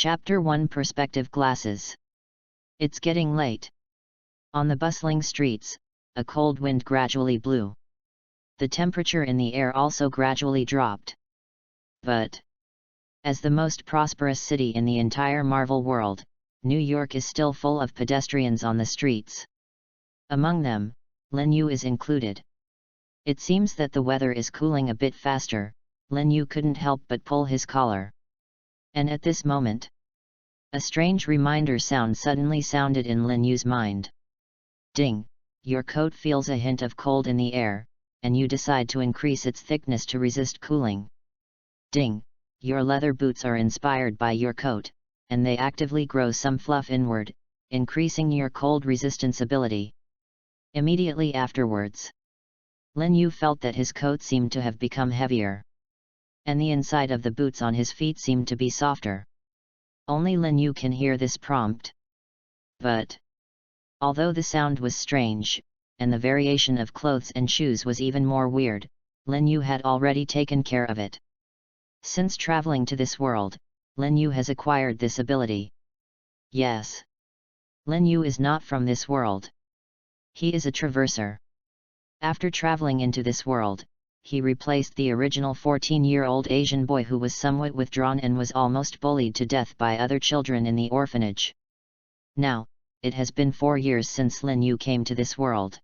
Chapter 1 Perspective Glasses. It's getting late. On the bustling streets, a cold wind gradually blew. The temperature in the air also gradually dropped. But, as the most prosperous city in the entire Marvel world, New York is still full of pedestrians on the streets. Among them, Len Yu is included. It seems that the weather is cooling a bit faster. Len Yu couldn't help but pull his collar. And at this moment, a strange reminder sound suddenly sounded in Len Yu's mind. Ding! Your coat feels a hint of cold in the air, and you decide to increase its thickness to resist cooling. Ding! Your leather boots are inspired by your coat, and they actively grow some fluff inward, increasing your cold resistance ability. Immediately afterwards, Len Yu felt that his coat seemed to have become heavier, and the inside of the boots on his feet seemed to be softer. Only Len Yu can hear this prompt. But, although the sound was strange, and the variation of clothes and shoes was even more weird, Len Yu had already taken care of it. Since traveling to this world, Len Yu has acquired this ability. Yes. Len Yu is not from this world. He is a traverser. After traveling into this world, he replaced the original 14-year-old Asian boy who was somewhat withdrawn and was almost bullied to death by other children in the orphanage. Now, it has been 4 years since Len Yu came to this world.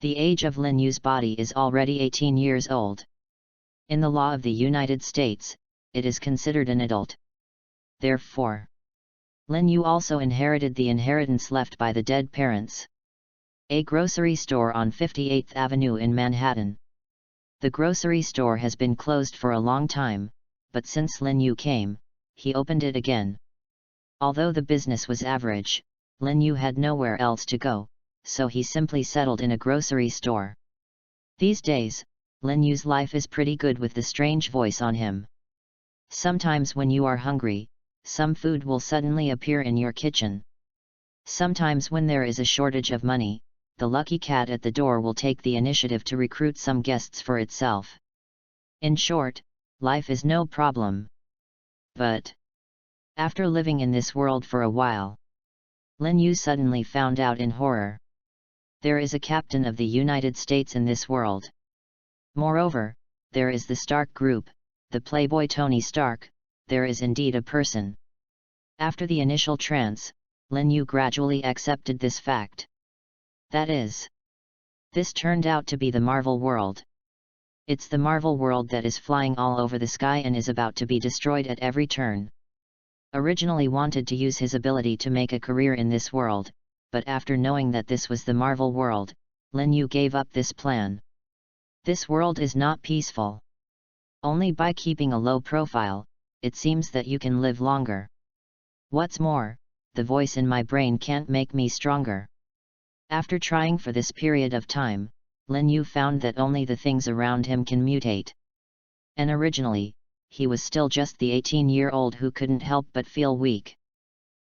The age of Len Yu's body is already 18 years old. In the law of the United States, it is considered an adult. Therefore, Len Yu also inherited the inheritance left by the dead parents. A grocery store on 58th Avenue in Manhattan. The grocery store has been closed for a long time, but since Len Yu came, he opened it again. Although the business was average, Len Yu had nowhere else to go, so he simply settled in a grocery store. These days, Len Yu's life is pretty good with the strange voice on him. Sometimes when you are hungry, some food will suddenly appear in your kitchen. Sometimes when there is a shortage of money, the lucky cat at the door will take the initiative to recruit some guests for itself. In short, life is no problem. But, after living in this world for a while, Len Yu suddenly found out in horror. There is a captain of the United States in this world. Moreover, there is the Stark Group, the playboy Tony Stark. There is indeed a person. After the initial trance, Len Yu gradually accepted this fact. That is, this turned out to be the Marvel world. It's the Marvel world that is flying all over the sky and is about to be destroyed at every turn. Originally wanted to use his ability to make a career in this world, but after knowing that this was the Marvel world, Len Yu gave up this plan. This world is not peaceful. Only by keeping a low profile, it seems that you can live longer. What's more, the voice in my brain can't make me stronger. After trying for this period of time, Len Yu found that only the things around him can mutate. And originally, he was still just the 18-year-old who couldn't help but feel weak.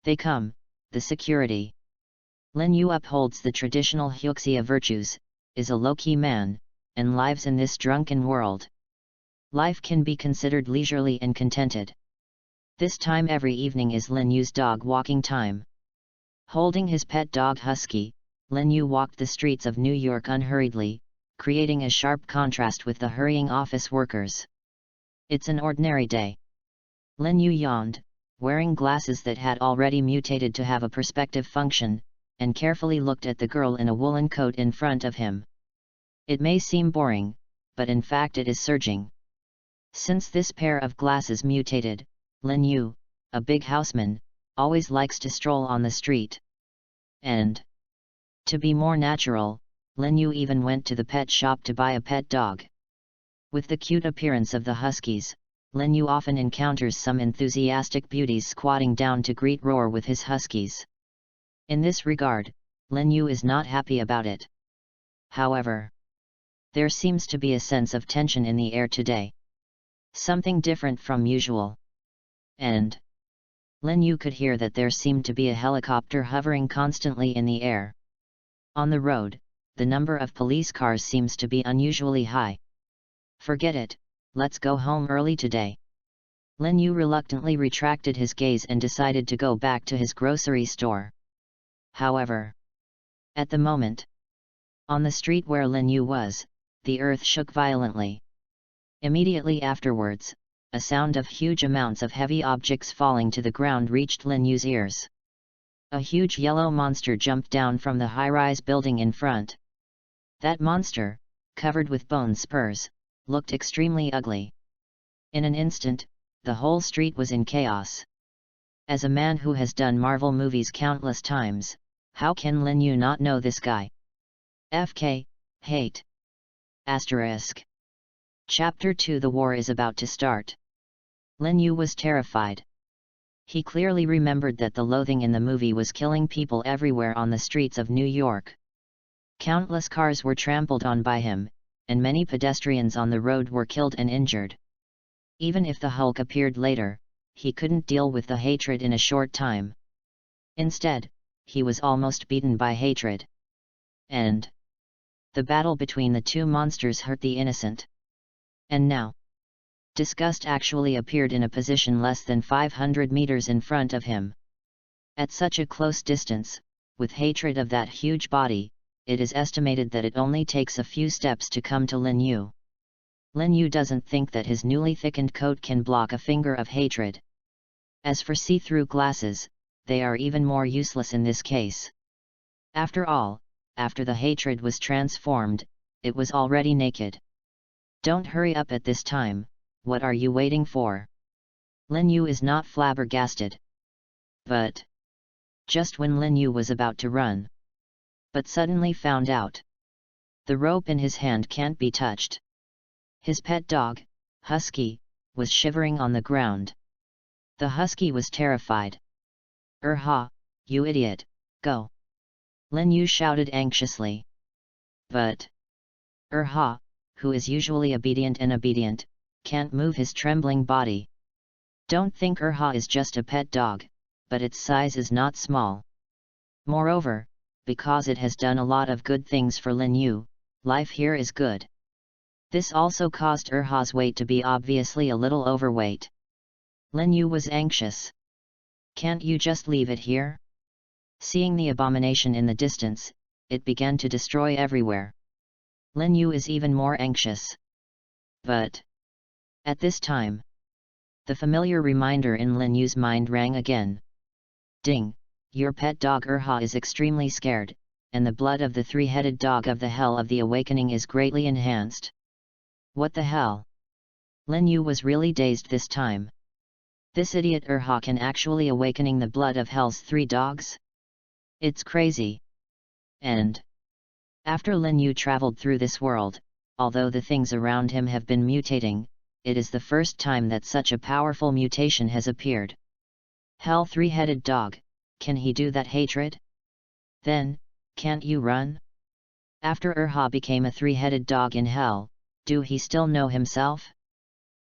They come, the security. Len Yu upholds the traditional Hyuxia virtues, is a low-key man, and lives in this drunken world. Life can be considered leisurely and contented. This time every evening is Len Yu's dog walking time. Holding his pet dog Husky, Len Yu walked the streets of New York unhurriedly, creating a sharp contrast with the hurrying office workers. It's an ordinary day. Len Yu yawned, wearing glasses that had already mutated to have a perspective function, and carefully looked at the girl in a woolen coat in front of him. It may seem boring, but in fact it is surging. Since this pair of glasses mutated, Len Yu, a big houseman, always likes to stroll on the street. And, to be more natural, Len Yu even went to the pet shop to buy a pet dog. With the cute appearance of the Huskies, Len Yu often encounters some enthusiastic beauties squatting down to greet roar with his Huskies. In this regard, Len Yu is not happy about it. However, there seems to be a sense of tension in the air today. Something different from usual. And Len Yu could hear that there seemed to be a helicopter hovering constantly in the air. On the road, the number of police cars seems to be unusually high. Forget it, let's go home early today. Lin Yu reluctantly retracted his gaze and decided to go back to his grocery store. However, at the moment, on the street where Lin Yu was, the earth shook violently. Immediately afterwards, a sound of huge amounts of heavy objects falling to the ground reached Lin Yu's ears. A huge yellow monster jumped down from the high-rise building in front. That monster, covered with bone spurs, looked extremely ugly. In an instant, the whole street was in chaos. As a man who has done Marvel movies countless times, how can Lin Yu not know this guy? FK, hate. Asterisk. Chapter 2. The war is about to start. Lin Yu was terrified. He clearly remembered that the loathing in the movie was killing people everywhere on the streets of New York. Countless cars were trampled on by him, and many pedestrians on the road were killed and injured. Even if the Hulk appeared later, he couldn't deal with the hatred in a short time. Instead, he was almost beaten by hatred. And the battle between the two monsters hurt the innocent. And now, disgust actually appeared in a position less than 500 meters in front of him. At such a close distance, with hatred of that huge body, it is estimated that it only takes a few steps to come to Lin Yu. Lin Yu doesn't think that his newly thickened coat can block a finger of hatred. As for see-through glasses, they are even more useless in this case. After all, after the hatred was transformed, it was already naked. Don't hurry up at this time, what are you waiting for? Lin Yu is not flabbergasted. But just when Lin Yu was about to run, but suddenly found out. The rope in his hand can't be touched. His pet dog, Husky, was shivering on the ground. The Husky was terrified. "Ha, you idiot, go!" Lin Yu shouted anxiously. But Ha, who is usually obedient, can't move his trembling body. Don't think Ha is just a pet dog, but its size is not small. Moreover, because it has done a lot of good things for Lin Yu, life here is good. This also caused Ha's weight to be obviously a little overweight. Lin Yu was anxious. Can't you just leave it here? Seeing the abomination in the distance, it began to destroy everywhere. Lin Yu is even more anxious. But at this time, the familiar reminder in Lin Yu's mind rang again. Ding! Your pet dog Ha is extremely scared, and the blood of the three-headed dog of the Hell of the Awakening is greatly enhanced. What the hell? Lin Yu was really dazed this time. This idiot Ha can actually awakening the blood of Hell's three dogs? It's crazy. And after Lin Yu traveled through this world, although the things around him have been mutating, it is the first time that such a powerful mutation has appeared. Hell three-headed dog, can he do that hatred? Then, can't you run? After Ha became a three-headed dog in Hell, do he still know himself?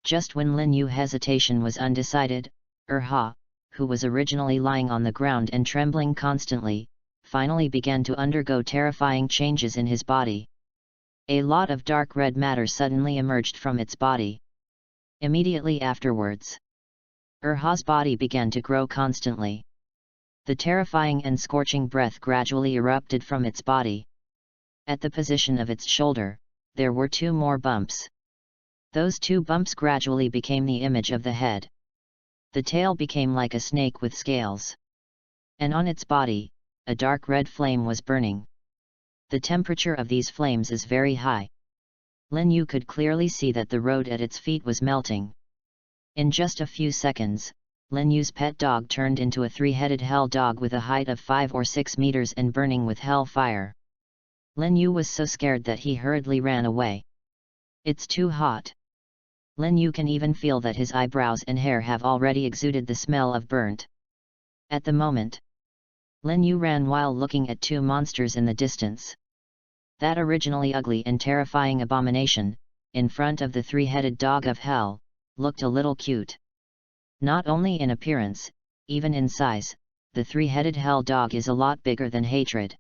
Just when Lin Yu's hesitation was undecided, Ha, who was originally lying on the ground and trembling constantly, finally began to undergo terrifying changes in his body. A lot of dark red matter suddenly emerged from its body. Immediately afterwards, Ha's body began to grow constantly. The terrifying and scorching breath gradually erupted from its body. At the position of its shoulder, there were two more bumps. Those two bumps gradually became the image of the head. The tail became like a snake with scales. And on its body, a dark red flame was burning. The temperature of these flames is very high. Lin Yu could clearly see that the road at its feet was melting. In just a few seconds, Lin Yu's pet dog turned into a three-headed hell dog with a height of 5 or 6 meters and burning with hell fire. Lin Yu was so scared that he hurriedly ran away. It's too hot. Lin Yu can even feel that his eyebrows and hair have already exuded the smell of burnt. At the moment, Lin Yu ran while looking at two monsters in the distance. That originally ugly and terrifying abomination, in front of the three-headed dog of hell, looked a little cute. Not only in appearance, even in size, the three-headed hell dog is a lot bigger than hatred.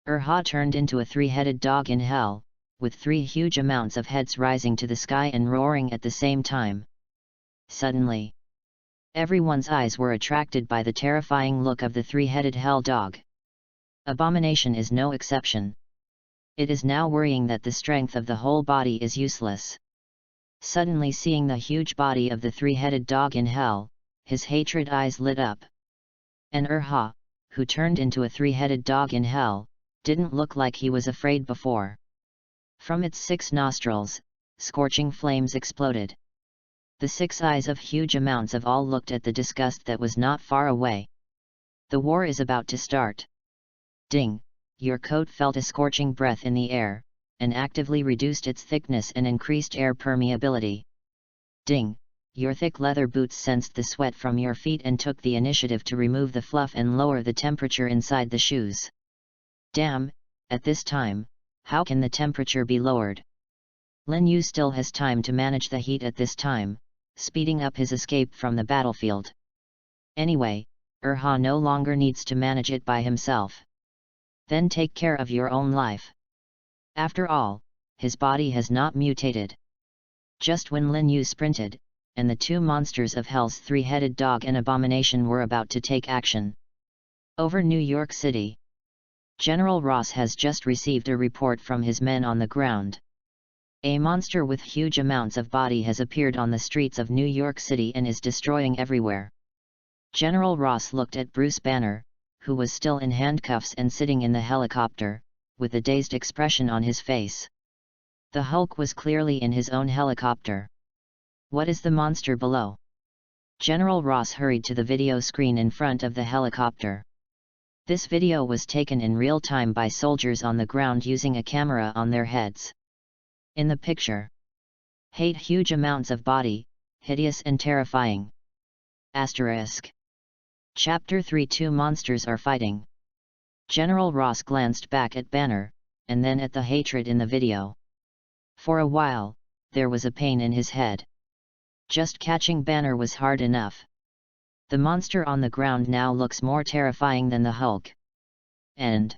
Ha turned into a three-headed dog in hell, with three huge amounts of heads rising to the sky and roaring at the same time. Suddenly, everyone's eyes were attracted by the terrifying look of the three-headed hell dog. Abomination is no exception. It is now worrying that the strength of the whole body is useless. Suddenly seeing the huge body of the three-headed dog in hell, his hatred eyes lit up. And Urha, who turned into a three-headed dog in hell, didn't look like he was afraid before. From its 6 nostrils, scorching flames exploded. The 6 eyes of huge amounts of all looked at the disgust that was not far away. The war is about to start. Ding! Your coat felt a scorching breath in the air, and actively reduced its thickness and increased air permeability. Ding! Your thick leather boots sensed the sweat from your feet and took the initiative to remove the fluff and lower the temperature inside the shoes. Damn, at this time, how can the temperature be lowered? Lin Yu still has time to manage the heat at this time, speeding up his escape from the battlefield. Anyway, Urha no longer needs to manage it by himself. Then take care of your own life. After all, his body has not mutated. Just when Lin Yu sprinted, and the 2 monsters of hell's three-headed dog and Abomination were about to take action. Over New York City, General Ross has just received a report from his men on the ground. A monster with huge amounts of body has appeared on the streets of New York City and is destroying everywhere. General Ross looked at Bruce Banner, who was still in handcuffs and sitting in the helicopter, with a dazed expression on his face. The Hulk was clearly in his own helicopter. What is the monster below? General Ross hurried to the video screen in front of the helicopter. This video was taken in real time by soldiers on the ground using a camera on their heads. In the picture, hate huge amounts of body, hideous and terrifying. Asterisk. Chapter 3 2 monsters are fighting. General Ross glanced back at Banner, and then at the hatred in the video. For a while, there was a pain in his head. Just catching Banner was hard enough. The monster on the ground now looks more terrifying than the Hulk. And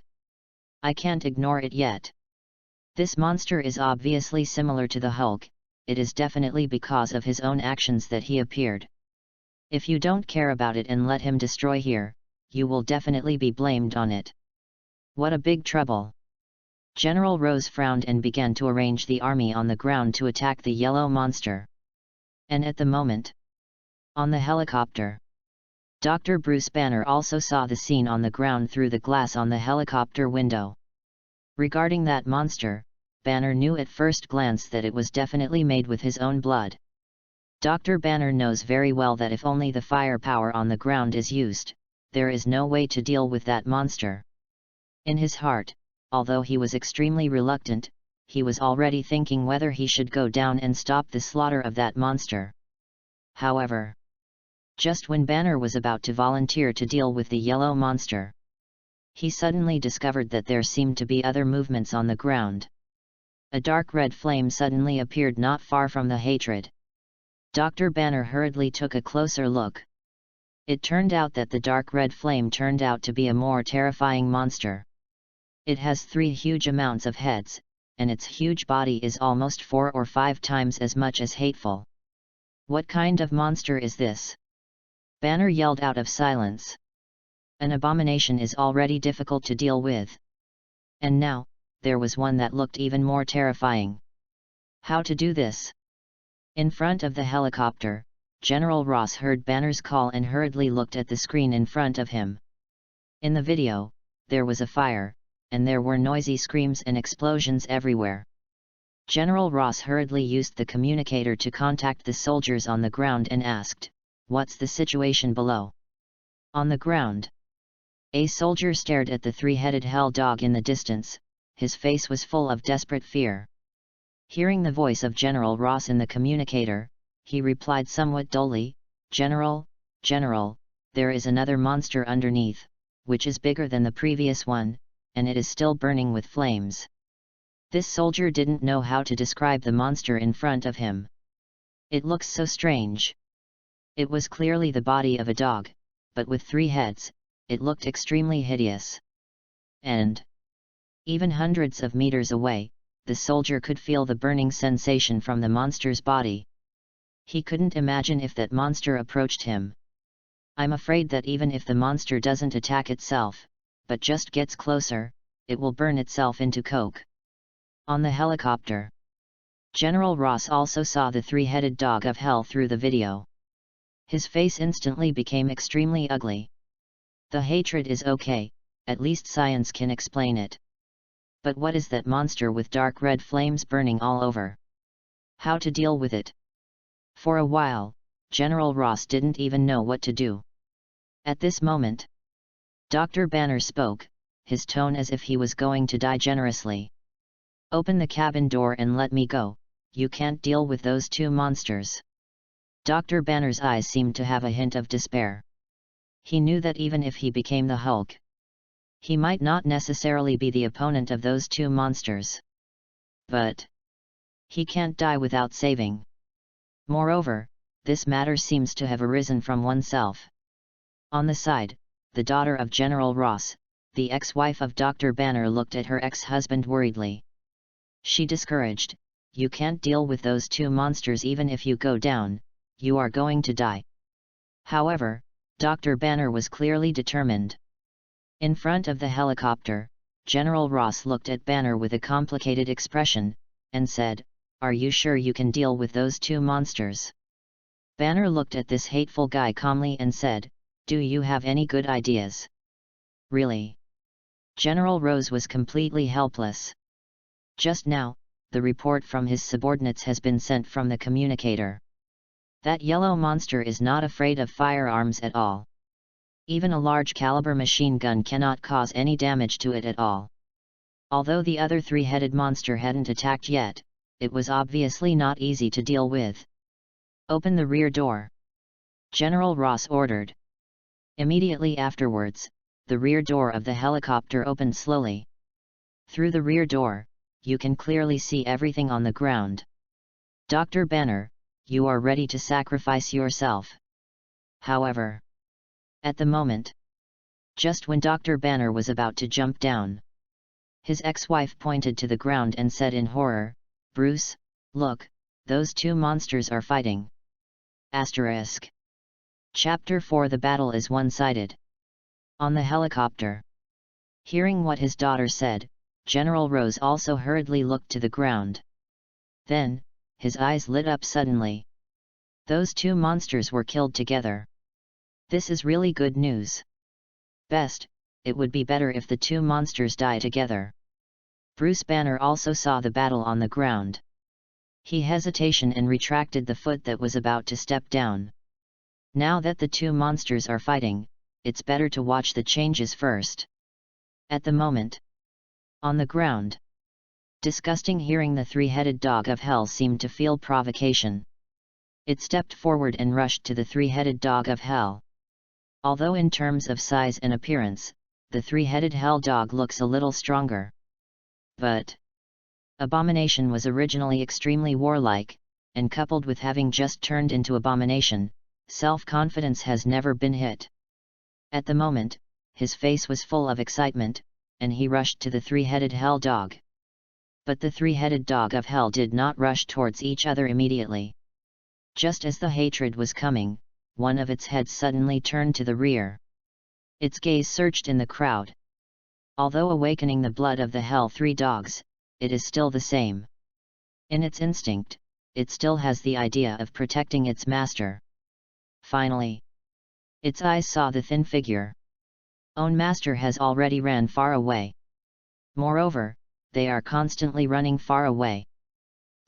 I can't ignore it yet. This monster is obviously similar to the Hulk, it is definitely because of his own actions that he appeared. If you don't care about it and let him destroy here, you will definitely be blamed on it. What a big trouble! General Rose frowned and began to arrange the army on the ground to attack the yellow monster. And at the moment, on the helicopter, Dr. Bruce Banner also saw the scene on the ground through the glass on the helicopter window. Regarding that monster, Banner knew at first glance that it was definitely made with his own blood. Dr. Banner knows very well that if only the firepower on the ground is used, there is no way to deal with that monster. In his heart, although he was extremely reluctant, he was already thinking whether he should go down and stop the slaughter of that monster. However, just when Banner was about to volunteer to deal with the yellow monster, he suddenly discovered that there seemed to be other movements on the ground. A dark red flame suddenly appeared not far from the hatred. Dr. Banner hurriedly took a closer look. It turned out that the dark red flame turned out to be a more terrifying monster. It has 3 huge amounts of heads, and its huge body is almost 4 or 5 times as much as hateful. What kind of monster is this? Banner yelled out of silence. An abomination is already difficult to deal with. And now, there was one that looked even more terrifying. How to do this? In front of the helicopter, General Ross heard Banner's call and hurriedly looked at the screen in front of him. In the video, there was a fire, and there were noisy screams and explosions everywhere. General Ross hurriedly used the communicator to contact the soldiers on the ground and asked, "What's the situation below?" On the ground, a soldier stared at the 3-headed hell dog in the distance, his face was full of desperate fear. Hearing the voice of General Ross in the communicator, he replied somewhat dully, General, there is another monster underneath, which is bigger than the previous one, and it is still burning with flames." This soldier didn't know how to describe the monster in front of him. It looks so strange. It was clearly the body of a dog, but with 3 heads, it looked extremely hideous. And even hundreds of meters away, the soldier could feel the burning sensation from the monster's body. He couldn't imagine if that monster approached him. I'm afraid that even if the monster doesn't attack itself, but just gets closer, it will burn itself into coke. On the helicopter, General Ross also saw the three-headed dog of hell through the video. His face instantly became extremely ugly. The hatred is okay, at least science can explain it. But what is that monster with dark red flames burning all over? How to deal with it? For a while, General Ross didn't even know what to do. At this moment, Dr. Banner spoke, his tone as if he was going to die generously. Open the cabin door and let me go, you can't deal with those two monsters. Dr. Banner's eyes seemed to have a hint of despair. He knew that even if he became the Hulk, he might not necessarily be the opponent of those two monsters. But he can't die without saving. Moreover, this matter seems to have arisen from oneself. On the side, the daughter of General Ross, the ex-wife of Dr. Banner, looked at her ex-husband worriedly. She discouraged, "You can't deal with those two monsters. Even if you go down, you are going to die." However, Dr. Banner was clearly determined. In front of the helicopter, General Ross looked at Banner with a complicated expression, and said, "Are you sure you can deal with those two monsters?" Banner looked at this hateful guy calmly and said, "Do you have any good ideas?" Really? General Ross was completely helpless. Just now, the report from his subordinates has been sent from the communicator. That yellow monster is not afraid of firearms at all. Even a large caliber machine gun cannot cause any damage to it at all. Although the other three-headed monster hadn't attacked yet, it was obviously not easy to deal with. Open the rear door, General Ross ordered. Immediately afterwards, the rear door of the helicopter opened slowly. Through the rear door, you can clearly see everything on the ground. Dr. Banner, you are ready to sacrifice yourself. However, at the moment, just when Dr. Banner was about to jump down, his ex-wife pointed to the ground and said in horror, "Bruce, look, those two monsters are fighting." Asterisk. Chapter 4. The battle is one-sided. On the helicopter. Hearing what his daughter said, General Ross also hurriedly looked to the ground. Then, his eyes lit up suddenly. Those two monsters were killed together. This is really good news. Best, it would be better if the two monsters die together. Bruce Banner also saw the battle on the ground. He hesitated and retracted the foot that was about to step down. Now that the two monsters are fighting, it's better to watch the changes first. At the moment, on the ground, disgusting, hearing the three-headed dog of hell seemed to feel provocation. It stepped forward and rushed to the three-headed dog of hell. Although in terms of size and appearance, the three-headed hell dog looks a little stronger. But Abomination was originally extremely warlike, and coupled with having just turned into Abomination, self-confidence has never been hit. At the moment, his face was full of excitement, and he rushed to the three-headed hell dog. But the three-headed dog of hell did not rush towards each other immediately. Just as the hatred was coming, one of its heads suddenly turned to the rear. Its gaze searched in the crowd. Although awakening the blood of the hell three dogs, it is still the same. In its instinct, it still has the idea of protecting its master. Finally, its eyes saw the thin figure. Own master has already ran far away. Moreover, they are constantly running far away.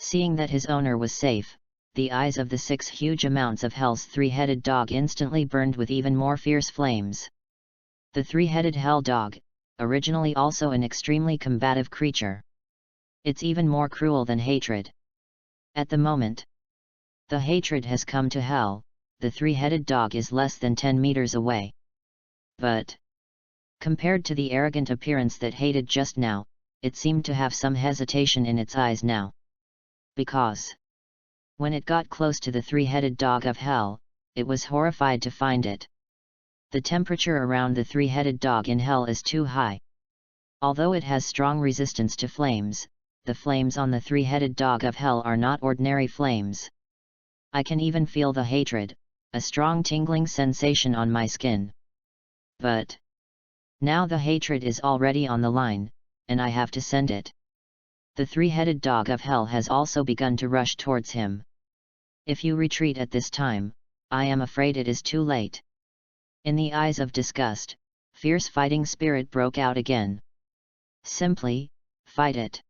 Seeing that his owner was safe, the eyes of the six huge amounts of hell's three-headed dog instantly burned with even more fierce flames. The three-headed hell dog, originally also an extremely combative creature. It's even more cruel than hatred. At the moment, the hatred has come to hell, the three-headed dog is less than 10 meters away. But compared to the arrogant appearance that hated just now, it seemed to have some hesitation in its eyes now. Because when it got close to the three-headed dog of hell, it was horrified to find it. The temperature around the three-headed dog in hell is too high. Although it has strong resistance to flames, the flames on the three-headed dog of hell are not ordinary flames. I can even feel the hatred, a strong tingling sensation on my skin. But now the hatred is already on the line, and I have to send it. The three-headed dog of hell has also begun to rush towards him. If you retreat at this time, I am afraid it is too late. In the eyes of disgust, fierce fighting spirit broke out again. Simply, fight it.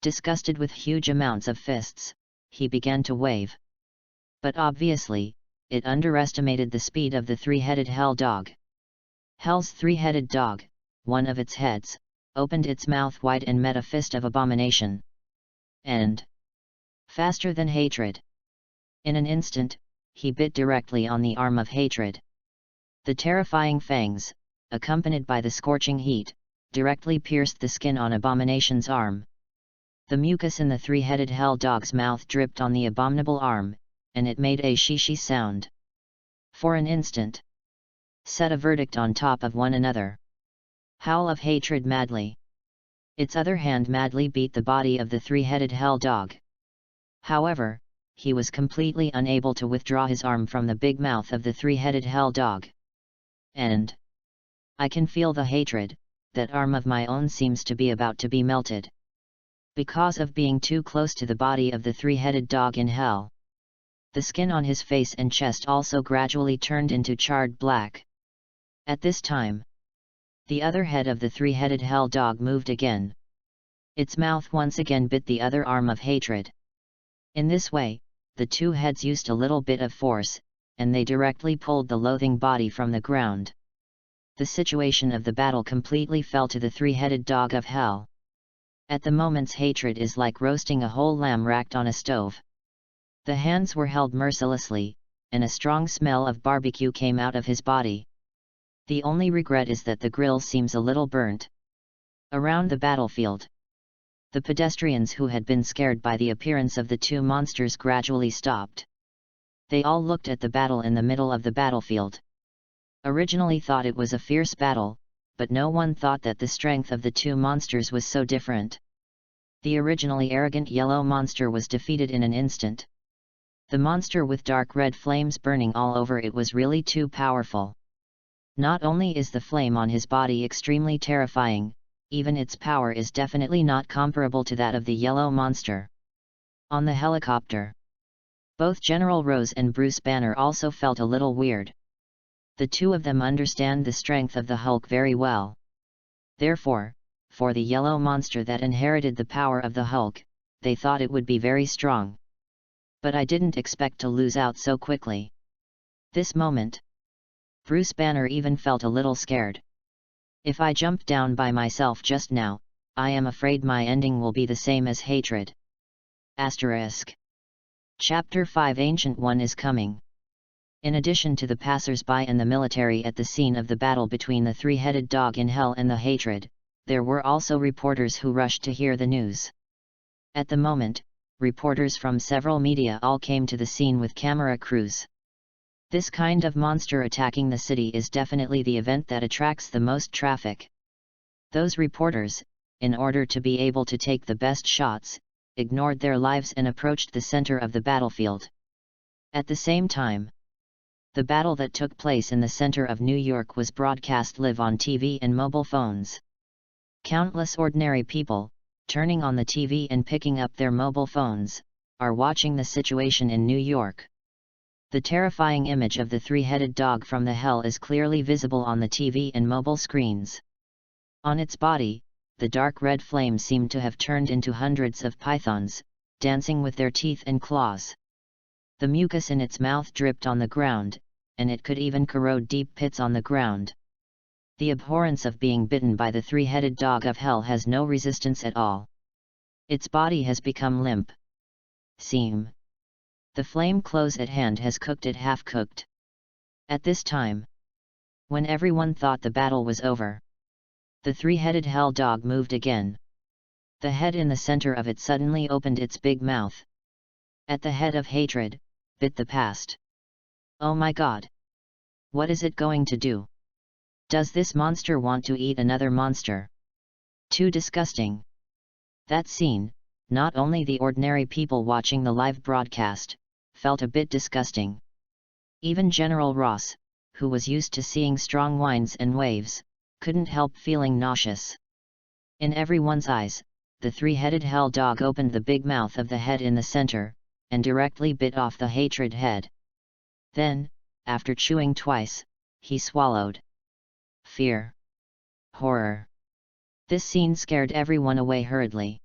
Disgusted with huge amounts of fists, he began to wave. But obviously, it underestimated the speed of the three-headed hell dog. Hell's three-headed dog, one of its heads, opened its mouth wide and met a fist of abomination. And faster than hatred. In an instant, he bit directly on the arm of hatred. The terrifying fangs, accompanied by the scorching heat, directly pierced the skin on Abomination's arm. The mucus in the three-headed hell dog's mouth dripped on the abominable arm, and it made a she sound. For an instant, set a verdict on top of one another. Howl of hatred madly. Its other hand madly beat the body of the three-headed hell dog. However, he was completely unable to withdraw his arm from the big mouth of the three-headed hell dog. And I can feel the hatred, that arm of my own seems to be about to be melted. Because of being too close to the body of the three-headed dog in hell. The skin on his face and chest also gradually turned into charred black. At this time, the other head of the three-headed hell dog moved again. Its mouth once again bit the other arm of hatred. In this way, the two heads used a little bit of force, and they directly pulled the loathing body from the ground. The situation of the battle completely fell to the three-headed dog of hell. At the moment's hatred is like roasting a whole lamb racked on a stove. The hands were held mercilessly, and a strong smell of barbecue came out of his body. The only regret is that the grill seems a little burnt. Around the battlefield, the pedestrians who had been scared by the appearance of the two monsters gradually stopped. They all looked at the battle in the middle of the battlefield. Originally thought it was a fierce battle, but no one thought that the strength of the two monsters was so different. The originally arrogant yellow monster was defeated in an instant. The monster with dark red flames burning all over it was really too powerful. Not only is the flame on his body extremely terrifying, even its power is definitely not comparable to that of the yellow monster. On the helicopter, both General Rose and Bruce Banner also felt a little weird. The two of them understand the strength of the Hulk very well. Therefore, for the yellow monster that inherited the power of the Hulk, they thought it would be very strong. But I didn't expect to lose out so quickly. This moment, Bruce Banner even felt a little scared. If I jump down by myself just now, I am afraid my ending will be the same as hatred. Asterisk. Chapter 5 Ancient One is coming. In addition to the passers-by and the military at the scene of the battle between the three-headed dog in hell and the hatred, there were also reporters who rushed to hear the news. At the moment, reporters from several media all came to the scene with camera crews. This kind of monster attacking the city is definitely the event that attracts the most traffic. Those reporters, in order to be able to take the best shots, ignored their lives and approached the center of the battlefield. At the same time, the battle that took place in the center of New York was broadcast live on TV and mobile phones. Countless ordinary people, turning on the TV and picking up their mobile phones, are watching the situation in New York. The terrifying image of the three-headed dog from the hell is clearly visible on the TV and mobile screens. On its body, the dark red flame seemed to have turned into hundreds of pythons, dancing with their teeth and claws. The mucus in its mouth dripped on the ground, and it could even corrode deep pits on the ground. The abhorrence of being bitten by the three-headed dog of hell has no resistance at all. Its body has become limp. Seam. The flame close at hand has cooked it half-cooked. At this time, when everyone thought the battle was over, the three-headed hell dog moved again. The head in the center of it suddenly opened its big mouth. At the head of hatred, bit the past. Oh my God! What is it going to do? Does this monster want to eat another monster? Too disgusting. That scene, not only the ordinary people watching the live broadcast, felt a bit disgusting. Even General Ross, who was used to seeing strong winds and waves, couldn't help feeling nauseous. In everyone's eyes, the three-headed hell dog opened the big mouth of the head in the center, and directly bit off the hatred head. Then, after chewing twice, he swallowed. Fear. Horror. This scene scared everyone away hurriedly.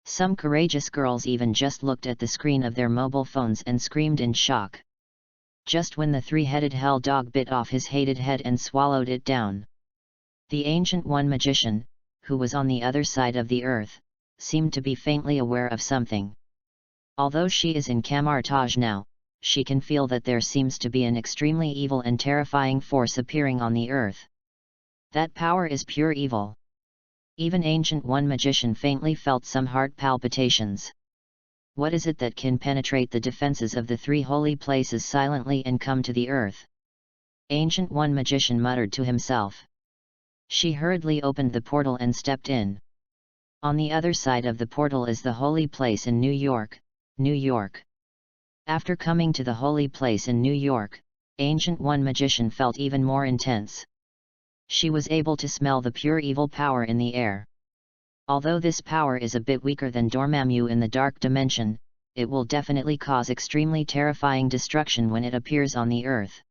Some courageous girls even just looked at the screen of their mobile phones and screamed in shock. Just when the three-headed hell dog bit off his hated head and swallowed it down, the Ancient One magician, who was on the other side of the earth, seemed to be faintly aware of something. Although she is in camouflage now, she can feel that there seems to be an extremely evil and terrifying force appearing on the earth. That power is pure evil. Even Ancient One magician faintly felt some heart palpitations. What is it that can penetrate the defenses of the three holy places silently and come to the earth? Ancient One magician muttered to himself. She hurriedly opened the portal and stepped in. On the other side of the portal is the holy place in New York, New York. After coming to the holy place in New York, Ancient One magician felt even more intense. She was able to smell the pure evil power in the air. Although this power is a bit weaker than Dormammu in the dark dimension, it will definitely cause extremely terrifying destruction when it appears on the earth.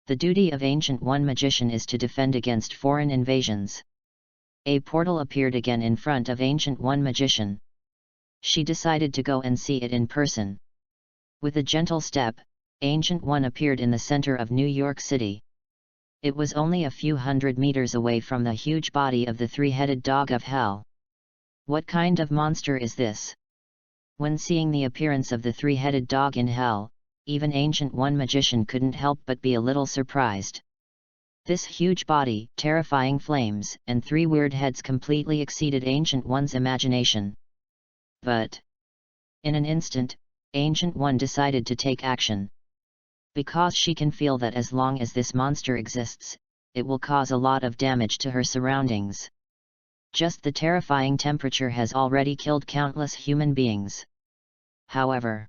The duty of Ancient One magician is to defend against foreign invasions. A portal appeared again in front of Ancient One magician. She decided to go and see it in person. With a gentle step, Ancient One appeared in the center of New York City. It was only a few hundred meters away from the huge body of the three-headed dog of hell. What kind of monster is this? When seeing the appearance of the three-headed dog in hell, even Ancient One magician couldn't help but be a little surprised. This huge body, terrifying flames, and three weird heads completely exceeded Ancient One's imagination. But in an instant, Ancient One decided to take action. Because she can feel that as long as this monster exists, it will cause a lot of damage to her surroundings. Just the terrifying temperature has already killed countless human beings. However,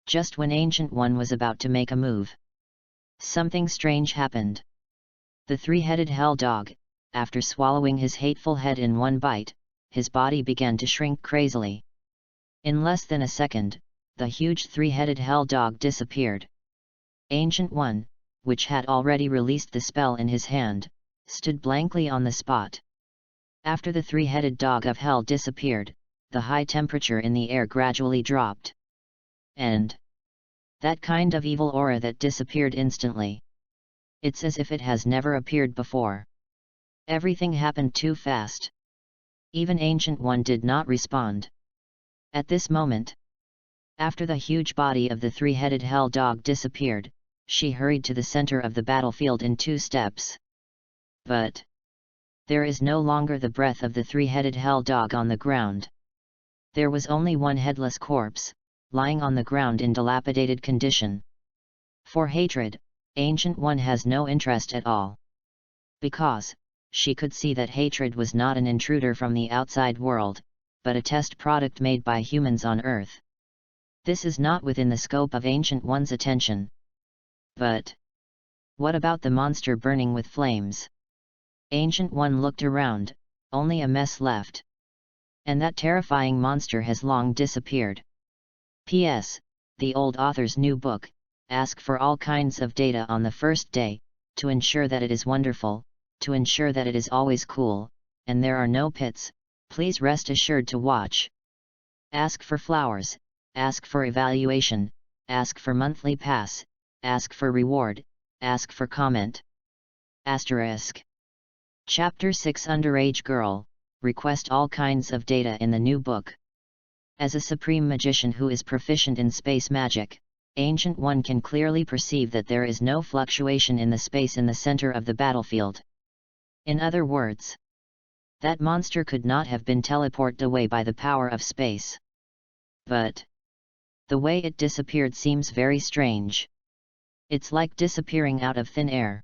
just when Ancient One was about to make a move, something strange happened. The three-headed hell dog, after swallowing his hateful head in one bite, his body began to shrink crazily. In less than a second, the huge three-headed hell dog disappeared. Ancient One, which had already released the spell in his hand, stood blankly on the spot. After the three-headed dog of hell disappeared, the high temperature in the air gradually dropped. And that kind of evil aura that disappeared instantly. It's as if it has never appeared before. Everything happened too fast. Even Ancient One did not respond. At this moment, after the huge body of the three-headed hell dog disappeared, she hurried to the center of the battlefield in 2 steps. But there is no longer the breath of the three-headed hell dog on the ground. There was only one headless corpse, lying on the ground in dilapidated condition. For hatred, Ancient One has no interest at all. Because she could see that hatred was not an intruder from the outside world, but a test product made by humans on Earth. This is not within the scope of Ancient One's attention. But what about the monster burning with flames? Ancient One looked around, only a mess left. And that terrifying monster has long disappeared. P.S. The old author's new book, Ask for all kinds of data on the first day, to ensure that it is wonderful, to ensure that it is always cool, and there are no pits, please rest assured to watch. Ask for flowers, ask for evaluation, ask for monthly pass, ask for reward, ask for comment. Asterisk. Chapter 6 Underage Girl, request all kinds of data in the new book. As a supreme magician who is proficient in space magic, Ancient One can clearly perceive that there is no fluctuation in the space in the center of the battlefield. In other words, that monster could not have been teleported away by the power of space. But the way it disappeared seems very strange. It's like disappearing out of thin air.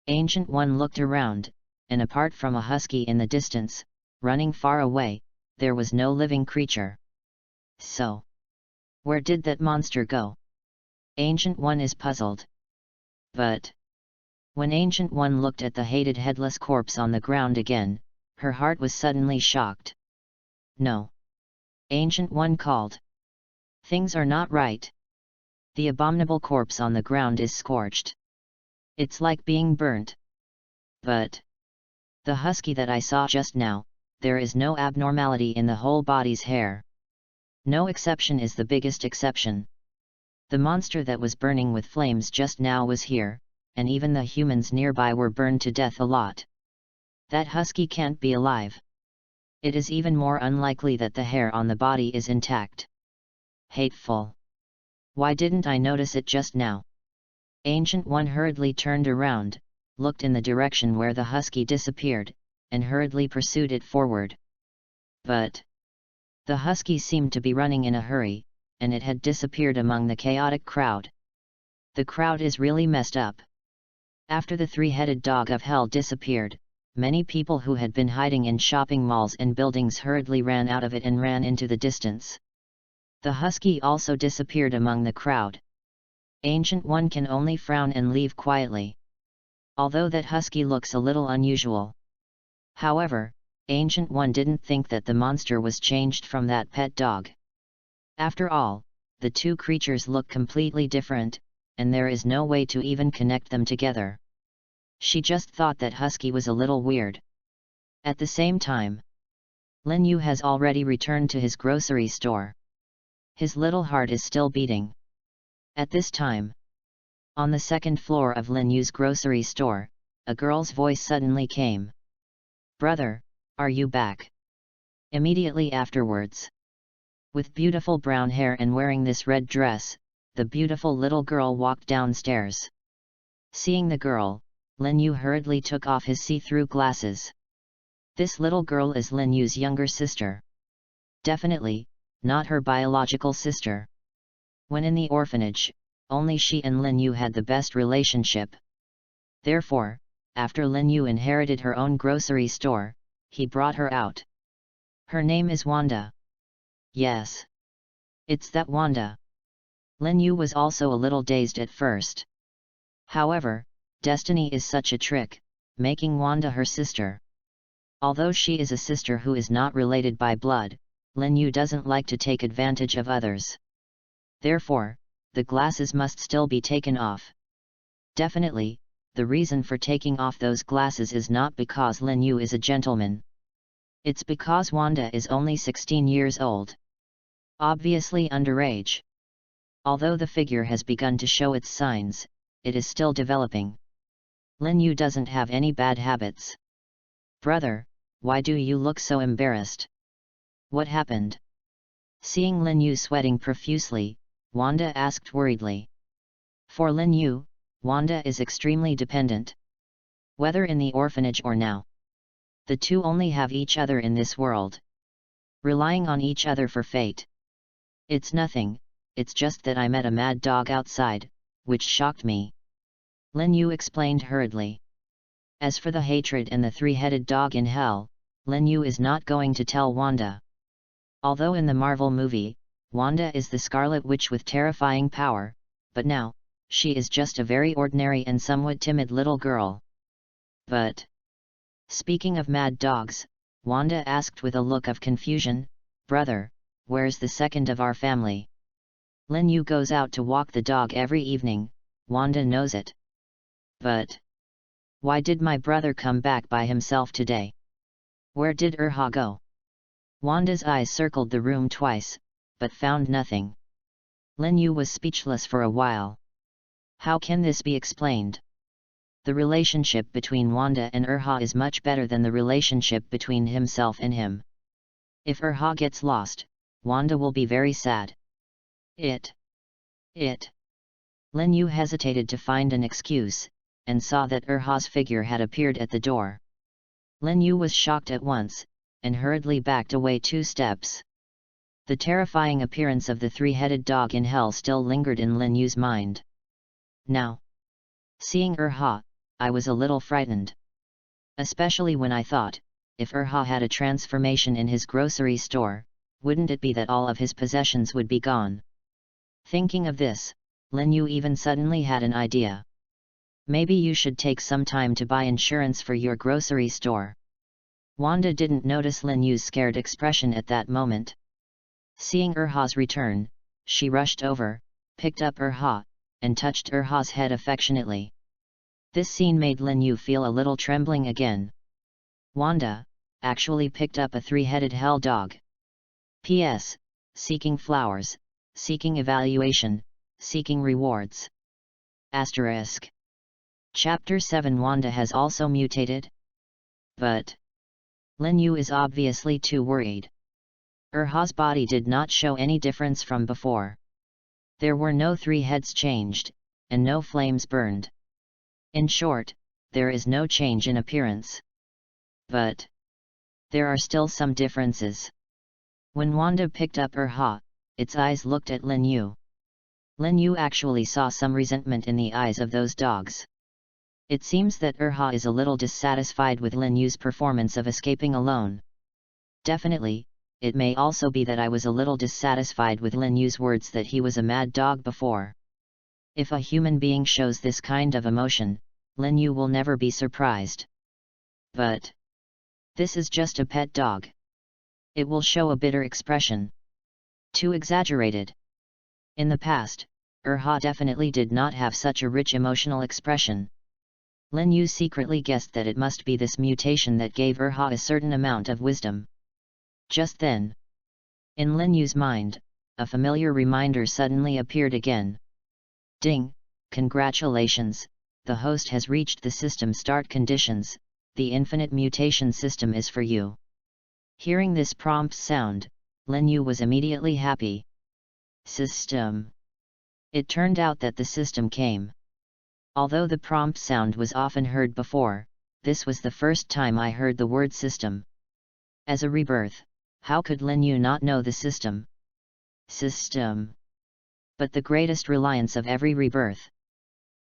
Ancient One looked around, and apart from a husky in the distance, running far away, there was no living creature. So Where did that monster go? Ancient One is puzzled. But when Ancient One looked at the hated headless corpse on the ground again, her heart was suddenly shocked. No! Ancient One called. Things are not right. The abominable corpse on the ground is scorched. It's like being burnt. But the husky that I saw just now, there is no abnormality in the whole body's hair. No exception is the biggest exception. The monster that was burning with flames just now was here, and even the humans nearby were burned to death a lot. That husky can't be alive. It is even more unlikely that the hair on the body is intact. Hateful. Why didn't I notice it just now? Ancient One hurriedly turned around, looked in the direction where the husky disappeared, and hurriedly pursued it forward. But the husky seemed to be running in a hurry, and it had disappeared among the chaotic crowd. The crowd is really messed up. After the three-headed dog of hell disappeared, many people who had been hiding in shopping malls and buildings hurriedly ran out of it and ran into the distance. The husky also disappeared among the crowd. Ancient One can only frown and leave quietly. Although that husky looks a little unusual. However, Ancient One didn't think that the monster was changed from that pet dog. After all, the two creatures look completely different, and there is no way to even connect them together. She just thought that husky was a little weird. At the same time, Lin Yu has already returned to his grocery store. His little heart is still beating. At this time, on the second floor of Lin Yu's grocery store, a girl's voice suddenly came. "Brother, are you back?" Immediately afterwards, with beautiful brown hair and wearing this red dress, the beautiful little girl walked downstairs. Seeing the girl, Lin Yu hurriedly took off his see-through glasses. This little girl is Lin Yu's younger sister. Definitely, not her biological sister. When in the orphanage, only she and Lin Yu had the best relationship. Therefore, after Lin Yu inherited her own grocery store, he brought her out. Her name is Wanda. Yes. It's that Wanda. Lin Yu was also a little dazed at first. However, destiny is such a trick, making Wanda her sister. Although she is a sister who is not related by blood, Lin Yu doesn't like to take advantage of others. Therefore, the glasses must still be taken off. Definitely, the reason for taking off those glasses is not because Lin Yu is a gentleman. It's because Wanda is only 16 years old. Obviously underage. Although the figure has begun to show its signs, it is still developing. Lin Yu doesn't have any bad habits. "Brother, why do you look so embarrassed? What happened?" Seeing Lin Yu sweating profusely, Wanda asked worriedly. For Lin Yu, Wanda is extremely dependent. Whether in the orphanage or now, the two only have each other in this world. Relying on each other for fate. "It's nothing, it's just that I met a mad dog outside, which shocked me," Lin Yu explained hurriedly. As for the hatred and the three-headed dog in hell, Lin Yu is not going to tell Wanda. Although in the Marvel movie, Wanda is the Scarlet Witch with terrifying power, but now, she is just a very ordinary and somewhat timid little girl. But speaking of mad dogs, Wanda asked with a look of confusion, "Brother, where's the second of our family?" Lin Yu goes out to walk the dog every evening, Wanda knows it. But why did my brother come back by himself today? Where did Erha go? Wanda's eyes circled the room twice, but found nothing. Lin Yu was speechless for a while. How can this be explained? The relationship between Wanda and Erha is much better than the relationship between himself and him. If Erha gets lost, Wanda will be very sad. Lin Yu hesitated to find an excuse, and saw that Erha's figure had appeared at the door. Lin Yu was shocked at once, and hurriedly backed away 2 steps. The terrifying appearance of the three-headed dog in hell still lingered in Lin Yu's mind. Now, seeing Erha, I was a little frightened. Especially when I thought, if Erha had a transformation in his grocery store, wouldn't it be that all of his possessions would be gone? Thinking of this, Lin Yu even suddenly had an idea. Maybe you should take some time to buy insurance for your grocery store. Wanda didn't notice Lin Yu's scared expression at that moment. Seeing Erha's return, she rushed over, picked up Erha, and touched Erha's head affectionately. This scene made Lin Yu feel a little trembling again. Wanda actually picked up a three-headed hell dog. P.S. Seeking flowers, seeking evaluation, seeking rewards. Asterisk. Chapter 7 Wanda has also mutated? But Lin Yu is obviously too worried. Erha's body did not show any difference from before. There were no three heads changed, and no flames burned. In short, there is no change in appearance. But there are still some differences. When Wanda picked up Erha, its eyes looked at Lin Yu. Lin Yu actually saw some resentment in the eyes of those dogs. It seems that Erha is a little dissatisfied with Lin Yu's performance of escaping alone. Definitely, it may also be that I was a little dissatisfied with Lin Yu's words that he was a mad dog before. If a human being shows this kind of emotion, Lin Yu will never be surprised. But this is just a pet dog. It will show a bitter expression. Too exaggerated. In the past, Erha definitely did not have such a rich emotional expression. Lin Yu secretly guessed that it must be this mutation that gave Erha a certain amount of wisdom. Just then, in Lin Yu's mind, a familiar reminder suddenly appeared again. Ding! Congratulations, the host has reached the system start conditions, the infinite mutation system is for you. Hearing this prompt sound, Lin Yu was immediately happy. System. It turned out that the system came. Although the prompt sound was often heard before, this was the first time I heard the word system. As a rebirth, how could Lin Yu not know the system? System. But the greatest reliance of every rebirth.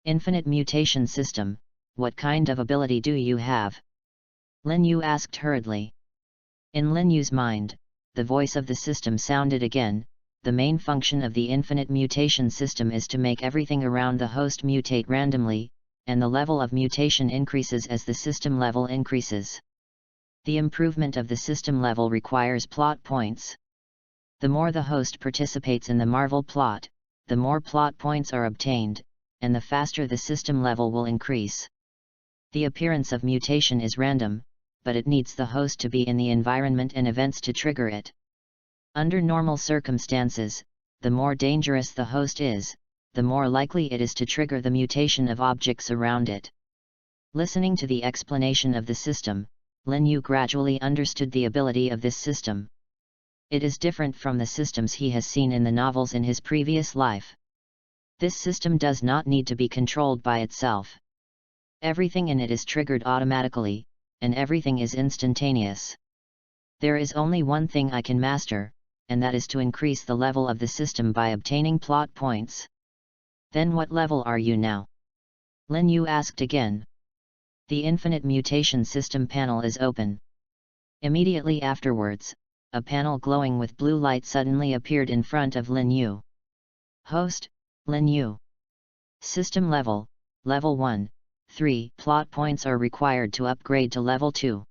Infinite mutation system, what kind of ability do you have? Lin Yu asked hurriedly. In Lin Yu's mind, the voice of the system sounded again. The main function of the infinite mutation system is to make everything around the host mutate randomly, and the level of mutation increases as the system level increases. The improvement of the system level requires plot points. The more the host participates in the Marvel plot, the more plot points are obtained, and the faster the system level will increase. The appearance of mutation is random, but it needs the host to be in the environment and events to trigger it. Under normal circumstances, the more dangerous the host is, the more likely it is to trigger the mutation of objects around it. Listening to the explanation of the system, Lin Yu gradually understood the ability of this system. It is different from the systems he has seen in the novels in his previous life. This system does not need to be controlled by itself. Everything in it is triggered automatically, and everything is instantaneous. There is only one thing I can master, and that is to increase the level of the system by obtaining plot points. Then what level are you now? Lin Yu asked again. The infinite mutation system panel is open. Immediately afterwards, a panel glowing with blue light suddenly appeared in front of Lin Yu. Host, Lin Yu. System level, level 1, 3 plot points are required to upgrade to level 2.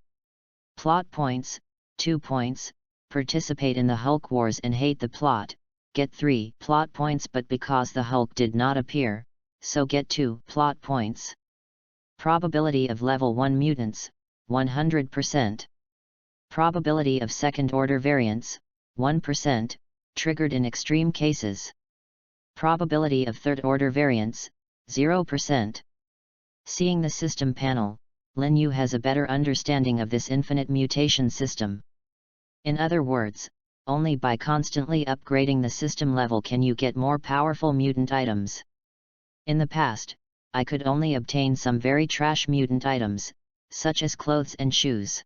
Plot points, 2 points. Participate in the Hulk Wars and hate the plot, get 3 plot points, but because the Hulk did not appear, so get 2 plot points. Probability of level 1 mutants, 100%. Probability of second-order variants, 1%, triggered in extreme cases. Probability of third-order variants, 0%. Seeing the system panel, Lin Yu has a better understanding of this infinite mutation system. In other words, only by constantly upgrading the system level can you get more powerful mutant items. In the past, I could only obtain some very trash mutant items, such as clothes and shoes.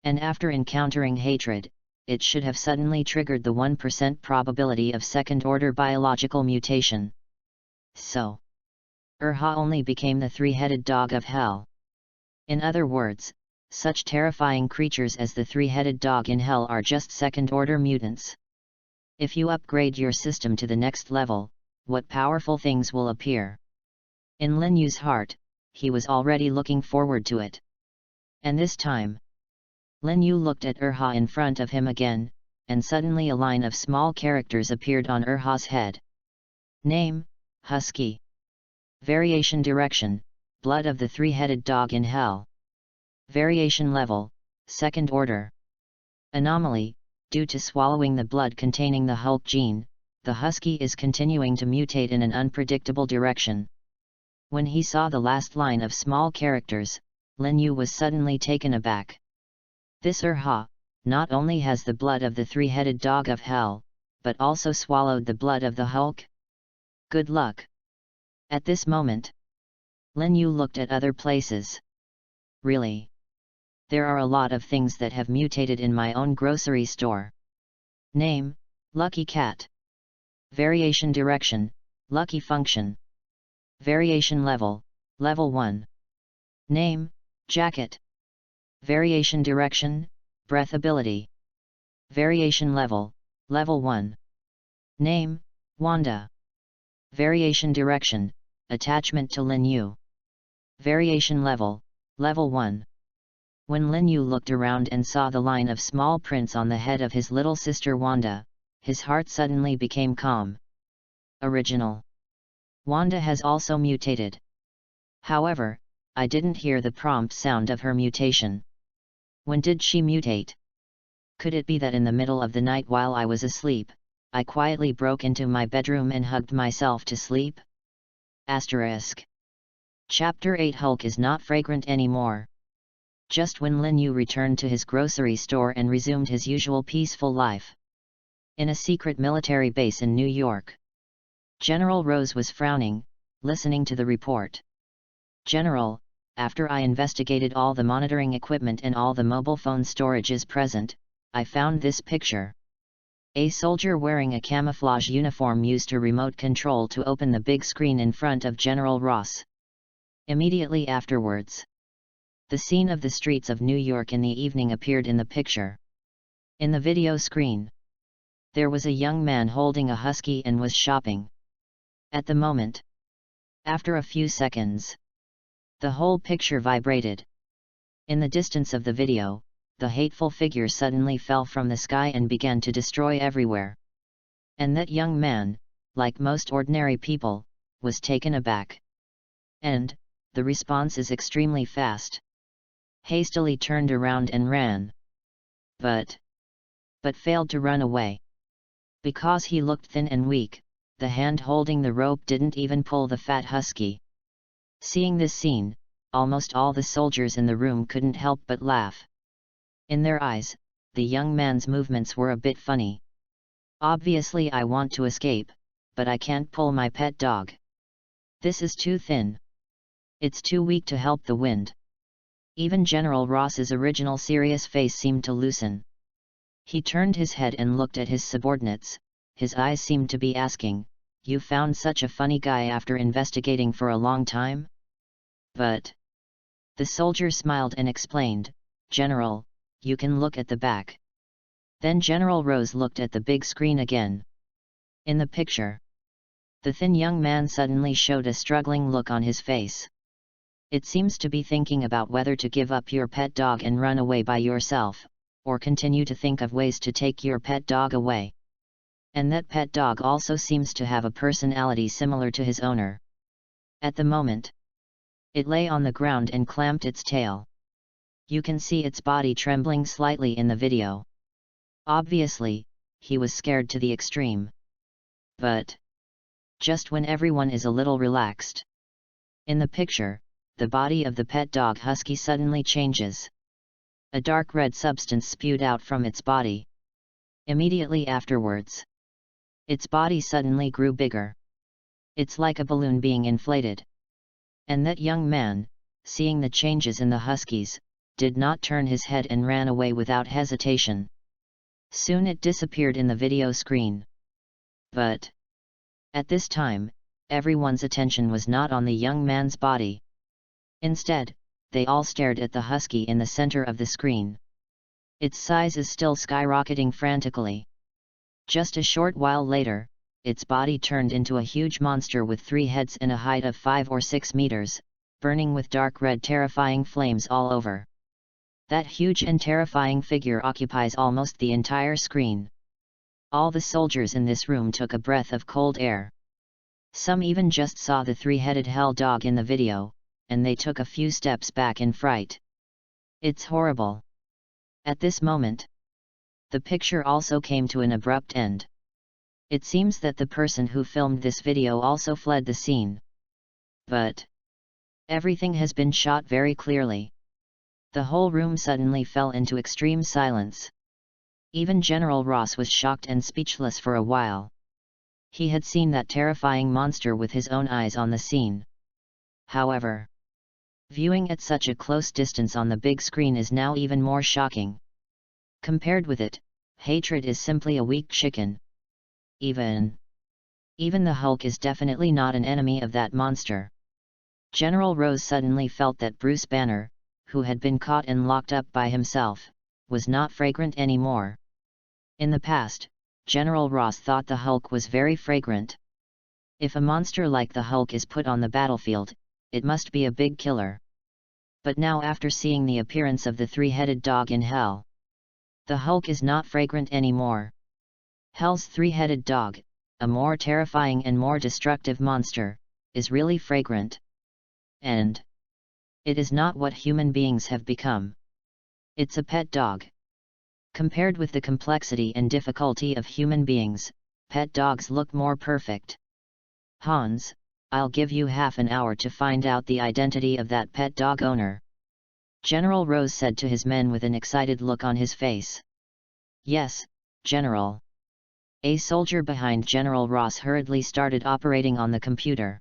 And after encountering hatred, it should have suddenly triggered the 1% probability of second-order biological mutation. So, Erha only became the three-headed dog of hell. In other words, such terrifying creatures as the three-headed dog in hell are just second-order mutants. If you upgrade your system to the next level, what powerful things will appear? In Lin Yu's heart, he was already looking forward to it. And this time, Lin Yu looked at Erha in front of him again, and suddenly a line of small characters appeared on Erha's head. Name, Husky. Variation direction, blood of the three-headed dog in hell. Variation level, second order. Anomaly, due to swallowing the blood containing the Hulk gene, the Husky is continuing to mutate in an unpredictable direction. When he saw the last line of small characters, Lin Yu was suddenly taken aback. This Erha not only has the blood of the three-headed dog of hell, but also swallowed the blood of the Hulk? Good luck. At this moment, Lin Yu looked at other places. Really? There are a lot of things that have mutated in my own grocery store. Name, Lucky Cat. Variation direction, Lucky Function. Variation level, Level 1. Name, Jacket. Variation direction, Breath Ability. Variation level, Level 1. Name, Wanda. Variation direction, Attachment to Lin Yu. Variation level, Level 1. When Lin Yu looked around and saw the line of small prints on the head of his little sister Wanda, his heart suddenly became calm. Original. Wanda has also mutated. However, I didn't hear the prompt sound of her mutation. When did she mutate? Could it be that in the middle of the night while I was asleep, I quietly broke into my bedroom and hugged myself to sleep? Asterisk. Chapter 8 Hulk is not fragrant anymore. Just when Lin Yu returned to his grocery store and resumed his usual peaceful life. In a secret military base in New York. General Rose was frowning, listening to the report. General, after I investigated all the monitoring equipment and all the mobile phone storages present, I found this picture. A soldier wearing a camouflage uniform used a remote control to open the big screen in front of General Ross. Immediately afterwards, the scene of the streets of New York in the evening appeared in the picture. In the video screen, there was a young man holding a husky and was shopping. At the moment, after a few seconds, the whole picture vibrated. In the distance of the video, the hateful figure suddenly fell from the sky and began to destroy everywhere. And that young man, like most ordinary people, was taken aback. And the response is extremely fast. Hastily turned around and ran. But failed to run away. Because he looked thin and weak, the hand holding the rope didn't even pull the fat husky. Seeing this scene, almost all the soldiers in the room couldn't help but laugh. In their eyes, the young man's movements were a bit funny. Obviously I want to escape, but I can't pull my pet dog. This is too thin. It's too weak to help the wind. Even General Ross's original serious face seemed to loosen. He turned his head and looked at his subordinates. His eyes seemed to be asking, "You found such a funny guy after investigating for a long time?" But the soldier smiled and explained, "General, you can look at the back." Then General Rose looked at the big screen again. In the picture, the thin young man suddenly showed a struggling look on his face. It seems to be thinking about whether to give up your pet dog and run away by yourself, or continue to think of ways to take your pet dog away. And that pet dog also seems to have a personality similar to his owner. At the moment, it lay on the ground and clamped its tail. You can see its body trembling slightly in the video. Obviously, he was scared to the extreme. But just when everyone is a little relaxed, in the picture, the body of the pet dog husky suddenly changes. A dark red substance spewed out from its body. Immediately afterwards, its body suddenly grew bigger. It's like a balloon being inflated. And that young man, seeing the changes in the huskies, did not turn his head and ran away without hesitation. Soon it disappeared in the video screen. But at this time, everyone's attention was not on the young man's body. Instead, they all stared at the husky in the center of the screen. Its size is still skyrocketing frantically. Just a short while later, its body turned into a huge monster with 3 heads and a height of 5 or 6 meters, burning with dark red terrifying flames all over. That huge and terrifying figure occupies almost the entire screen. All the soldiers in this room took a breath of cold air. Some even just saw the 3-headed hell dog in the video, and they took a few steps back in fright. It's horrible. At this moment, the picture also came to an abrupt end. It seems that the person who filmed this video also fled the scene. But everything has been shot very clearly. The whole room suddenly fell into extreme silence. Even General Ross was shocked and speechless for a while. He had seen that terrifying monster with his own eyes on the scene. However, viewing at such a close distance on the big screen is now even more shocking. Compared with it, hatred is simply a weak chicken. Even the Hulk is definitely not an enemy of that monster. General Ross suddenly felt that Bruce Banner, who had been caught and locked up by himself, was not fragrant anymore. In the past, General Ross thought the Hulk was very fragrant. If a monster like the Hulk is put on the battlefield, it must be a big killer. But now, after seeing the appearance of the 3-headed dog in hell, the Hulk is not fragrant anymore. Hell's 3-headed dog, a more terrifying and more destructive monster, is really fragrant. And it is not what human beings have become. It's a pet dog. Compared with the complexity and difficulty of human beings, pet dogs look more perfect. Hans, I'll give you half an hour to find out the identity of that pet dog owner. General Ross said to his men with an excited look on his face. Yes, General. A soldier behind General Ross hurriedly started operating on the computer.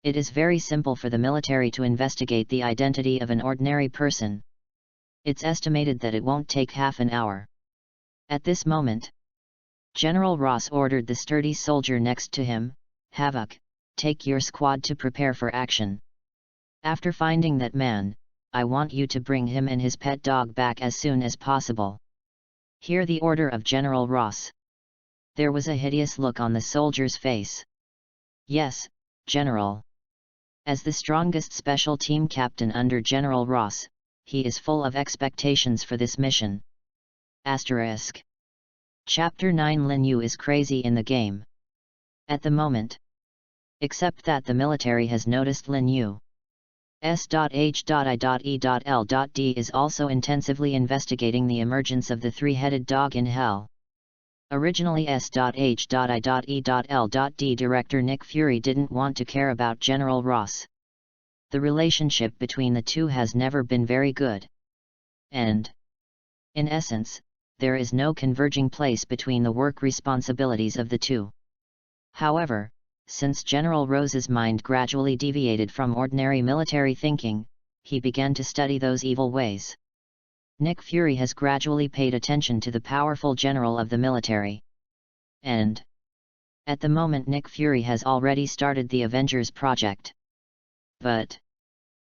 It is very simple for the military to investigate the identity of an ordinary person. It's estimated that it won't take half an hour. At this moment, General Ross ordered the sturdy soldier next to him, Havoc, take your squad to prepare for action. After finding that man, I want you to bring him and his pet dog back as soon as possible. Hear the order of General Ross. There was a hideous look on the soldier's face. Yes, General. As the strongest special team captain under General Ross, he is full of expectations for this mission. Asterisk. Chapter 9 Lin Yu is crazy in the game. At the moment. Except that the military has noticed Lin Yu. S.H.I.E.L.D is also intensively investigating the emergence of the 3-headed dog in hell. Originally S.H.I.E.L.D director Nick Fury didn't want to care about General Ross. The relationship between the two has never been very good. And, in essence, there is no converging place between the work responsibilities of the two. However, since General Ross's mind gradually deviated from ordinary military thinking, he began to study those evil ways. Nick Fury has gradually paid attention to the powerful general of the military. And at the moment Nick Fury has already started the Avengers project. But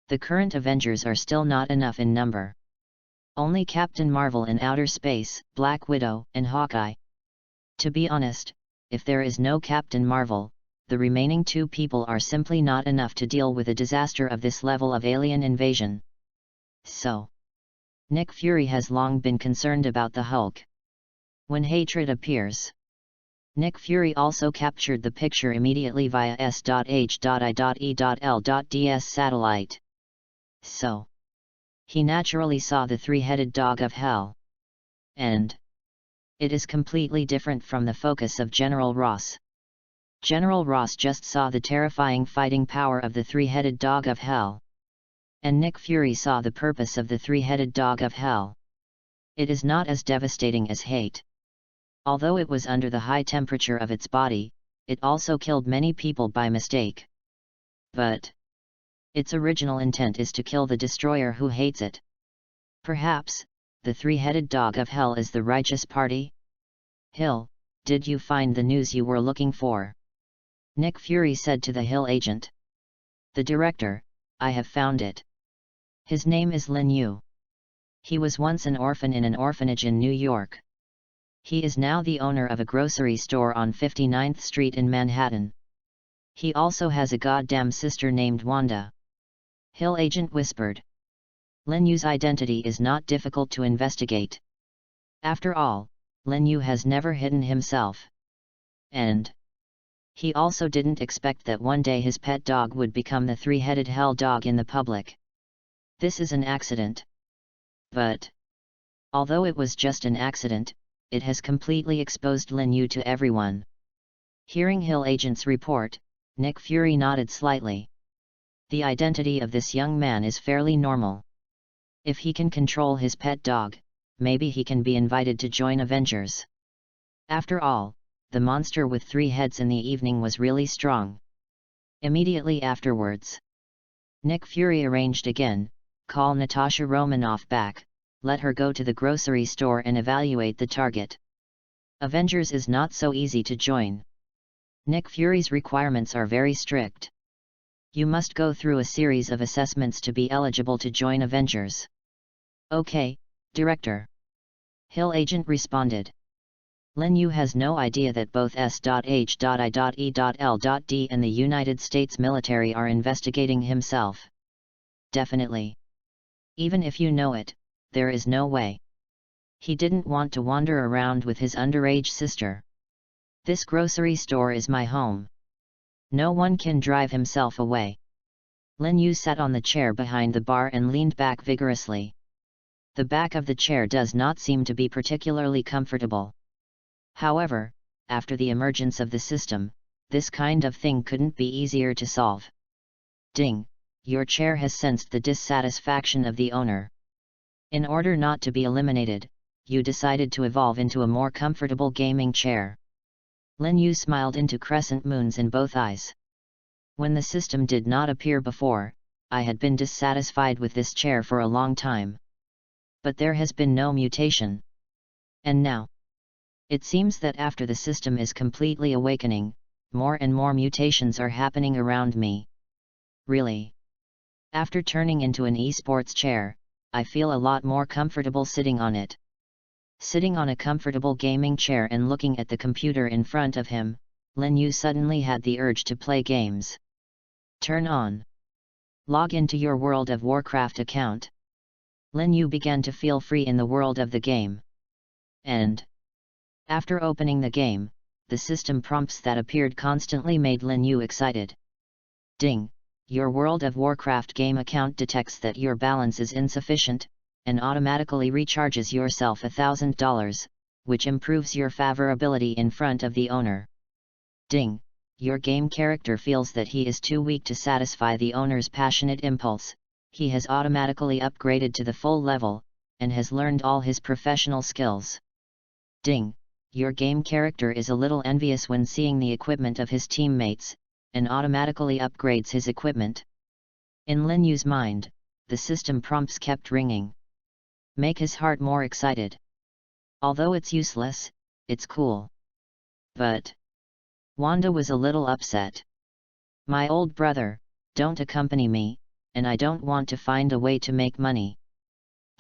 the current Avengers are still not enough in number. Only Captain Marvel in outer space, Black Widow, and Hawkeye. To be honest, if there is no Captain Marvel, the remaining 2 people are simply not enough to deal with a disaster of this level of alien invasion. So, Nick Fury has long been concerned about the Hulk. When hatred appears, Nick Fury also captured the picture immediately via S.H.I.E.L.D's satellite. So, he naturally saw the 3-headed dog of hell. And it is completely different from the focus of General Ross. General Ross just saw the terrifying fighting power of the 3-headed dog of hell. And Nick Fury saw the purpose of the 3-headed dog of hell. It is not as devastating as hate. Although it was under the high temperature of its body, it also killed many people by mistake. But its original intent is to kill the destroyer who hates it. Perhaps, the 3-headed dog of hell is the righteous party? Hill, did you find the news you were looking for? Nick Fury said to the Hill agent. The director, I have found it. His name is Lin Yu. He was once an orphan in an orphanage in New York. He is now the owner of a grocery store on 59th Street in Manhattan. He also has a goddamn sister named Wanda. Hill agent whispered. Lin Yu's identity is not difficult to investigate. After all, Lin Yu has never hidden himself. And he also didn't expect that one day his pet dog would become the three-headed hell dog in the public. This is an accident. But although it was just an accident, it has completely exposed Lin Yu to everyone. Hearing Hill agent's report, Nick Fury nodded slightly. The identity of this young man is fairly normal. If he can control his pet dog, maybe he can be invited to join Avengers. After all, the monster with 3 heads in the evening was really strong. Immediately afterwards, Nick Fury arranged again, call Natasha Romanoff back, let her go to the grocery store and evaluate the target. Avengers is not so easy to join. Nick Fury's requirements are very strict. You must go through a series of assessments to be eligible to join Avengers. Okay, Director. Hill agent responded. Lin Yu has no idea that both S.H.I.E.L.D. and the United States military are investigating himself. Definitely. Even if you know it, there is no way. He didn't want to wander around with his underage sister. This grocery store is my home. No one can drive himself away. Lin Yu sat on the chair behind the bar and leaned back vigorously. The back of the chair does not seem to be particularly comfortable. However, after the emergence of the system, this kind of thing couldn't be easier to solve. Ding! Your chair has sensed the dissatisfaction of the owner. In order not to be eliminated, you decided to evolve into a more comfortable gaming chair. Lin Yu smiled into crescent moons in both eyes. When the system did not appear before, I had been dissatisfied with this chair for a long time. But there has been no mutation. And now, it seems that after the system is completely awakening, more and more mutations are happening around me. Really? After turning into an esports chair, I feel a lot more comfortable sitting on it. Sitting on a comfortable gaming chair and looking at the computer in front of him, Lin Yu suddenly had the urge to play games. Turn on. Log into your World of Warcraft account. Lin Yu began to feel free in the world of the game. And after opening the game, the system prompts that appeared constantly made Lin Yu excited. Ding! Your World of Warcraft game account detects that your balance is insufficient, and automatically recharges yourself $1,000, which improves your favorability in front of the owner. Ding! Your game character feels that he is too weak to satisfy the owner's passionate impulse. He has automatically upgraded to the full level, and has learned all his professional skills. Ding! Your game character is a little envious when seeing the equipment of his teammates, and automatically upgrades his equipment. In Lin Yu's mind, the system prompts kept ringing. Make his heart more excited. Although it's useless, it's cool. But Wanda was a little upset. My old brother, don't accompany me, and I don't want to find a way to make money.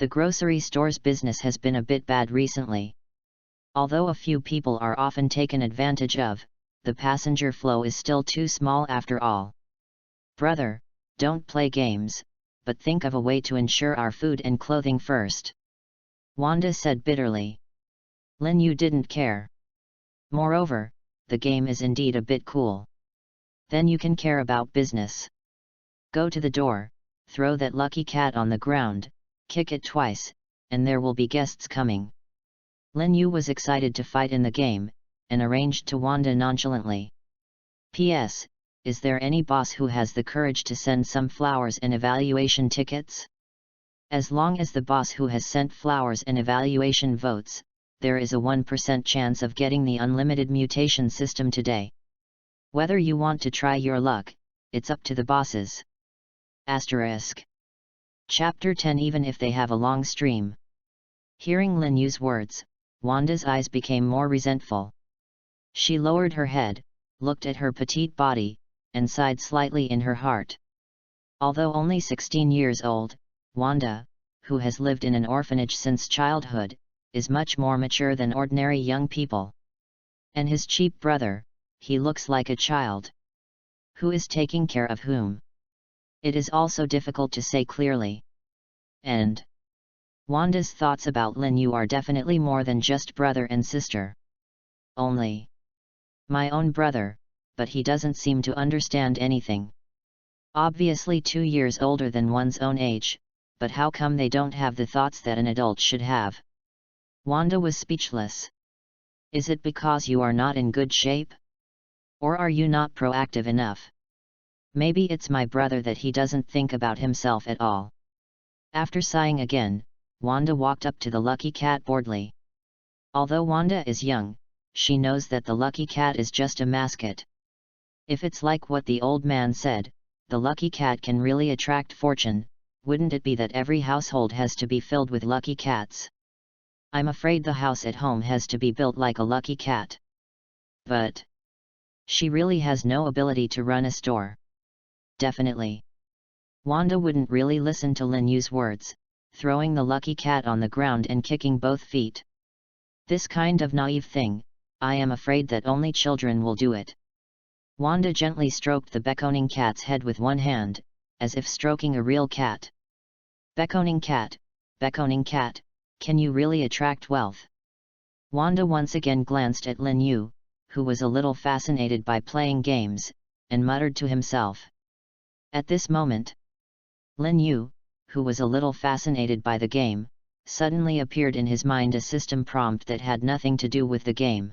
The grocery store's business has been a bit bad recently. Although a few people are often taken advantage of, the passenger flow is still too small after all. Brother, don't play games, but think of a way to ensure our food and clothing first. Wanda said bitterly. Lin Yu didn't care. Moreover, the game is indeed a bit cool. Then you can care about business. Go to the door, throw that lucky cat on the ground, kick it twice, and there will be guests coming. Lin Yu was excited to fight in the game, and arranged to Wanda nonchalantly. P.S. Is there any boss who has the courage to send some flowers and evaluation tickets? As long as the boss who has sent flowers and evaluation votes, there is a 1% chance of getting the unlimited mutation system today. Whether you want to try your luck, it's up to the bosses. Asterisk. Chapter 10. Even if they have a long stream. Hearing Lin Yu's words, Wanda's eyes became more resentful. She lowered her head, looked at her petite body, and sighed slightly in her heart. Although only 16 years old, Wanda, who has lived in an orphanage since childhood, is much more mature than ordinary young people. And his cheap brother, he looks like a child. Who is taking care of whom? It is also difficult to say clearly. And Wanda's thoughts about Lin Yu are definitely more than just brother and sister. Only my own brother, but he doesn't seem to understand anything. Obviously 2 years older than one's own age, but how come they don't have the thoughts that an adult should have? Wanda was speechless. Is it because you are not in good shape? Or are you not proactive enough? Maybe it's my brother that he doesn't think about himself at all. After sighing again, Wanda walked up to the lucky cat boredly. Although Wanda is young, she knows that the lucky cat is just a mascot. If it's like what the old man said, the lucky cat can really attract fortune, wouldn't it be that every household has to be filled with lucky cats? I'm afraid the house at home has to be built like a lucky cat. But she really has no ability to run a store. Definitely. Wanda wouldn't really listen to Lin Yu's words, throwing the lucky cat on the ground and kicking both feet. This kind of naive thing, I am afraid that only children will do it. Wanda gently stroked the beckoning cat's head with one hand, as if stroking a real cat. Beckoning cat, can you really attract wealth? Wanda once again glanced at Lin Yu, who was a little fascinated by playing games, and muttered to himself. At this moment, Lin Yu, who was a little fascinated by the game, suddenly appeared in his mind a system prompt that had nothing to do with the game.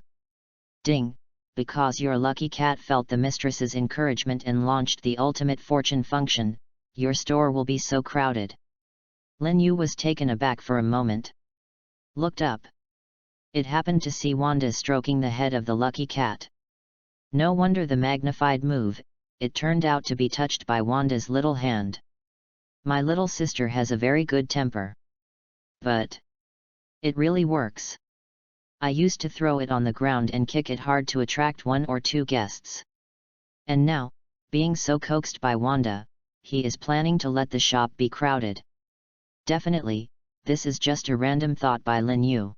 Ding! Because your lucky cat felt the mistress's encouragement and launched the ultimate fortune function, your store will be so crowded. Lin Yu was taken aback for a moment. Looked up. It happened to see Wanda stroking the head of the lucky cat. No wonder the magnified move, it turned out to be touched by Wanda's little hand. My little sister has a very good temper. But it really works. I used to throw it on the ground and kick it hard to attract 1 or 2 guests. And now, being so coaxed by Wanda, he is planning to let the shop be crowded. Definitely, this is just a random thought by Lin Yu.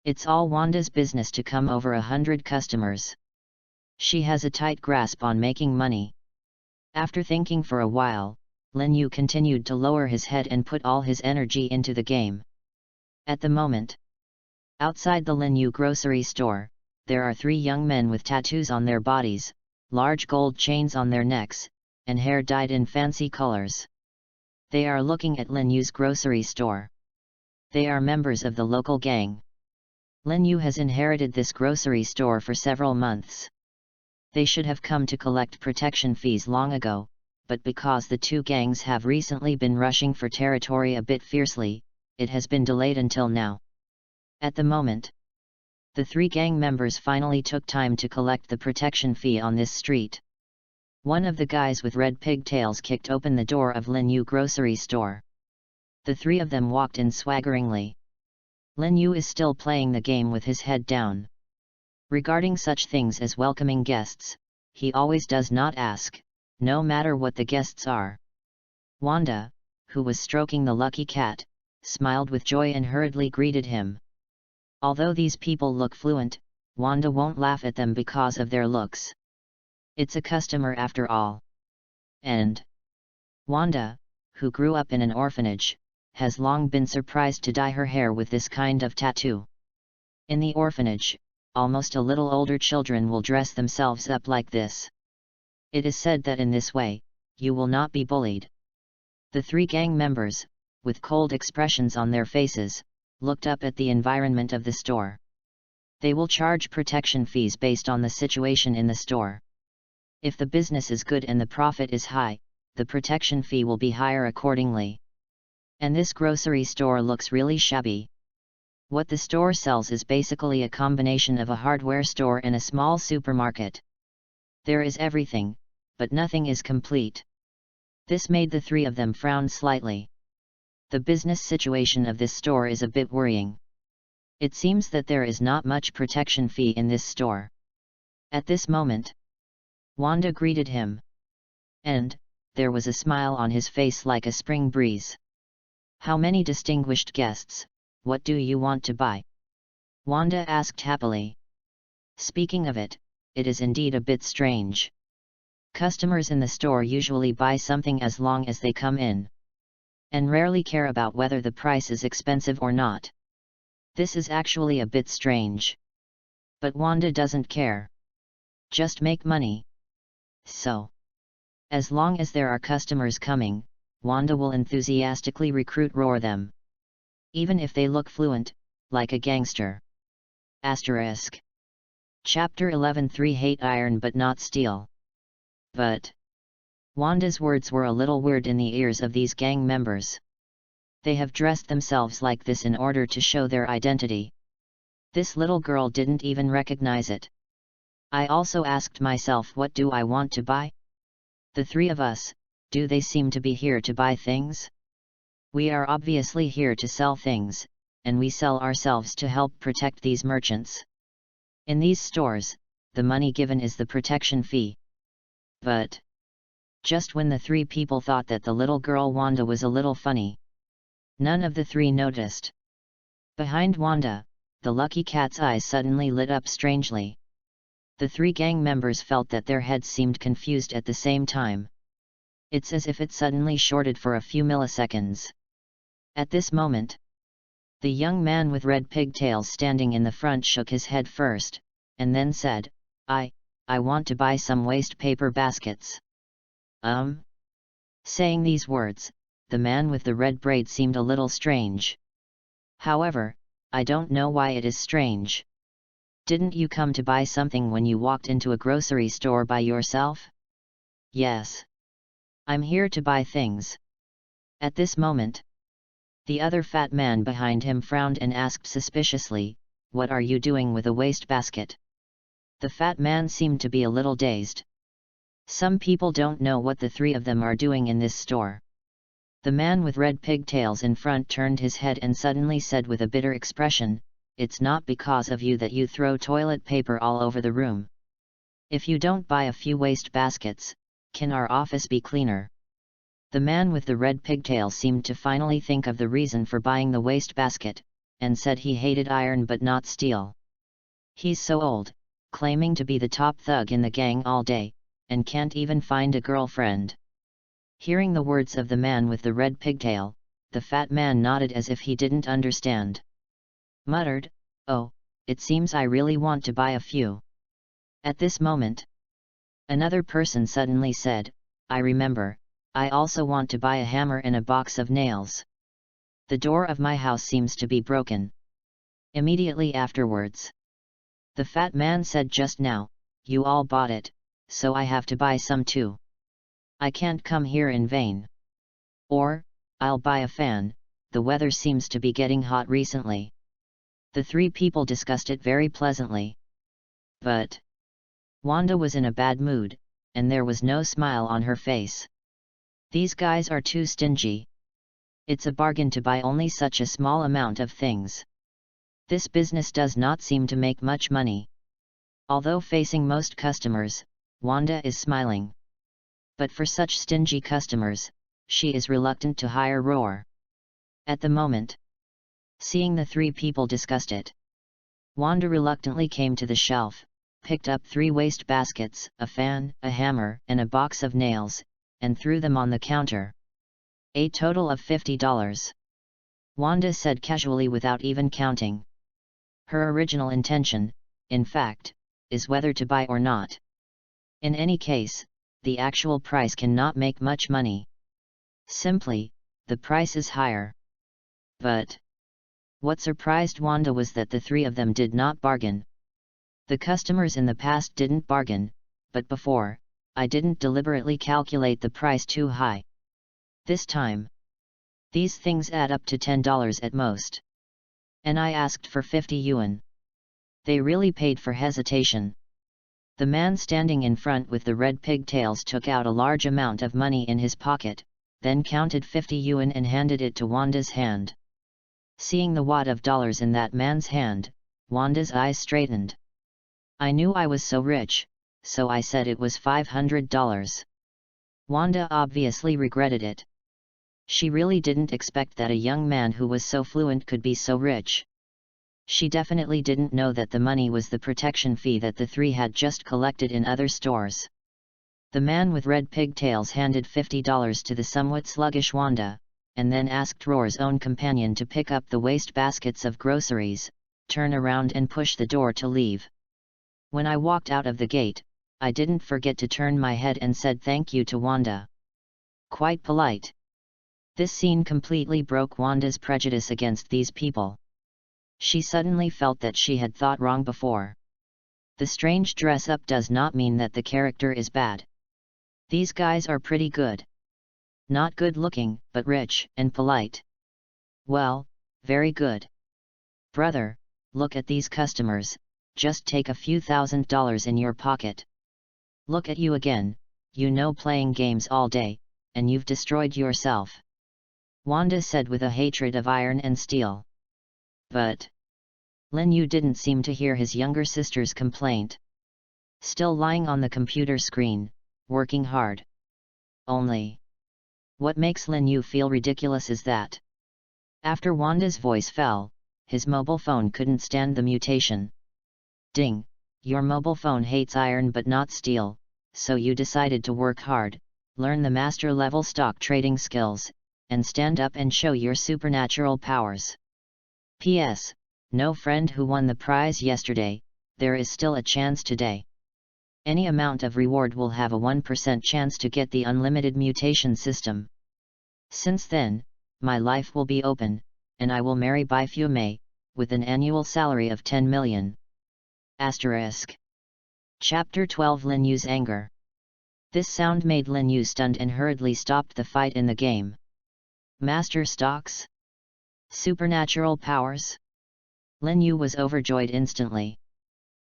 It's all Wanda's business to come over 100 customers. She has a tight grasp on making money. After thinking for a while, Lin Yu continued to lower his head and put all his energy into the game. At the moment, outside the Lin Yu grocery store, there are 3 young men with tattoos on their bodies, large gold chains on their necks, and hair dyed in fancy colors. They are looking at Lin Yu's grocery store. They are members of the local gang. Lin Yu has inherited this grocery store for several months. They should have come to collect protection fees long ago, but because the 2 gangs have recently been rushing for territory a bit fiercely, it has been delayed until now. At the moment, the 3 gang members finally took time to collect the protection fee on this street. One of the guys with red pigtails kicked open the door of Lin Yu grocery store. The 3 of them walked in swaggeringly. Lin Yu is still playing the game with his head down. Regarding such things as welcoming guests, he always does not ask, no matter what the guests are. Wanda, who was stroking the lucky cat, smiled with joy and hurriedly greeted him. Although these people look fluent, Wanda won't laugh at them because of their looks. It's a customer after all. And Wanda, who grew up in an orphanage, has long been surprised to dye her hair with this kind of tattoo. In the orphanage, almost a little older children will dress themselves up like this. It is said that in this way, you will not be bullied. The 3 gang members, with cold expressions on their faces, looked up at the environment of the store. They will charge protection fees based on the situation in the store. If the business is good and the profit is high, the protection fee will be higher accordingly. And this grocery store looks really shabby. What the store sells is basically a combination of a hardware store and a small supermarket. There is everything, but nothing is complete. This made the 3 of them frown slightly. The business situation of this store is a bit worrying. It seems that there is not much protection fee in this store. At this moment, Wanda greeted him. And there was a smile on his face like a spring breeze. How many distinguished guests, what do you want to buy? Wanda asked happily. Speaking of it, it is indeed a bit strange. Customers in the store usually buy something as long as they come in, and rarely care about whether the price is expensive or not. This is actually a bit strange. But Wanda doesn't care. Just make money. So, as long as there are customers coming, Wanda will enthusiastically roar them. Even if they look fluent, like a gangster. Asterisk. Chapter 11-3 Hate iron but not steel. But Wanda's words were a little weird in the ears of these gang members. They have dressed themselves like this in order to show their identity. This little girl didn't even recognize it. I also asked myself, what do I want to buy? The three of us, do they seem to be here to buy things? We are obviously here to sell things, and we sell ourselves to help protect these merchants. In these stores, the money given is the protection fee. But just when the three people thought that the little girl Wanda was a little funny, none of the three noticed. Behind Wanda, the lucky cat's eyes suddenly lit up strangely. The three gang members felt that their heads seemed confused at the same time. It's as if it suddenly shorted for a few milliseconds. At this moment, the young man with red pigtails standing in the front shook his head first, and then said, I want to buy some waste paper baskets. Saying these words, the man with the red braid seemed a little strange. However, I don't know why it is strange. Didn't you come to buy something when you walked into a grocery store by yourself? Yes. I'm here to buy things. At this moment, the other fat man behind him frowned and asked suspiciously, what are you doing with a wastebasket? The fat man seemed to be a little dazed. Some people don't know what the three of them are doing in this store. The man with red pigtails in front turned his head and suddenly said with a bitter expression, it's not because of you that you throw toilet paper all over the room. If you don't buy a few waste baskets, can our office be cleaner? The man with the red pigtails seemed to finally think of the reason for buying the waste basket, and said he hated iron but not steel. He's so old, claiming to be the top thug in the gang all day, and can't even find a girlfriend. Hearing the words of the man with the red pigtail, the fat man nodded as if he didn't understand. Muttered, oh, it seems I really want to buy a few. At this moment, another person suddenly said, I remember, I also want to buy a hammer and a box of nails. The door of my house seems to be broken. Immediately afterwards, the fat man said, just now, you all bought it, so I have to buy some too. I can't come here in vain. Or, I'll buy a fan, the weather seems to be getting hot recently. The three people discussed it very pleasantly. But Wanda was in a bad mood, and there was no smile on her face. These guys are too stingy. It's a bargain to buy only such a small amount of things. This business does not seem to make much money. Although facing most customers, Wanda is smiling. But for such stingy customers, she is reluctant to hire roar. At the moment, seeing the three people discussed it, Wanda reluctantly came to the shelf, picked up 3 waste baskets, a fan, a hammer, and a box of nails, and threw them on the counter. A total of $50. Wanda said casually without even counting. Her original intention, in fact, is whether to buy or not. In any case, the actual price cannot make much money. Simply, the price is higher. But what surprised Wanda was that the three of them did not bargain. The customers in the past didn't bargain, but before, I didn't deliberately calculate the price too high. This time, these things add up to $10 at most. And I asked for 50 yuan. They really paid for hesitation. The man standing in front with the red pigtails took out a large amount of money in his pocket, then counted 50 yuan and handed it to Wanda's hand. Seeing the wad of dollars in that man's hand, Wanda's eyes straightened. I knew I was so rich, so I said it was $500. Wanda obviously regretted it. She really didn't expect that a young man who was so fluent could be so rich. She definitely didn't know that the money was the protection fee that the three had just collected in other stores. The man with red pigtails handed $50 to the somewhat sluggish Wanda, and then asked Roar's own companion to pick up the waste baskets of groceries, turn around and push the door to leave. When I walked out of the gate, I didn't forget to turn my head and said thank you to Wanda. Quite polite. This scene completely broke Wanda's prejudice against these people. She suddenly felt that she had thought wrong before. The strange dress-up does not mean that the character is bad. These guys are pretty good. Not good-looking, but rich and polite. Well, very good. Brother, look at these customers, just take a few $1,000s in your pocket. Look at you again, playing games all day, and you've destroyed yourself. Wanda said with a hatred of iron and steel. But Lin Yu didn't seem to hear his younger sister's complaint. Still lying on the computer screen, working hard. Only, what makes Lin Yu feel ridiculous is that after Wanda's voice fell, his mobile phone couldn't stand the mutation. Ding, your mobile phone hates iron but not steel, so you decided to work hard, learn the master-level stock trading skills, and stand up and show your supernatural powers. P.S. No friend who won the prize yesterday, there is still a chance today. Any amount of reward will have a 1% chance to get the unlimited mutation system. Since then, my life will be open, and I will marry Bai Fume, with an annual salary of 10 million. Asterisk. Chapter 12 Lin Yu's anger. This sound made Lin Yu stunned and hurriedly stopped the fight in the game. Master stocks? Supernatural powers? Lin Yu was overjoyed instantly.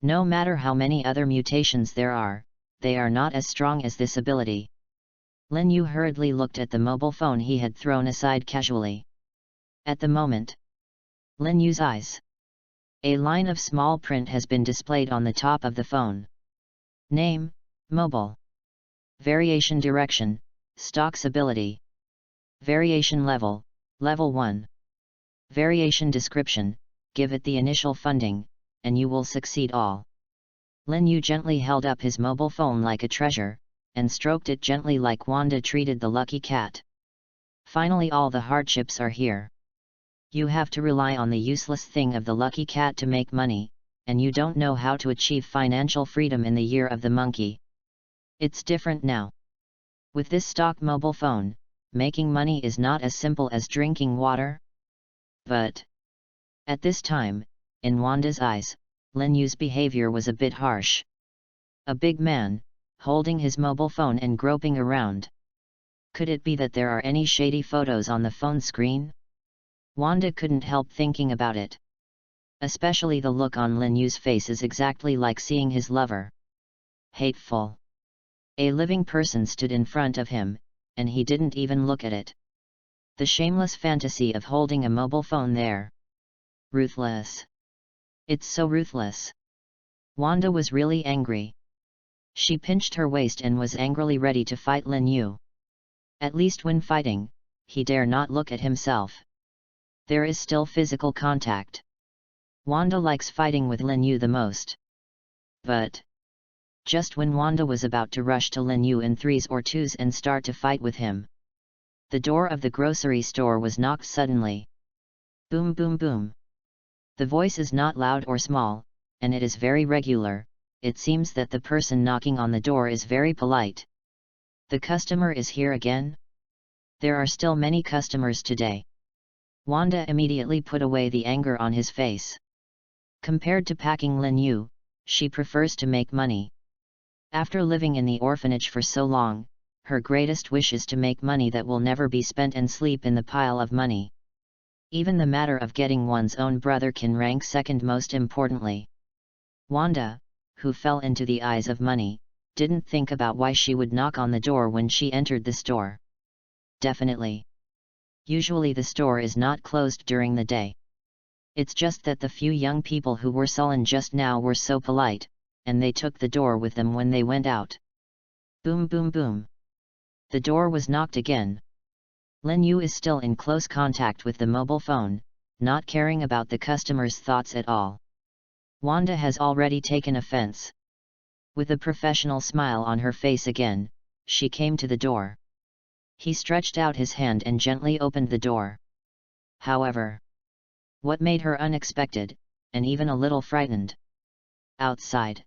No matter how many other mutations there are, they are not as strong as this ability. Lin Yu hurriedly looked at the mobile phone he had thrown aside casually. At the moment, Lin Yu's eyes. A line of small print has been displayed on the top of the phone. Name, Mobile. Variation Direction, Stocks Ability. Variation Level, Level 1. Variation Description, give it the initial funding, and you will succeed all. Lin Yu gently held up his mobile phone like a treasure, and stroked it gently like Wanda treated the lucky cat. Finally all the hardships are here. You have to rely on the useless thing of the lucky cat to make money, and you don't know how to achieve financial freedom in the year of the monkey. It's different now. With this stock mobile phone, making money is not as simple as drinking water. But at this time, in Wanda's eyes, Lin Yu's behavior was a bit harsh. A big man, holding his mobile phone and groping around. Could it be that there are any shady photos on the phone screen? Wanda couldn't help thinking about it. Especially the look on Lin Yu's face is exactly like seeing his lover. Hateful. A living person stood in front of him, and he didn't even look at it. The shameless fantasy of holding a mobile phone there. Ruthless. It's so ruthless. Wanda was really angry. She pinched her waist and was angrily ready to fight Lin Yu. At least when fighting, he dare not look at himself. There is still physical contact. Wanda likes fighting with Lin Yu the most. But just when Wanda was about to rush to Lin Yu in 3s or 2s and start to fight with him, the door of the grocery store was knocked suddenly. Boom boom boom. The voice is not loud or small, and it is very regular. It seems that the person knocking on the door is very polite. The customer is here again? There are still many customers today. Wanda immediately put away the anger on his face. Compared to packing Lin Yu, she prefers to make money. After living in the orphanage for so long, her greatest wish is to make money that will never be spent and sleep in the pile of money. Even the matter of getting one's own brother can rank second most importantly. Wanda, who fell into the eyes of money, didn't think about why she would knock on the door when she entered the store. Definitely. Usually the store is not closed during the day. It's just that the few young people who were sullen just now were so polite, and they took the door with them when they went out. Boom boom boom. The door was knocked again. Lin Yu is still in close contact with the mobile phone, not caring about the customer's thoughts at all. Wanda has already taken offense. With a professional smile on her face again, she came to the door. He stretched out his hand and gently opened the door. However, what made her unexpected, and even a little frightened? Outside,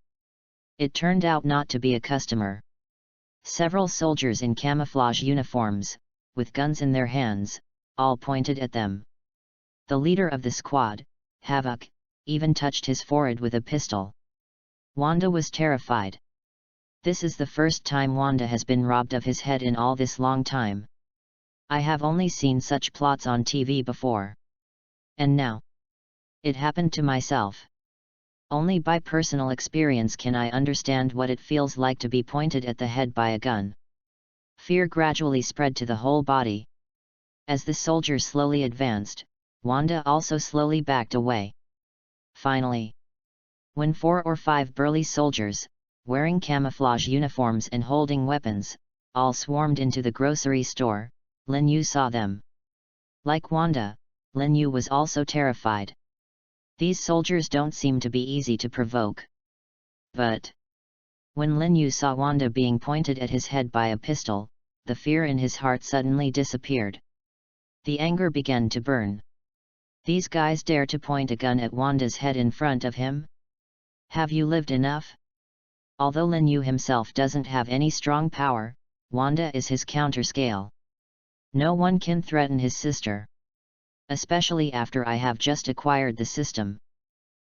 it turned out not to be a customer. Several soldiers in camouflage uniforms, with guns in their hands, all pointed at them. The leader of the squad, Havoc, even touched his forehead with a pistol. Wanda was terrified. This is the first time Wanda has been robbed of his head in all this long time. I have only seen such plots on TV before. And now, it happened to myself. Only by personal experience can I understand what it feels like to be pointed at the head by a gun. Fear gradually spread to the whole body. As the soldier slowly advanced, Wanda also slowly backed away. Finally, when 4 or 5 burly soldiers, wearing camouflage uniforms and holding weapons, all swarmed into the grocery store, Lin Yu saw them. Like Wanda, Lin Yu was also terrified. These soldiers don't seem to be easy to provoke. But when Lin Yu saw Wanda being pointed at his head by a pistol, the fear in his heart suddenly disappeared. The anger began to burn. These guys dare to point a gun at Wanda's head in front of him? Have you lived enough? Although Lin Yu himself doesn't have any strong power, Wanda is his counterscale. No one can threaten his sister. Especially after I have just acquired the system.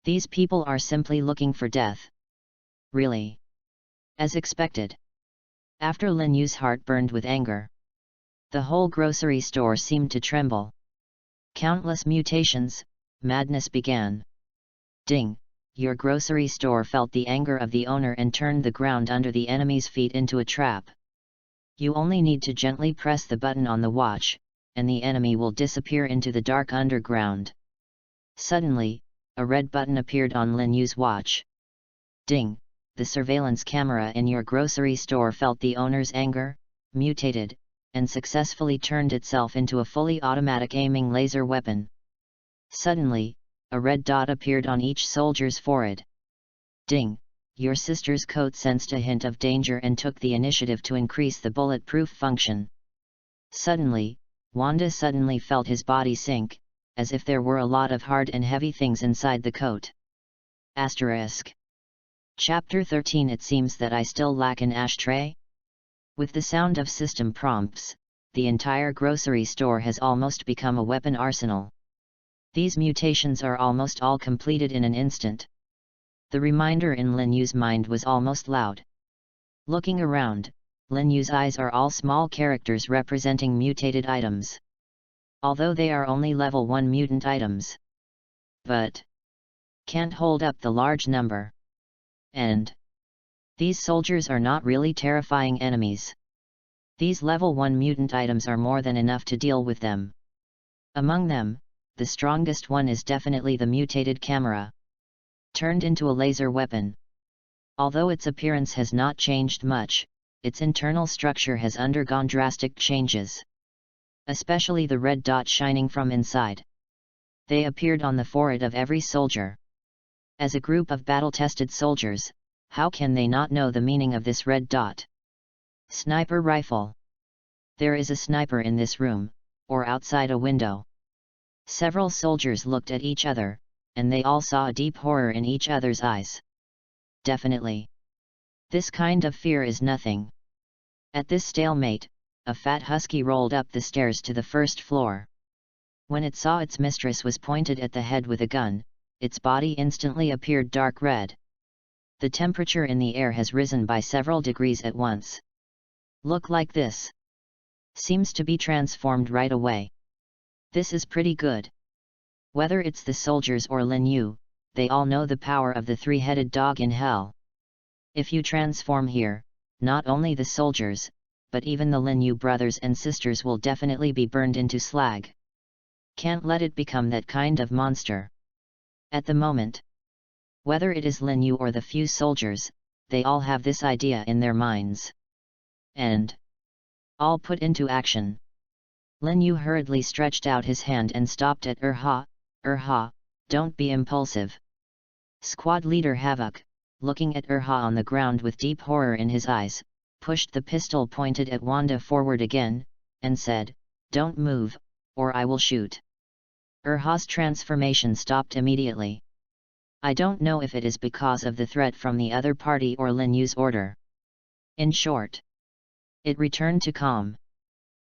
These people are simply looking for death. Really? As expected. After Lin Yu's heart burned with anger, the whole grocery store seemed to tremble. Countless mutations, madness began. Ding! Your grocery store felt the anger of the owner and turned the ground under the enemy's feet into a trap. You only need to gently press the button on the watch, and the enemy will disappear into the dark underground. Suddenly, a red button appeared on Lin Yu's watch. Ding! The surveillance camera in your grocery store felt the owner's anger, mutated, and successfully turned itself into a fully automatic aiming laser weapon. Suddenly, a red dot appeared on each soldier's forehead. Ding! Your sister's coat sensed a hint of danger and took the initiative to increase the bulletproof function. Suddenly, Wanda suddenly felt his body sink, as if there were a lot of hard and heavy things inside the coat. Asterisk. Chapter 13. It seems that I still lack an ashtray? With the sound of system prompts, the entire grocery store has almost become a weapon arsenal. These mutations are almost all completed in an instant. The reminder in Lin Yu's mind was almost loud. Looking around, Lin Yu's eyes are all small characters representing mutated items. Although they are only level 1 mutant items. But can't hold up the large number. And these soldiers are not really terrifying enemies. These level 1 mutant items are more than enough to deal with them. Among them, the strongest one is definitely the mutated camera. Turned into a laser weapon. Although its appearance has not changed much, its internal structure has undergone drastic changes. Especially the red dot shining from inside. They appeared on the forehead of every soldier. As a group of battle-tested soldiers, how can they not know the meaning of this red dot? Sniper rifle. There is a sniper in this room, or outside a window. Several soldiers looked at each other, and they all saw a deep horror in each other's eyes. Definitely. This kind of fear is nothing. At this stalemate, a fat husky rolled up the stairs to the first floor. When it saw its mistress was pointed at the head with a gun, its body instantly appeared dark red. The temperature in the air has risen by several degrees at once. Look like this. Seems to be transformed right away. This is pretty good. Whether it's the soldiers or Lin Yu, they all know the power of the three-headed dog in hell. If you transform here, not only the soldiers, but even the Lin Yu brothers and sisters will definitely be burned into slag. Can't let it become that kind of monster. At the moment, whether it is Lin Yu or the few soldiers, they all have this idea in their minds. And all put into action. Lin Yu hurriedly stretched out his hand and stopped at Erha, don't be impulsive. Squad leader Havoc, looking at Erha on the ground with deep horror in his eyes, pushed the pistol pointed at Wanda forward again, and said, don't move, or I will shoot. Erha's transformation stopped immediately. I don't know if it is because of the threat from the other party or Lin Yu's order. In short, it returned to calm.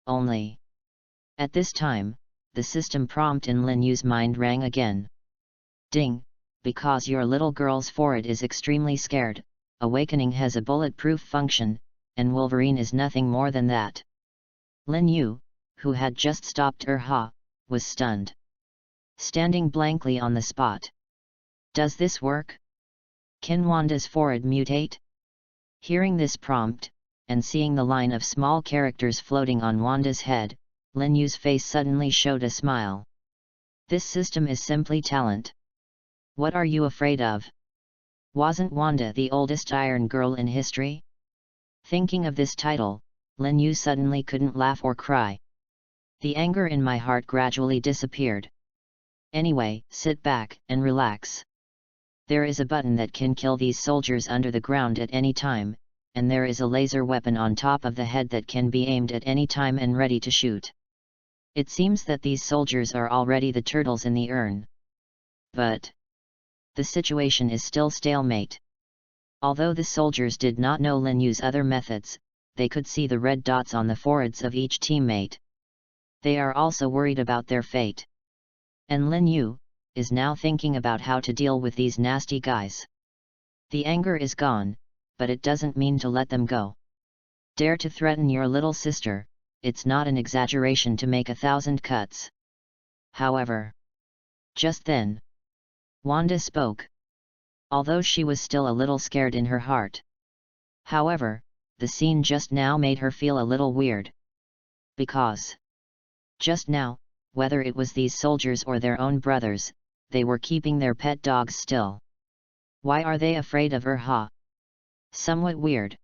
Only. At this time, the system prompt in Lin Yu's mind rang again. Ding, because your little girl's forehead is extremely scared, Awakening has a bulletproof function, and Wolverine is nothing more than that. Lin Yu, who had just stopped Erha, was stunned. Standing blankly on the spot. Does this work? Can Wanda's forehead mutate? Hearing this prompt, and seeing the line of small characters floating on Wanda's head, Lin Yu's face suddenly showed a smile. This system is simply talent. What are you afraid of? Wasn't Wanda the oldest Iron Girl in history? Thinking of this title, Lin Yu suddenly couldn't laugh or cry. The anger in my heart gradually disappeared. Anyway, sit back and relax. There is a button that can kill these soldiers under the ground at any time, and there is a laser weapon on top of the head that can be aimed at any time and ready to shoot. It seems that these soldiers are already the turtles in the urn. But the situation is still stalemate. Although the soldiers did not know Lin Yu's other methods, they could see the red dots on the foreheads of each teammate. They are also worried about their fate. And Lin Yu is now thinking about how to deal with these nasty guys. The anger is gone, but it doesn't mean to let them go. Dare to threaten your little sister, it's not an exaggeration to make 1,000 cuts. However, just then, Wanda spoke. Although she was still a little scared in her heart. However, the scene just now made her feel a little weird. Because just now, whether it was these soldiers or their own brothers, they were keeping their pet dogs still. Why are they afraid of Erha? Somewhat weird.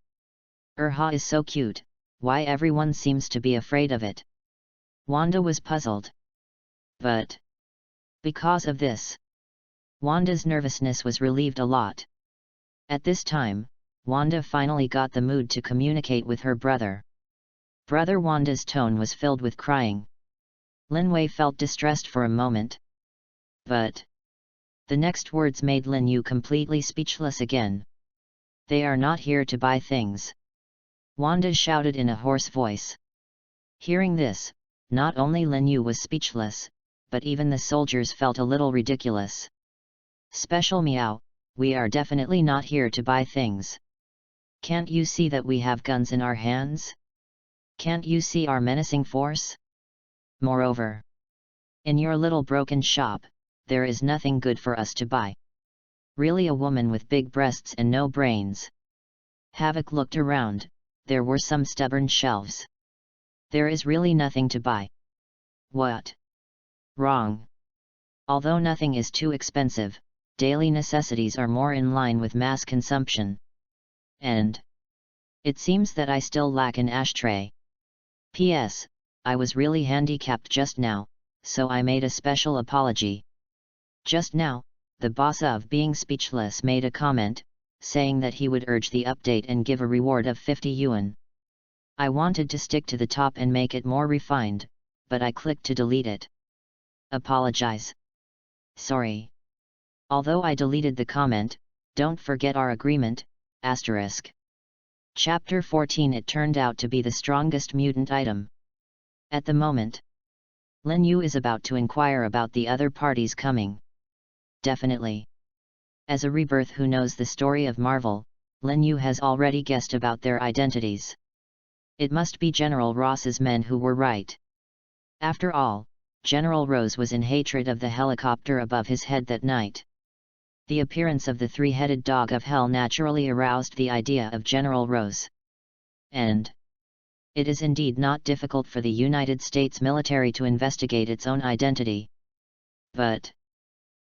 Erha is so cute, why everyone seems to be afraid of it? Wanda was puzzled. But because of this, Wanda's nervousness was relieved a lot. At this time, Wanda finally got the mood to communicate with her brother. Brother Wanda's tone was filled with crying. Lin Wei felt distressed for a moment. But the next words made Lin Yu completely speechless again. They are not here to buy things. Wanda shouted in a hoarse voice. Hearing this, not only Lin Yu was speechless, but even the soldiers felt a little ridiculous. Special meow, we are definitely not here to buy things. Can't you see that we have guns in our hands? Can't you see our menacing force? Moreover, in your little broken shop, there is nothing good for us to buy. Really, a woman with big breasts and no brains. Havoc looked around, there were some stubborn shelves. There is really nothing to buy. What? Wrong. Although nothing is too expensive, daily necessities are more in line with mass consumption. And it seems that I still lack an ashtray. P.S. I was really handicapped just now, so I made a special apology. Just now, the boss of being speechless made a comment, saying that he would urge the update and give a reward of 50 yuan. I wanted to stick to the top and make it more refined, but I clicked to delete it. Apologize. Sorry. Although I deleted the comment, don't forget our agreement, asterisk. Chapter 14. It turned out to be the strongest mutant item. At the moment, Lin Yu is about to inquire about the other parties coming. Definitely. As a rebirth who knows the story of Marvel, Lin Yu has already guessed about their identities. It must be General Ross's men who were right. After all, General Rose was in hatred of the helicopter above his head that night. The appearance of the three-headed dog of hell naturally aroused the idea of General Rose. And it is indeed not difficult for the United States military to investigate its own identity. But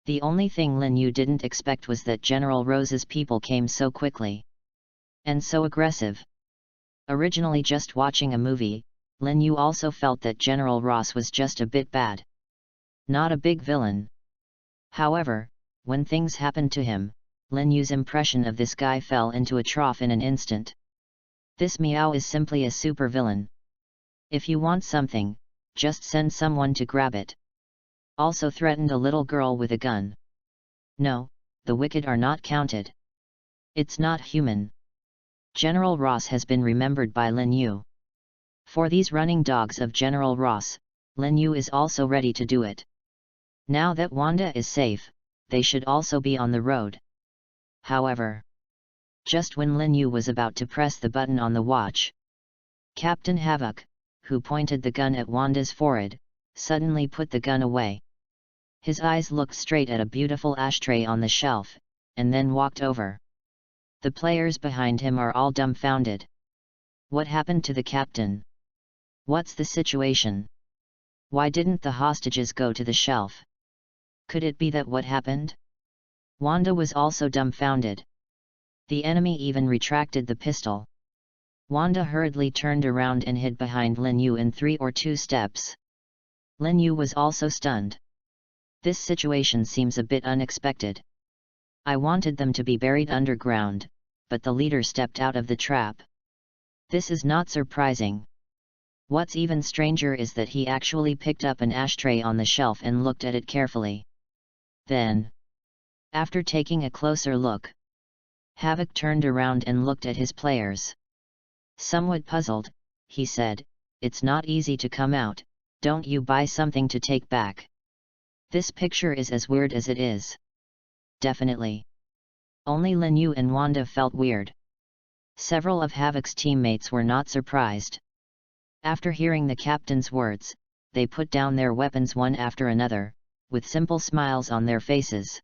the only thing Lin Yu didn't expect was that General Rose's people came so quickly. And so aggressive. Originally just watching a movie, Lin Yu also felt that General Ross was just a bit bad. Not a big villain. However, when things happened to him, Lin Yu's impression of this guy fell into a trough in an instant. This Miao is simply a super villain. If you want something, just send someone to grab it. Also threatened a little girl with a gun. No, the wicked are not counted. It's not human. General Ross has been remembered by Lin Yu. For these running dogs of General Ross, Lin Yu is also ready to do it. Now that Wanda is safe, they should also be on the road. However, just when Lin Yu was about to press the button on the watch, Captain Havoc, who pointed the gun at Wanda's forehead, suddenly put the gun away. His eyes looked straight at a beautiful ashtray on the shelf, and then walked over. The players behind him are all dumbfounded. What happened to the captain? What's the situation? Why didn't the hostages go to the shelf? Could it be that what happened? Wanda was also dumbfounded. The enemy even retracted the pistol. Wanda hurriedly turned around and hid behind Lin Yu in 3 or 2 steps. Lin Yu was also stunned. This situation seems a bit unexpected. I wanted them to be buried underground, but the leader stepped out of the trap. This is not surprising. What's even stranger is that he actually picked up an ashtray on the shelf and looked at it carefully. Then, after taking a closer look, Havoc turned around and looked at his players. Somewhat puzzled, he said, "It's not easy to come out, don't you buy something to take back?" This picture is as weird as it is. Definitely. Only Lin Yu and Wanda felt weird. Several of Havoc's teammates were not surprised. After hearing the captain's words, they put down their weapons one after another, with simple smiles on their faces.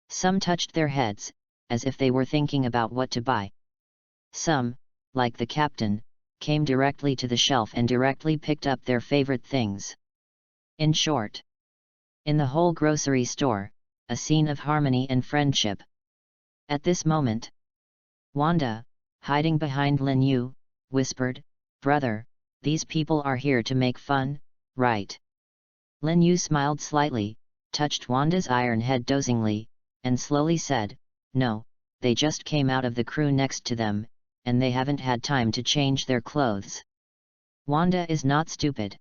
Some touched their heads, as if they were thinking about what to buy. Some, like the captain, came directly to the shelf and directly picked up their favorite things. In short, in the whole grocery store, a scene of harmony and friendship. At this moment, Wanda, hiding behind Lin Yu, whispered, "Brother, these people are here to make fun, right?" Lin Yu smiled slightly, touched Wanda's iron head dozingly, and slowly said, "No, they just came out of the crew next to them, and they haven't had time to change their clothes." Wanda is not stupid.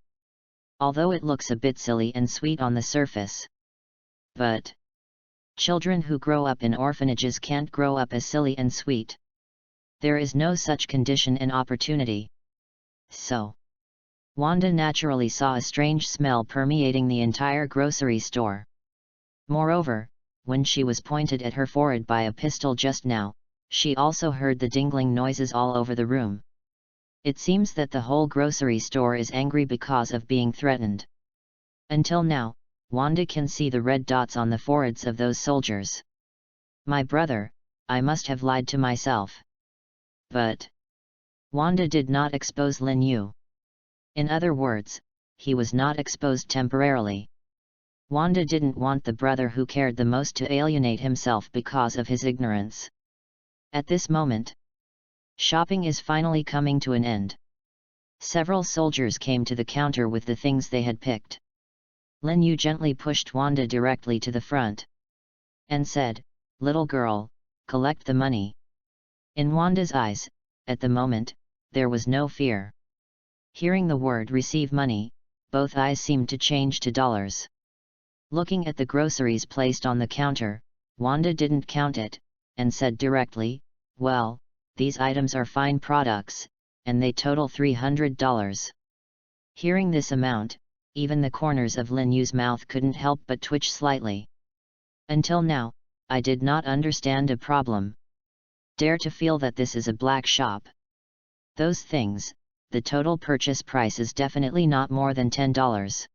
Although it looks a bit silly and sweet on the surface. But children who grow up in orphanages can't grow up as silly and sweet. There is no such condition and opportunity. So, Wanda naturally saw a strange smell permeating the entire grocery store. Moreover, when she was pointed at her forehead by a pistol just now, she also heard the dingling noises all over the room. It seems that the whole grocery store is angry because of being threatened. Until now, Wanda can see the red dots on the foreheads of those soldiers. My brother, I must have lied to myself. But Wanda did not expose Lin Yu. In other words, he was not exposed temporarily. Wanda didn't want the brother who cared the most to alienate himself because of his ignorance. At this moment, shopping is finally coming to an end. Several soldiers came to the counter with the things they had picked. Lin Yu gently pushed Wanda directly to the front, and said, "Little girl, collect the money." In Wanda's eyes, at the moment, there was no fear. Hearing the word "receive money," both eyes seemed to change to dollars. Looking at the groceries placed on the counter, Wanda didn't count it, and said directly, "Well, these items are fine products, and they total $300. Hearing this amount, even the corners of Lin Yu's mouth couldn't help but twitch slightly. Until now, I did not understand a problem. Dare to feel that this is a black shop. Those things, the total purchase price is definitely not more than $10.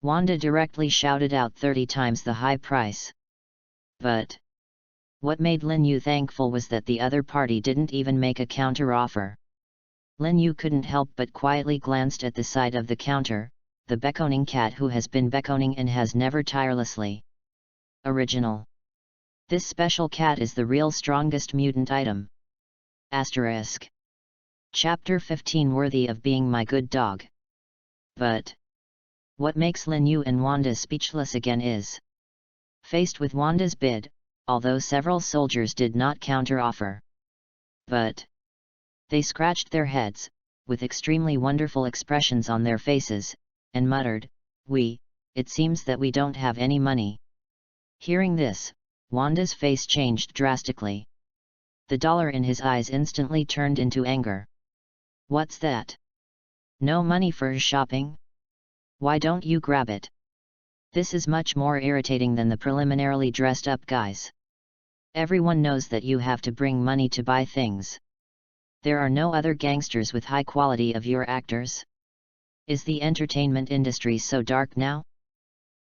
Wanda directly shouted out 30 times the high price. But what made Lin Yu thankful was that the other party didn't even make a counter-offer. Lin Yu couldn't help but quietly glanced at the side of the counter, the beckoning cat who has been beckoning and has never tirelessly. Original. This special cat is the real strongest mutant item. Asterisk. Chapter 15 Worthy of Being My Good Dog. But what makes Lin Yu and Wanda speechless again is, faced with Wanda's bid, although several soldiers did not counter-offer, but they scratched their heads, with extremely wonderful expressions on their faces, and muttered, it seems that we don't have any money. Hearing this, Wanda's face changed drastically. The dollar in his eyes instantly turned into anger. What's that? No money for shopping? Why don't you grab it? This is much more irritating than the preliminarily dressed up guys. Everyone knows that you have to bring money to buy things. There are no other gangsters with high quality of your actors? Is the entertainment industry so dark now?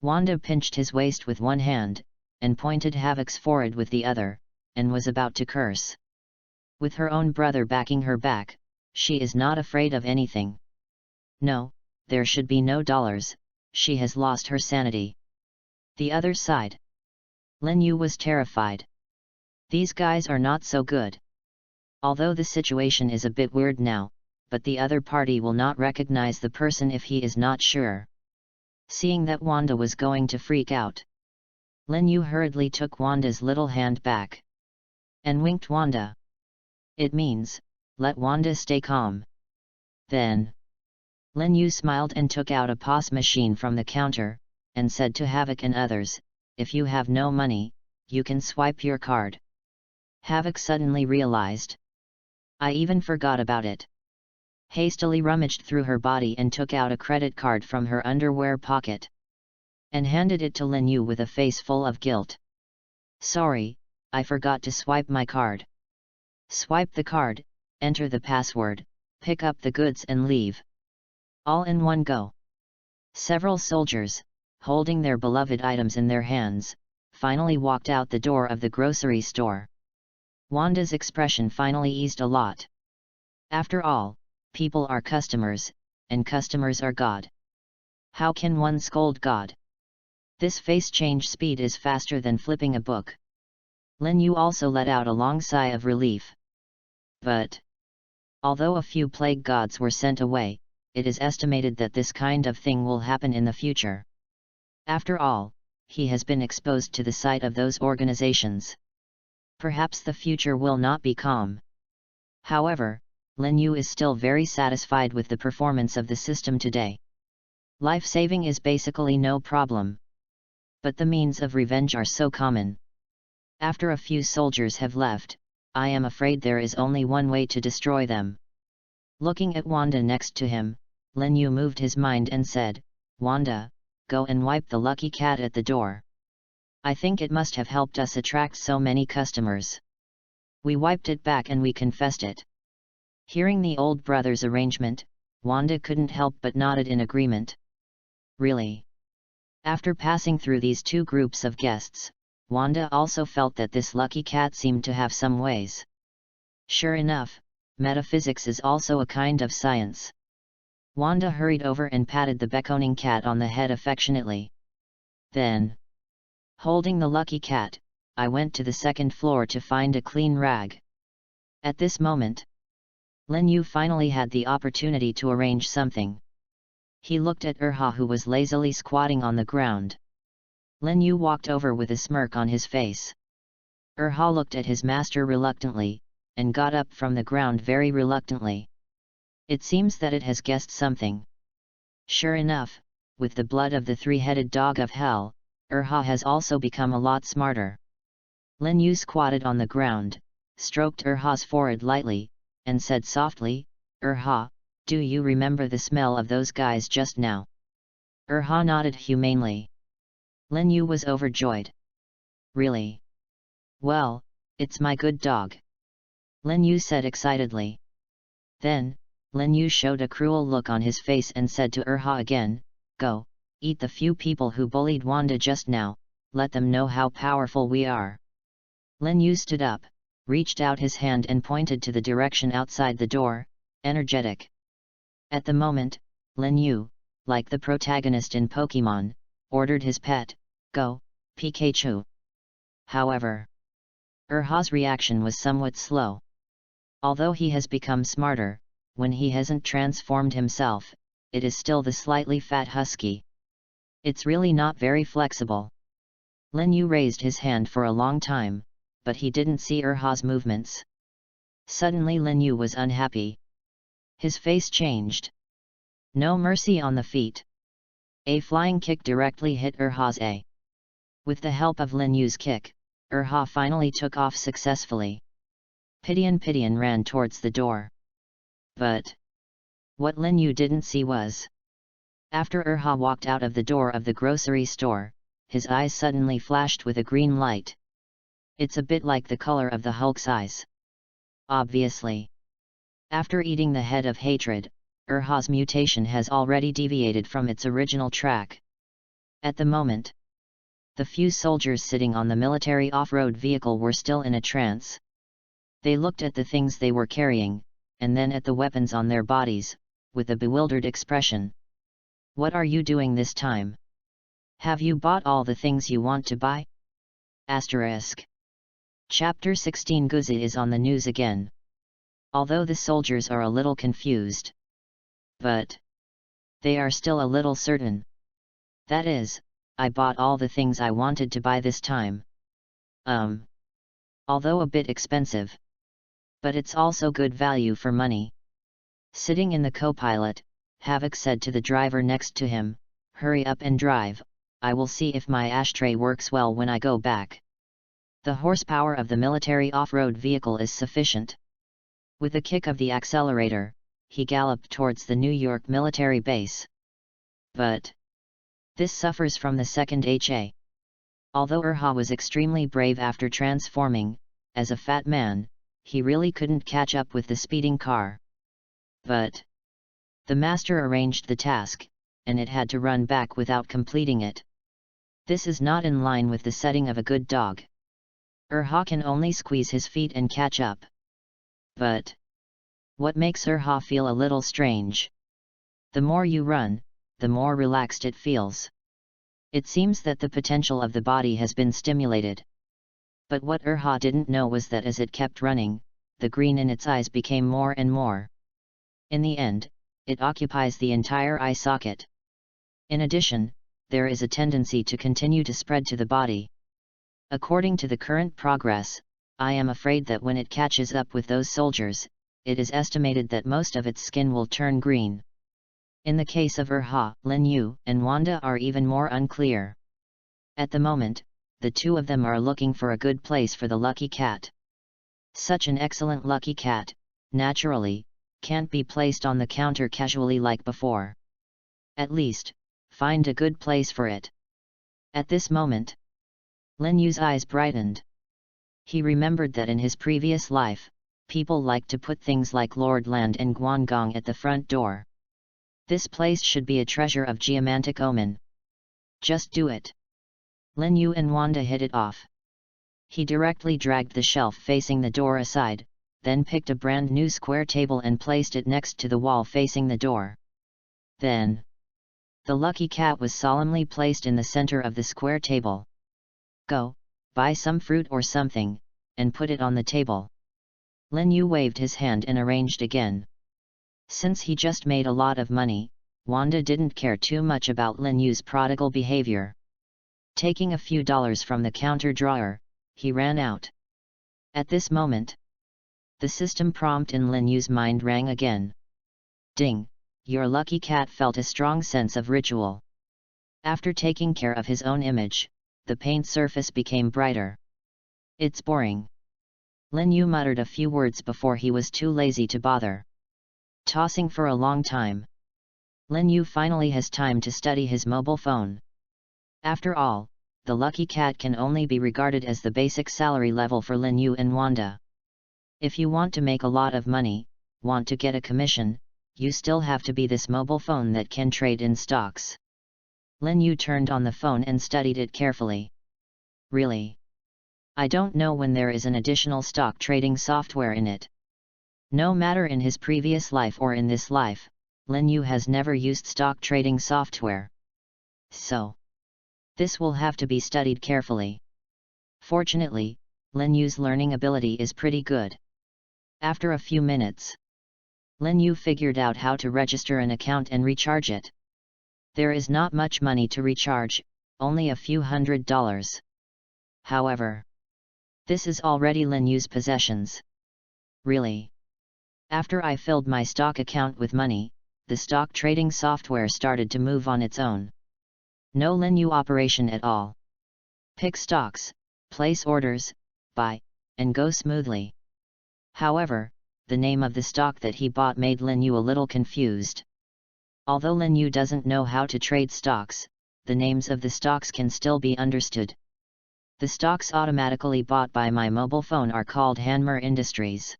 Wanda pinched his waist with one hand, and pointed Havoc's forehead with the other, and was about to curse. With her own brother backing her back, she is not afraid of anything. No, there should be no dollars, she has lost her sanity. The other side. Lin Yu was terrified. These guys are not so good. Although the situation is a bit weird now, but the other party will not recognize the person if he is not sure. Seeing that Wanda was going to freak out, Lin Yu hurriedly took Wanda's little hand back and winked Wanda. It means, let Wanda stay calm. Then Lin Yu smiled and took out a POS machine from the counter, and said to Havoc and others, if you have no money, you can swipe your card. Havoc suddenly realized. I even forgot about it. Hastily rummaged through her body and took out a credit card from her underwear pocket, and handed it to Lin Yu with a face full of guilt. Sorry, I forgot to swipe my card. Swipe the card, enter the password, pick up the goods and leave. All in one go. Several soldiers, holding their beloved items in their hands, finally walked out the door of the grocery store. Wanda's expression finally eased a lot. After all, people are customers, and customers are God. How can one scold God? This face change speed is faster than flipping a book. Lin Yu also let out a long sigh of relief. But although a few plague gods were sent away, it is estimated that this kind of thing will happen in the future. After all, he has been exposed to the sight of those organizations. Perhaps the future will not be calm. However, Lin Yu is still very satisfied with the performance of the system today. Life-saving is basically no problem. But the means of revenge are so common. After a few soldiers have left, I am afraid there is only one way to destroy them. Looking at Wanda next to him, Lin Yu moved his mind and said, Wanda, go and wipe the lucky cat at the door. I think it must have helped us attract so many customers. We wiped it back and we confessed it. Hearing the old brother's arrangement, Wanda couldn't help but nodded in agreement. Really? After passing through these two groups of guests, Wanda also felt that this lucky cat seemed to have some ways. Sure enough, metaphysics is also a kind of science. Wanda hurried over and patted the beckoning cat on the head affectionately. Then, holding the lucky cat, I went to the second floor to find a clean rag. At this moment, Lin Yu finally had the opportunity to arrange something. He looked at Erha, who was lazily squatting on the ground. Lin Yu walked over with a smirk on his face. Erha looked at his master reluctantly, and got up from the ground very reluctantly. It seems that it has guessed something. Sure enough, with the blood of the three-headed dog of hell, Erha has also become a lot smarter. Lin Yu squatted on the ground, stroked Erha's forehead lightly, and said softly, Erha, do you remember the smell of those guys just now? Erha nodded humanely. Lin Yu was overjoyed. Really? Well, it's my good dog. Lin Yu said excitedly. Then, Lin Yu showed a cruel look on his face and said to Erha again, go, eat the few people who bullied Wanda just now, let them know how powerful we are. Lin Yu stood up, reached out his hand and pointed to the direction outside the door, energetic. At the moment, Lin Yu, like the protagonist in Pokemon, ordered his pet, go, Pikachu. However, Erha's reaction was somewhat slow. Although he has become smarter, when he hasn't transformed himself, it is still the slightly fat husky. It's really not very flexible. Lin Yu raised his hand for a long time, but he didn't see Erha's movements. Suddenly Lin Yu was unhappy. His face changed. No mercy on the feet. A flying kick directly hit Erha's A. With the help of Lin Yu's kick, Erha finally took off successfully. Pidian ran towards the door. But what Lin Yu didn't see was, after Erha walked out of the door of the grocery store, his eyes suddenly flashed with a green light. It's a bit like the color of the Hulk's eyes. Obviously. After eating the head of hatred, Erha's mutation has already deviated from its original track. At the moment, the few soldiers sitting on the military off-road vehicle were still in a trance. They looked at the things they were carrying, and then at the weapons on their bodies, with a bewildered expression. What are you doing this time? Have you bought all the things you want to buy? Asterisk. Chapter 16 Guzi is on the news again. Although the soldiers are a little confused. But they are still a little certain. That is, I bought all the things I wanted to buy this time. Although a bit expensive. But it's also good value for money. Sitting in the co-pilot, Havoc said to the driver next to him, "Hurry up and drive, I will see if my ashtray works well when I go back." The horsepower of the military off-road vehicle is sufficient. With a kick of the accelerator, he galloped towards the New York military base. But this suffers from the second HA. Although Erha was extremely brave after transforming, as a fat man, he really couldn't catch up with the speeding car. But the master arranged the task, and it had to run back without completing it. This is not in line with the setting of a good dog. Erha can only squeeze his feet and catch up. But what makes Erha feel a little strange? The more you run, the more relaxed it feels. It seems that the potential of the body has been stimulated. But what Erha didn't know was that as it kept running, the green in its eyes became more and more. In the end, it occupies the entire eye socket. In addition, there is a tendency to continue to spread to the body. According to the current progress, I am afraid that when it catches up with those soldiers, it is estimated that most of its skin will turn green. In the case of Erha, Lin Yu and Wanda are even more unclear. At the moment, the two of them are looking for a good place for the lucky cat. Such an excellent lucky cat, naturally, can't be placed on the counter casually like before. At least, find a good place for it. At this moment, Lin Yu's eyes brightened. He remembered that in his previous life, people liked to put things like Lord Land and Guangong at the front door. This place should be a treasure of geomantic omen. Just do it. Lin Yu and Wanda hit it off. He directly dragged the shelf facing the door aside, then picked a brand new square table and placed it next to the wall facing the door. Then the lucky cat was solemnly placed in the center of the square table. Go, buy some fruit or something, and put it on the table. Lin Yu waved his hand and arranged again. Since he just made a lot of money, Wanda didn't care too much about Lin Yu's prodigal behavior. Taking a few dollars from the counter drawer, he ran out. At this moment, the system prompt in Lin Yu's mind rang again. Ding! Your lucky cat felt a strong sense of ritual. After taking care of his own image, the paint surface became brighter. It's boring. Lin Yu muttered a few words before he was too lazy to bother. Tossing for a long time, Lin Yu finally has time to study his mobile phone. After all, the lucky cat can only be regarded as the basic salary level for Lin Yu and Wanda. If you want to make a lot of money, want to get a commission, you still have to be this mobile phone that can trade in stocks. Lin Yu turned on the phone and studied it carefully. Really? I don't know when there is an additional stock trading software in it. No matter in his previous life or in this life, Lin Yu has never used stock trading software. So this will have to be studied carefully. Fortunately, Lin Yu's learning ability is pretty good. After a few minutes, Lin Yu figured out how to register an account and recharge it. There is not much money to recharge, only a few $100s. However, this is already Lin Yu's possessions. Really? After I filled my stock account with money, the stock trading software started to move on its own. No Lin Yu operation at all. Pick stocks, place orders, buy, and go smoothly. However, the name of the stock that he bought made Lin Yu a little confused. Although Lin Yu doesn't know how to trade stocks, the names of the stocks can still be understood. The stocks automatically bought by my mobile phone are called Hanmer Industries.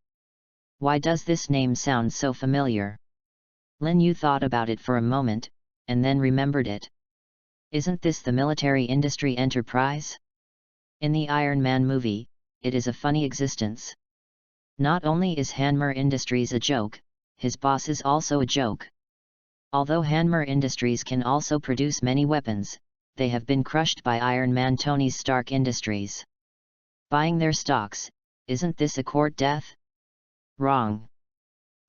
Why does this name sound so familiar? Lin Yu thought about it for a moment, and then remembered it. Isn't this the military industry enterprise? In the Iron Man movie, it is a funny existence. Not only is Hanmer Industries a joke, his boss is also a joke. Although Hanmer Industries can also produce many weapons, they have been crushed by Iron Man Tony Stark Industries. Buying their stocks, isn't this a court death? Wrong.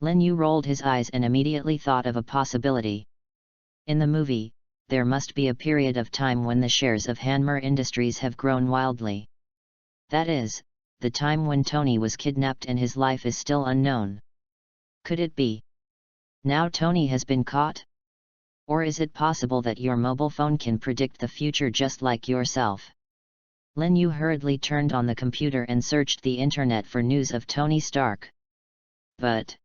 Lin Yu rolled his eyes and immediately thought of a possibility. In the movie, there must be a period of time when the shares of Hanmer Industries have grown wildly. That is, the time when Tony was kidnapped and his life is still unknown. Could it be? Now Tony has been caught? Or is it possible that your mobile phone can predict the future just like yourself? Lin Yu hurriedly turned on the computer and searched the internet for news of Tony Stark. But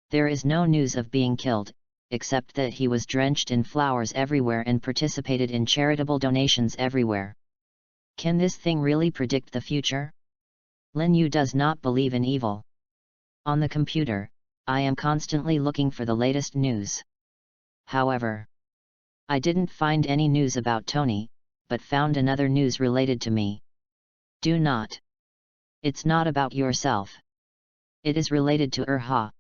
there is no news of being killed, except that he was drenched in flowers everywhere and participated in charitable donations everywhere. Can this thing really predict the future? Lin Yu does not believe in evil. On the computer, I am constantly looking for the latest news. However, I didn't find any news about Tony, but found another news related to me. Do not. It's not about yourself. It is related to Ha.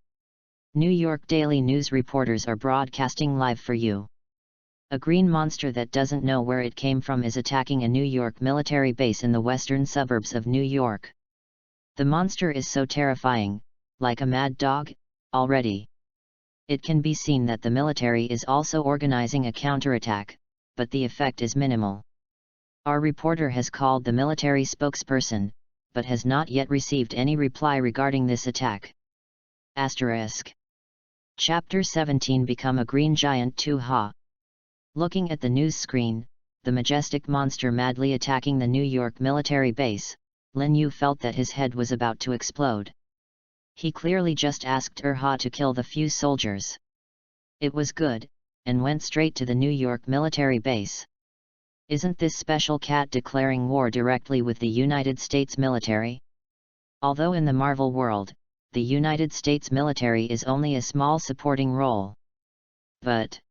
New York Daily News reporters are broadcasting live for you. A green monster that doesn't know where it came from is attacking a New York military base in the western suburbs of New York. The monster is so terrifying, like a mad dog, already. It can be seen that the military is also organizing a counterattack, but the effect is minimal. Our reporter has called the military spokesperson, but has not yet received any reply regarding this attack. Asterisk. Chapter 17 Become a Green Giant 2 Ha. Looking at the news screen, the majestic monster madly attacking the New York military base, Lin Yu felt that his head was about to explode. He clearly just asked Ha to kill the few soldiers. It was good, and went straight to the New York military base. Isn't this special cat declaring war directly with the United States military? Although in the Marvel world, the United States military is only a small supporting role. But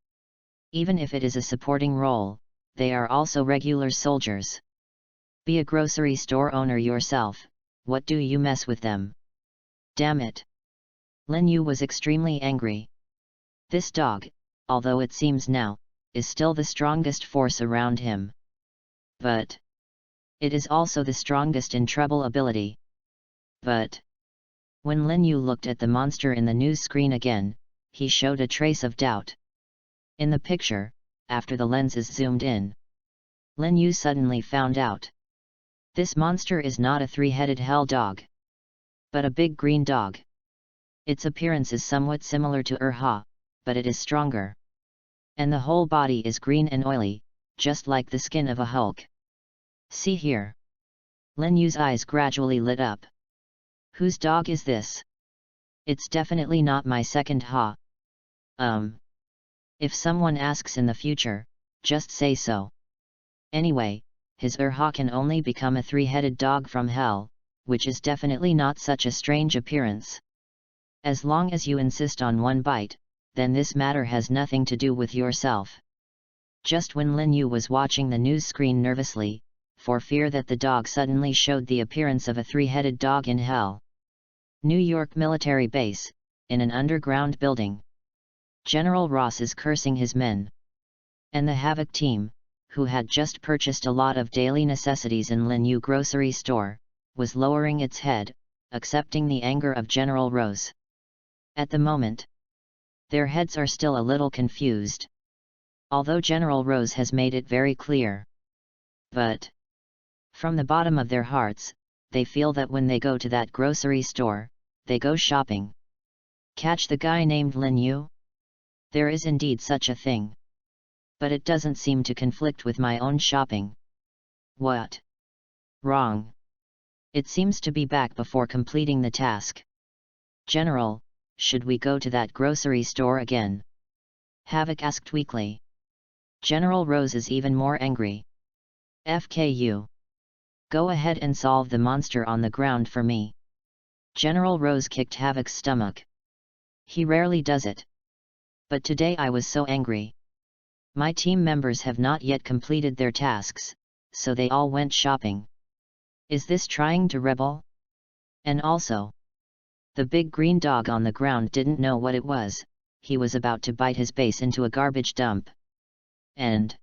even if it is a supporting role, they are also regular soldiers. Be a grocery store owner yourself, what do you mess with them? Damn it! Lin Yu was extremely angry. This dog, although it seems now, is still the strongest force around him. But it is also the strongest in treble ability. But when Lin Yu looked at the monster in the news screen again, he showed a trace of doubt. In the picture, after the lenses zoomed in, Lin Yu suddenly found out. This monster is not a three-headed hell dog, but a big green dog. Its appearance is somewhat similar to Ha, but it is stronger. And the whole body is green and oily, just like the skin of a Hulk. See here. Lin Yu's eyes gradually lit up. Whose dog is this? It's definitely not my second Ha. If someone asks in the future, just say so. Anyway, his Ha can only become a three-headed dog from hell, which is definitely not such a strange appearance. As long as you insist on one bite, then this matter has nothing to do with yourself. Just when Lin Yu was watching the news screen nervously, for fear that the dog suddenly showed the appearance of a three-headed dog in hell. New York military base, in an underground building. General Ross is cursing his men. And the Havoc team, who had just purchased a lot of daily necessities in Lin Yu grocery store, was lowering its head, accepting the anger of General Rose. At the moment, their heads are still a little confused, although General Rose has made it very clear. But from the bottom of their hearts, they feel that when they go to that grocery store, they go shopping. Catch the guy named Lin Yu? There is indeed such a thing. But it doesn't seem to conflict with my own shopping. What? Wrong. It seems to be back before completing the task. General, should we go to that grocery store again? Havoc asked weakly. General Rose is even more angry. FKU. Go ahead and solve the monster on the ground for me. General Rose kicked Havoc's stomach. He rarely does it. But today I was so angry. My team members have not yet completed their tasks, so they all went shopping. Is this trying to rebel? And also, the big green dog on the ground didn't know what it was. He was about to bite his base into a garbage dump. And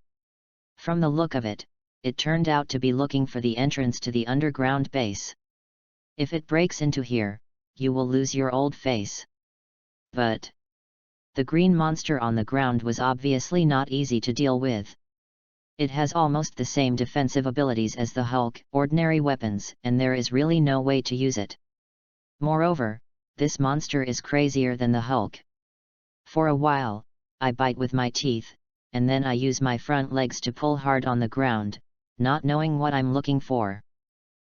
from the look of it, it turned out to be looking for the entrance to the underground base. If it breaks into here, you will lose your old face. But the green monster on the ground was obviously not easy to deal with. It has almost the same defensive abilities as the Hulk, ordinary weapons, and there is really no way to use it. Moreover, this monster is crazier than the Hulk. For a while, I bite with my teeth, and then I use my front legs to pull hard on the ground, not knowing what I'm looking for.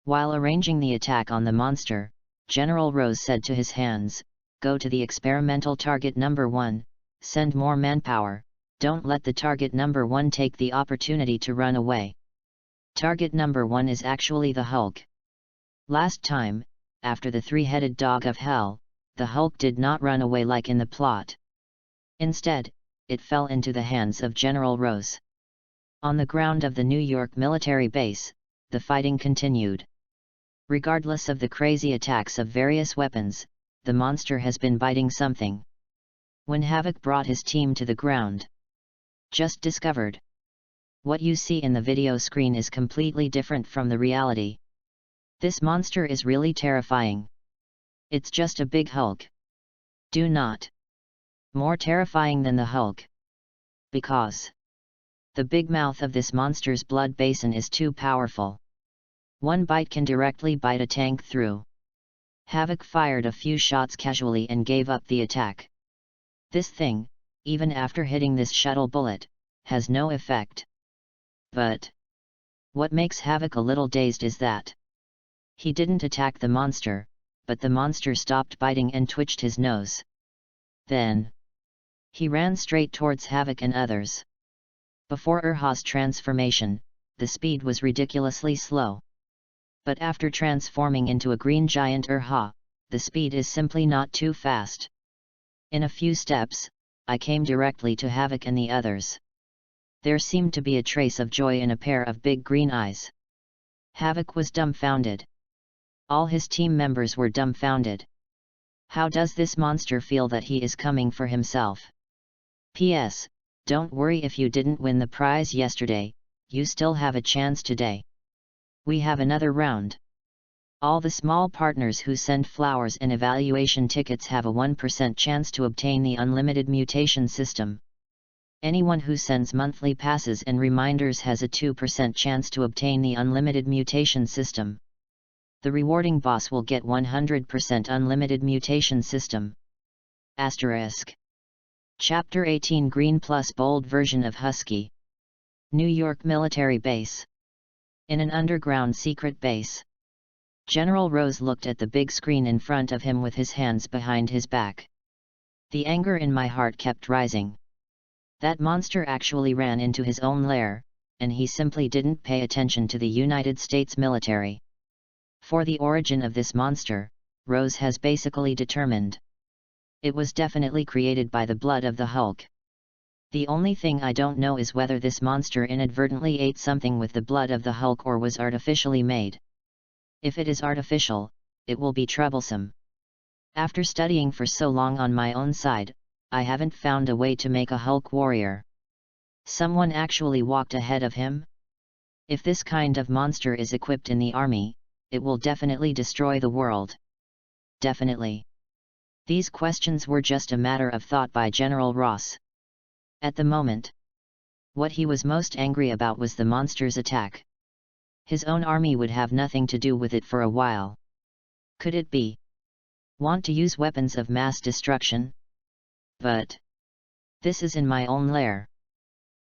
While arranging the attack on the monster, General Rose said to his hands, "Go to the experimental target number 1, send more manpower, don't let the target number 1 take the opportunity to run away." Target number 1 is actually the Hulk. Last time, after the three-headed dog of hell, the Hulk did not run away like in the plot. Instead, it fell into the hands of General Rose. On the ground of the New York military base, the fighting continued. Regardless of the crazy attacks of various weapons, the monster has been biting something. When Havoc brought his team to the ground, just discovered. What you see in the video screen is completely different from the reality. This monster is really terrifying. It's just a big Hulk. Do not. More terrifying than the Hulk. Because the big mouth of this monster's blood basin is too powerful. One bite can directly bite a tank through. Havoc fired a few shots casually and gave up the attack. This thing, even after hitting this shuttle bullet, has no effect. But what makes Havoc a little dazed is that he didn't attack the monster, but the monster stopped biting and twitched his nose. Then he ran straight towards Havoc and others. Before Urha's transformation, the speed was ridiculously slow. But after transforming into a green giant Urha, the speed is simply not too fast. In a few steps, I came directly to Havoc and the others. There seemed to be a trace of joy in a pair of big green eyes. Havoc was dumbfounded. All his team members were dumbfounded. How does this monster feel that he is coming for himself? P.S. Don't worry if you didn't win the prize yesterday, you still have a chance today. We have another round. All the small partners who send flowers and evaluation tickets have a 1% chance to obtain the unlimited mutation system. Anyone who sends monthly passes and reminders has a 2% chance to obtain the unlimited mutation system. The rewarding boss will get 100% unlimited mutation system. Asterisk. Chapter 18 Green plus bold version of Husky. New York military base. In an underground secret base. General Rose looked at the big screen in front of him with his hands behind his back. The anger in my heart kept rising. That monster actually ran into his own lair, and he simply didn't pay attention to the United States military. For the origin of this monster, Rose has basically determined. It was definitely created by the blood of the Hulk. The only thing I don't know is whether this monster inadvertently ate something with the blood of the Hulk or was artificially made. If it is artificial, it will be troublesome. After studying for so long on my own side, I haven't found a way to make a Hulk warrior. Someone actually walked ahead of him? If this kind of monster is equipped in the army, it will definitely destroy the world. Definitely. These questions were just a matter of thought by General Ross. At the moment, what he was most angry about was the monster's attack. His own army would have nothing to do with it for a while. Could it be? Want to use weapons of mass destruction? But this is in my own lair.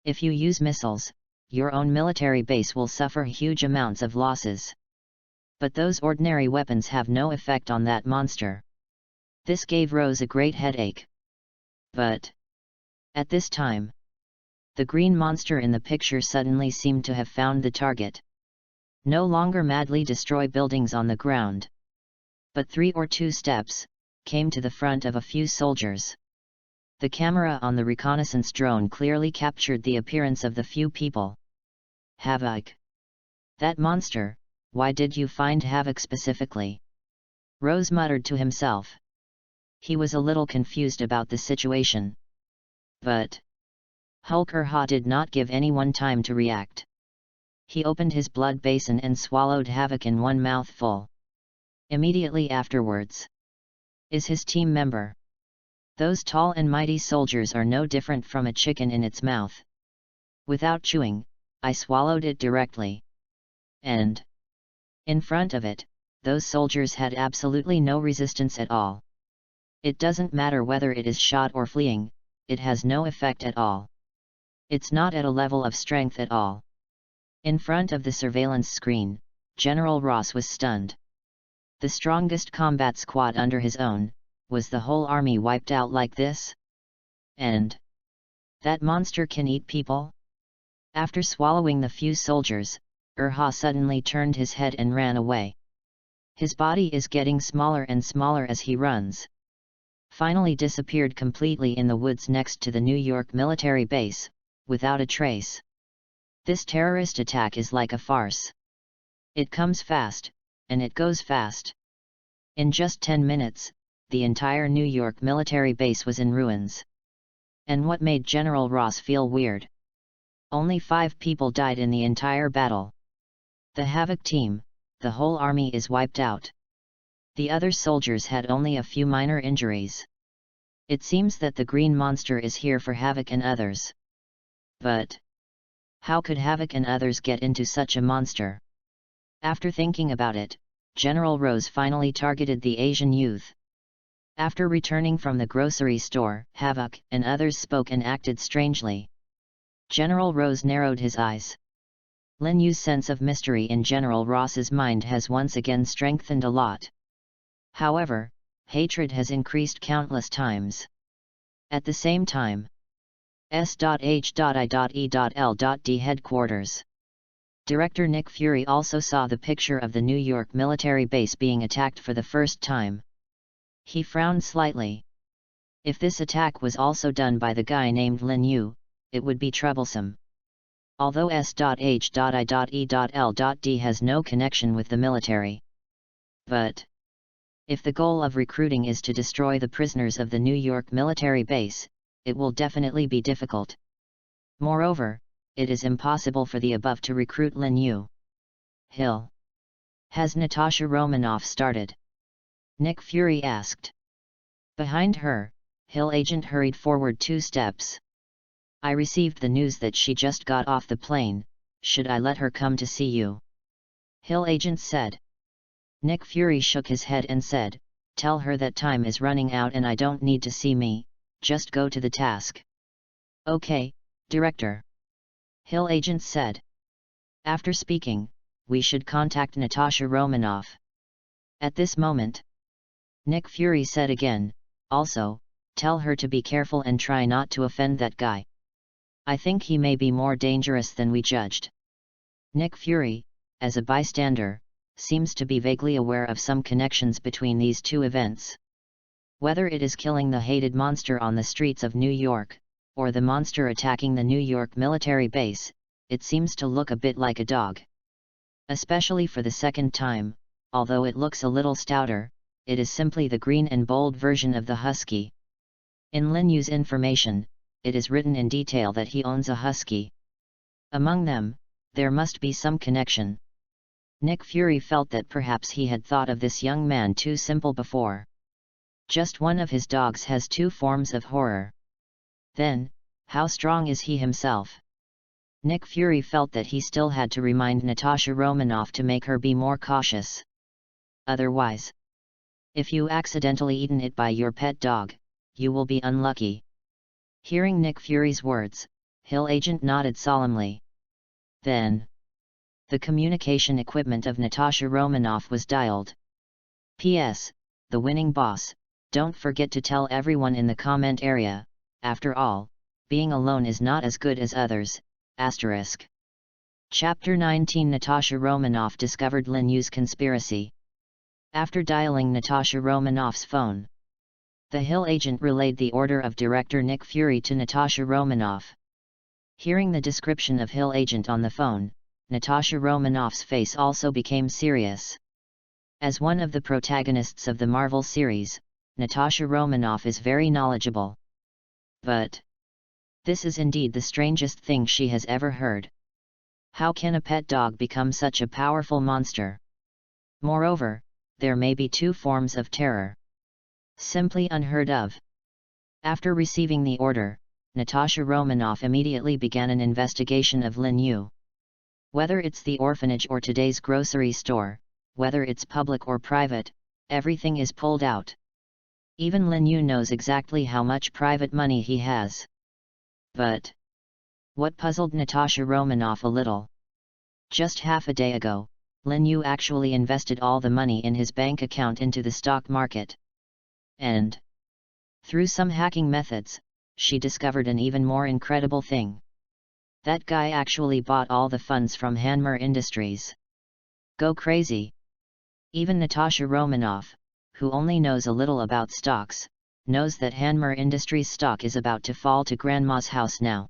If you use missiles, your own military base will suffer huge amounts of losses. But those ordinary weapons have no effect on that monster. This gave Rose a great headache. But at this time, the green monster in the picture suddenly seemed to have found the target. No longer madly destroy buildings on the ground, but 3 or 2 steps, came to the front of a few soldiers. The camera on the reconnaissance drone clearly captured the appearance of the few people. Havoc. That monster, why did you find Havoc specifically? Rose muttered to himself. He was a little confused about the situation. But Hulk-Urha did not give anyone time to react. He opened his blood basin and swallowed Havoc in one mouthful. Immediately afterwards, is his team member. Those tall and mighty soldiers are no different from a chicken in its mouth. Without chewing, I swallowed it directly. And in front of it, those soldiers had absolutely no resistance at all. It doesn't matter whether it is shot or fleeing, it has no effect at all. It's not at a level of strength at all. In front of the surveillance screen, General Ross was stunned. The strongest combat squad under his own, was the whole army wiped out like this? And that monster can eat people? After swallowing the few soldiers, Urha suddenly turned his head and ran away. His body is getting smaller and smaller as he runs. Finally disappeared completely in the woods next to the New York military base, without a trace. This terrorist attack is like a farce. It comes fast, and it goes fast. In just 10 minutes, the entire New York military base was in ruins. And what made General Ross feel weird? Only 5 people died in the entire battle. The Havoc team, the whole army is wiped out. The other soldiers had only a few minor injuries. It seems that the green monster is here for Havoc and others. But how could Havoc and others get into such a monster? After thinking about it, General Rose finally targeted the Asian youth. After returning from the grocery store, Havoc and others spoke and acted strangely. General Rose narrowed his eyes. Lin Yu's sense of mystery in General Ross's mind has once again strengthened a lot. However, hatred has increased countless times. At the same time, S.H.I.E.L.D. headquarters. Director Nick Fury also saw the picture of the New York military base being attacked for the first time. He frowned slightly. If this attack was also done by the guy named Lin Yu, it would be troublesome. Although S.H.I.E.L.D. has no connection with the military. But if the goal of recruiting is to destroy the prisoners of the New York military base, it will definitely be difficult. Moreover, it is impossible for the above to recruit Lin Yu. Hill. Has Natasha Romanoff started? Nick Fury asked. Behind her, Hill agent hurried forward 2 steps. I received the news that she just got off the plane. Should I let her come to see you? Hill agent said. Nick Fury shook his head and said, tell her that time is running out and I don't need to see me, just go to the task. Okay, Director. Hill agent said. After speaking, we should contact Natasha Romanoff. At this moment, Nick Fury said again, also, tell her to be careful and try not to offend that guy. I think he may be more dangerous than we judged. Nick Fury, as a bystander, seems to be vaguely aware of some connections between these 2 events. Whether it is killing the hated monster on the streets of New York, or the monster attacking the New York military base, it seems to look a bit like a dog. Especially for the second time, although it looks a little stouter, it is simply the green and bold version of the husky. In Lin Yu's information, it is written in detail that he owns a husky. Among them, there must be some connection. Nick Fury felt that perhaps he had thought of this young man too simple before. Just one of his dogs has two forms of horror. Then, how strong is he himself? Nick Fury felt that he still had to remind Natasha Romanoff to make her be more cautious. Otherwise, if you accidentally eaten it by your pet dog, you will be unlucky. Hearing Nick Fury's words, Hill Agent nodded solemnly. Then, the communication equipment of Natasha Romanoff was dialed. P.S. The winning boss, don't forget to tell everyone in the comment area, after all, being alone is not as good as others, asterisk. Chapter 19 Natasha Romanoff discovered Lin Yu's conspiracy. After dialing Natasha Romanoff's phone, the Hill agent relayed the order of director Nick Fury to Natasha Romanoff. Hearing the description of Hill agent on the phone, Natasha Romanoff's face also became serious. As one of the protagonists of the Marvel series, Natasha Romanoff is very knowledgeable. But this is indeed the strangest thing she has ever heard. How can a pet dog become such a powerful monster? Moreover, there may be two forms of terror. Simply unheard of. After receiving the order, Natasha Romanoff immediately began an investigation of Lin Yu. Whether it's the orphanage or today's grocery store, whether it's public or private, everything is pulled out. Even Lin Yu knows exactly how much private money he has. But what puzzled Natasha Romanoff a little? Just half a day ago, Lin Yu actually invested all the money in his bank account into the stock market. And through some hacking methods, she discovered an even more incredible thing. That guy actually bought all the funds from Hanmer Industries. Go crazy! Even Natasha Romanoff, who only knows a little about stocks, knows that Hanmer Industries stock is about to fall to Grandma's house now.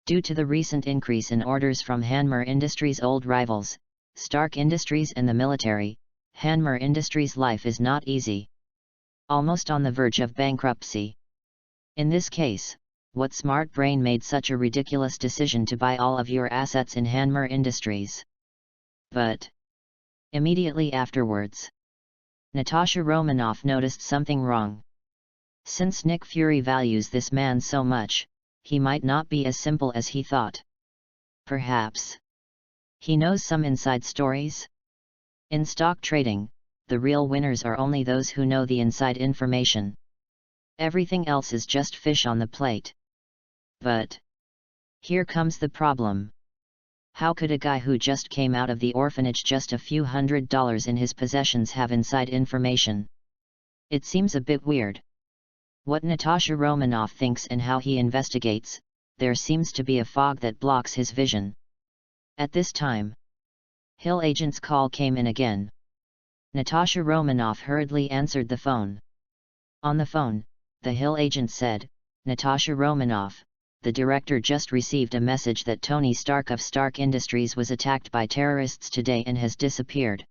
Due to the recent increase in orders from Hanmer Industries' old rivals, Stark Industries and the military, Hanmer Industries' life is not easy. Almost on the verge of bankruptcy. In this case, what smart brain made such a ridiculous decision to buy all of your assets in Hanmer Industries? But immediately afterwards, Natasha Romanoff noticed something wrong. Since Nick Fury values this man so much, he might not be as simple as he thought. Perhaps he knows some inside stories? In stock trading, the real winners are only those who know the inside information. Everything else is just fish on the plate. But here comes the problem. How could a guy who just came out of the orphanage just a few $100s in his possessions have inside information? It seems a bit weird. What Natasha Romanoff thinks and how he investigates, there seems to be a fog that blocks his vision. At this time, Hill agent's call came in again. Natasha Romanoff hurriedly answered the phone. On the phone, the Hill agent said, "Natasha Romanoff, the director just received a message that Tony Stark of Stark Industries was attacked by terrorists today and has disappeared.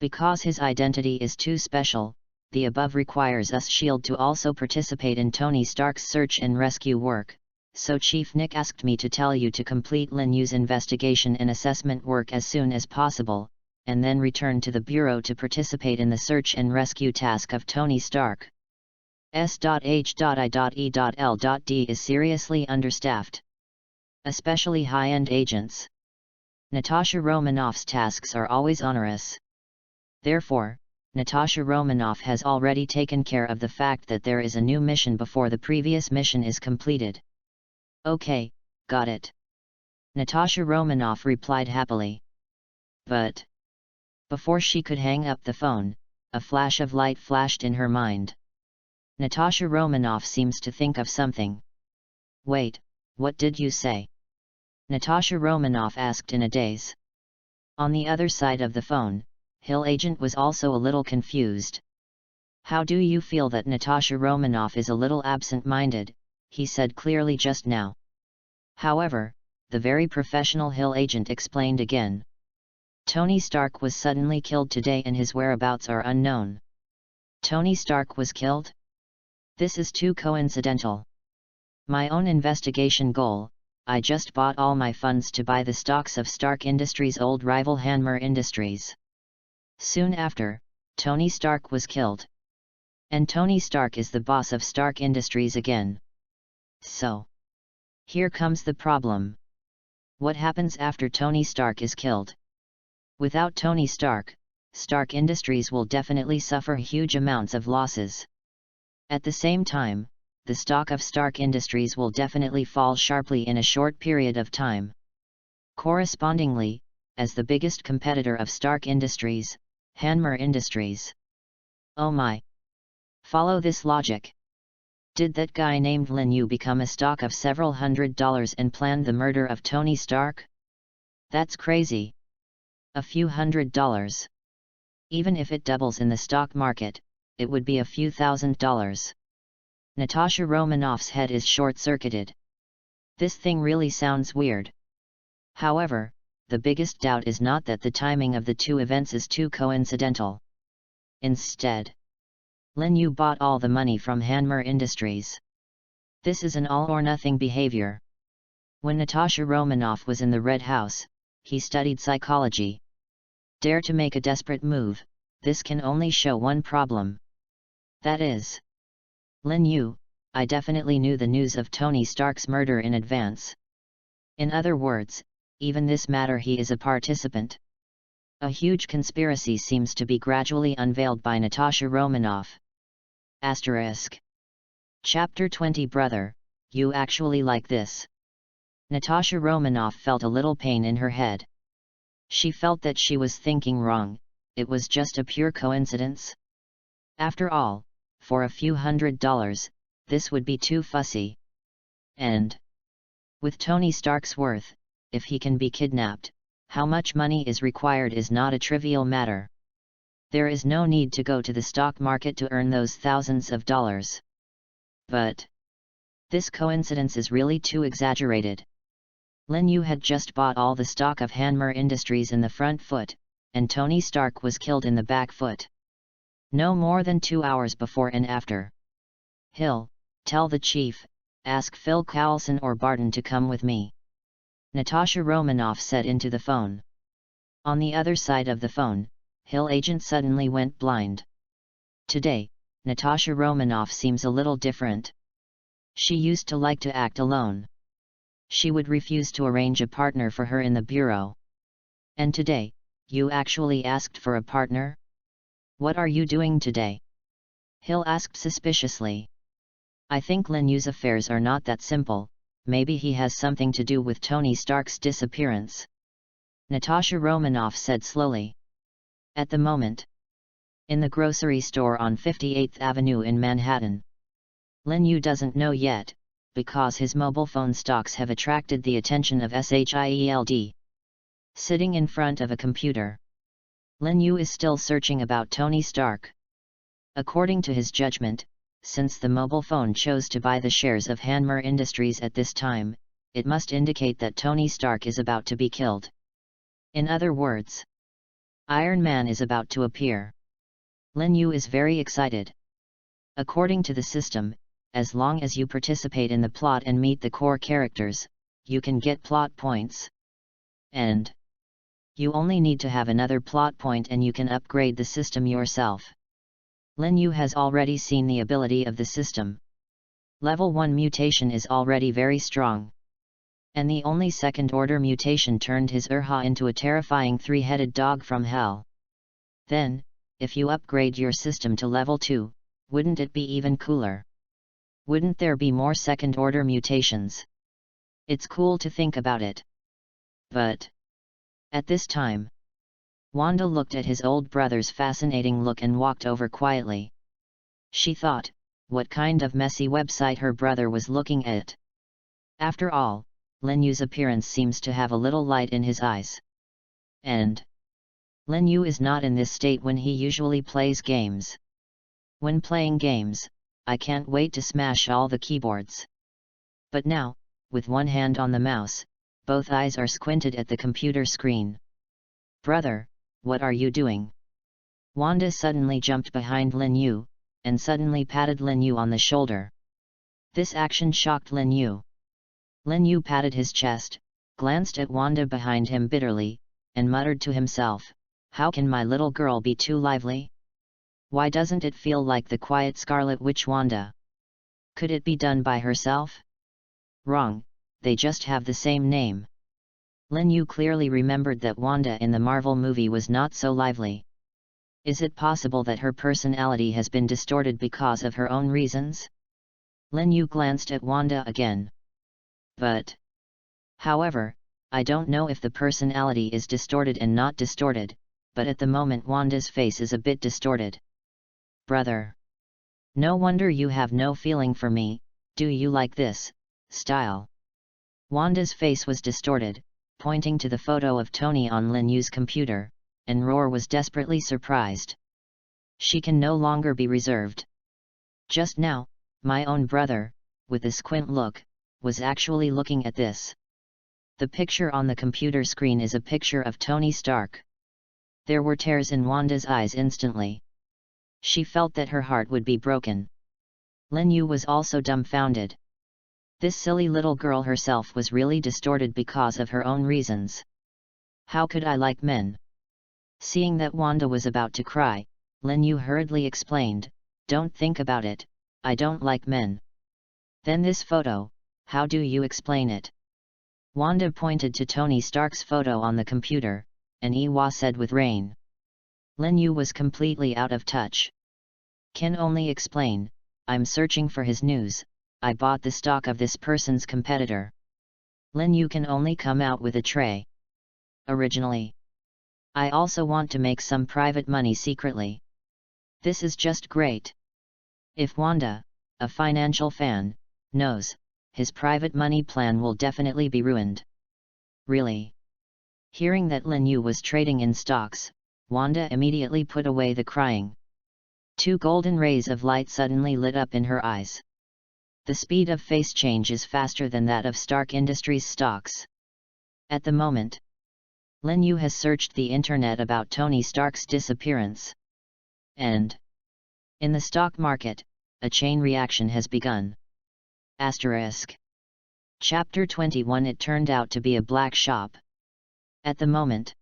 Because his identity is too special, the above requires us S.H.I.E.L.D. to also participate in Tony Stark's search and rescue work, so Chief Nick asked me to tell you to complete Lin Yu's investigation and assessment work as soon as possible, and then return to the Bureau to participate in the search and rescue task of Tony Stark. S.H.I.E.L.D. is seriously understaffed. Especially high-end agents. Natasha Romanoff's tasks are always onerous. Therefore, Natasha Romanoff has already taken care of the fact that there is a new mission before the previous mission is completed." "Okay, got it." Natasha Romanoff replied happily. But before she could hang up the phone, a flash of light flashed in her mind. Natasha Romanoff seems to think of something. "Wait, what did you say?" Natasha Romanoff asked in a daze. On the other side of the phone, Hill agent was also a little confused. "How do you feel that Natasha Romanoff is a little absent-minded?" he said clearly just now. However, the very professional Hill agent explained again. "Tony Stark was suddenly killed today and his whereabouts are unknown." Tony Stark was killed? This is too coincidental. My own investigation goal, I just bought all my funds to buy the stocks of Stark Industries' old rival Hanmer Industries. Soon after, Tony Stark was killed. And Tony Stark is the boss of Stark Industries again. So, here comes the problem. What happens after Tony Stark is killed? Without Tony Stark, Stark Industries will definitely suffer huge amounts of losses. At the same time, the stock of Stark Industries will definitely fall sharply in a short period of time. Correspondingly, as the biggest competitor of Stark Industries, Hanmer Industries. Oh my! Follow this logic. Did that guy named Lin Yu become a stock of several $100s and plan the murder of Tony Stark? That's crazy. A few $100. Even if it doubles in the stock market, it would be a few $1,000s. Natasha Romanoff's head is short-circuited. This thing really sounds weird. However, the biggest doubt is not that the timing of the two events is too coincidental. Instead, Lin Yu bought all the money from Hanmer Industries. This is an all-or-nothing behavior. When Natasha Romanoff was in the Red House, he studied psychology. Dare to make a desperate move, this can only show one problem. That is, Lin Yu, I definitely knew the news of Tony Stark's murder in advance. In other words, even this matter he is a participant. A huge conspiracy seems to be gradually unveiled by Natasha Romanoff. Asterisk. Chapter 20 Brother, you actually like this? Natasha Romanoff felt a little pain in her head. She felt that she was thinking wrong, it was just a pure coincidence. After all, for a few $100s, this would be too fussy. And with Tony Stark's worth, if he can be kidnapped, how much money is required is not a trivial matter. There is no need to go to the stock market to earn those thousands of dollars. But this coincidence is really too exaggerated. Lin Yu had just bought all the stock of Hanmer Industries in the front foot, and Tony Stark was killed in the back foot. No more than 2 hours before and after. Hill, tell the chief, ask Phil Coulson or Barton to come with me. Natasha Romanoff said into the phone. On the other side of the phone, Hill agent suddenly went blind. Today, Natasha Romanoff seems a little different. She used to like to act alone. She would refuse to arrange a partner for her in the bureau. And today, you actually asked for a partner? What are you doing today? Hill asked suspiciously. I think Lin Yu's affairs are not that simple, maybe he has something to do with Tony Stark's disappearance. Natasha Romanoff said slowly. At the moment, in the grocery store on 58th Avenue in Manhattan. Lin Yu doesn't know yet, because his mobile phone stocks have attracted the attention of SHIELD. Sitting in front of a computer, Lin Yu is still searching about Tony Stark. According to his judgment, since the mobile phone chose to buy the shares of Hanmer Industries at this time, it must indicate that Tony Stark is about to be killed. In other words, Iron Man is about to appear. Lin Yu is very excited. According to the system, as long as you participate in the plot and meet the core characters, you can get plot points. And you only need to have another plot point and you can upgrade the system yourself. Lin Yu has already seen the ability of the system. Level 1 mutation is already very strong. And the only second-order mutation turned his Urha into a terrifying three-headed dog from hell. Then, if you upgrade your system to level 2, wouldn't it be even cooler? Wouldn't there be more second-order mutations? It's cool to think about it. But at this time, Wanda looked at his old brother's fascinating look and walked over quietly. She thought, what kind of messy website her brother was looking at. After all, Lin Yu's appearance seems to have a little light in his eyes. And Lin Yu is not in this state when he usually plays games. When playing games, I can't wait to smash all the keyboards. But now, with one hand on the mouse, both eyes are squinted at the computer screen. Brother, what are you doing? Wanda suddenly jumped behind Lin Yu, and suddenly patted Lin Yu on the shoulder. This action shocked Lin Yu. Lin Yu patted his chest, glanced at Wanda behind him bitterly, and muttered to himself, how can my little girl be too lively? Why doesn't it feel like the quiet Scarlet Witch Wanda? Could it be done by herself? Wrong, they just have the same name. Lin Yu clearly remembered that Wanda in the Marvel movie was not so lively. Is it possible that her personality has been distorted because of her own reasons? Lin Yu glanced at Wanda again. However, I don't know if the personality is distorted and not distorted, but at the moment Wanda's face is a bit distorted. Brother. No wonder you have no feeling for me, do you like this style? Wanda's face was distorted, pointing to the photo of Tony on Lin Yu's computer, and Roar was desperately surprised. She can no longer be reserved. Just now, my own brother, with a squint look, was actually looking at this. The picture on the computer screen is a picture of Tony Stark. There were tears in Wanda's eyes instantly. She felt that her heart would be broken. Lin Yu was also dumbfounded. This silly little girl herself was really distorted because of her own reasons. How could I like men? Seeing that Wanda was about to cry, Lin Yu hurriedly explained, don't think about it, I don't like men. Then this photo, how do you explain it? Wanda pointed to Tony Stark's photo on the computer, and Iwa said with rain. Lin Yu was completely out of touch. Can only explain, I'm searching for his news, I bought the stock of this person's competitor. Lin Yu can only come out with a tray. Originally. I also want to make some private money secretly. This is just great. If Wanda, a financial fan, knows, his private money plan will definitely be ruined. Really? Hearing that Lin Yu was trading in stocks, Wanda immediately put away the crying. Two golden rays of light suddenly lit up in her eyes. The speed of face change is faster than that of Stark Industries stocks. At the moment, Lin Yu has searched the internet about Tony Stark's disappearance. And in the stock market, a chain reaction has begun. Asterisk. Chapter 21. It turned out to be a black shop. At the moment,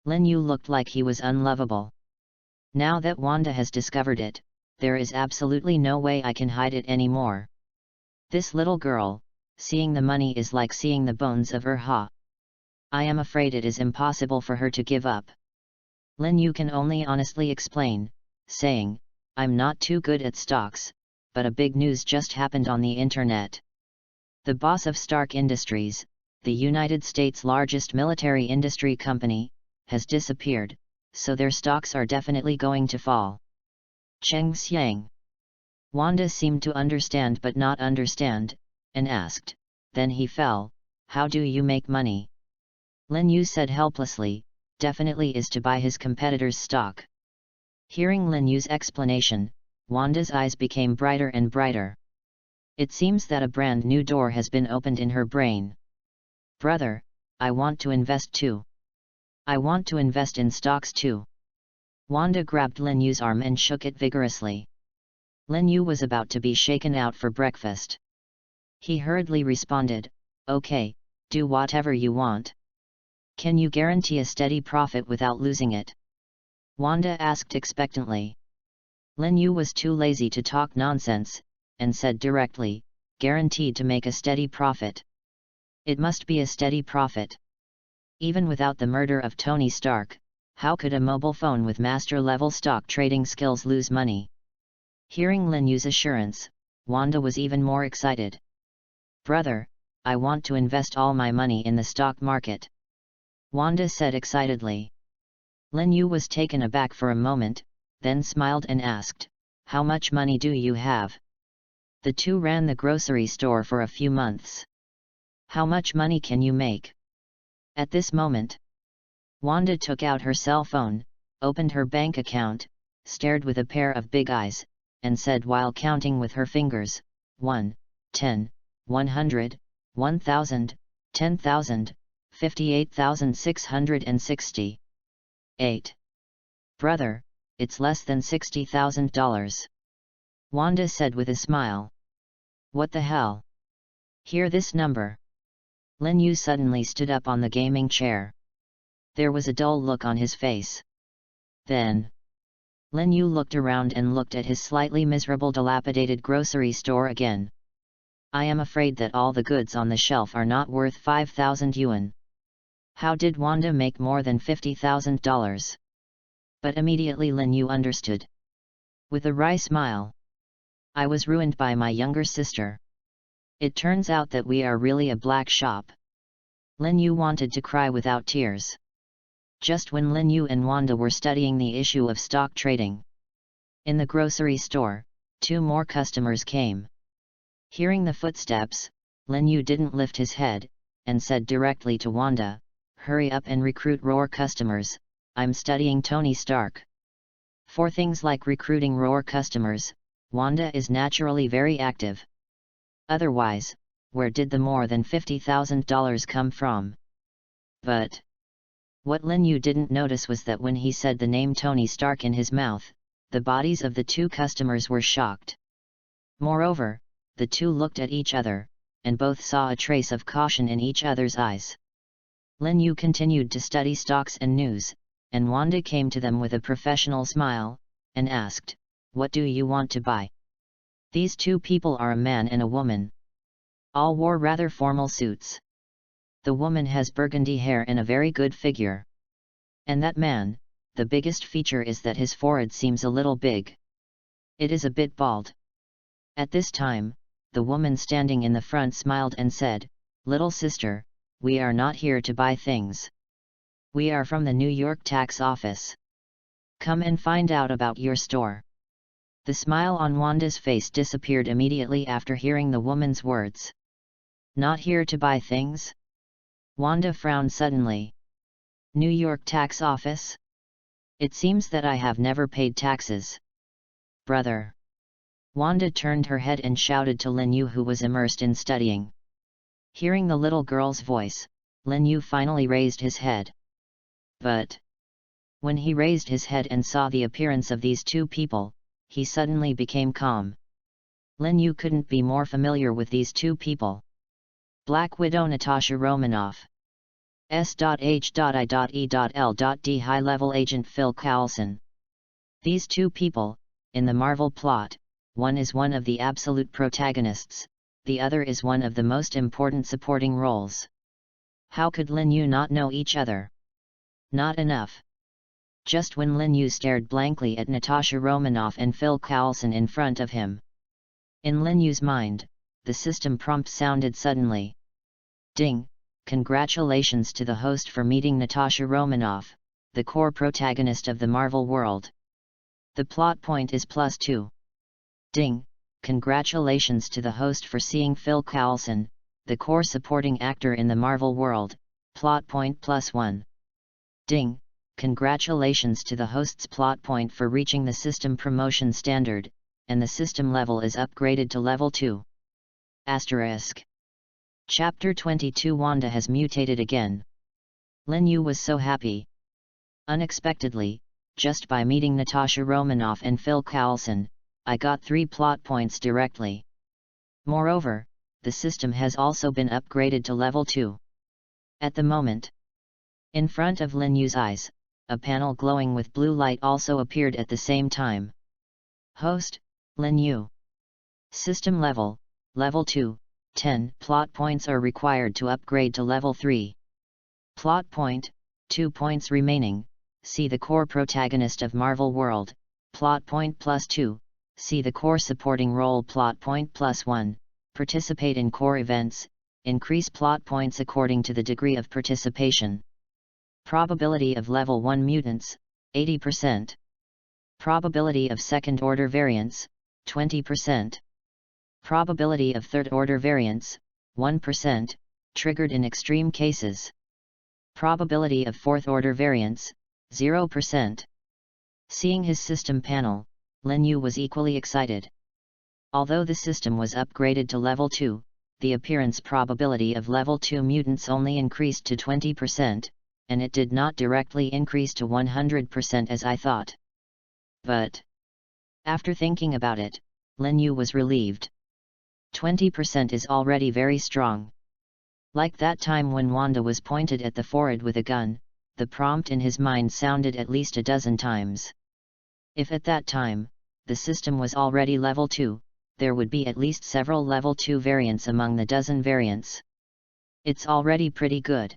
Lin Yu looked like he was unlovable. Now that Wanda has discovered it, there is absolutely no way I can hide it anymore. This little girl, seeing the money is like seeing the bones of her ha. I am afraid it is impossible for her to give up. Lin Yu can only honestly explain, saying, I'm not too good at stocks, but a big news just happened on the internet. The boss of Stark Industries, the United States' largest military industry company, has disappeared, so their stocks are definitely going to fall. Cheng Xiang. Wanda seemed to understand but not understand, and asked, then he fell, how do you make money? Lin Yu said helplessly, definitely is to buy his competitor's stock. Hearing Lin Yu's explanation, Wanda's eyes became brighter and brighter. It seems that a brand new door has been opened in her brain. Brother, I want to invest too. I want to invest in stocks too. Wanda grabbed Lin Yu's arm and shook it vigorously. Lin Yu was about to be shaken out for breakfast. He hurriedly responded, okay, do whatever you want. Can you guarantee a steady profit without losing it? Wanda asked expectantly. Lin Yu was too lazy to talk nonsense, and said directly, guaranteed to make a steady profit. It must be a steady profit. Even without the murder of Tony Stark, how could a mobile phone with master-level stock trading skills lose money? Hearing Lin Yu's assurance, Wanda was even more excited. Brother, I want to invest all my money in the stock market. Wanda said excitedly. Lin Yu was taken aback for a moment, then smiled and asked, how much money do you have? The two ran the grocery store for a few months. How much money can you make? At this moment, Wanda took out her cell phone, opened her bank account, stared with a pair of big eyes, and said while counting with her fingers, 1, 10, 100, 1000, 10,000, 58,660. 8. Brother, it's less than $60,000. Wanda said with a smile. What the hell? Hear this number. Lin Yu suddenly stood up on the gaming chair. There was a dull look on his face. Then, Lin Yu looked around and looked at his slightly miserable dilapidated grocery store again. I am afraid that all the goods on the shelf are not worth 5,000 yuan. How did Wanda make more than $50,000? But immediately Lin Yu understood. With a wry smile. I was ruined by my younger sister. It turns out that we are really a black shop. Lin Yu wanted to cry without tears. Just when Lin Yu and Wanda were studying the issue of stock trading. In the grocery store, 2 more customers came. Hearing the footsteps, Lin Yu didn't lift his head, and said directly to Wanda, "Hurry up and recruit roar customers, I'm studying Tony Stark." For things like recruiting roar customers, Wanda is naturally very active. Otherwise, where did the more than $50,000 come from? But what Lin Yu didn't notice was that when he said the name Tony Stark in his mouth, the bodies of the 2 customers were shocked. Moreover, the 2 looked at each other, and both saw a trace of caution in each other's eyes. Lin Yu continued to study stocks and news, and Wanda came to them with a professional smile, and asked, "What do you want to buy?" These 2 people are a man and a woman. All wore rather formal suits. The woman has burgundy hair and a very good figure. And that man, the biggest feature is that his forehead seems a little big. It is a bit bald. At this time, the woman standing in the front smiled and said, "Little sister, we are not here to buy things. We are from the New York tax office. Come and find out about your store." The smile on Wanda's face disappeared immediately after hearing the woman's words. Not here to buy things? Wanda frowned suddenly. New York tax office? It seems that I have never paid taxes. Brother. Wanda turned her head and shouted to Lin Yu, who was immersed in studying. Hearing the little girl's voice, Lin Yu finally raised his head. But when he raised his head and saw the appearance of these 2 people, he suddenly became calm. Lin Yu couldn't be more familiar with these 2 people. Black Widow Natasha Romanoff. S.H.I.E.L.D. High-level agent Phil Coulson. These 2 people, in the Marvel plot, one is one of the absolute protagonists, the other is one of the most important supporting roles. How could Lin Yu not know each other? Not enough. Just when Lin Yu stared blankly at Natasha Romanoff and Phil Coulson in front of him. In Lin Yu's mind, the system prompt sounded suddenly. Ding! Congratulations to the host for meeting Natasha Romanoff, the core protagonist of the Marvel world. The plot point is +2. Ding! Congratulations to the host for seeing Phil Coulson, the core supporting actor in the Marvel world, plot point +1. Ding! Congratulations to the host's plot point for reaching the system promotion standard, and the system level is upgraded to level 2. Asterisk. Chapter 22 Wanda has mutated again. Lin Yu was so happy. Unexpectedly, just by meeting Natasha Romanoff and Phil Coulson, I got 3 plot points directly. Moreover, the system has also been upgraded to level 2. At the moment, in front of Lin Yu's eyes, a panel glowing with blue light also appeared at the same time. Host, Lin Yu. System level, level 2, 10 plot points are required to upgrade to level 3. Plot point, 2 points remaining, see the core protagonist of Marvel World, plot point +2, see the core supporting role plot point +1, participate in core events, increase plot points according to the degree of participation. Probability of level 1 mutants, 80%. Probability of second-order variants, 20%. Probability of third-order variants, 1%, triggered in extreme cases. Probability of fourth-order variants, 0%. Seeing his system panel, Lin Yu was equally excited. Although the system was upgraded to level 2, the appearance probability of level 2 mutants only increased to 20%, and it did not directly increase to 100% as I thought. But after thinking about it, Lin Yu was relieved. 20% is already very strong. Like that time when Wanda was pointed at the forehead with a gun, the prompt in his mind sounded at least a dozen times. If at that time, the system was already level 2, there would be at least several level 2 variants among the dozen variants. It's already pretty good.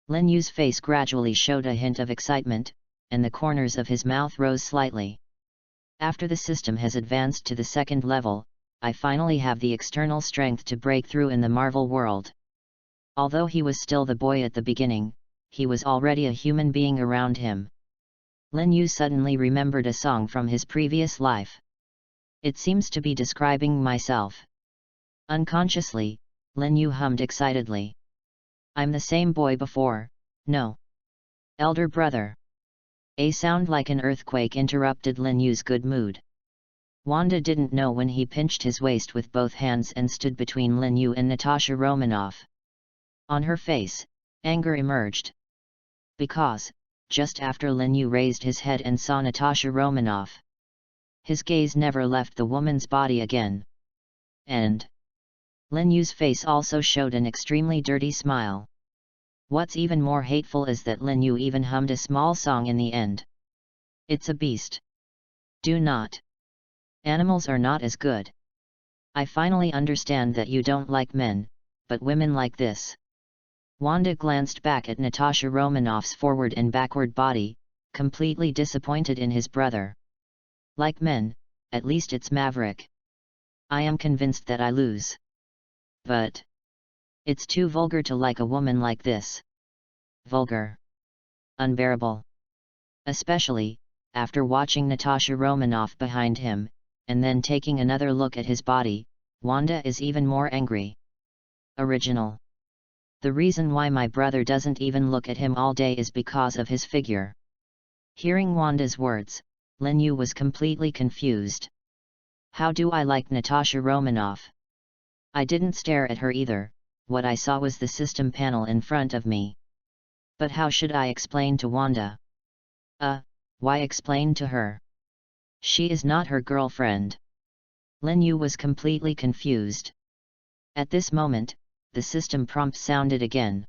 Lin Yu's face gradually showed a hint of excitement, and the corners of his mouth rose slightly. After the system has advanced to the second level, I finally have the external strength to break through in the Marvel world. Although he was still the boy at the beginning, he was already a human being around him. Lin Yu suddenly remembered a song from his previous life. It seems to be describing myself. Unconsciously, Lin Yu hummed excitedly. I'm the same boy before, no. Elder brother. A sound like an earthquake interrupted Lin Yu's good mood. Wanda didn't know when he pinched his waist with both hands and stood between Lin Yu and Natasha Romanoff. On her face, anger emerged. Because, just after Lin Yu raised his head and saw Natasha Romanoff, his gaze never left the woman's body again. And Lin Yu's face also showed an extremely dirty smile. What's even more hateful is that Lin Yu even hummed a small song in the end. It's a beast. Do not. Animals are not as good. I finally understand that you don't like men, but women like this. Wanda glanced back at Natasha Romanoff's forward and backward body, completely disappointed in his brother. Like men, at least it's Maverick. I am convinced that I lose. But it's too vulgar to like a woman like this. Vulgar. Unbearable. Especially, after watching Natasha Romanoff behind him, and then taking another look at his body, Wanda is even more angry. Original. The reason why my brother doesn't even look at him all day is because of his figure. Hearing Wanda's words, Lin Yu was completely confused. How do I like Natasha Romanoff? I didn't stare at her either, what I saw was the system panel in front of me. But how should I explain to Wanda? Why explain to her? She is not her girlfriend. Lin Yu was completely confused. At this moment, the system prompt sounded again.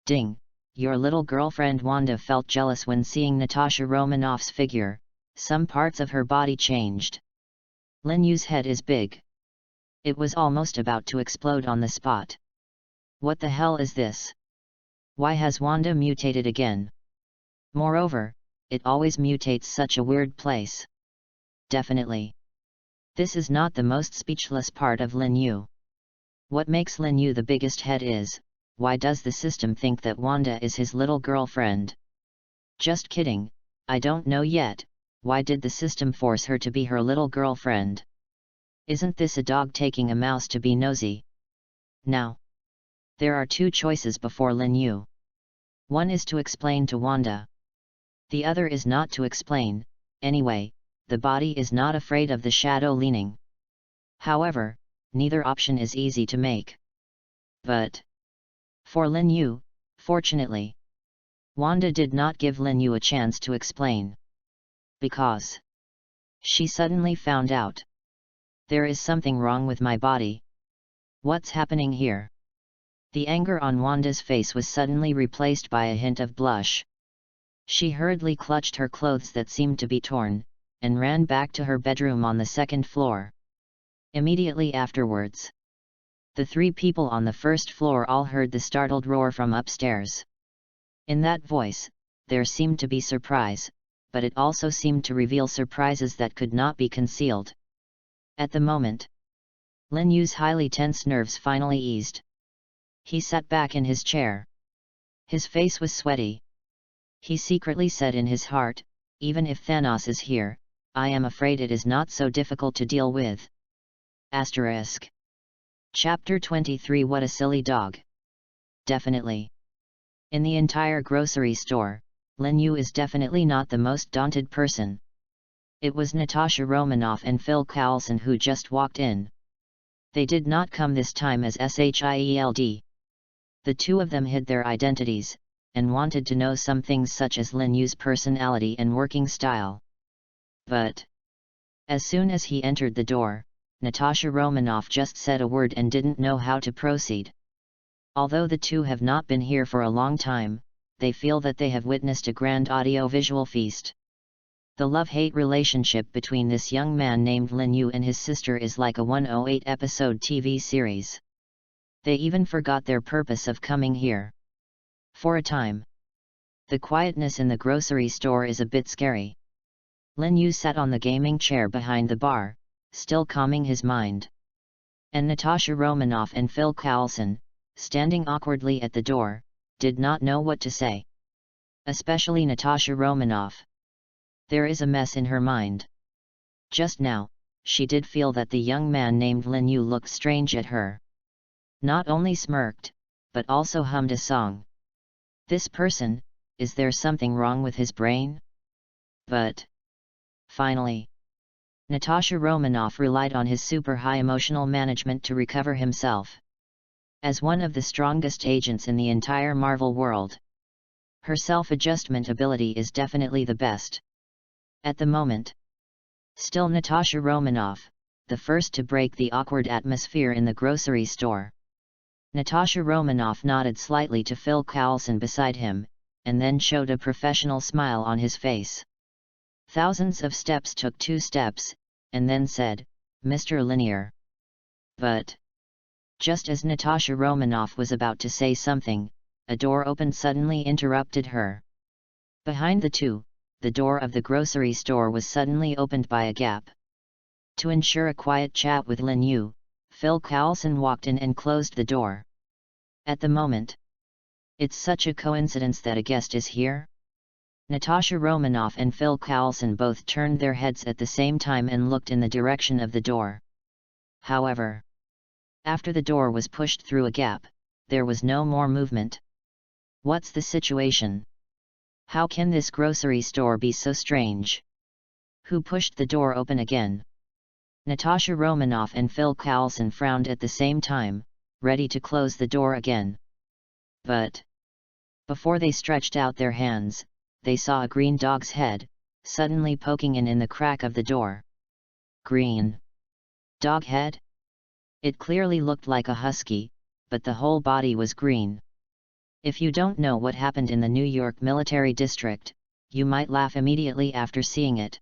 Ding, your little girlfriend. Wanda felt jealous when seeing Natasha Romanoff's figure, some parts of her body changed. Lin Yu's head is big. It was almost about to explode on the spot. What the hell is this? Why has Wanda mutated again? Moreover, it always mutates such a weird place. Definitely. This is not the most speechless part of Lin Yu. What makes Lin Yu the biggest head is, why does the system think that Wanda is his little girlfriend? Just kidding, I don't know yet, why did the system force her to be her little girlfriend? Isn't this a dog taking a mouse to be nosy? Now, there are two choices before Lin Yu. One is to explain to Wanda. The other is not to explain. Anyway, the body is not afraid of the shadow leaning. However, neither option is easy to make. But for Lin Yu, fortunately, Wanda did not give Lin Yu a chance to explain. Because she suddenly found out. There is something wrong with my body. What's happening here? The anger on Wanda's face was suddenly replaced by a hint of blush. She hurriedly clutched her clothes that seemed to be torn, and ran back to her bedroom on the second floor. Immediately afterwards, the three people on the first floor all heard the startled roar from upstairs. In that voice, there seemed to be surprise, but it also seemed to reveal surprises that could not be concealed. At the moment, Lin Yu's highly tense nerves finally eased. He sat back in his chair. His face was sweaty. He secretly said in his heart, even if Thanos is here, I am afraid it is not so difficult to deal with. Asterisk. Chapter 23. What a silly dog. Definitely. In the entire grocery store, Lin Yu is definitely not the most daunted person. It was Natasha Romanoff and Phil Coulson who just walked in. They did not come this time as SHIELD. The two of them hid their identities, and wanted to know some things such as Lin Yu's personality and working style. But as soon as he entered the door, Natasha Romanoff just said a word and didn't know how to proceed. Although the two have not been here for a long time, they feel that they have witnessed a grand audio-visual feast. The love-hate relationship between this young man named Lin Yu and his sister is like a 108-episode TV series. They even forgot their purpose of coming here. For a time. The quietness in the grocery store is a bit scary. Lin Yu sat on the gaming chair behind the bar, still calming his mind. And Natasha Romanoff and Phil Coulson, standing awkwardly at the door, did not know what to say. Especially Natasha Romanoff. There is a mess in her mind. Just now, she did feel that the young man named Lin Yu looked strange at her. Not only smirked, but also hummed a song. This person, is there something wrong with his brain? But finally, Natasha Romanoff relied on his super high emotional management to recover himself. As one of the strongest agents in the entire Marvel world, her self-adjustment ability is definitely the best. At the moment. Still Natasha Romanoff, the first to break the awkward atmosphere in the grocery store. Natasha Romanoff nodded slightly to Phil Coulson beside him, and then showed a professional smile on his face. Thousands of steps took 2 steps, and then said, "Mr. Linear." But just as Natasha Romanoff was about to say something, a door opened suddenly interrupted her. Behind the two, the door of the grocery store was suddenly opened by a gap. To ensure a quiet chat with Lin Yu, Phil Coulson walked in and closed the door. At the moment. It's such a coincidence that a guest is here? Natasha Romanoff and Phil Coulson both turned their heads at the same time and looked in the direction of the door. However, after the door was pushed through a gap, there was no more movement. What's the situation? How can this grocery store be so strange? Who pushed the door open again? Natasha Romanoff and Phil Coulson frowned at the same time, ready to close the door again. But before they stretched out their hands, they saw a green dog's head, suddenly poking in the crack of the door. Green dog head? It clearly looked like a husky, but the whole body was green. If you don't know what happened in the New York military district, you might laugh immediately after seeing it.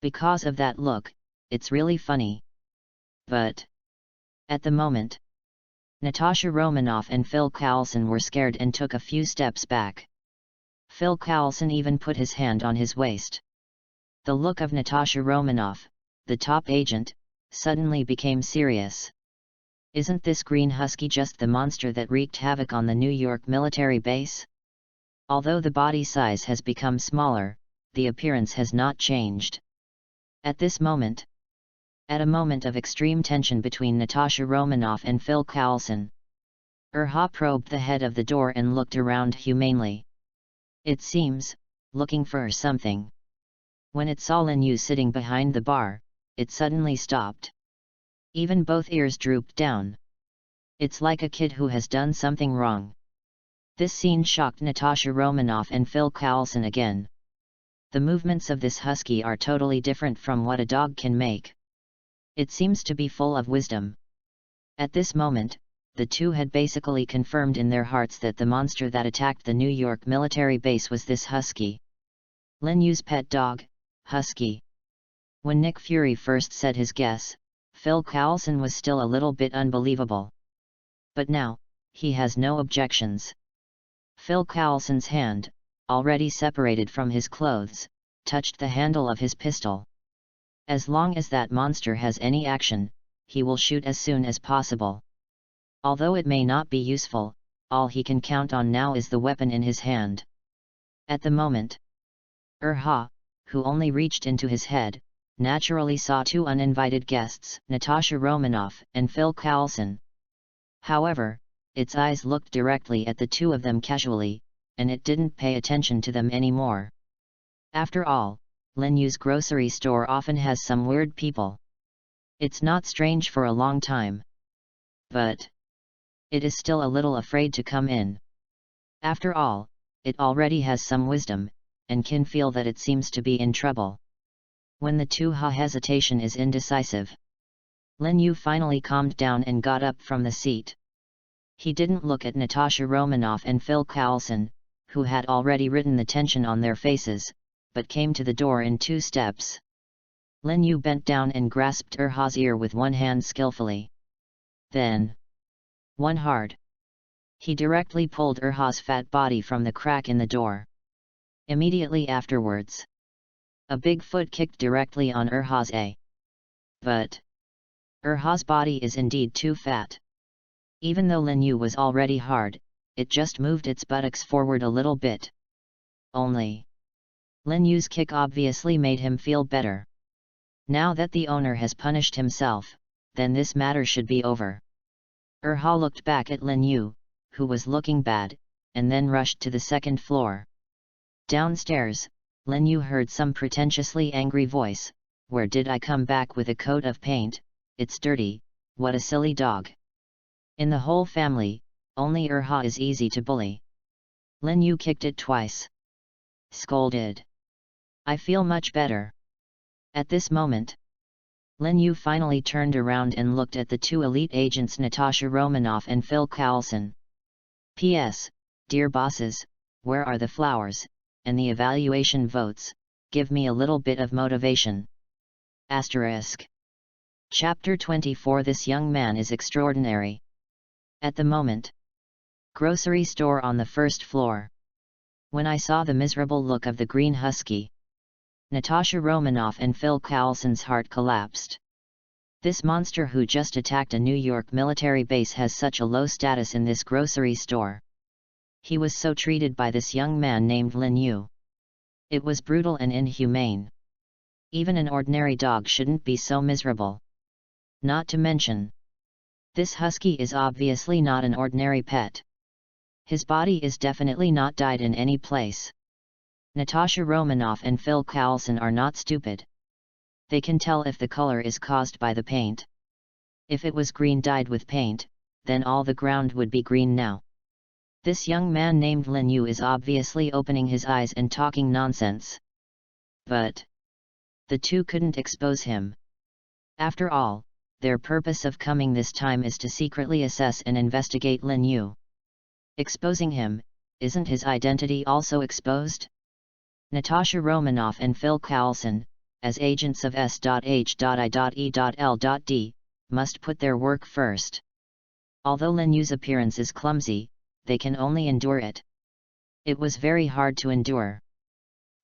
Because of that look, it's really funny. But at the moment, Natasha Romanoff and Phil Coulson were scared and took a few steps back. Phil Coulson even put his hand on his waist. The look of Natasha Romanoff, the top agent, suddenly became serious. Isn't this green husky just the monster that wreaked havoc on the New York military base? Although the body size has become smaller, the appearance has not changed. At this moment, at a moment of extreme tension between Natasha Romanoff and Phil Coulson, Urha probed the head of the door and looked around humanely. It seems, looking for something. When it saw Lin Yu sitting behind the bar, it suddenly stopped. Even both ears drooped down. It's like a kid who has done something wrong. This scene shocked Natasha Romanoff and Phil Coulson again. The movements of this husky are totally different from what a dog can make. It seems to be full of wisdom. At this moment, the two had basically confirmed in their hearts that the monster that attacked the New York military base was this husky. Lin Yu's pet dog, Husky. When Nick Fury first said his guess, Phil Coulson was still a little bit unbelievable. But now, he has no objections. Phil Coulson's hand, already separated from his clothes, touched the handle of his pistol. As long as that monster has any action, he will shoot as soon as possible. Although it may not be useful, all he can count on now is the weapon in his hand. At the moment, Urha, who only reached into his head, naturally saw two uninvited guests, Natasha Romanoff and Phil Coulson. However, its eyes looked directly at the two of them casually, and it didn't pay attention to them anymore. After all, Lin Yu's grocery store often has some weird people. It's not strange for a long time. But it is still a little afraid to come in. After all, it already has some wisdom, and can feel that it seems to be in trouble. When the two-ha hesitation is indecisive, Lin Yu finally calmed down and got up from the seat. He didn't look at Natasha Romanoff and Phil Coulson, who had already written the tension on their faces, but came to the door in 2 steps. Lin Yu bent down and grasped Erha's ear with one hand skillfully. Then, one hard. He directly pulled Erha's fat body from the crack in the door. Immediately afterwards, a big foot kicked directly on Erha's a. But Erha's body is indeed too fat. Even though Lin Yu was already hard, it just moved its buttocks forward a little bit. Only Lin Yu's kick obviously made him feel better. Now that the owner has punished himself, then this matter should be over. Erha looked back at Lin Yu, who was looking bad, and then rushed to the 2nd floor. Downstairs, Lin Yu heard some pretentiously angry voice, "Where did I come back with a coat of paint? It's dirty, what a silly dog." In the whole family, only Erha is easy to bully. Lin Yu kicked it twice. Scolded. "I feel much better." At this moment, Lin Yu finally turned around and looked at the 2 elite agents Natasha Romanoff and Phil Coulson. "P.S. Dear bosses, where are the flowers, and the evaluation votes? Give me a little bit of motivation." Asterisk. Chapter 24. This young man is extraordinary. At the moment, grocery store on the 1st floor. When I saw the miserable look of the green husky, Natasha Romanoff and Phil Coulson's heart collapsed. This monster who just attacked a New York military base has such a low status in this grocery store. He was so treated by this young man named Lin Yu. It was brutal and inhumane. Even an ordinary dog shouldn't be so miserable. Not to mention, this husky is obviously not an ordinary pet. His body is definitely not dyed in any place. Natasha Romanoff and Phil Coulson are not stupid. They can tell if the color is caused by the paint. If it was green dyed with paint, then all the ground would be green now. This young man named Lin Yu is obviously opening his eyes and talking nonsense. But the 2 couldn't expose him. After all, their purpose of coming this time is to secretly assess and investigate Lin Yu. Exposing him, isn't his identity also exposed? Natasha Romanoff and Phil Coulson, as agents of S.H.I.E.L.D, must put their work first. Although Lin Yu's appearance is clumsy, they can only endure it. It was very hard to endure.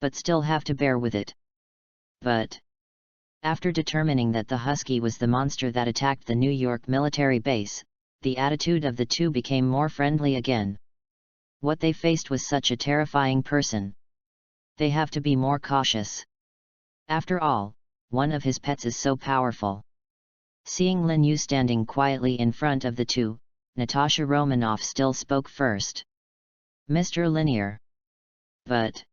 But still have to bear with it. But after determining that the husky was the monster that attacked the New York military base, the attitude of the 2 became more friendly again. What they faced was such a terrifying person. They have to be more cautious. After all, one of his pets is so powerful. Seeing Lin Yu standing quietly in front of the 2, Natasha Romanoff still spoke first. "Mr. Linear." But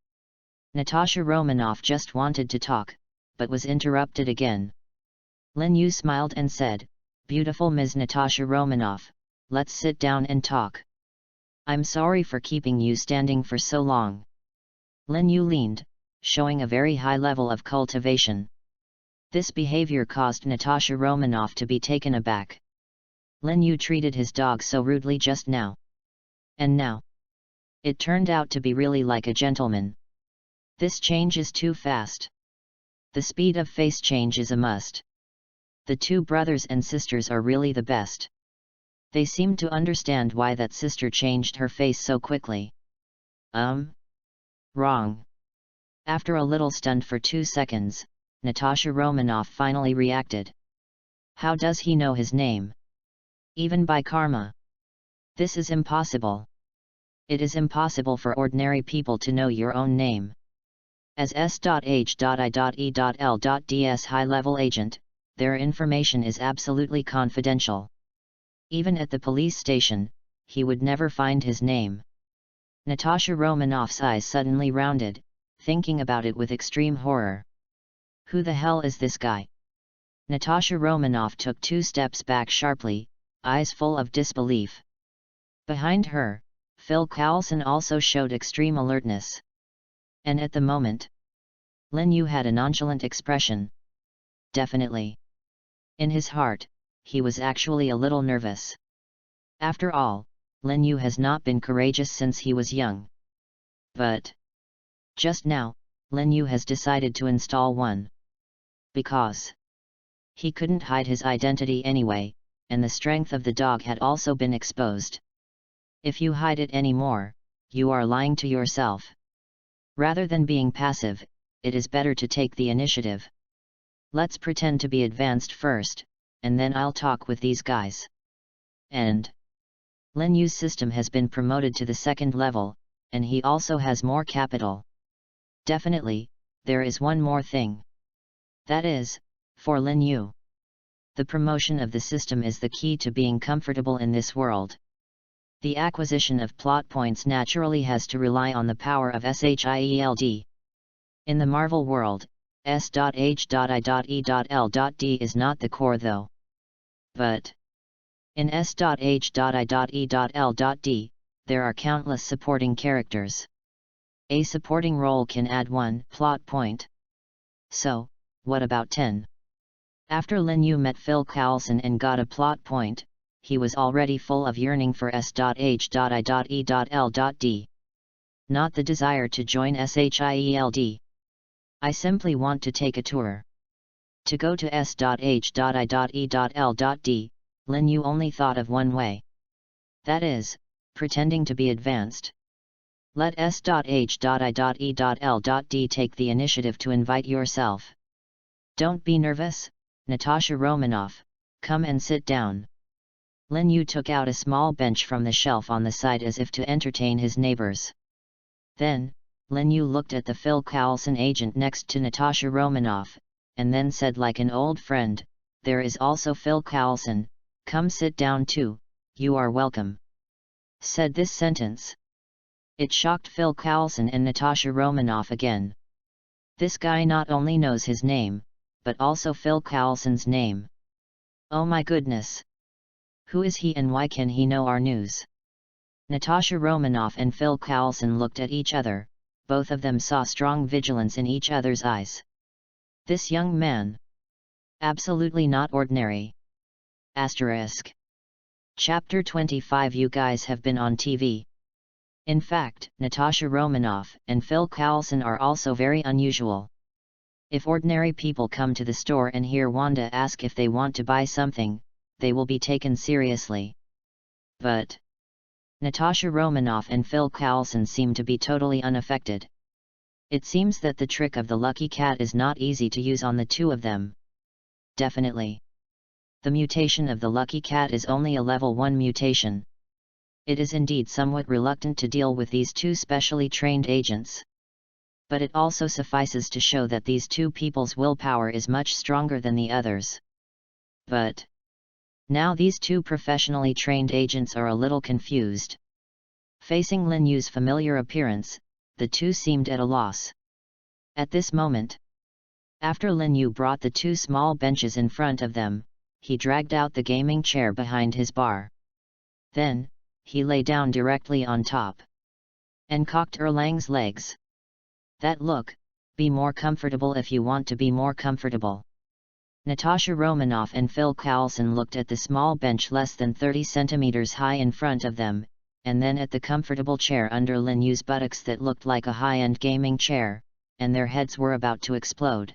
Natasha Romanoff just wanted to talk, but was interrupted again. Lin Yu smiled and said, "Beautiful Ms. Natasha Romanoff, let's sit down and talk. I'm sorry for keeping you standing for so long." Lin Yu leaned, showing a very high level of cultivation. This behavior caused Natasha Romanoff to be taken aback. Lin Yu treated his dog so rudely just now. And now, it turned out to be really like a gentleman. This change is too fast. The speed of face change is a must. The 2 brothers and sisters are really the best. They seemed to understand why that sister changed her face so quickly. Wrong. After a little stunned for 2 seconds, Natasha Romanoff finally reacted. "How does he know his name? Even by karma? This is impossible. It is impossible for ordinary people to know your own name. As S.H.I.E.L.D's high-level agent, their information is absolutely confidential. Even at the police station, he would never find his name." Natasha Romanoff's eyes suddenly rounded, thinking about it with extreme horror. Who the hell is this guy? Natasha Romanoff took 2 steps back sharply, eyes full of disbelief. Behind her, Phil Coulson also showed extreme alertness. And at the moment, Lin Yu had a nonchalant expression. Definitely. In his heart, he was actually a little nervous. After all, Lin Yu has not been courageous since he was young. But just now, Lin Yu has decided to install one. Because he couldn't hide his identity anyway, and the strength of the dog had also been exposed. If you hide it anymore, you are lying to yourself. Rather than being passive, it is better to take the initiative. Let's pretend to be advanced first, and then I'll talk with these guys. And Lin Yu's system has been promoted to the second level, and he also has more capital. Definitely, there is one more thing. That is, for Lin Yu, the promotion of the system is the key to being comfortable in this world. The acquisition of plot points naturally has to rely on the power of SHIELD. In the Marvel world, S.H.I.E.L.D is not the core though. But in S.H.I.E.L.D, there are countless supporting characters. A supporting role can add 1 plot point. So, what about 10? After Lin Yu met Phil Coulson and got a plot point, he was already full of yearning for S.H.I.E.L.D. Not the desire to join SHIELD. I simply want to take a tour. To go to S.H.I.E.L.D, Lin Yu only thought of one way. That is, pretending to be advanced. Let S.H.I.E.L.D take the initiative to invite yourself. Don't be nervous, Natasha Romanoff, come and sit down. Lin Yu took out a small bench from the shelf on the side as if to entertain his neighbors. Then, Lin Yu looked at the Phil Coulson agent next to Natasha Romanoff, and then said like an old friend, "There is also Phil Coulson, come sit down too, you are welcome." Said this sentence. It shocked Phil Coulson and Natasha Romanoff again. This guy not only knows his name, but also Phil Coulson's name. Oh my goodness! Who is he and why can he know our news? Natasha Romanoff and Phil Coulson looked at each other, both of them saw strong vigilance in each other's eyes. This young man? Absolutely not ordinary. Asterisk. Chapter 25. You guys have been on TV. In fact, Natasha Romanoff and Phil Coulson are also very unusual. If ordinary people come to the store and hear Wanda ask if they want to buy something, they will be taken seriously. But Natasha Romanoff and Phil Coulson seem to be totally unaffected. It seems that the trick of the lucky cat is not easy to use on the two of them. Definitely. The mutation of the lucky cat is only a level 1 mutation. It is indeed somewhat reluctant to deal with these two specially trained agents. But it also suffices to show that these two people's willpower is much stronger than the others. But now these two professionally trained agents are a little confused. Facing Lin Yu's familiar appearance, the two seemed at a loss. At this moment, after Lin Yu brought the two small benches in front of them, he dragged out the gaming chair behind his bar. Then, he lay down directly on top and cocked Erlang's legs. That look, be more comfortable if you want to be more comfortable. Natasha Romanoff and Phil Coulson looked at the small bench less than 30 centimeters high in front of them, and then at the comfortable chair under Lin Yu's buttocks that looked like a high-end gaming chair, and their heads were about to explode.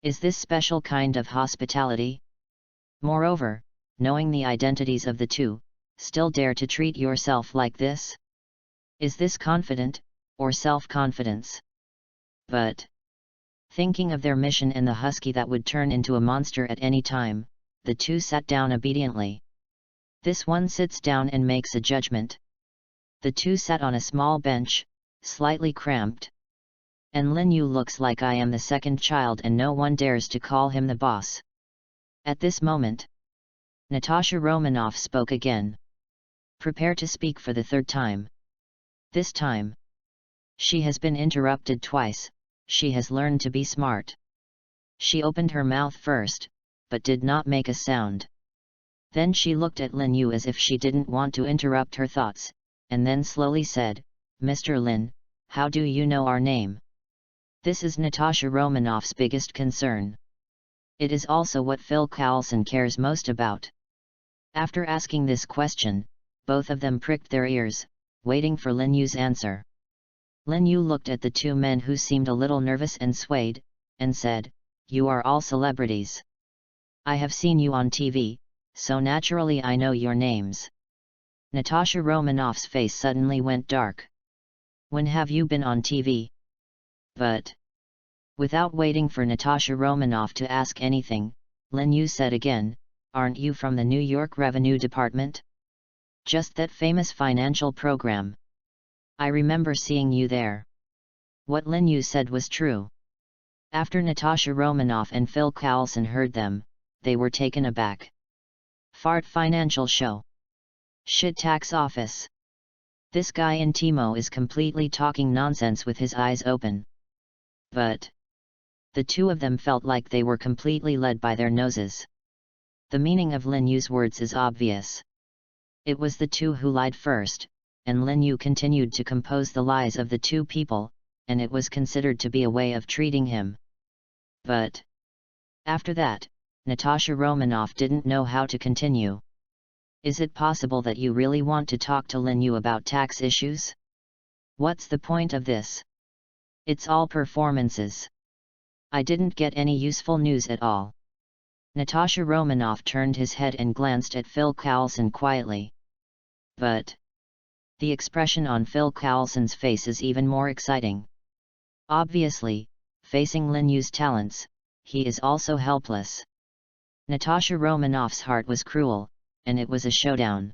Is this special kind of hospitality? Moreover, knowing the identities of the two, still dare to treat yourself like this? Is this confident, or self-confidence? But thinking of their mission and the husky that would turn into a monster at any time, the two sat down obediently. This one sits down and makes a judgment. The two sat on a small bench, slightly cramped. And Lin Yu looks like I am the second child and no one dares to call him the boss. At this moment, Natasha Romanoff spoke again. Prepare to speak for the third time. This time, she has been interrupted twice. She has learned to be smart. She opened her mouth first, but did not make a sound. Then she looked at Lin Yu as if she didn't want to interrupt her thoughts, and then slowly said, "Mr. Lin, how do you know our name?" This is Natasha Romanoff's biggest concern. It is also what Phil Coulson cares most about. After asking this question, both of them pricked their ears, waiting for Lin Yu's answer. Lin Yu looked at the two men who seemed a little nervous and swayed, and said, "You are all celebrities. I have seen you on TV, so naturally I know your names." Natasha Romanoff's face suddenly went dark. "When have you been on TV?" "But..." Without waiting for Natasha Romanoff to ask anything, Lin Yu said again, "Aren't you from the New York Revenue Department? Just that famous financial program. I remember seeing you there." What Lin Yu said was true. After Natasha Romanoff and Phil Coulson heard them, they were taken aback. "Fart financial show. Shit tax office. This guy in Timo is completely talking nonsense with his eyes open." But the two of them felt like they were completely led by their noses. The meaning of Lin Yu's words is obvious. It was the two who lied first, and Lin Yu continued to compose the lies of the two people, and it was considered to be a way of treating him. But after that, Natasha Romanoff didn't know how to continue. "Is it possible that you really want to talk to Lin Yu about tax issues? What's the point of this? It's all performances. I didn't get any useful news at all." Natasha Romanoff turned his head and glanced at Phil Coulson quietly. But the expression on Phil Coulson's face is even more exciting. Obviously, facing Lin Yu's talents, he is also helpless. Natasha Romanoff's heart was cruel, and it was a showdown.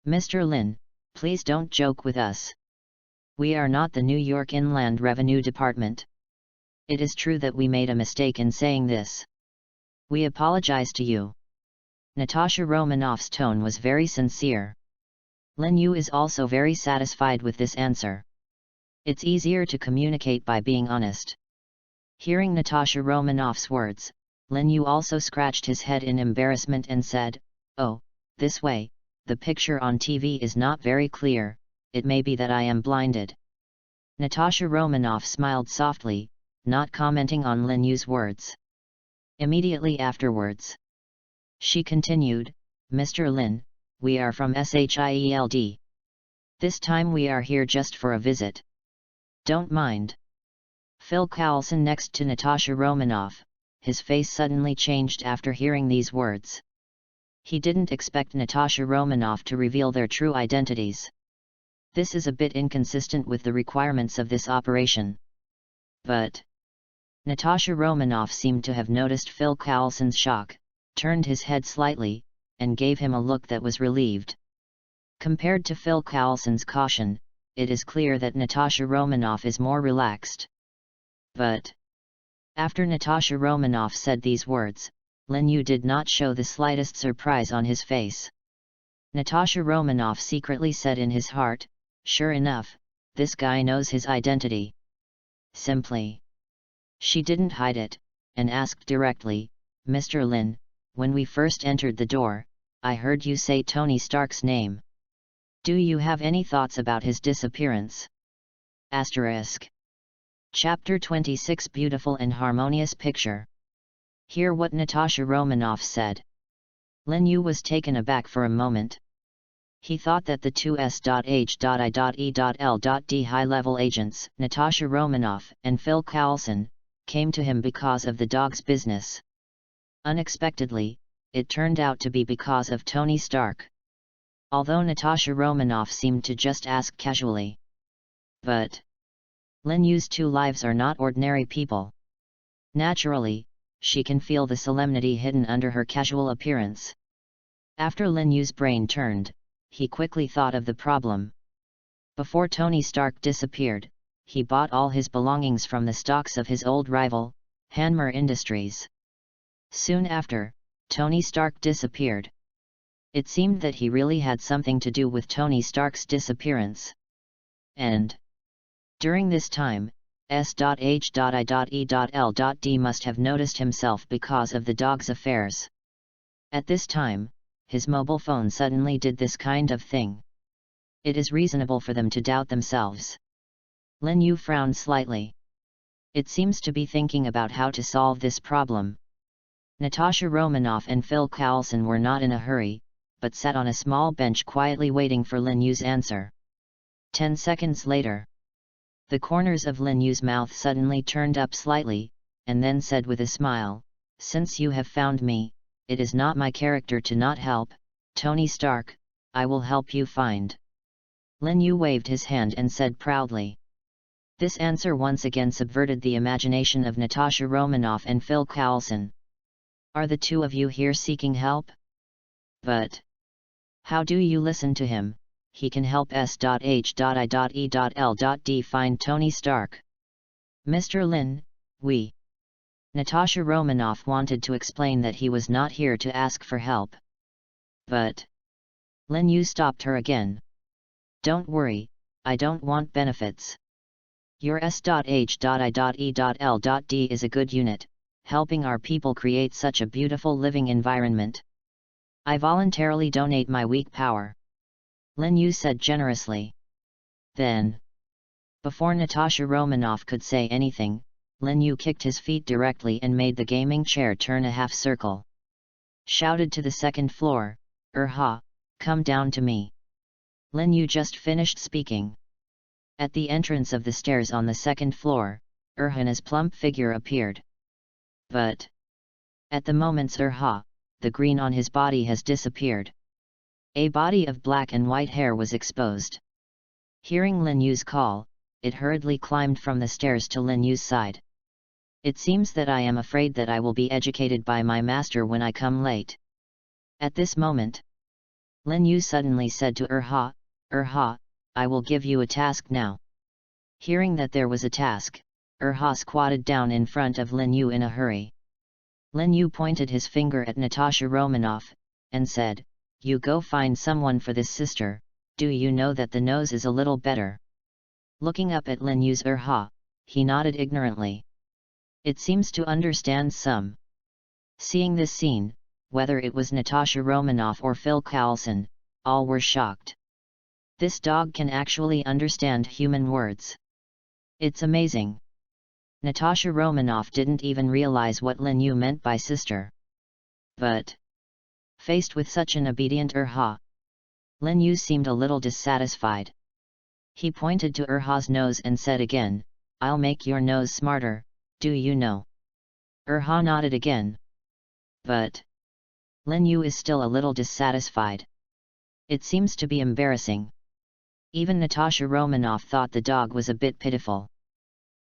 "Mr. Lin, please don't joke with us. We are not the New York Inland Revenue Department. It is true that we made a mistake in saying this. We apologize to you." Natasha Romanoff's tone was very sincere. Lin Yu is also very satisfied with this answer. It's easier to communicate by being honest. Hearing Natasha Romanoff's words, Lin Yu also scratched his head in embarrassment and said, "Oh, this way, the picture on TV is not very clear, it may be that I am blinded." Natasha Romanoff smiled softly, not commenting on Lin Yu's words. Immediately afterwards, she continued, "Mr. Lin, we are from SHIELD. This time we are here just for a visit. Don't mind." Phil Coulson next to Natasha Romanoff, his face suddenly changed after hearing these words. He didn't expect Natasha Romanoff to reveal their true identities. This is a bit inconsistent with the requirements of this operation. But Natasha Romanoff seemed to have noticed Phil Coulson's shock, turned his head slightly, and gave him a look that was relieved. Compared to Phil Coulson's caution, it is clear that Natasha Romanoff is more relaxed. But after Natasha Romanoff said these words, Lin Yu did not show the slightest surprise on his face. Natasha Romanoff secretly said in his heart, "Sure enough, this guy knows his identity." Simply. She didn't hide it, and asked directly, "Mr. Lin, when we first entered the door, I heard you say Tony Stark's name. Do you have any thoughts about his disappearance?" Chapter 26 Beautiful and Harmonious Picture. Hear what Natasha Romanoff said. Lin Yu was taken aback for a moment. He thought that the two S.H.I.E.L.D. high-level agents, Natasha Romanoff and Phil Coulson, came to him because of the dog's business. Unexpectedly, it turned out to be because of Tony Stark. Although Natasha Romanoff seemed to just ask casually. But Lin Yu's two lives are not ordinary people. Naturally, she can feel the solemnity hidden under her casual appearance. After Lin Yu's brain turned, he quickly thought of the problem. Before Tony Stark disappeared, he bought all his belongings from the stocks of his old rival, Hanmer Industries. Soon after, Tony Stark disappeared. It seemed that he really had something to do with Tony Stark's disappearance. And during this time, S.H.I.E.L.D. must have noticed himself because of the dog's affairs. At this time, his mobile phone suddenly did this kind of thing. It is reasonable for them to doubt themselves. Lin Yu frowned slightly. It seems to be thinking about how to solve this problem. Natasha Romanoff and Phil Coulson were not in a hurry, but sat on a small bench quietly waiting for Lin Yu's answer. 10 seconds later, The corners of Lin Yu's mouth suddenly turned up slightly, and then said with a smile, "Since you have found me, it is not my character to not help, Tony Stark, I will help you find." Lin Yu waved his hand and said proudly. This answer once again subverted the imagination of Natasha Romanoff and Phil Coulson. Are the two of you here seeking help? But how do you listen to him? He can help S.H.I.E.L.D. find Tony Stark. Mr. Lin, we. Natasha Romanoff wanted to explain that he was not here to ask for help. But Lin Yu stopped her again. Don't worry, I don't want benefits. Your S.H.I.E.L.D. is a good unit, helping our people create such a beautiful living environment. I voluntarily donate my weak power. Lin Yu said generously. Then, before Natasha Romanoff could say anything, Lin Yu kicked his feet directly and made the gaming chair turn a half circle. Shouted to the second floor, "Ha, come down to me." Lin Yu just finished speaking. At the entrance of the stairs on the second floor, Erhana's plump figure appeared. But at the moment's the green on his body has disappeared. A body of black and white hair was exposed. Hearing Lin Yu's call, it hurriedly climbed from the stairs to Lin Yu's side. It seems that I am afraid that I will be educated by my master when I come late. At this moment, Lin Yu suddenly said to Erha, I will give you a task now. Hearing that there was a task, Erha squatted down in front of Lin Yu in a hurry. Lin Yu pointed his finger at Natasha Romanoff, and said, "You go find someone for this sister, do you know that the nose is a little better?" Looking up at Lin Yu's he nodded ignorantly. It seems to understand some. Seeing this scene, whether it was Natasha Romanoff or Phil Coulson, all were shocked. This dog can actually understand human words. It's amazing. Natasha Romanoff didn't even realize what Lin Yu meant by sister. But faced with such an obedient Lin Yu seemed a little dissatisfied. He pointed to Erha's nose and said again, "I'll make your nose smarter, do you know?" Erha nodded again. But Lin Yu is still a little dissatisfied. It seems to be embarrassing. Even Natasha Romanoff thought the dog was a bit pitiful.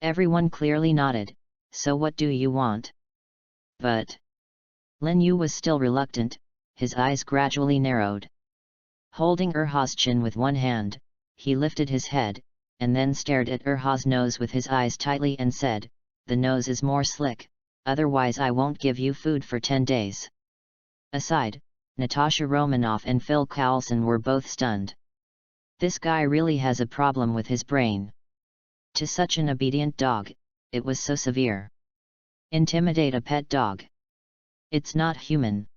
Everyone clearly nodded, "So what do you want?" But Lin Yu was still reluctant, his eyes gradually narrowed. Holding Erha's chin with one hand, he lifted his head, and then stared at Erha's nose with his eyes tightly and said, "The nose is more slick, otherwise I won't give you food for 10 days. Aside, Natasha Romanoff and Phil Coulson were both stunned. This guy really has a problem with his brain. To such an obedient dog, it was so severe. Intimidate a pet dog. It's not human.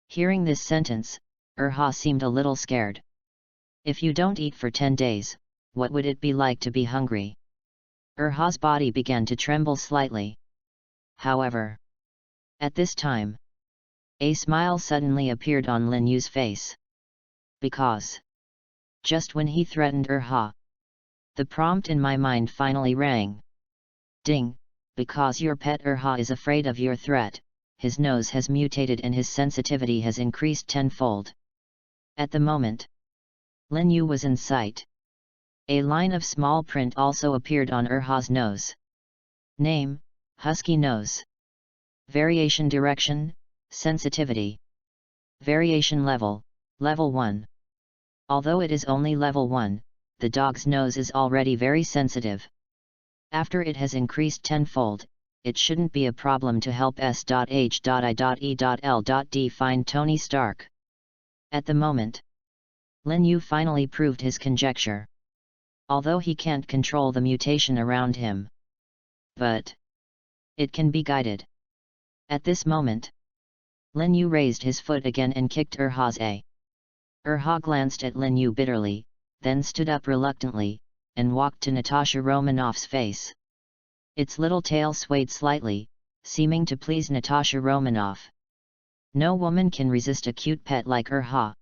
Hearing this sentence, Erha seemed a little scared. If you don't eat for 10 days, what would it be like to be hungry? Erha's body began to tremble slightly. However, at this time, a smile suddenly appeared on Lin Yu's face. Because just when he threatened Erha, the prompt in my mind finally rang. Ding, because your pet Erha is afraid of your threat, his nose has mutated and his sensitivity has increased tenfold. At the moment, Lin Yu was in sight. A line of small print also appeared on Erha's nose. Name, Husky Nose. Variation Direction, Sensitivity. Variation Level, Level 1. Although it is only Level 1, the dog's nose is already very sensitive. After it has increased tenfold, it shouldn't be a problem to help S.H.I.E.L.D. find Tony Stark. At the moment, Lin Yu finally proved his conjecture. Although he can't control the mutation around him, but it can be guided. At this moment, Lin Yu raised his foot again and kicked Erha's a. Erha glanced at Lin Yu bitterly, then stood up reluctantly, and walked to Natasha Romanoff's face. Its little tail swayed slightly, seeming to please Natasha Romanoff. No woman can resist a cute pet like Erha.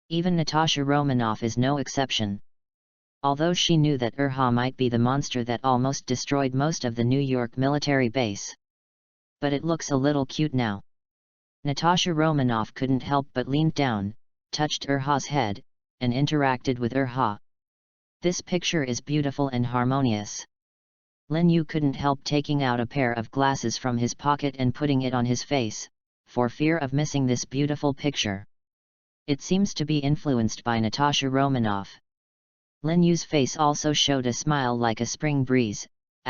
Even Natasha Romanoff is no exception. although she knew that Urha might be the monster that almost destroyed most of the New York military base. But it looks a little cute now. Natasha Romanoff couldn't help but leaned down, touched Urha's head, and interacted with Urha. This picture is beautiful and harmonious. Lin Yu couldn't help taking out a pair of glasses from his pocket and putting it on his face, for fear of missing this beautiful picture. It seems to be influenced by Natasha Romanoff. Lin Yu's face also showed a smile like a spring breeze, **.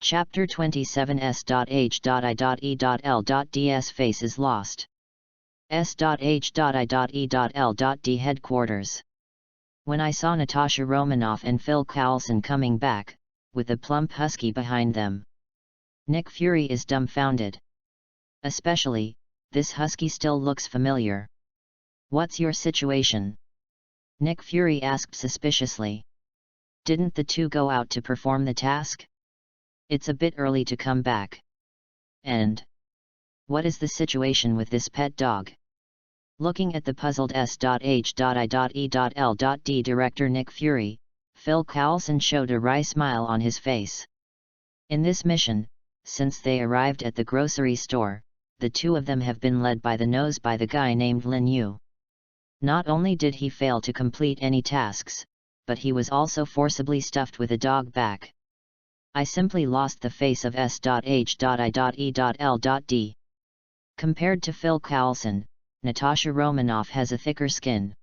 Chapter 27 S.H.I.E.L.D's face is lost. S.H.I.E.L.D headquarters. When I saw Natasha Romanoff and Phil Coulson coming back, with a plump husky behind them, Nick Fury is dumbfounded. Especially, this husky still looks familiar. What's your situation? Nick Fury asked suspiciously. Didn't the two go out to perform the task? It's a bit early to come back. And what is the situation with this pet dog? Looking at the puzzled S.H.I.E.L.D director Nick Fury, Phil Coulson showed a wry smile on his face. In this mission, since they arrived at the grocery store, the two of them have been led by the nose by the guy named Lin Yu. Not only did he fail to complete any tasks, but he was also forcibly stuffed with a dog back. I simply lost the face of S.H.I.E.L.D. Compared to Phil Coulson, Natasha Romanoff has a thicker skin.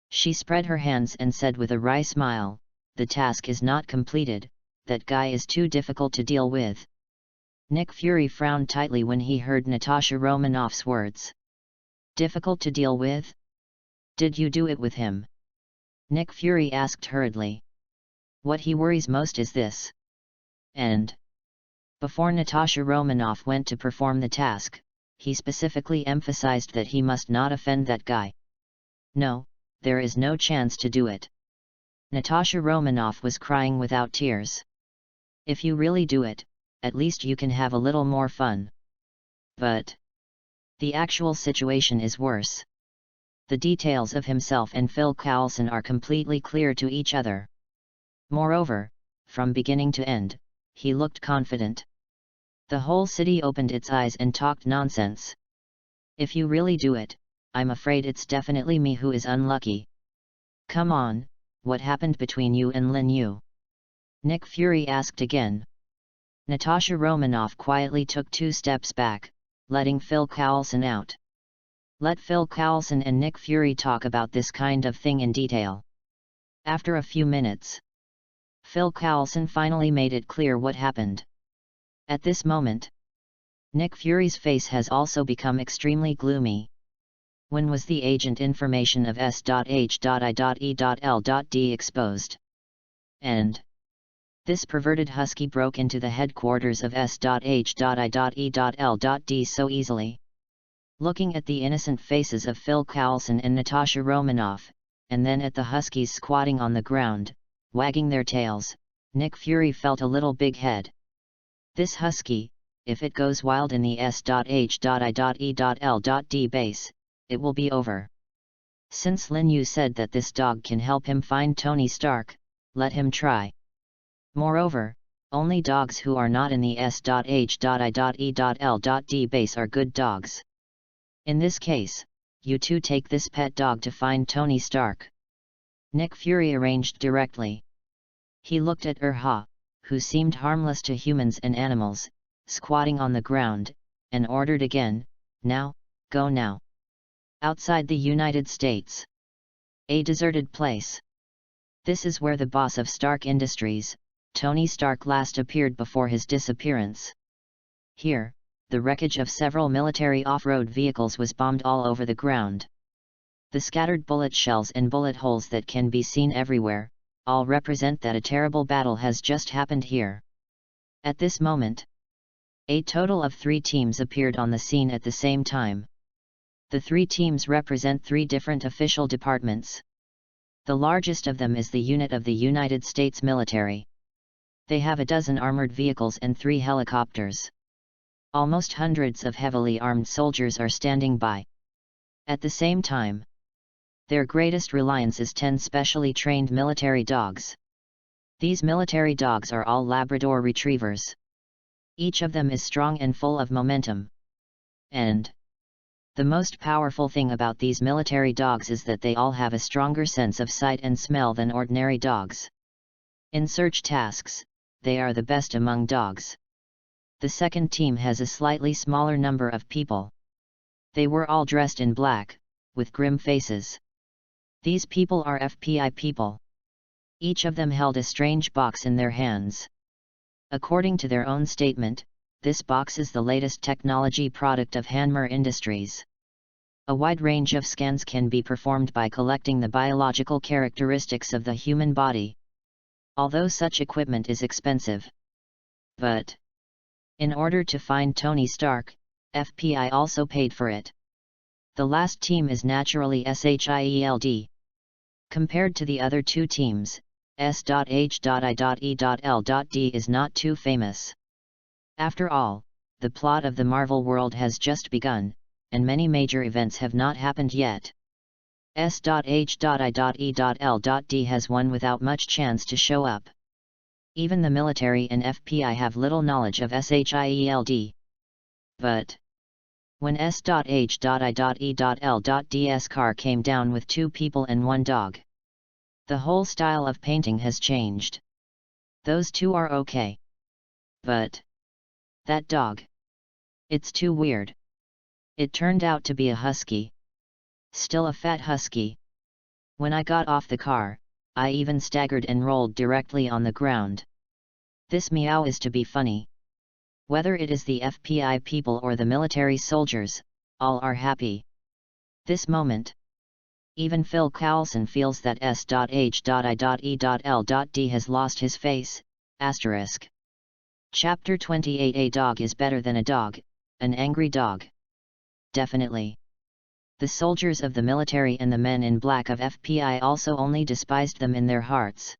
She spread her hands and said with a wry smile, "The task is not completed, that guy is too difficult to deal with." Nick Fury frowned tightly when he heard Natasha Romanoff's words. Difficult to deal with? Did you do it with him? Nick Fury asked hurriedly. What he worries most is this. And before Natasha Romanoff went to perform the task, he specifically emphasized that he must not offend that guy. No, there is no chance to do it. Natasha Romanoff was crying without tears. If you really do it, at least you can have a little more fun. But the actual situation is worse. The details of himself and Phil Coulson are completely clear to each other. Moreover, from beginning to end, he looked confident. The whole city opened its eyes and talked nonsense. If you really do it, I'm afraid it's definitely me who is unlucky. Come on, what happened between you and Lin Yu? Nick Fury asked again. Natasha Romanoff quietly took 2 steps back, letting Phil Coulson out. Let Phil Coulson and Nick Fury talk about this kind of thing in detail. After a few minutes, Phil Coulson finally made it clear what happened. At this moment, Nick Fury's face has also become extremely gloomy. When was the agent information of S.H.I.E.L.D exposed? And this perverted husky broke into the headquarters of S.H.I.E.L.D so easily. Looking at the innocent faces of Phil Coulson and Natasha Romanoff, and then at the huskies squatting on the ground, wagging their tails, Nick Fury felt a little big head. This husky, if it goes wild in the S.H.I.E.L.D base, it will be over. Since Lin Yu said that this dog can help him find Tony Stark, let him try. Moreover, only dogs who are not in the S.H.I.E.L.D base are good dogs. In this case, you two take this pet dog to find Tony Stark. Nick Fury arranged directly. He looked at Urha, who seemed harmless to humans and animals, squatting on the ground, and ordered again, "Now, go now." Outside the United States. A deserted place. This is where the boss of Stark Industries, Tony Stark, last appeared before his disappearance. Here, the wreckage of several military off-road vehicles was bombed all over the ground. The scattered bullet shells and bullet holes that can be seen everywhere, all represent that a terrible battle has just happened here. At this moment, a total of 3 teams appeared on the scene at the same time. The 3 teams represent 3 different official departments. The largest of them is the unit of the United States military. They have a dozen armored vehicles and 3 helicopters. Almost hundreds of heavily armed soldiers are standing by. At the same time, Their greatest reliance is 10 specially trained military dogs. These military dogs are all Labrador retrievers. Each of them is strong and full of momentum. And the most powerful thing about these military dogs is that they all have a stronger sense of sight and smell than ordinary dogs. In search tasks, they are the best among dogs. The second team has a slightly smaller number of people. They were all dressed in black, with grim faces. These people are FPI people. Each of them held a strange box in their hands. According to their own statement, this box is the latest technology product of Hanmer Industries. A wide range of scans can be performed by collecting the biological characteristics of the human body. Although such equipment is expensive. But in order to find Tony Stark, FPI also paid for it. The last team is naturally SHIELD. Compared to the other two teams, S.H.I.E.L.D is not too famous. After all, the plot of the Marvel world has just begun, and many major events have not happened yet. S.H.I.E.L.D has won without much chance to show up. Even the military and FPI have little knowledge of SHIELD. But when S.H.I.E.L.D's car came down with 2 people and 1 dog, the whole style of painting has changed. Those 2 are okay. But that dog, it's too weird. It turned out to be a husky. Still a fat husky. When I got off the car, I even staggered and rolled directly on the ground. This meow is to be funny. Whether it is the FPI people or the military soldiers, all are happy. This moment. Even Phil Coulson feels that S.H.I.E.L.D has lost his face, asterisk. Chapter 28. A dog is better than a dog, an angry dog. Definitely. The soldiers of the military and the men in black of FPI also only despised them in their hearts.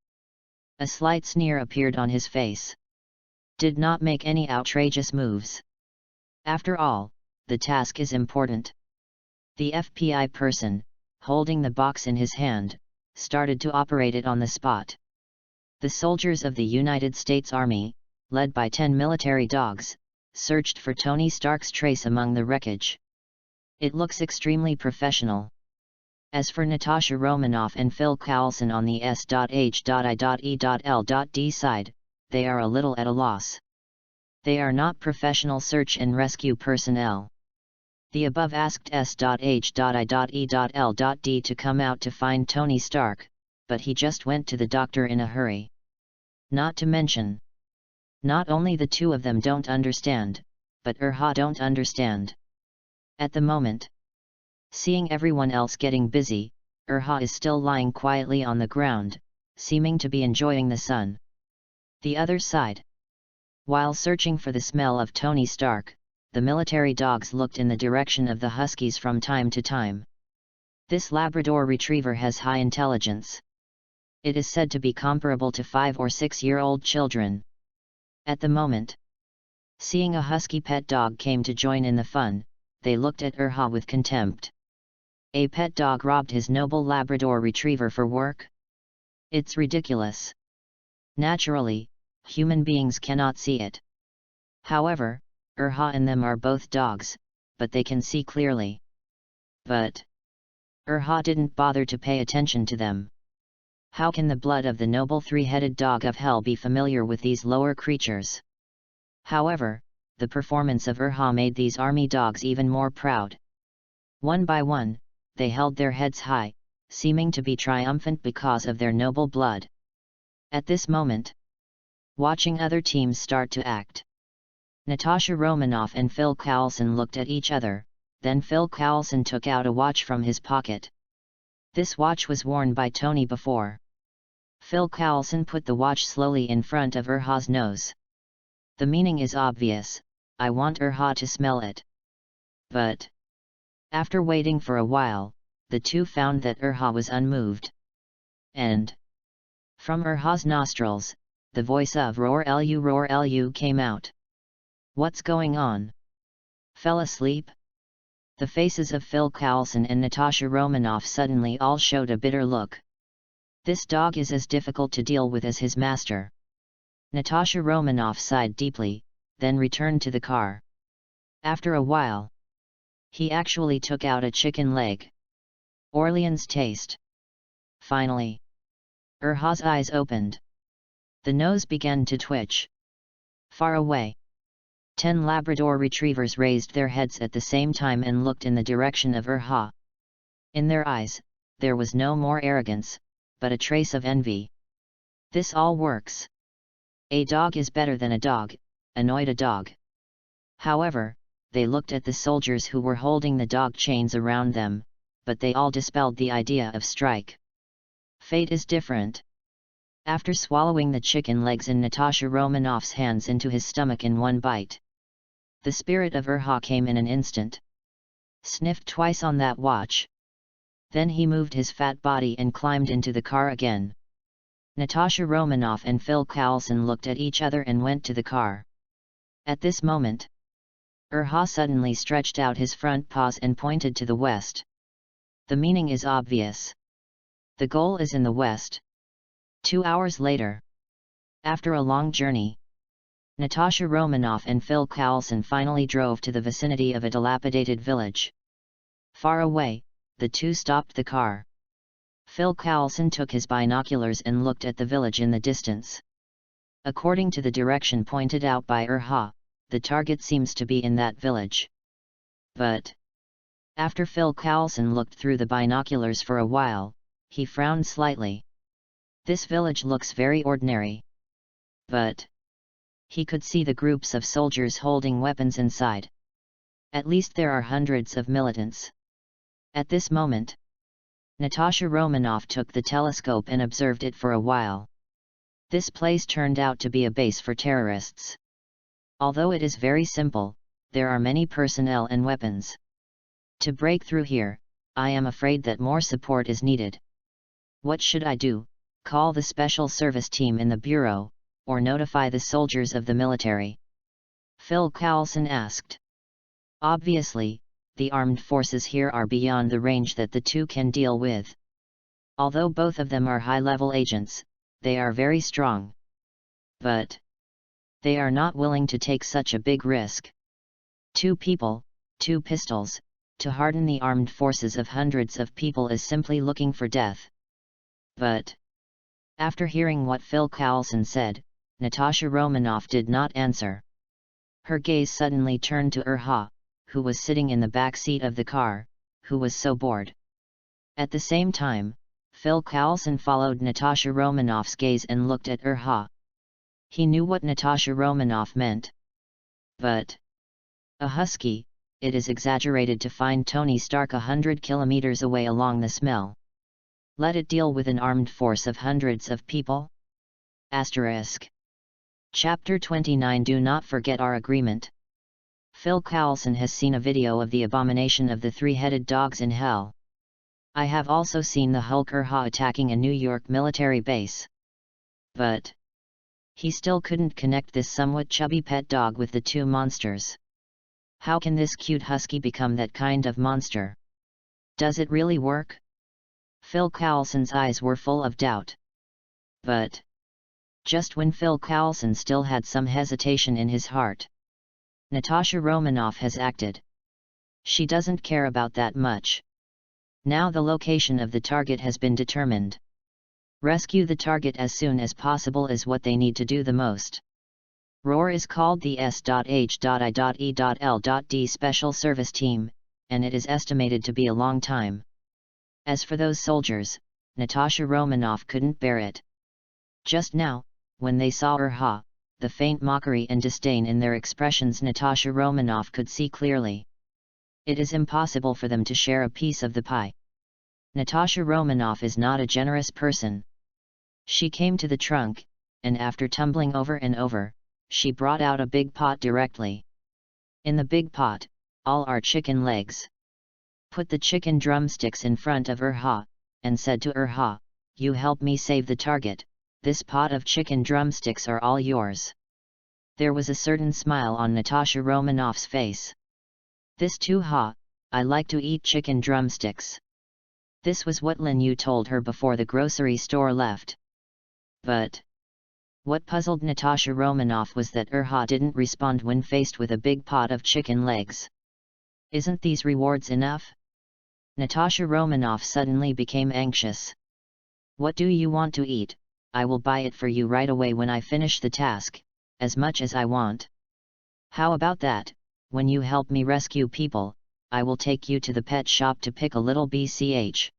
A slight sneer appeared on his face. Did not make any outrageous moves. After all, the task is important. The FPI person, holding the box in his hand, started to operate it on the spot. The soldiers of the United States Army, led by 10 military dogs, searched for Tony Stark's trace among the wreckage. It looks extremely professional. As for Natasha Romanoff and Phil Coulson on the S.H.I.E.L.D side, they are a little at a loss. They are not professional search and rescue personnel. The above asked S.H.I.E.L.D to come out to find Tony Stark, but he just went to the doctor in a hurry. Not to mention, not only the 2 of them don't understand, but don't understand. At the moment, seeing everyone else getting busy, is still lying quietly on the ground, seeming to be enjoying the sun. The other side. While searching for the smell of Tony Stark, the military dogs looked in the direction of the huskies from time to time. This Labrador retriever has high intelligence. It is said to be comparable to 5 or 6-year-old children. At the moment, seeing a husky pet dog came to join in the fun, they looked at with contempt. A pet dog robbed his noble Labrador retriever for work? It's ridiculous. Naturally, human beings cannot see it. However, and them are both dogs, but they can see clearly. But didn't bother to pay attention to them. How can the blood of the noble 3-headed dog of hell be familiar with these lower creatures? However, the performance of made these army dogs even more proud. One by one, they held their heads high, seeming to be triumphant because of their noble blood. At this moment, watching other teams start to act, Natasha Romanoff and Phil Coulson looked at each other, then Phil Coulson took out a watch from his pocket. This watch was worn by Tony before. Phil Coulson put the watch slowly in front of nose. The meaning is obvious. I want to smell it. But after waiting for a while, the 2 found that was unmoved. And from nostrils, the voice of roar lu came out. What's going on? Fell asleep? The faces of Phil Coulson and Natasha Romanoff suddenly all showed a bitter look. This dog is as difficult to deal with as his master. Natasha Romanoff sighed deeply, then returned to the car. After a while, he actually took out a chicken leg. Orleans taste. Finally, Urha's eyes opened. The nose began to twitch. Far away, 10 Labrador retrievers raised their heads at the same time and looked in the direction of Urha. In their eyes, there was no more arrogance, but a trace of envy. This all works. A dog is better than a dog, annoyed a dog. However, they looked at the soldiers who were holding the dog chains around them, but they all dispelled the idea of strike. Fate is different. After swallowing the chicken legs in Natasha Romanoff's hands into his stomach in one bite, the spirit of Urha came in an instant. Sniffed twice on that watch. Then he moved his fat body and climbed into the car again. Natasha Romanoff and Phil Coulson looked at each other and went to the car. At this moment, Urha suddenly stretched out his front paws and pointed to the west. The meaning is obvious. The goal is in the west. 2 hours later, after a long journey, Natasha Romanoff and Phil Coulson finally drove to the vicinity of a dilapidated village. Far away, the two stopped the car. Phil Coulson took his binoculars and looked at the village in the distance. According to the direction pointed out by Urha, the target seems to be in that village. But after Phil Coulson looked through the binoculars for a while, he frowned slightly. This village looks very ordinary. But he could see the groups of soldiers holding weapons inside. At least there are hundreds of militants. At this moment, Natasha Romanoff took the telescope and observed it for a while. This place turned out to be a base for terrorists. Although it is very simple, there are many personnel and weapons. To break through here, I am afraid that more support is needed. What should I do? Call the special service team in the bureau, or notify the soldiers of the military? Phil Coulson asked. Obviously, the armed forces here are beyond the range that the two can deal with. Although both of them are high-level agents, they are very strong. But they are not willing to take such a big risk. 2 people, 2 pistols, to harden the armed forces of hundreds of people is simply looking for death. But after hearing what Phil Coulson said, Natasha Romanoff did not answer. Her gaze suddenly turned to Urha, who was sitting in the back seat of the car, who was so bored. At the same time, Phil Coulson followed Natasha Romanoff's gaze and looked at Urha. He knew what Natasha Romanoff meant. But a husky, it is exaggerated to find Tony Stark 100 kilometers away along the smell. Let it deal with an armed force of hundreds of people? Asterisk. Chapter 29. Do not forget our agreement. Phil Coulson has seen a video of the abomination of the 3-headed dogs in hell. I have also seen the Hulk Urha attacking a New York military base. But he still couldn't connect this somewhat chubby pet dog with the 2 monsters. How can this cute husky become that kind of monster? Does it really work? Phil Coulson's eyes were full of doubt. But just when Phil Coulson still had some hesitation in his heart, Natasha Romanoff has acted. She doesn't care about that much. Now the location of the target has been determined. Rescue the target as soon as possible is what they need to do the most. ROAR is called the S.H.I.E.L.D. Special Service Team, and it is estimated to be a long time. As for those soldiers, Natasha Romanoff couldn't bear it. Just now, when they saw Urha, the faint mockery and disdain in their expressions Natasha Romanoff could see clearly. It is impossible for them to share a piece of the pie. Natasha Romanoff is not a generous person. She came to the trunk, and after tumbling over and over, she brought out a big pot directly. In the big pot, all are chicken legs. Put the chicken drumsticks in front of Urha, and said to Urha, "You help me save the target, this pot of chicken drumsticks are all yours." There was a certain smile on Natasha Romanoff's face. This too ha, I like to eat chicken drumsticks. This was what Lin Yu told her before the grocery store left. But what puzzled Natasha Romanoff was that Erha didn't respond when faced with a big pot of chicken legs. Isn't these rewards enough? Natasha Romanoff suddenly became anxious. What do you want to eat? I will buy it for you right away when I finish the task, as much as I want. How about that? When you help me rescue people, I will take you to the pet shop to pick a little BCH.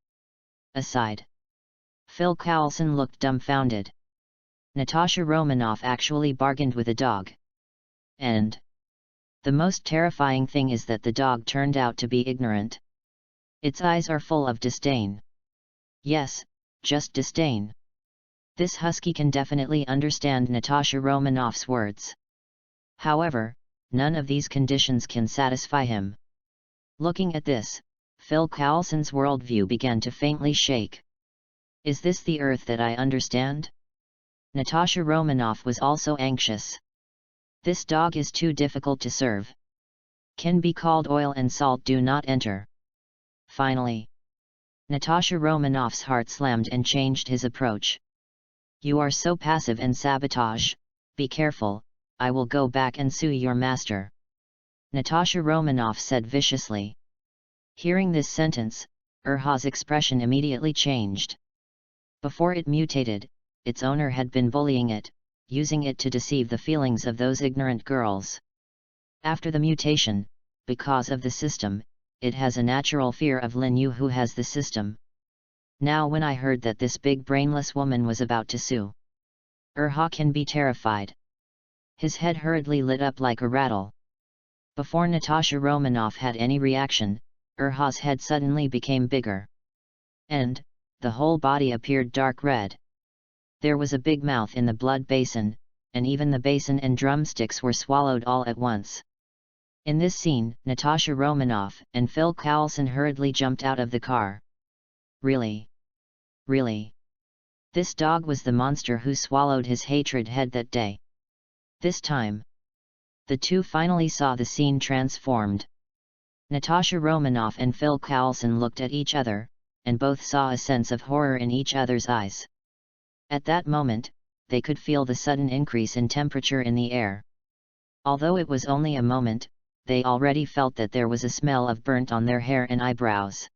Aside. Phil Coulson looked dumbfounded. Natasha Romanoff actually bargained with a dog. And the most terrifying thing is that the dog turned out to be ignorant. Its eyes are full of disdain. Yes, just disdain. This husky can definitely understand Natasha Romanoff's words. However, none of these conditions can satisfy him. Looking at this, Phil Coulson's worldview began to faintly shake. Is this the Earth that I understand? Natasha Romanoff was also anxious. This dog is too difficult to serve. Can be called oil and salt do not enter. Finally, Natasha Romanoff's heart slammed and changed his approach. You are so passive and sabotage, be careful, I will go back and sue your master. Natasha Romanoff said viciously. Hearing this sentence, Erha's expression immediately changed. Before it mutated, its owner had been bullying it, using it to deceive the feelings of those ignorant girls. After the mutation, because of the system, it has a natural fear of Lin Yu who has the system. Now when I heard that this big brainless woman was about to sue, Erha can be terrified. His head hurriedly lit up like a rattle. Before Natasha Romanoff had any reaction, Erha's head suddenly became bigger. And the whole body appeared dark red. There was a big mouth in the blood basin, and even the basin and drumsticks were swallowed all at once. In this scene, Natasha Romanoff and Phil Coulson hurriedly jumped out of the car. Really? Really? This dog was the monster who swallowed his hatred head that day. This time, the two finally saw the scene transformed. Natasha Romanoff and Phil Coulson looked at each other, and both saw a sense of horror in each other's eyes. At that moment, they could feel the sudden increase in temperature in the air. Although it was only a moment, they already felt that there was a smell of burnt on their hair and eyebrows.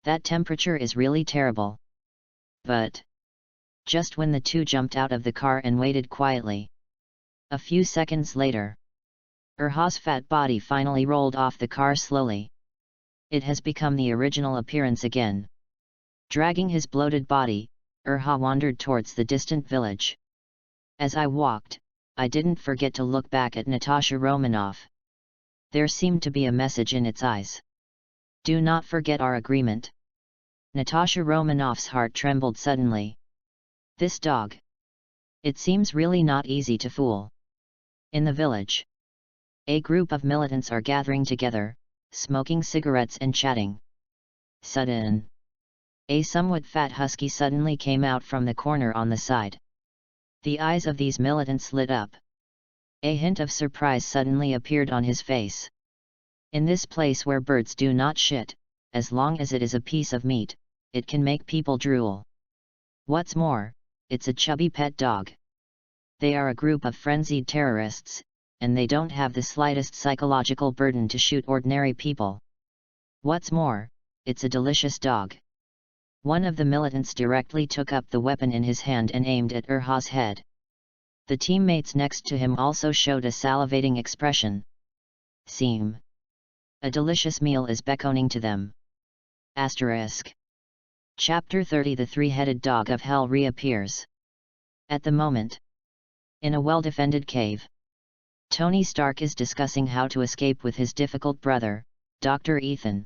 That temperature is really terrible. But just when the two jumped out of the car and waited quietly, a few seconds later, Erha's fat body finally rolled off the car slowly. It has become the original appearance again. Dragging his bloated body, Erha wandered towards the distant village. As I walked, I didn't forget to look back at Natasha Romanoff. There seemed to be a message in its eyes. Do not forget our agreement. Natasha Romanoff's heart trembled suddenly. This dog. It seems really not easy to fool. In the village, a group of militants are gathering together, smoking cigarettes and chatting. Sudden. A somewhat fat husky suddenly came out from the corner on the side. The eyes of these militants lit up. A hint of surprise suddenly appeared on his face. In this place where birds do not shit, as long as it is a piece of meat, it can make people drool. What's more, it's a chubby pet dog. They are a group of frenzied terrorists, and they don't have the slightest psychological burden to shoot ordinary people. What's more, it's a delicious dog. One of the militants directly took up the weapon in his hand and aimed at Erha's head. The teammates next to him also showed a salivating expression. Seem. A delicious meal is beckoning to them. Asterisk. Chapter 30 The three-headed dog of hell reappears. At the moment, in a well-defended cave, Tony Stark is discussing how to escape with his difficult brother, Dr. Ethan.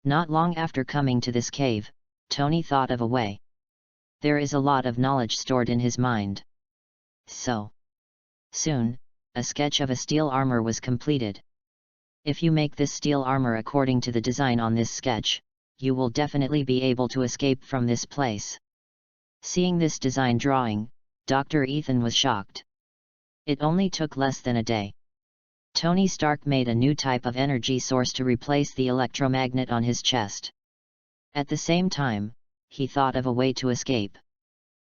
Not long after coming to this cave, Tony thought of a way. There is a lot of knowledge stored in his mind. So, soon, a sketch of a steel armor was completed. If you make this steel armor according to the design on this sketch, you will definitely be able to escape from this place. Seeing this design drawing, Dr. Ethan was shocked. It only took less than a day. Tony Stark made a new type of energy source to replace the electromagnet on his chest. At the same time, he thought of a way to escape.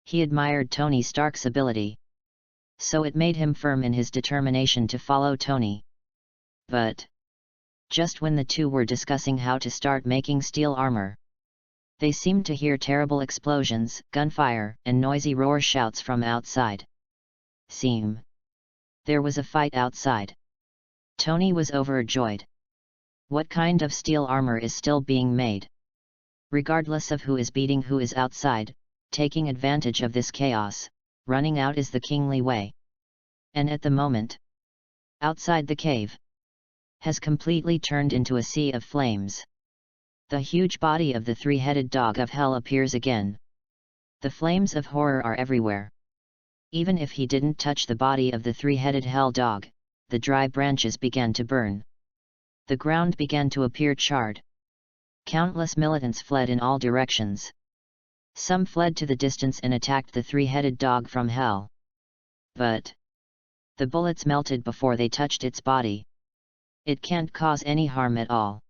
He admired Tony Stark's ability, so it made him firm in his determination to follow Tony. But just when the two were discussing how to start making steel armor, they seemed to hear terrible explosions, gunfire, and noisy roar shouts from outside. There was a fight outside. Tony was overjoyed. What kind of steel armor is still being made? Regardless of who is beating who is outside, taking advantage of this chaos, running out is the kingly way. And at the moment, outside the cave has completely turned into a sea of flames. The huge body of the three-headed dog of hell appears again. The flames of horror are everywhere. Even if he didn't touch the body of the three-headed hell dog, the dry branches began to burn. The ground began to appear charred. Countless militants fled in all directions. Some fled to the distance and attacked the three-headed dog from hell. But the bullets melted before they touched its body. It can't cause any harm at all.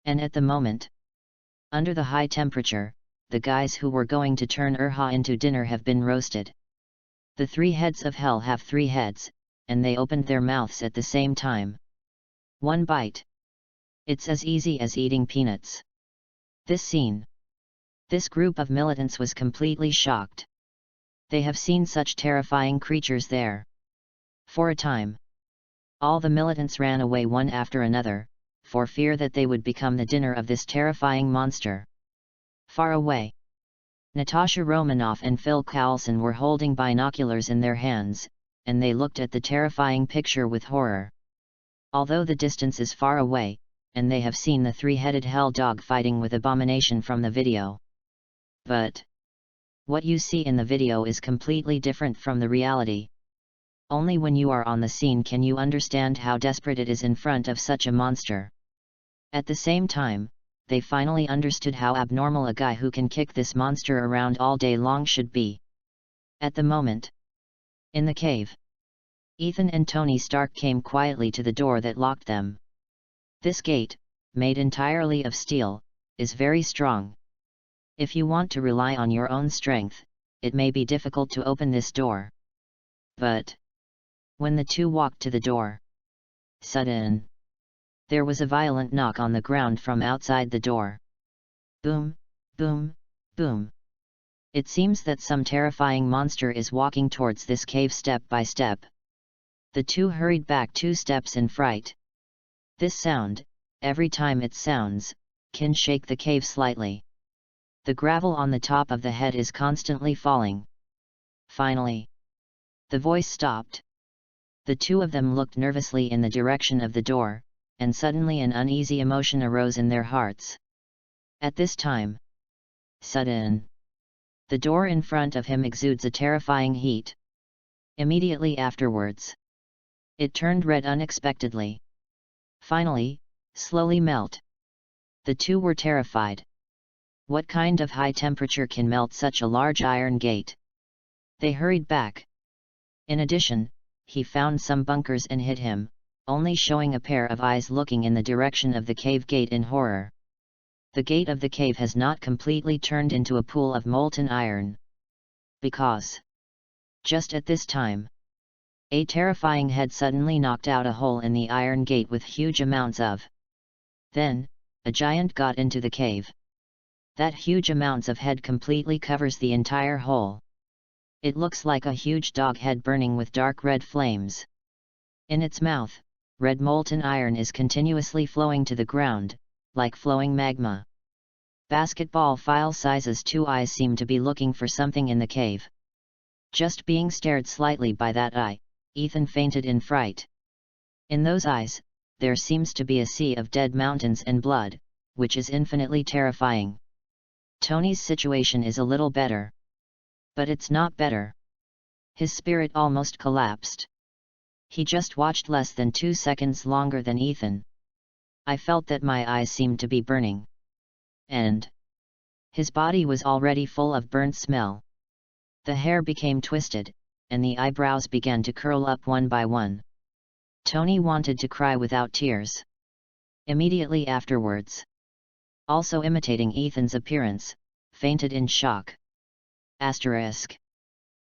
And at the moment, under the high temperature, the guys who were going to turn Urha into dinner have been roasted. The three heads of hell have three heads, and they opened their mouths at the same time. One bite. It's as easy as eating peanuts. This group of militants was completely shocked. They have seen such terrifying creatures there. For a time, all the militants ran away one after another, for fear that they would become the dinner of this terrifying monster. Far away, Natasha Romanoff and Phil Coulson were holding binoculars in their hands, and they looked at the terrifying picture with horror. Although the distance is far away, and they have seen the three-headed hell dog fighting with Abomination from the video. But what you see in the video is completely different from the reality. Only when you are on the scene can you understand how desperate it is in front of such a monster. At the same time, they finally understood how abnormal a guy who can kick this monster around all day long should be. At the moment, in the cave, Ethan and Tony Stark came quietly to the door that locked them. This gate, made entirely of steel, is very strong. If you want to rely on your own strength, it may be difficult to open this door. But when the two walked to the door, there was a violent knock on the ground from outside the door. Boom, boom, boom. It seems that some terrifying monster is walking towards this cave step by step. The two hurried back 2 steps in fright. This sound, every time it sounds, can shake the cave slightly. The gravel on the top of the head is constantly falling. Finally, the voice stopped. The two of them looked nervously in the direction of the door, and suddenly an uneasy emotion arose in their hearts. At this time, the door in front of him exudes a terrifying heat. Immediately afterwards, it turned red unexpectedly. Finally, slowly melt. The two were terrified. What kind of high temperature can melt such a large iron gate? They hurried back. In addition, he found some bunkers and hid him, only showing a pair of eyes looking in the direction of the cave gate in horror. The gate of the cave has not completely turned into a pool of molten iron. Because just at this time, a terrifying head suddenly knocked out a hole in the iron gate with huge amounts of. Then, a giant got into the cave. That huge amounts of head completely covers the entire hole. It looks like a huge dog head burning with dark red flames. In its mouth, red molten iron is continuously flowing to the ground, like flowing magma. Basketball file sizes 2 eyes seem to be looking for something in the cave. Just being stared slightly by that eye, Ethan fainted in fright. In those eyes, there seems to be a sea of dead mountains and blood, which is infinitely terrifying. Tony's situation is a little better. But it's not better. His spirit almost collapsed. He just watched less than 2 seconds longer than Ethan. I felt that my eyes seemed to be burning. And his body was already full of burnt smell. The hair became twisted, and the eyebrows began to curl up one by one. Tony wanted to cry without tears. Immediately afterwards, also imitating Ethan's appearance, fainted in shock. Asterisk.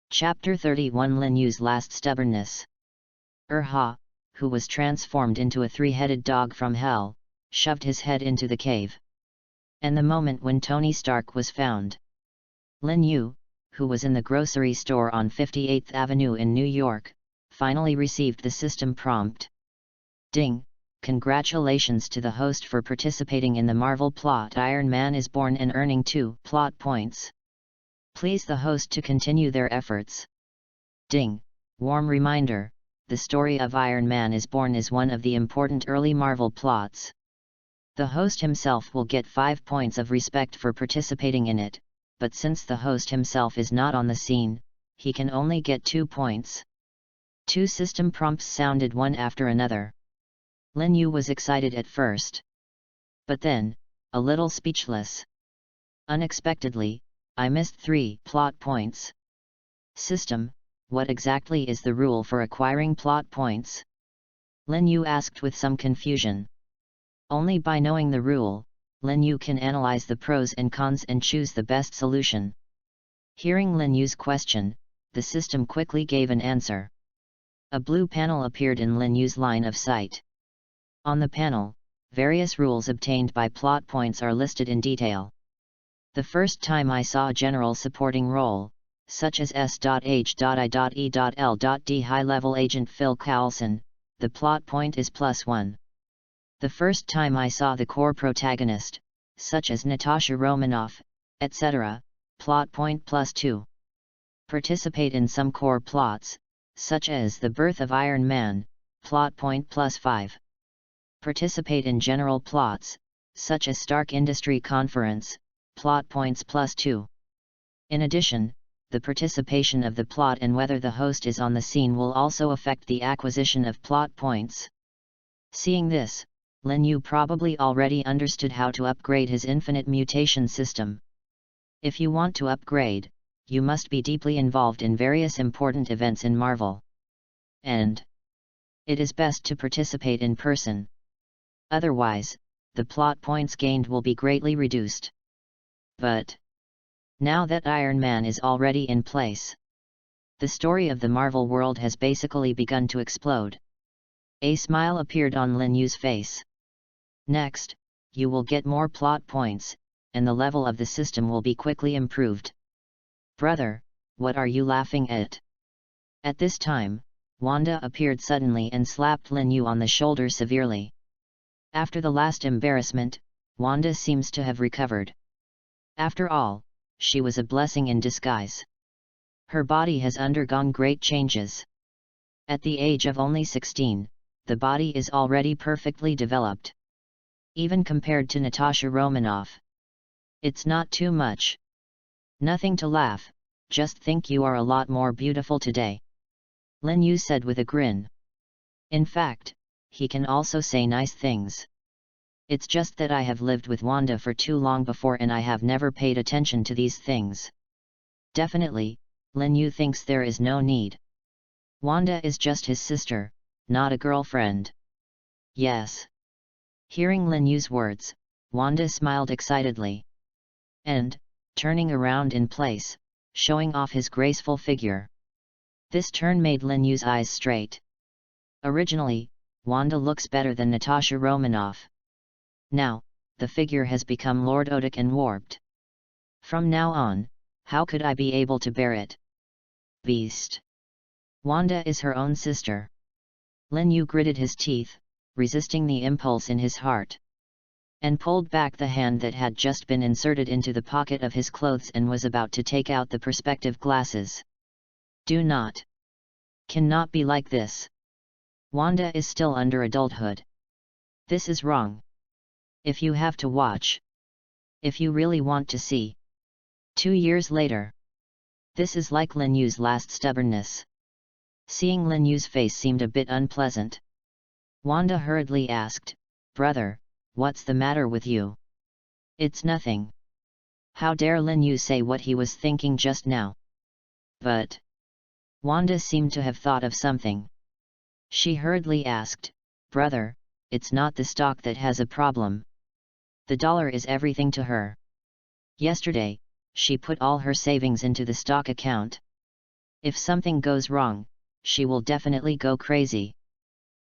Chapter 31 Lin Yu's last stubbornness. Urha, who was transformed into a three-headed dog from hell, shoved his head into the cave. And the moment when Tony Stark was found, Lin Yu, who was in the grocery store on 58th Avenue in New York, finally received the system prompt. Ding! Congratulations to the host for participating in the Marvel plot Iron Man is Born and earning 2 plot points. Please the host to continue their efforts. Ding! Warm reminder, the story of Iron Man is Born is one of the important early Marvel plots. The host himself will get 5 points of respect for participating in it, but since the host himself is not on the scene, he can only get 2 points. 2 system prompts sounded one after another. Lin Yu was excited at first, but then, a little speechless. Unexpectedly, I missed 3 plot points. System, what exactly is the rule for acquiring plot points? Lin Yu asked with some confusion. Only by knowing the rule, Lin Yu can analyze the pros and cons and choose the best solution. Hearing Lin Yu's question, the system quickly gave an answer. A blue panel appeared in Lin Yu's line of sight. On the panel, various rules obtained by plot points are listed in detail. The first time I saw a general supporting role, such as S.H.I.E.L.D. high-level agent Phil Coulson, the plot point is +1. The first time I saw the core protagonist, such as Natasha Romanoff, etc., plot point +2. Participate in some core plots, such as The Birth of Iron Man, plot point +5. Participate in general plots, such as Stark Industry Conference, plot points +2. In addition, the participation of the plot and whether the host is on the scene will also affect the acquisition of plot points. Seeing this, Lin Yu probably already understood how to upgrade his infinite mutation system. If you want to upgrade, you must be deeply involved in various important events in Marvel. And it is best to participate in person. Otherwise, the plot points gained will be greatly reduced. But now that Iron Man is already in place, the story of the Marvel world has basically begun to explode. A smile appeared on Lin Yu's face. Next, you will get more plot points, and the level of the system will be quickly improved. Brother, what are you laughing at? At this time, Wanda appeared suddenly and slapped Lin Yu on the shoulder severely. After the last embarrassment, Wanda seems to have recovered. After all, she was a blessing in disguise. Her body has undergone great changes. At the age of only 16, the body is already perfectly developed. Even compared to Natasha Romanoff. It's not too much. Nothing to laugh, just think you are a lot more beautiful today. Lin Yu said with a grin. In fact, he can also say nice things. It's just that I have lived with Wanda for too long before and I have never paid attention to these things. Definitely, Lin Yu thinks there is no need. Wanda is just his sister, not a girlfriend. Yes. Hearing Lin Yu's words, Wanda smiled excitedly. And, turning around in place, showing off his graceful figure. This turn made Lin Yu's eyes straight. Originally, Wanda looks better than Natasha Romanoff. Now, the figure has become lordotic and warped. From now on, how could I be able to bear it? Beast. Wanda is her own sister. Lin Yu gritted his teeth, resisting the impulse in his heart. And pulled back the hand that had just been inserted into the pocket of his clothes and was about to take out the perspective glasses. Do not. Cannot be like this. Wanda is still under adulthood. This is wrong. If you have to watch. If you really want to see. 2 years later. This is like Lin Yu's last stubbornness. Seeing Lin Yu's face seemed a bit unpleasant. Wanda hurriedly asked, "Brother, what's the matter with you?" "It's nothing." How dare Lin Yu say what he was thinking just now? But Wanda seemed to have thought of something. She hurriedly asked, "Brother, it's not the stock that has a problem. The dollar is everything to her. Yesterday, she put all her savings into the stock account. If something goes wrong, she will definitely go crazy."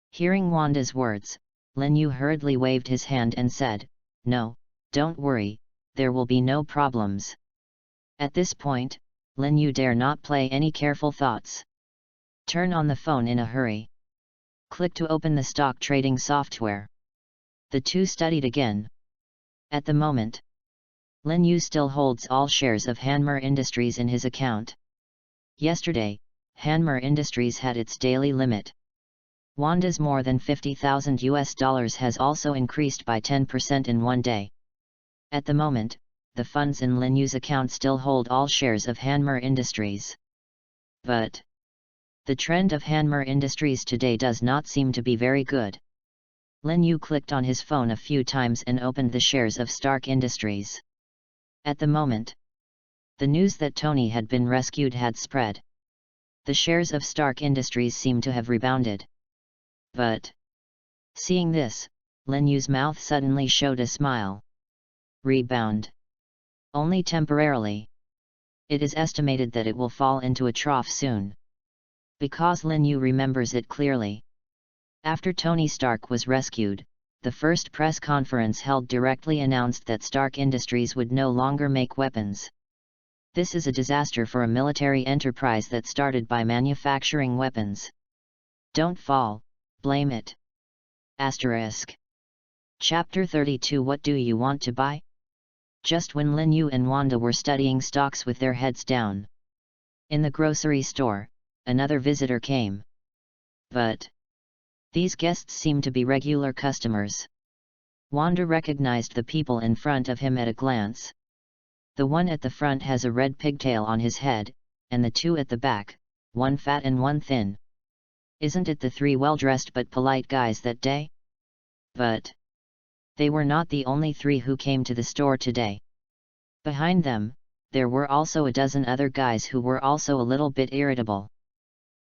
Hearing Wanda's words, Lin Yu hurriedly waved his hand and said, "No, don't worry, there will be no problems." At this point, Lin Yu dare not play any careful thoughts. Turn on the phone in a hurry. Click to open the stock trading software. The two studied again. At the moment, Lin Yu still holds all shares of Hanmer Industries in his account. Yesterday, Hanmer Industries had its daily limit. Wanda's more than $50,000 has also increased by 10% in one day. At the moment, the funds in Lin Yu's account still hold all shares of Hanmer Industries. But the trend of Hanmer Industries today does not seem to be very good. Lin Yu clicked on his phone a few times and opened the shares of Stark Industries. At the moment, the news that Tony had been rescued had spread. The shares of Stark Industries seemed to have rebounded. But seeing this, Lin Yu's mouth suddenly showed a smile. Rebound? Only temporarily. It is estimated that it will fall into a trough soon. Because Lin Yu remembers it clearly. After Tony Stark was rescued, the first press conference held directly announced that Stark Industries would no longer make weapons. This is a disaster for a military enterprise that started by manufacturing weapons. Don't fall, blame it. Asterisk. Chapter 32. What do you want to buy? Just when Lin Yu and Wanda were studying stocks with their heads down in the grocery store, another visitor came. But these guests seemed to be regular customers. Wanda recognized the people in front of him at a glance. The one at the front has a red pigtail on his head, and the two at the back, one fat and one thin. Isn't it the three well-dressed but polite guys that day? But they were not the only three who came to the store today. Behind them, there were also a dozen other guys who were also a little bit irritable.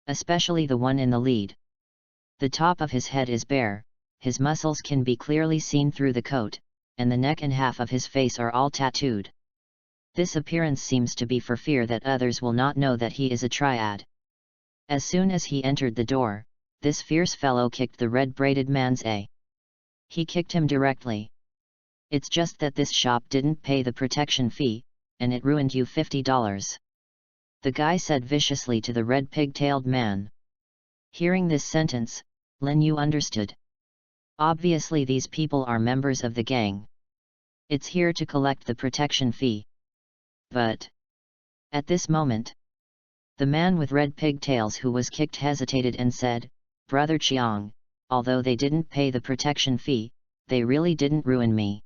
Especially the one in the lead. The top of his head is bare, his muscles can be clearly seen through the coat, and the neck and half of his face are all tattooed. This appearance seems to be for fear that others will not know that he is a triad. As soon as he entered the door, this fierce fellow kicked the red-braided man's a. He kicked him directly. It's just that this shop didn't pay the protection fee, and it ruined you $50. The guy said viciously to the red pig-tailed man. Hearing this sentence, Lin Yu understood. Obviously these people are members of the gang. It's here to collect the protection fee. But at this moment, the man with red pigtails who was kicked hesitated and said, "Brother Chiang, although they didn't pay the protection fee, they really didn't ruin me.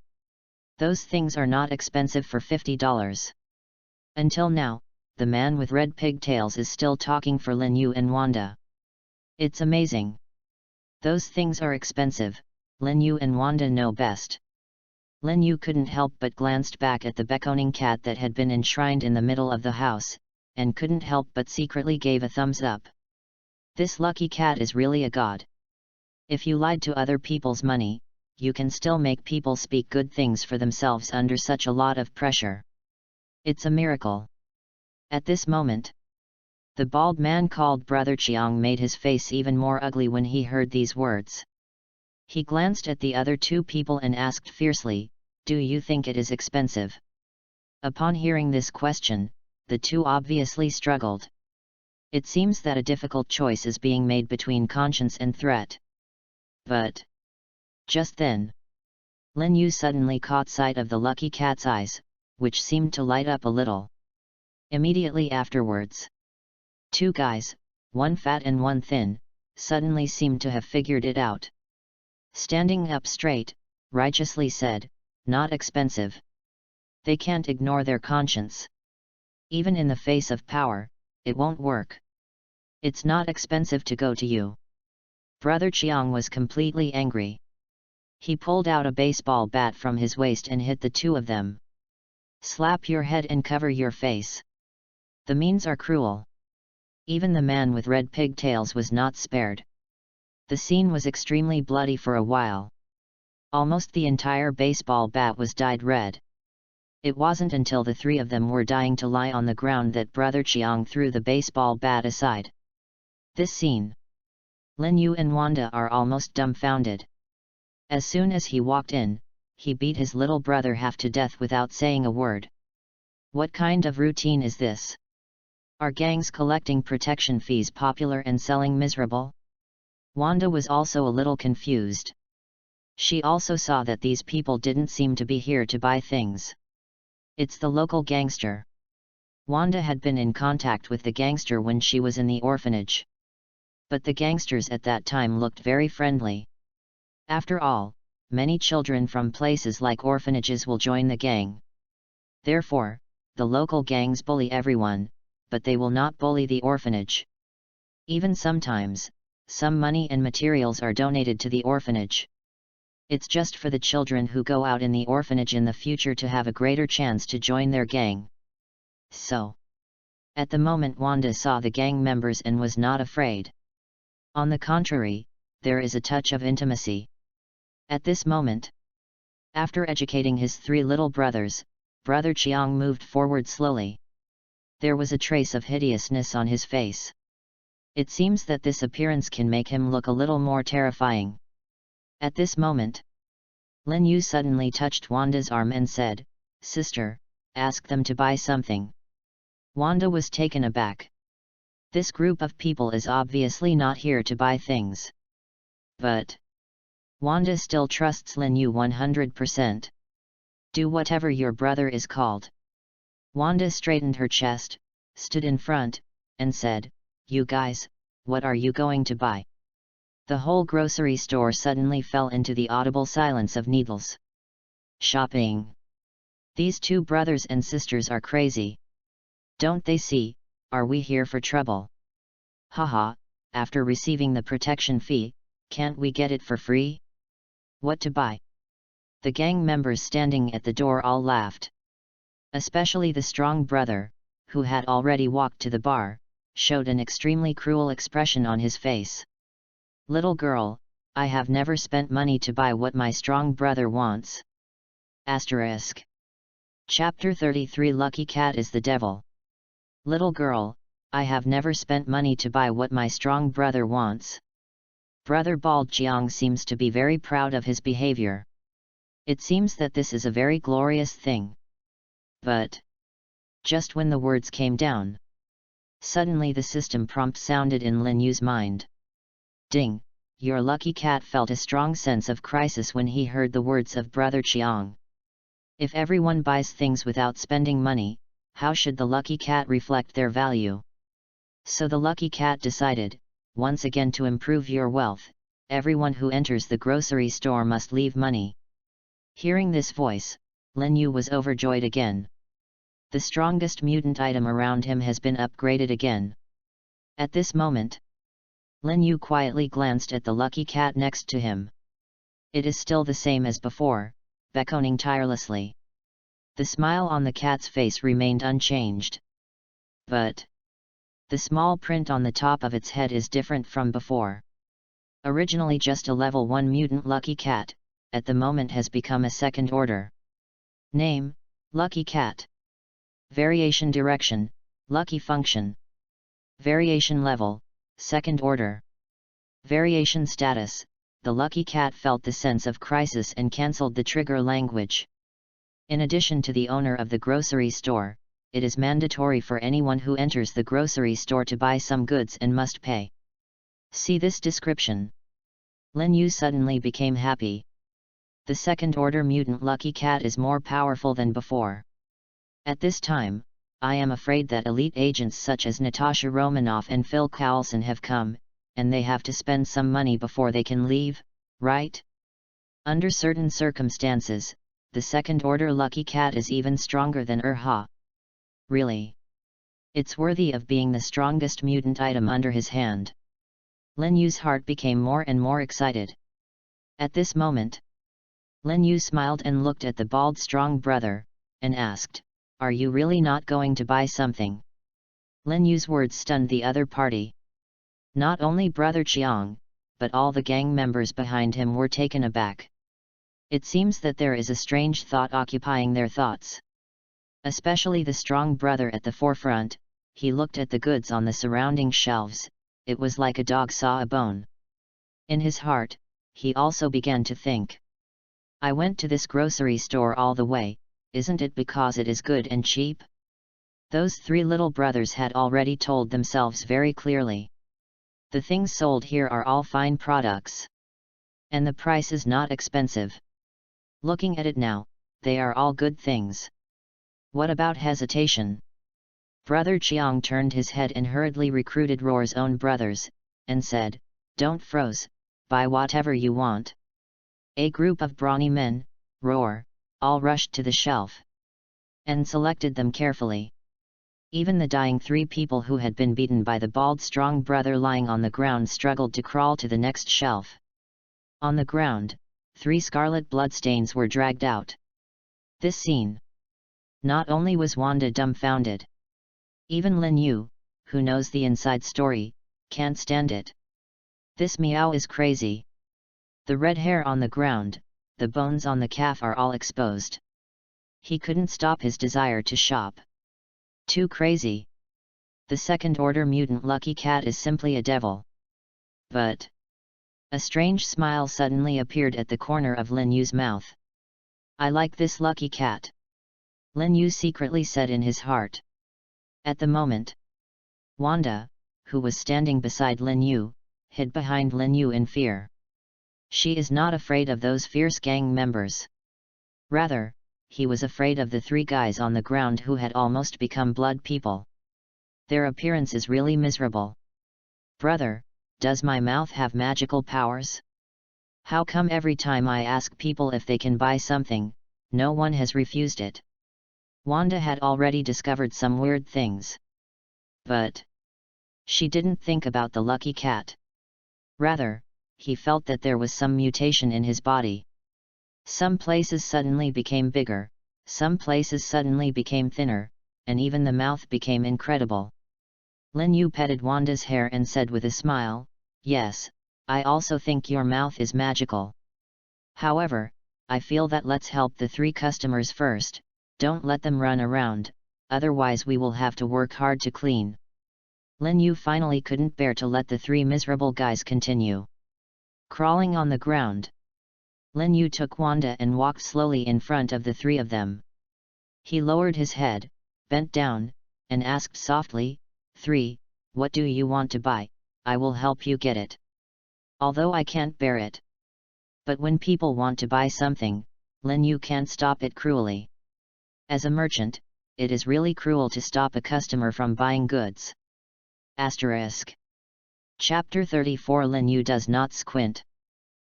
Those things are not expensive for $50. Until now, the man with red pigtails is still talking for Lin Yu and Wanda. It's amazing. Those things are expensive, Lin Yu and Wanda know best. Lin Yu couldn't help but glanced back at the beckoning cat that had been enshrined in the middle of the house, and couldn't help but secretly gave a thumbs up. This lucky cat is really a god. If you lied to other people's money, you can still make people speak good things for themselves under such a lot of pressure. It's a miracle." At this moment, the bald man called Brother Chiang made his face even more ugly when he heard these words. He glanced at the other two people and asked fiercely, "Do you think it is expensive?" Upon hearing this question, the two obviously struggled. It seems that a difficult choice is being made between conscience and threat. But just then, Lin Yu suddenly caught sight of the lucky cat's eyes, which seemed to light up a little. Immediately afterwards, two guys, one fat and one thin, suddenly seemed to have figured it out. Standing up straight, righteously said, "Not expensive." They can't ignore their conscience. Even in the face of power, it won't work. It's not expensive to go to you. Brother Chiang was completely angry. He pulled out a baseball bat from his waist and hit the two of them. "Slap your head and cover your face. The means are cruel." Even the man with red pigtails was not spared. The scene was extremely bloody for a while. Almost the entire baseball bat was dyed red. It wasn't until the three of them were dying to lie on the ground that Brother Chiang threw the baseball bat aside. This scene. Lin Yu and Wanda are almost dumbfounded. As soon as he walked in, he beat his little brother half to death without saying a word. What kind of routine is this? Are gangs collecting protection fees popular and selling miserable? Wanda was also a little confused. She also saw that these people didn't seem to be here to buy things. It's the local gangster. Wanda had been in contact with the gangster when she was in the orphanage. But the gangsters at that time looked very friendly. After all, many children from places like orphanages will join the gang. Therefore, the local gangs bully everyone, but they will not bully the orphanage. Even sometimes, some money and materials are donated to the orphanage. It's just for the children who go out in the orphanage in the future to have a greater chance to join their gang. So, at the moment Wanda saw the gang members and was not afraid. On the contrary, there is a touch of intimacy. At this moment, after educating his three little brothers, Brother Chiang moved forward slowly. There was a trace of hideousness on his face. It seems that this appearance can make him look a little more terrifying. At this moment, Lin Yu suddenly touched Wanda's arm and said, "Sister, ask them to buy something." Wanda was taken aback. This group of people is obviously not here to buy things. But Wanda still trusts Lin Yu 100%. Do whatever your brother is called. Wanda straightened her chest, stood in front, and said, "You guys, what are you going to buy?" The whole grocery store suddenly fell into the audible silence of needles. Shopping. These two brothers and sisters are crazy. Don't they see, are we here for trouble? Haha, after receiving the protection fee, can't we get it for free? What to buy? The gang members standing at the door all laughed. Especially the strong brother, who had already walked to the bar, showed an extremely cruel expression on his face. "Little girl, I have never spent money to buy what my strong brother wants." Asterisk. Chapter 33 Lucky Cat is the Devil. Little girl, I have never spent money to buy what my strong brother wants. Brother Bald Jiang seems to be very proud of his behavior. It seems that this is a very glorious thing. But just when the words came down, suddenly the system prompt sounded in Lin Yu's mind. Ding! Your lucky cat felt a strong sense of crisis when he heard the words of Brother Chiang. If everyone buys things without spending money, how should the lucky cat reflect their value? So the lucky cat decided, once again, to improve your wealth, everyone who enters the grocery store must leave money. Hearing this voice, Lin Yu was overjoyed again. The strongest mutant item around him has been upgraded again. At this moment, Lin Yu quietly glanced at the lucky cat next to him. It is still the same as before, beckoning tirelessly. The smile on the cat's face remained unchanged. But the small print on the top of its head is different from before. Originally just a level 1 mutant lucky cat, at the moment has become a second order. Name, Lucky Cat. Variation direction, Lucky Function. Variation level, second order. Variation status, the lucky cat felt the sense of crisis and cancelled the trigger language. In addition to the owner of the grocery store, it is mandatory for anyone who enters the grocery store to buy some goods and must pay. See this description. Lin Yu suddenly became happy. The second-order mutant lucky cat is more powerful than before. At this time, I am afraid that elite agents such as Natasha Romanoff and Phil Coulson have come, and they have to spend some money before they can leave, right? Under certain circumstances, the second-order lucky cat is even stronger than Urha. Really? It's worthy of being the strongest mutant item under his hand. Lin Yu's heart became more and more excited. At this moment, Lin Yu smiled and looked at the bald strong brother, and asked, "Are you really not going to buy something?" Lin Yu's words stunned the other party. Not only Brother Chiang, but all the gang members behind him were taken aback. It seems that there is a strange thought occupying their thoughts. Especially the strong brother at the forefront, he looked at the goods on the surrounding shelves, it was like a dog saw a bone. In his heart, he also began to think. I went to this grocery store all the way, isn't it because it is good and cheap? Those three little brothers had already told themselves very clearly. The things sold here are all fine products. And the price is not expensive. Looking at it now, they are all good things. What about hesitation? Brother Chiang turned his head and hurriedly recruited Roar's own brothers, and said, "Don't froze, buy whatever you want." A group of brawny men, Roar, all rushed to the shelf and selected them carefully. Even the dying three people who had been beaten by the bald strong brother lying on the ground struggled to crawl to the next shelf. On the ground, 3 scarlet bloodstains were dragged out. This scene. Not only was Wanda dumbfounded. Even Lin Yu, who knows the inside story, can't stand it. This meow is crazy. The red hair on the ground, the bones on the calf are all exposed. He couldn't stop his desire to shop. Too crazy. The second-order mutant Lucky Cat is simply a devil. But a strange smile suddenly appeared at the corner of Lin Yu's mouth. I like this Lucky Cat. Lin Yu secretly said in his heart. At the moment, Wanda, who was standing beside Lin Yu, hid behind Lin Yu in fear. She is not afraid of those fierce gang members. Rather, he was afraid of the 3 guys on the ground who had almost become blood people. Their appearance is really miserable. Brother, does my mouth have magical powers? How come every time I ask people if they can buy something, no one has refused it? Wanda had already discovered some weird things. But she didn't think about the Lucky Cat. Rather, he felt that there was some mutation in his body. Some places suddenly became bigger, some places suddenly became thinner, and even the mouth became incredible. Lin Yu petted Wanda's hair and said with a smile, "Yes, I also think your mouth is magical. However, I feel that let's help the 3 customers first, don't let them run around, otherwise we will have to work hard to clean." Lin Yu finally couldn't bear to let the 3 miserable guys continue. Crawling on the ground, Lin Yu took Wanda and walked slowly in front of the 3 of them. He lowered his head, bent down, and asked softly, "3, what do you want to buy? I will help you get it. Although I can't bear it." But when people want to buy something, Lin Yu can't stop it cruelly. As a merchant, it is really cruel to stop a customer from buying goods. Asterisk. Chapter 34 Lin Yu does not squint.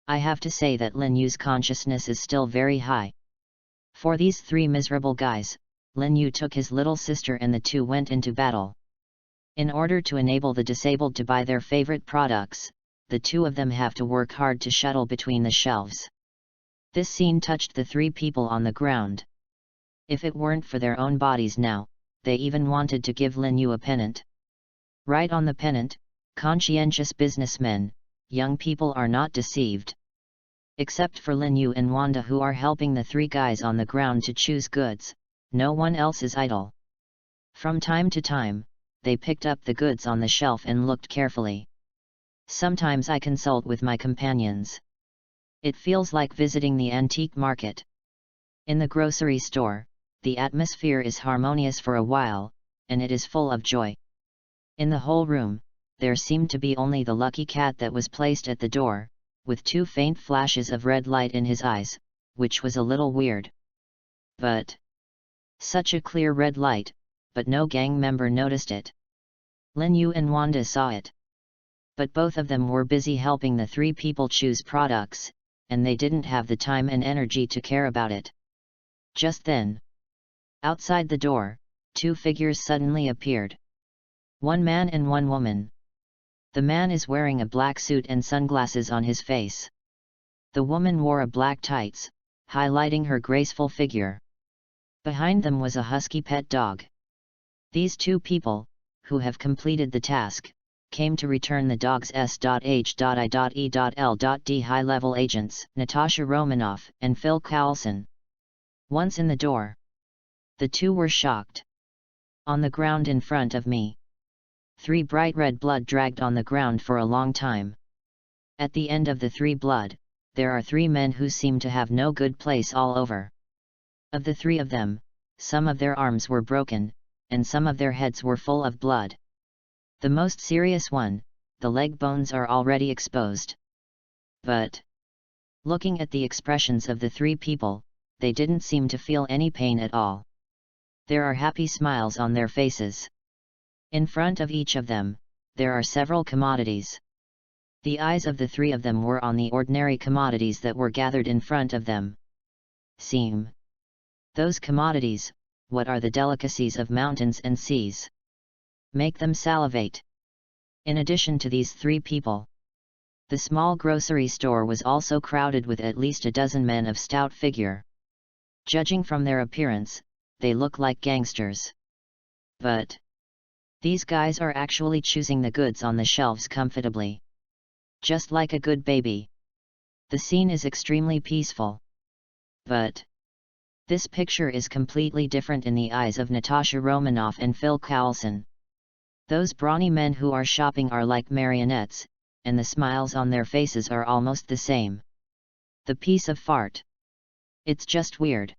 I have to say that Lin Yu's consciousness is still very high. For these 3 miserable guys, Lin Yu took his little sister and the 2 went into battle. In order to enable the disabled to buy their favorite products, the 2 of them have to work hard to shuttle between the shelves. This scene touched the 3 people on the ground. If it weren't for their own bodies now, they even wanted to give Lin Yu a pennant. Right on the pennant, conscientious businessmen, young people are not deceived. Except for Lin Yu and Wanda who are helping the 3 guys on the ground to choose goods, no one else is idle. From time to time, they picked up the goods on the shelf and looked carefully. Sometimes I consult with my companions. It feels like visiting the antique market. In the grocery store, the atmosphere is harmonious for a while, and it is full of joy. In the whole room, there seemed to be only the Lucky Cat that was placed at the door, with 2 faint flashes of red light in his eyes, which was a little weird. But such a clear red light, but no gang member noticed it. Lin Yu and Wanda saw it. But both of them were busy helping the 3 people choose products, and they didn't have the time and energy to care about it. Just then, outside the door, 2 figures suddenly appeared. 1 man and 1 woman. The man is wearing a black suit and sunglasses on his face. The woman wore a black tights, highlighting her graceful figure. Behind them was a husky pet dog. These 2 people, who have completed the task, came to return the dogs S.H.I.E.L.D. high-level agents, Natasha Romanoff and Phil Coulson. Once in the door, the two were shocked. On the ground in front of me, 3 bright red blood dragged on the ground for a long time. At the end of the 3 blood, there are 3 men who seem to have no good place all over. Of the 3 of them, some of their arms were broken, and some of their heads were full of blood. The most serious one, the leg bones are already exposed. But, looking at the expressions of the 3 people, they didn't seem to feel any pain at all. There are happy smiles on their faces. In front of each of them, there are several commodities. The eyes of the 3 of them were on the ordinary commodities that were gathered in front of them. Seem. Those commodities, what are the delicacies of mountains and seas? Make them salivate. In addition to these 3 people, the small grocery store was also crowded with at least a dozen men of stout figure. Judging from their appearance, they look like gangsters. But these guys are actually choosing the goods on the shelves comfortably. Just like a good baby. The scene is extremely peaceful. But this picture is completely different in the eyes of Natasha Romanoff and Phil Coulson. Those brawny men who are shopping are like marionettes, and the smiles on their faces are almost the same. The piece of fart. It's just weird.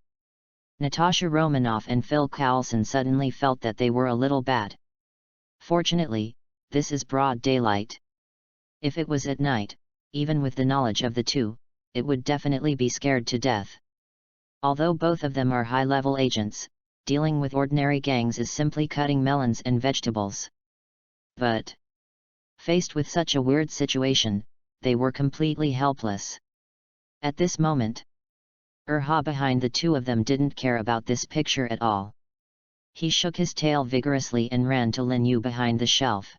Natasha Romanoff and Phil Coulson suddenly felt that they were a little bad. Fortunately, this is broad daylight. If it was at night, even with the knowledge of the 2, it would definitely be scared to death. Although both of them are high-level agents, dealing with ordinary gangs is simply cutting melons and vegetables. But faced with such a weird situation, they were completely helpless. At this moment, Urha behind the 2 of them didn't care about this picture at all. He shook his tail vigorously and ran to Lin Yu behind the shelf.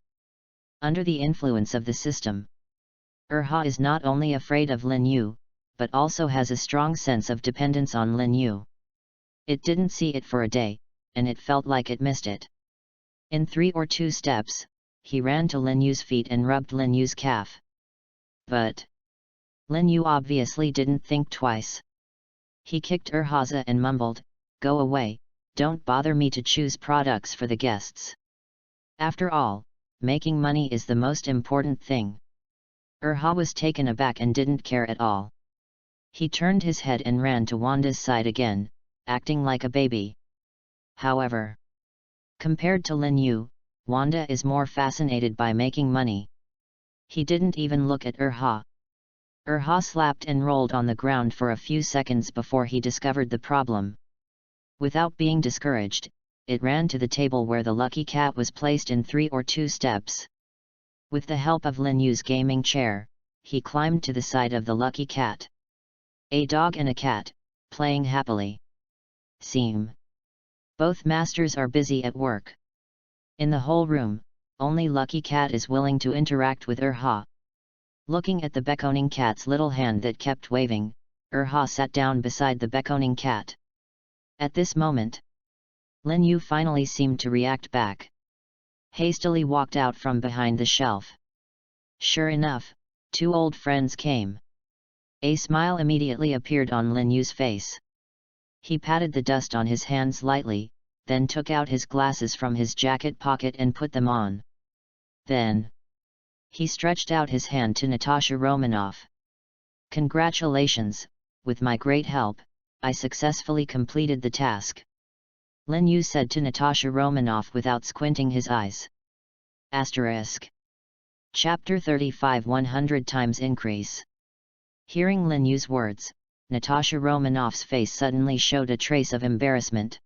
Under the influence of the system, Urha is not only afraid of Lin Yu, but also has a strong sense of dependence on Lin Yu. It didn't see it for a day, and it felt like it missed it. In 3 or 2 steps, he ran to Lin Yu's feet and rubbed Lin Yu's calf. But Lin Yu obviously didn't think twice. He kicked Urhaza and mumbled, "Go away, don't bother me to choose products for the guests. After all, making money is the most important thing." Urha was taken aback and didn't care at all. He turned his head and ran to Wanda's side again, acting like a baby. However, compared to Lin Yu, Wanda is more fascinated by making money. He didn't even look at Urha. Urha slapped and rolled on the ground for a few seconds before he discovered the problem. Without being discouraged, it ran to the table where the lucky cat was placed in 3 or 2 steps. With the help of Lin Yu's gaming chair, he climbed to the side of the lucky cat. A dog and a cat, playing happily. Seem. Both masters are busy at work. In the whole room, only Lucky Cat is willing to interact with Urha. Looking at the beckoning cat's little hand that kept waving, Urha sat down beside the beckoning cat. At this moment, Lin Yu finally seemed to react back. Hastily walked out from behind the shelf. Sure enough, 2 old friends came. A smile immediately appeared on Lin Yu's face. He patted the dust on his hands lightly, then took out his glasses from his jacket pocket and put them on. Then he stretched out his hand to Natasha Romanoff. "Congratulations, with my great help, I successfully completed the task," Lin Yu said to Natasha Romanoff without squinting his eyes. Asterisk. Chapter 35 100 times increase. Hearing Lin Yu's words, Natasha Romanoff's face suddenly showed a trace of embarrassment.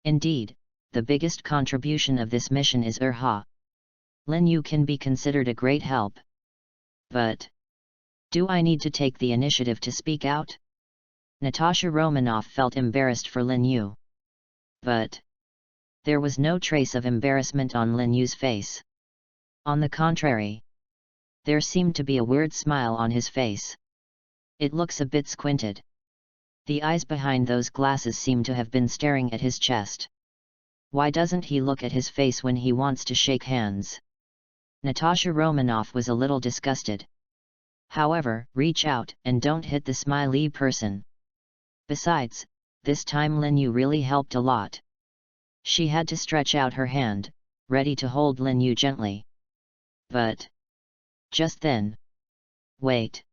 Indeed, the biggest contribution of this mission is Urha. Lin Yu can be considered a great help. But do I need to take the initiative to speak out? Natasha Romanoff felt embarrassed for Lin Yu. But there was no trace of embarrassment on Lin Yu's face. On the contrary, there seemed to be a weird smile on his face. It looks a bit squinted. The eyes behind those glasses seem to have been staring at his chest. Why doesn't he look at his face when he wants to shake hands? Natasha Romanoff was a little disgusted. However, reach out and don't hit the smiley person. Besides, this time Lin Yu really helped a lot. She had to stretch out her hand, ready to hold Lin Yu gently. But just then, wait!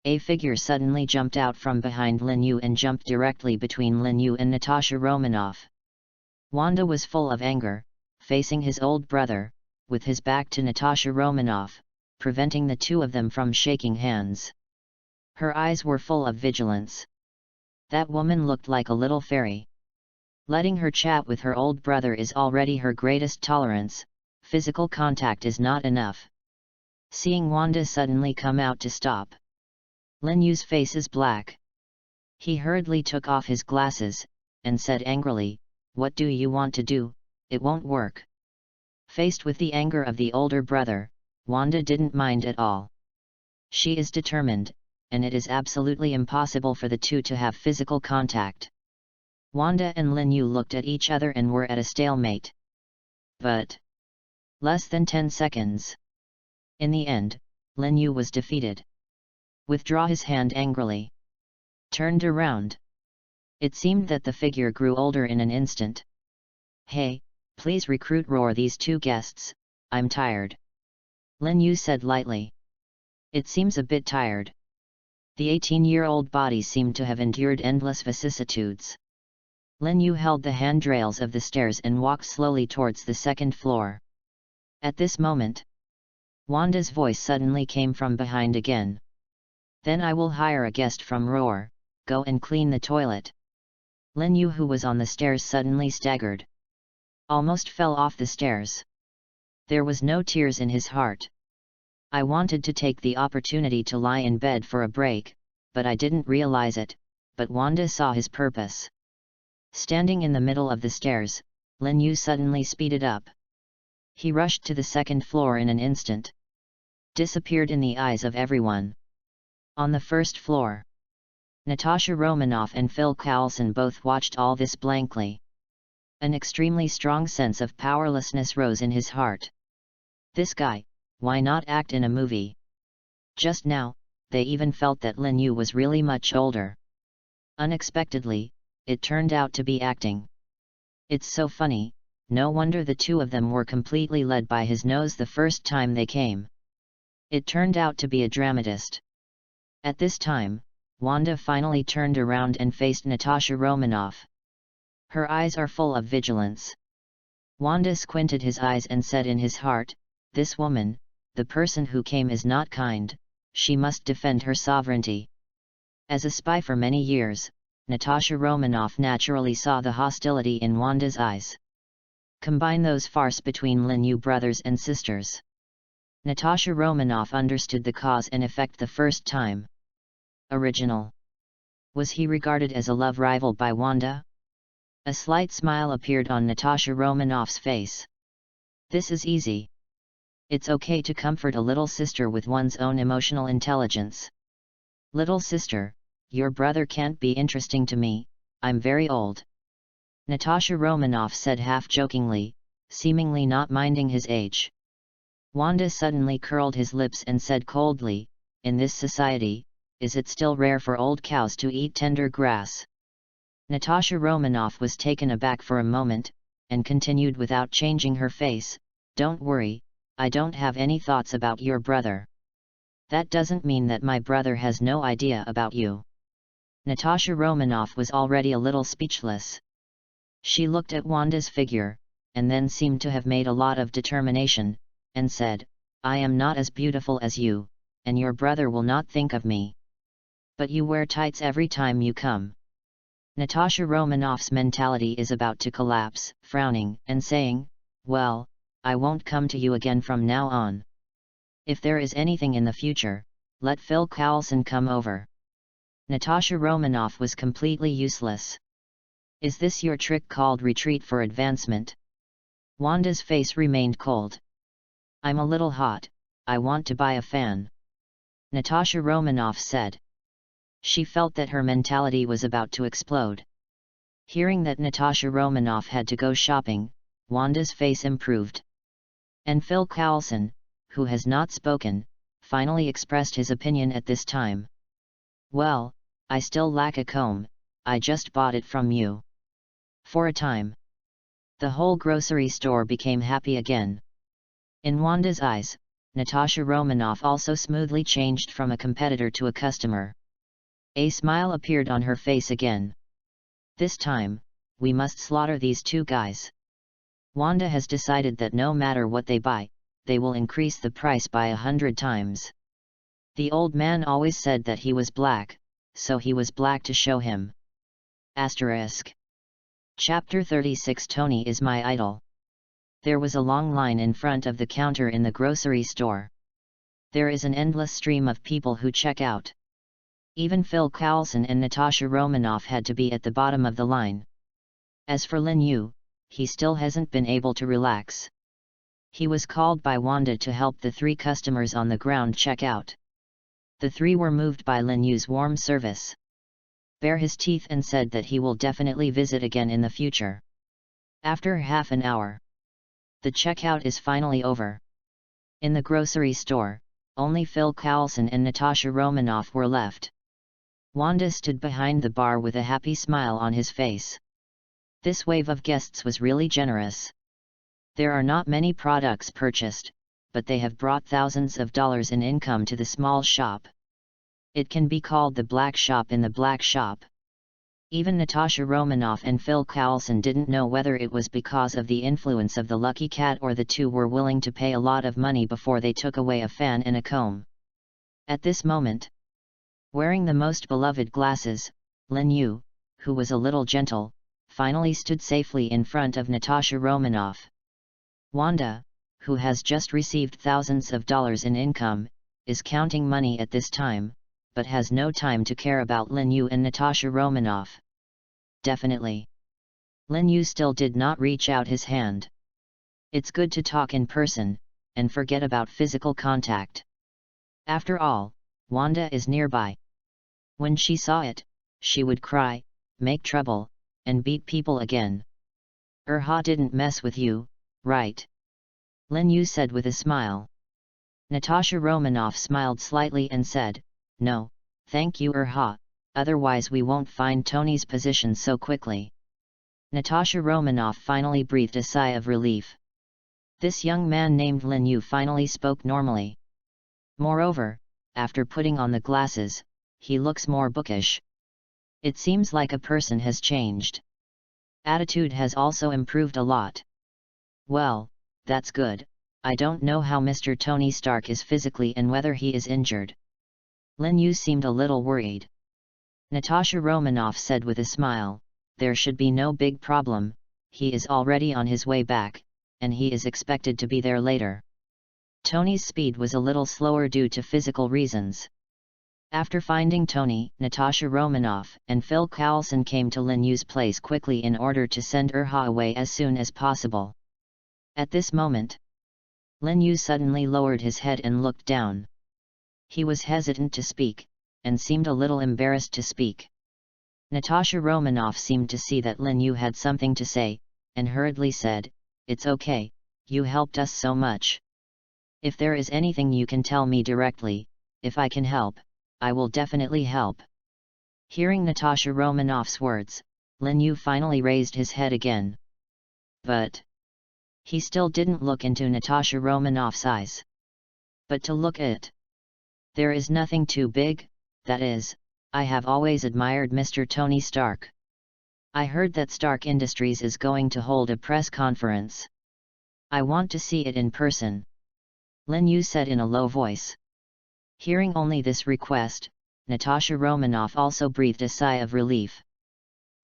A figure suddenly jumped out from behind Lin Yu and jumped directly between Lin Yu and Natasha Romanoff. Wanda was full of anger, facing his old brother, with his back to Natasha Romanoff, preventing the two of them from shaking hands. Her eyes were full of vigilance. That woman looked like a little fairy. Letting her chat with her old brother is already her greatest tolerance, physical contact is not enough. Seeing Wanda suddenly come out to stop, Lin Yu's face is black. He hurriedly took off his glasses, and said angrily, "What do you want to do? It won't work." Faced with the anger of the older brother, Wanda didn't mind at all. She is determined, and it is absolutely impossible for the two to have physical contact. Wanda and Lin Yu looked at each other and were at a stalemate. But less than 10 seconds. In the end, Lin Yu was defeated. Withdraw his hand angrily. Turned around. It seemed that the figure grew older in an instant. "Hey, please recruit roar these two guests, I'm tired," Lin Yu said lightly. "It seems a bit tired." The 18-year-old body seemed to have endured endless vicissitudes. Lin Yu held the handrails of the stairs and walked slowly towards the second floor. At this moment, Wanda's voice suddenly came from behind again. "Then I will hire a guest from Roar, go and clean the toilet." Lin Yu, who was on the stairs, suddenly staggered. Almost fell off the stairs. There was no tears in his heart. "I wanted to take the opportunity to lie in bed for a break, but I didn't realize it," but Wanda saw his purpose. Standing in the middle of the stairs, Lin Yu suddenly speeded up. He rushed to the second floor in an instant. Disappeared in the eyes of everyone. On the first floor, Natasha Romanoff and Phil Coulson both watched all this blankly. An extremely strong sense of powerlessness rose in his heart. This guy, why not act in a movie? Just now, they even felt that Lin Yu was really much older. Unexpectedly, it turned out to be acting. It's so funny, no wonder the two of them were completely led by his nose the first time they came. It turned out to be a dramatist. At this time, Wanda finally turned around and faced Natasha Romanoff. Her eyes are full of vigilance. Wanda squinted his eyes and said in his heart, "This woman, the person who came, is not kind, she must defend her sovereignty." As a spy for many years, Natasha Romanoff naturally saw the hostility in Wanda's eyes. Combine those farce between Lin Yu brothers and sisters. Natasha Romanoff understood the cause and effect the first time. Original. Was he regarded as a love rival by Wanda? A slight smile appeared on Natasha Romanoff's face. "This is easy. It's okay to comfort a little sister with one's own emotional intelligence. Little sister, your brother can't be interesting to me, I'm very old," Natasha Romanoff said half-jokingly, seemingly not minding his age. Wanda suddenly curled his lips and said coldly, "In this society, is it still rare for old cows to eat tender grass?" Natasha Romanoff was taken aback for a moment, and continued without changing her face, "Don't worry, I don't have any thoughts about your brother. That doesn't mean that my brother has no idea about you." Natasha Romanoff was already a little speechless. She looked at Wanda's figure, and then seemed to have made a lot of determination, and said, "I am not as beautiful as you, and your brother will not think of me. But you wear tights every time you come." Natasha Romanoff's mentality is about to collapse, frowning and saying, "Well, I won't come to you again from now on. If there is anything in the future, let Phil Coulson come over." Natasha Romanoff was completely useless. "Is this your trick called retreat for advancement?" Wanda's face remained cold. "I'm a little hot, I want to buy a fan," Natasha Romanoff said. She felt that her mentality was about to explode. Hearing that Natasha Romanoff had to go shopping, Wanda's face improved. "And Phil Coulson, who has not spoken, finally expressed his opinion at this time. "Well, I still lack a comb, I just bought it from you." For a time, the whole grocery store became happy again. In Wanda's eyes, Natasha Romanoff also smoothly changed from a competitor to a customer. A smile appeared on her face again. "This time, we must slaughter these two guys. Wanda has decided that no matter what they buy, they will increase the price by 100 times. The old man always said that he was black, so he was black to show him." Asterisk. Chapter 36. Tony is my idol. There was a long line in front of the counter in the grocery store. There is an endless stream of people who check out. Even Phil Coulson and Natasha Romanoff had to be at the bottom of the line. As for Lin Yu, he still hasn't been able to relax. He was called by Wanda to help the 3 customers on the ground check out. The 3 were moved by Lin Yu's warm service. Bare his teeth and said that he will definitely visit again in the future. After half an hour, the checkout is finally over. In the grocery store, only Phil Coulson and Natasha Romanoff were left. Wanda stood behind the bar with a happy smile on his face. This wave of guests was really generous. There are not many products purchased, but they have brought thousands of dollars in income to the small shop. It can be called the black shop in the black shop. Even Natasha Romanoff and Phil Coulson didn't know whether it was because of the influence of the lucky cat or the 2 were willing to pay a lot of money before they took away a fan and a comb. At this moment, wearing the most beloved glasses, Lin Yu, who was a little gentle, finally stood safely in front of Natasha Romanoff. Wanda, who has just received thousands of dollars in income, is counting money at this time, but has no time to care about Lin Yu and Natasha Romanoff. Definitely. Lin Yu still did not reach out his hand. It's good to talk in person, and forget about physical contact. After all, Wanda is nearby. When she saw it, she would cry, make trouble, and beat people again. "Erha didn't mess with you, right?" Lin Yu said with a smile. Natasha Romanoff smiled slightly and said, "No, thank you Erha, otherwise we won't find Tony's position so quickly." Natasha Romanoff finally breathed a sigh of relief. This young man named Lin Yu finally spoke normally. Moreover, after putting on the glasses, he looks more bookish. It seems like a person has changed. Attitude has also improved a lot. "Well, that's good. I don't know how Mr. Tony Stark is physically and whether he is injured." Lin Yu seemed a little worried. Natasha Romanoff said with a smile, "There should be no big problem, he is already on his way back, and he is expected to be there later." Tony's speed was a little slower due to physical reasons. After finding Tony, Natasha Romanoff and Phil Coulson came to Lin Yu's place quickly in order to send Erha away as soon as possible. At this moment, Lin Yu suddenly lowered his head and looked down. He was hesitant to speak, and seemed a little embarrassed to speak. Natasha Romanoff seemed to see that Lin Yu had something to say, and hurriedly said, "It's okay, you helped us so much. If there is anything you can tell me directly, if I can help, I will definitely help." Hearing Natasha Romanoff's words, Lin Yu finally raised his head again. But he still didn't look into Natasha Romanoff's eyes. But to look at. There is nothing too big, that is, I have always admired Mr. Tony Stark. I heard that Stark Industries is going to hold a press conference. I want to see it in person. Lin Yu said in a low voice. Hearing only this request, Natasha Romanoff also breathed a sigh of relief.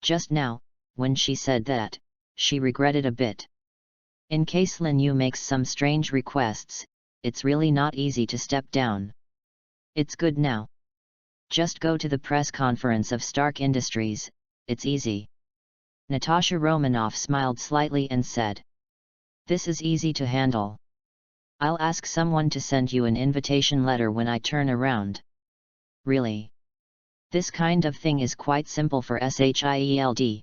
Just now, when she said that, she regretted a bit. In case Lin Yu makes some strange requests, it's really not easy to step down. It's good now. Just go to the press conference of Stark Industries, it's easy. Natasha Romanoff smiled slightly and said. This is easy to handle. I'll ask someone to send you an invitation letter when I turn around. Really? This kind of thing is quite simple for SHIELD.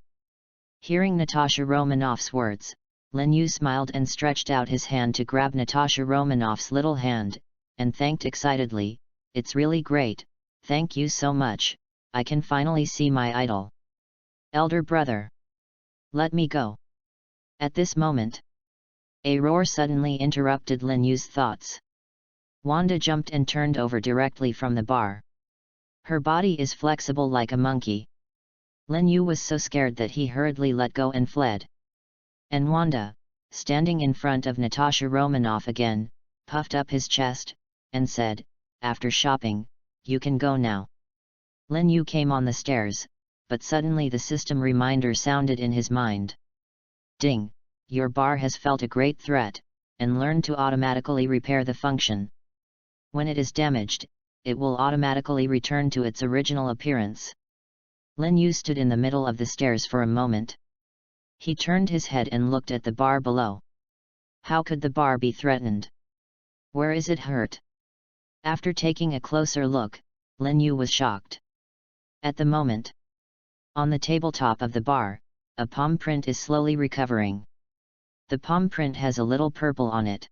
Hearing Natasha Romanoff's words, Lin Yu smiled and stretched out his hand to grab Natasha Romanoff's little hand, and thanked excitedly, "It's really great, thank you so much, I can finally see my idol." "Elder brother. Let me go." At this moment, a roar suddenly interrupted Lin Yu's thoughts. Wanda jumped and turned over directly from the bar. Her body is flexible like a monkey. Lin Yu was so scared that he hurriedly let go and fled. And Wanda, standing in front of Natasha Romanoff again, puffed up his chest, and said, "After shopping, you can go now." Lin Yu came on the stairs, but suddenly the system reminder sounded in his mind. "Ding, your bar has felt a great threat, and learned to automatically repair the function. When it is damaged, it will automatically return to its original appearance." Lin Yu stood in the middle of the stairs for a moment. He turned his head and looked at the bar below. How could the bar be threatened? Where is it hurt? After taking a closer look, Lin Yu was shocked. At the moment, on the tabletop of the bar, a palm print is slowly recovering. The palm print has a little purple on it.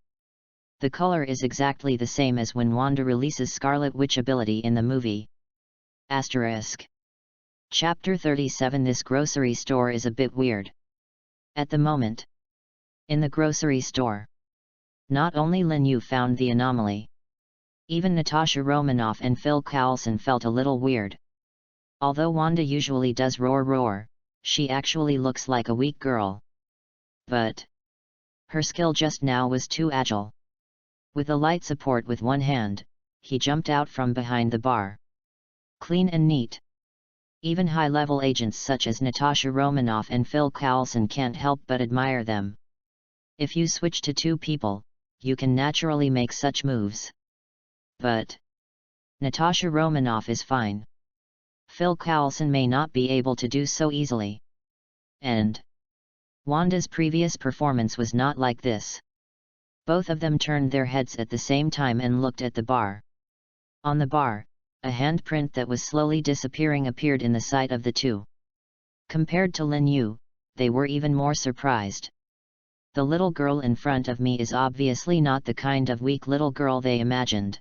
The color is exactly the same as when Wanda releases Scarlet Witch ability in the movie. Asterisk. Chapter 37. This grocery store is a bit weird. At the moment, in the grocery store, not only Lin Yu found the anomaly. Even Natasha Romanoff and Phil Coulson felt a little weird. Although Wanda usually does roar, she actually looks like a weak girl. But her skill just now was too agile. With a light support with one hand, he jumped out from behind the bar. Clean and neat. Even high-level agents such as Natasha Romanoff and Phil Coulson can't help but admire them. If you switch to two people, you can naturally make such moves. But Natasha Romanoff is fine. Phil Coulson may not be able to do so easily. And Wanda's previous performance was not like this. Both of them turned their heads at the same time and looked at the bar. On the bar, a handprint that was slowly disappearing appeared in the sight of the two. Compared to Lin Yu, they were even more surprised. The little girl in front of me is obviously not the kind of weak little girl they imagined.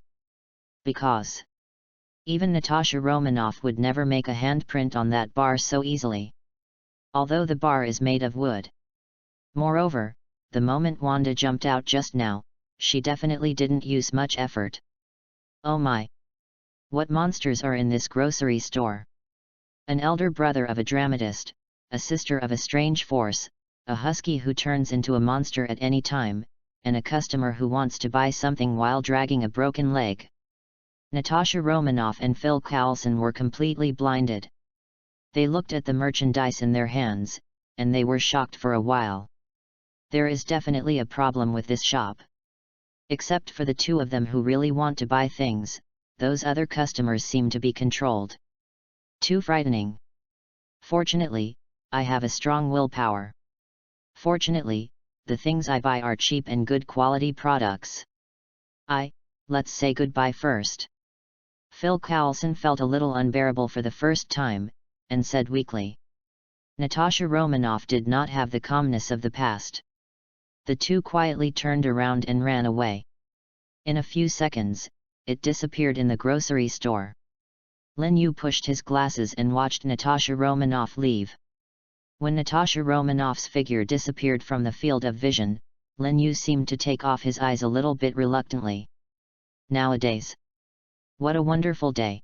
Because even Natasha Romanoff would never make a handprint on that bar so easily. Although the bar is made of wood. Moreover, the moment Wanda jumped out just now, she definitely didn't use much effort. Oh my! What monsters are in this grocery store? An elder brother of a dramatist, a sister of a strange force, a husky who turns into a monster at any time, and a customer who wants to buy something while dragging a broken leg. Natasha Romanoff and Phil Coulson were completely blinded. They looked at the merchandise in their hands, and they were shocked for a while. There is definitely a problem with this shop. Except for the two of them who really want to buy things, those other customers seem to be controlled. Too frightening. Fortunately, I have a strong willpower. Fortunately, the things I buy are cheap and good quality products. Let's say goodbye first. Phil Coulson felt a little unbearable for the first time, and said weakly. Natasha Romanoff did not have the calmness of the past. The two quietly turned around and ran away. In a few seconds, it disappeared in the grocery store. Lin Yu pushed his glasses and watched Natasha Romanoff leave. When Natasha Romanoff's figure disappeared from the field of vision, Lin Yu seemed to take off his eyes a little bit reluctantly. Nowadays. What a wonderful day!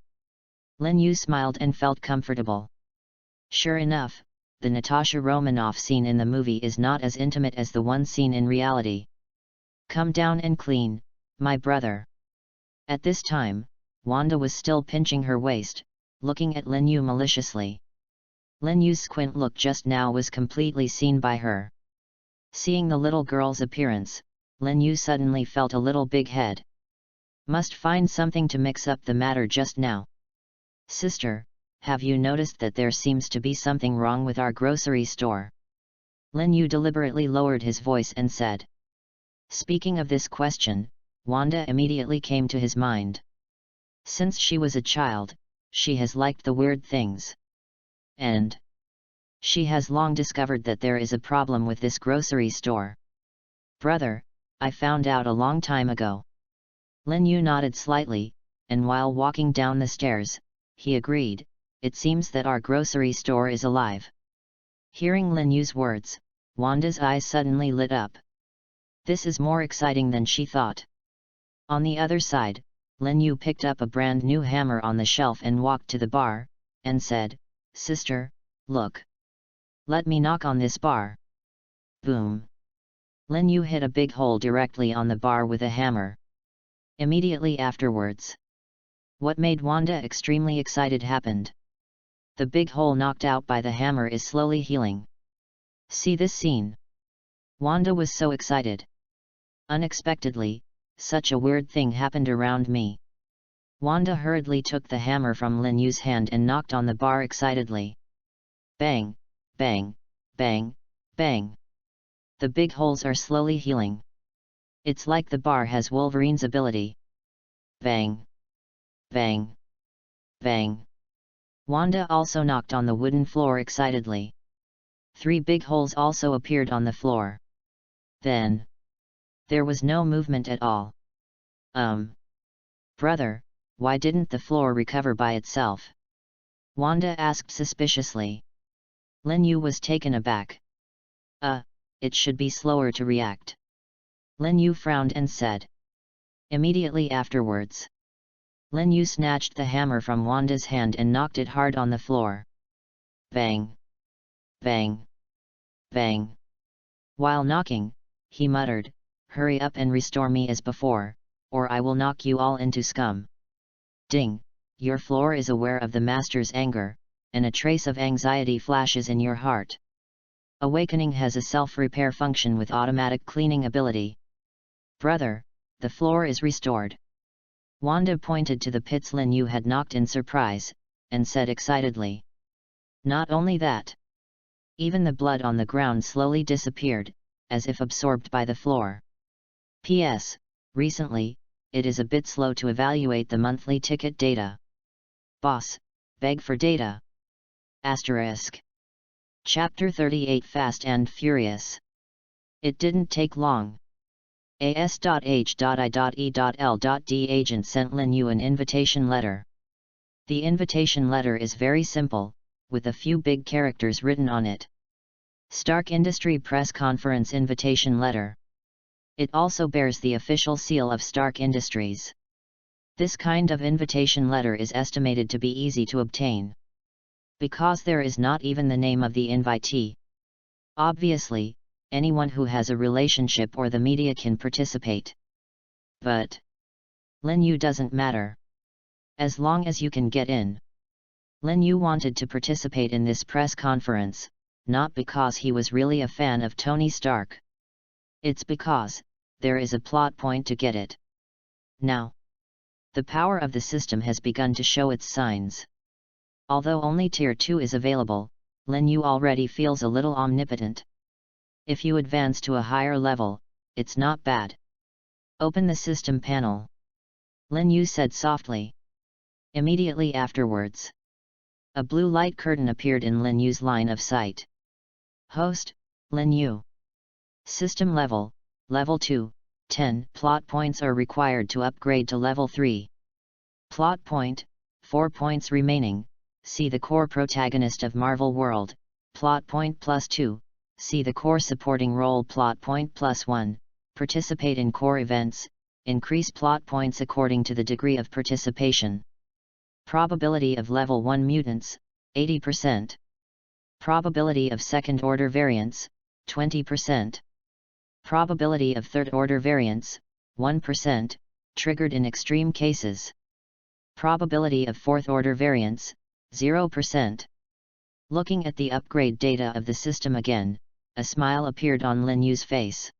Lin Yu smiled and felt comfortable. Sure enough, the Natasha Romanoff scene in the movie is not as intimate as the one seen in reality. Come down and clean, my brother. At this time, Wanda was still pinching her waist, looking at Lin Yu maliciously. Lin Yu's squint look just now was completely seen by her. Seeing the little girl's appearance, Lin Yu suddenly felt a little big head. Must find something to mix up the matter just now. Sister, have you noticed that there seems to be something wrong with our grocery store? Lin Yu deliberately lowered his voice and said. Speaking of this question, Wanda immediately came to his mind. Since she was a child, she has liked the weird things. And She has long discovered that there is a problem with this grocery store. Brother, I found out a long time ago. Lin Yu nodded slightly, and while walking down the stairs, he agreed, it seems that our grocery store is alive. Hearing Lin Yu's words, Wanda's eyes suddenly lit up. This is more exciting than she thought. On the other side, Lin Yu picked up a brand new hammer on the shelf and walked to the bar, and said, "Sister, look. Let me knock on this bar." Boom! Lin Yu hit a big hole directly on the bar with a hammer. Immediately afterwards, what made Wanda extremely excited happened. The big hole knocked out by the hammer is slowly healing. See this scene? Wanda was so excited. Unexpectedly, such a weird thing happened around me. Wanda hurriedly took the hammer from Lin Yu's hand and knocked on the bar excitedly. Bang, bang, bang, bang. The big holes are slowly healing. It's like the bar has Wolverine's ability. Bang, bang, bang. Wanda also knocked on the wooden floor excitedly. 3 big holes also appeared on the floor. Then, there was no movement at all. Brother, why didn't the floor recover by itself? Wanda asked suspiciously. Lin Yu was taken aback. It should be slower to react. Lin Yu frowned and said. Immediately afterwards, Lin Yu snatched the hammer from Wanda's hand and knocked it hard on the floor. Bang! Bang! Bang! While knocking, he muttered, "Hurry up and restore me as before, or I will knock you all into scum." Ding! Your floor is aware of the master's anger, and a trace of anxiety flashes in your heart. Awakening has a self-repair function with automatic cleaning ability. Brother, the floor is restored. Wanda pointed to the pits Lin Yu had knocked in surprise, and said excitedly. Not only that. Even the blood on the ground slowly disappeared, as if absorbed by the floor. P.S. Recently, it is a bit slow to evaluate the monthly ticket data. Boss, beg for data. Asterisk. Chapter 38 Fast and Furious. It didn't take long. as.h.i.e.l.d agent sent Lin Yu an invitation letter. The invitation letter is very simple, with a few big characters written on it. Stark Industry Press Conference Invitation Letter. It also bears the official seal of Stark Industries. This kind of invitation letter is estimated to be easy to obtain, because there is not even the name of the invitee. Obviously, anyone who has a relationship or the media can participate. But Lin Yu doesn't matter. As long as you can get in. Lin Yu wanted to participate in this press conference, not because he was really a fan of Tony Stark. It's because there is a plot point to get it. Now, the power of the system has begun to show its signs. Although only Tier 2 is available, Lin Yu already feels a little omnipotent. If you advance to a higher level, it's not bad. Open the system panel. Lin Yu said softly. Immediately afterwards, a blue light curtain appeared in Lin Yu's line of sight. Host, Lin Yu. System level, Level 2, 10 plot points are required to upgrade to Level 3. Plot point, 4 points remaining. See the core protagonist of Marvel World, plot point +2, see the core supporting role plot point +1, participate in core events, increase plot points according to the degree of participation. Probability of Level 1 mutants, 80%. Probability of second-order variants, 20%. Probability of third-order variants, 1%, triggered in extreme cases. Probability of fourth-order variants, 0%. Looking at the upgrade data of the system again, a smile appeared on Lin Yu's face.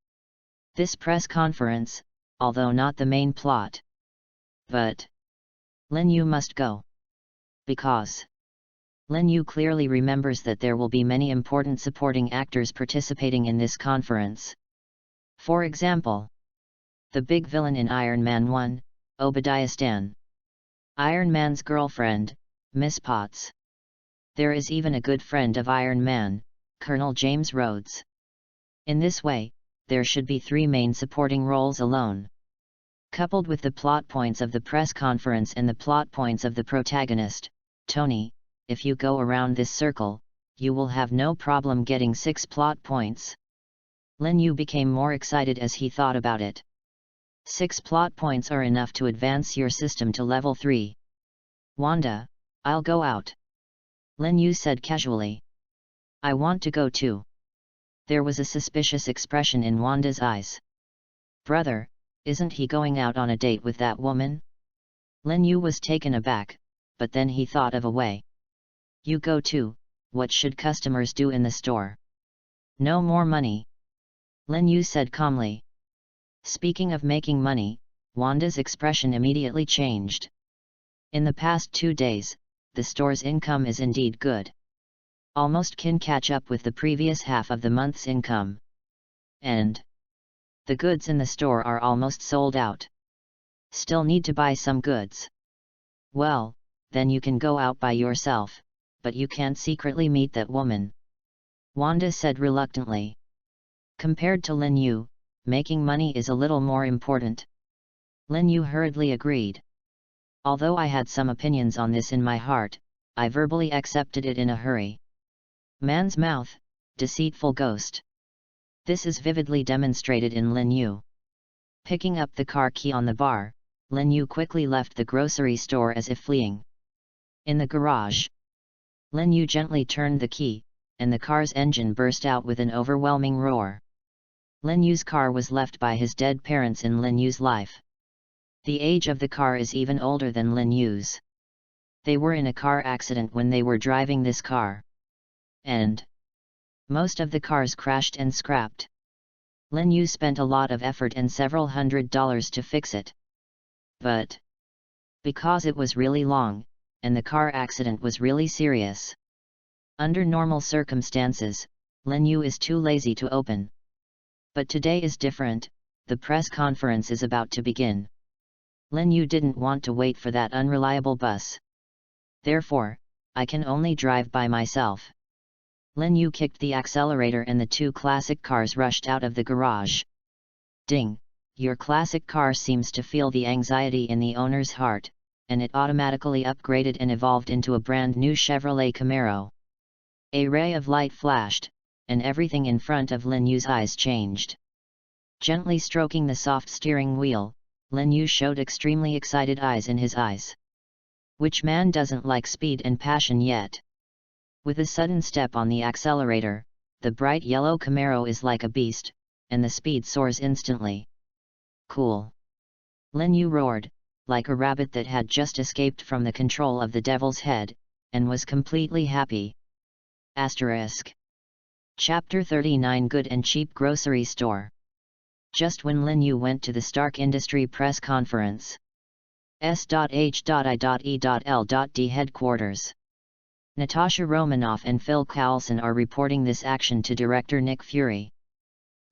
This press conference, although not the main plot. But Lin Yu must go. Because Lin Yu clearly remembers that there will be many important supporting actors participating in this conference. For example, the big villain in Iron Man 1, Obadiah Stane. Iron Man's girlfriend, Miss Potts. There is even a good friend of Iron Man, Colonel James Rhodes. In this way, there should be 3 main supporting roles alone. Coupled with the plot points of the press conference and the plot points of the protagonist, Tony, if you go around this circle, you will have no problem getting 6 plot points. Lin Yu became more excited as he thought about it. 6 plot points are enough to advance your system to level 3. Wanda, I'll go out. Lin Yu said casually. I want to go too. There was a suspicious expression in Wanda's eyes. Brother, isn't he going out on a date with that woman? Lin Yu was taken aback, but then he thought of a way. You go too, what should customers do in the store? No more money. Lin Yu said calmly. Speaking of making money, Wanda's expression immediately changed. In the past 2 days, the store's income is indeed good. Almost can catch up with the previous half of the month's income. And the goods in the store are almost sold out. Still need to buy some goods. Well, then you can go out by yourself, but you can't secretly meet that woman. Wanda said reluctantly. Compared to Lin Yu, making money is a little more important. Lin Yu hurriedly agreed. Although I had some opinions on this in my heart, I verbally accepted it in a hurry. Man's mouth, deceitful ghost. This is vividly demonstrated in Lin Yu. Picking up the car key on the bar, Lin Yu quickly left the grocery store as if fleeing. In the garage, Lin Yu gently turned the key, and the car's engine burst out with an overwhelming roar. Lin Yu's car was left by his dead parents in Lin Yu's life. The age of the car is even older than Lin Yu's. They were in a car accident when they were driving this car. And most of the cars crashed and scrapped. Lin Yu spent a lot of effort and several $100s to fix it. But because it was really long, and the car accident was really serious. Under normal circumstances, Lin Yu is too lazy to open. But today is different, the press conference is about to begin. Lin Yu didn't want to wait for that unreliable bus. Therefore, I can only drive by myself. Lin Yu kicked the accelerator and the 2 classic cars rushed out of the garage. Ding! Your classic car seems to feel the anxiety in the owner's heart, and it automatically upgraded and evolved into a brand new Chevrolet Camaro. A ray of light flashed, and everything in front of Lin Yu's eyes changed. Gently stroking the soft steering wheel, Lin Yu showed extremely excited eyes in his eyes. Which man doesn't like speed and passion yet? With a sudden step on the accelerator, the bright yellow Camaro is like a beast, and the speed soars instantly. Cool! Lin Yu roared, like a rabbit that had just escaped from the control of the devil's head, and was completely happy. Asterisk. Chapter 39 Good and Cheap Grocery Store. Just when Lin Yu went to the Stark Industry press conference. S.H.I.E.L.D. headquarters. Natasha Romanoff and Phil Coulson are reporting this action to director Nick Fury.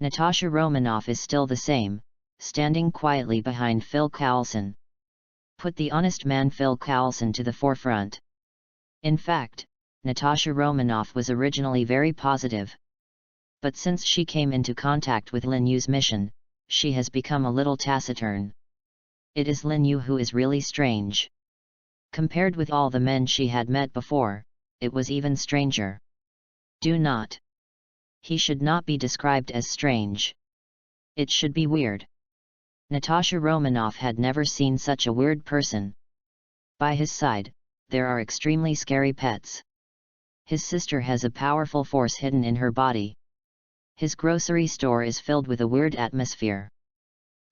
Natasha Romanoff is still the same, standing quietly behind Phil Coulson. Put the honest man Phil Coulson to the forefront. In fact, Natasha Romanoff was originally very positive. But since she came into contact with Lin Yu's mission, she has become a little taciturn. It is Lin Yu who is really strange. Compared with all the men she had met before, it was even stranger. He should not be described as strange. It should be weird. Natasha Romanoff had never seen such a weird person. By his side, there are extremely scary pets. His sister has a powerful force hidden in her body. His grocery store is filled with a weird atmosphere.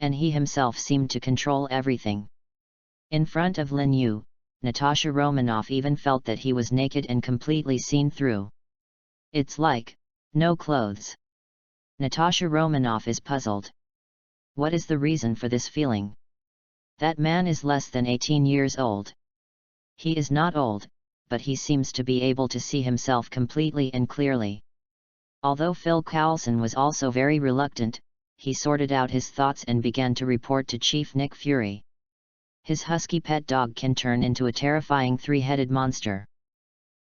And he himself seemed to control everything. In front of Lin Yu, Natasha Romanoff even felt that he was naked and completely seen through. It's like, no clothes. Natasha Romanoff is puzzled. What is the reason for this feeling? That man is less than 18 years old. He is not old, but he seems to be able to see himself completely and clearly. Although Phil Coulson was also very reluctant, he sorted out his thoughts and began to report to Chief Nick Fury. His husky pet dog can turn into a terrifying 3-headed monster.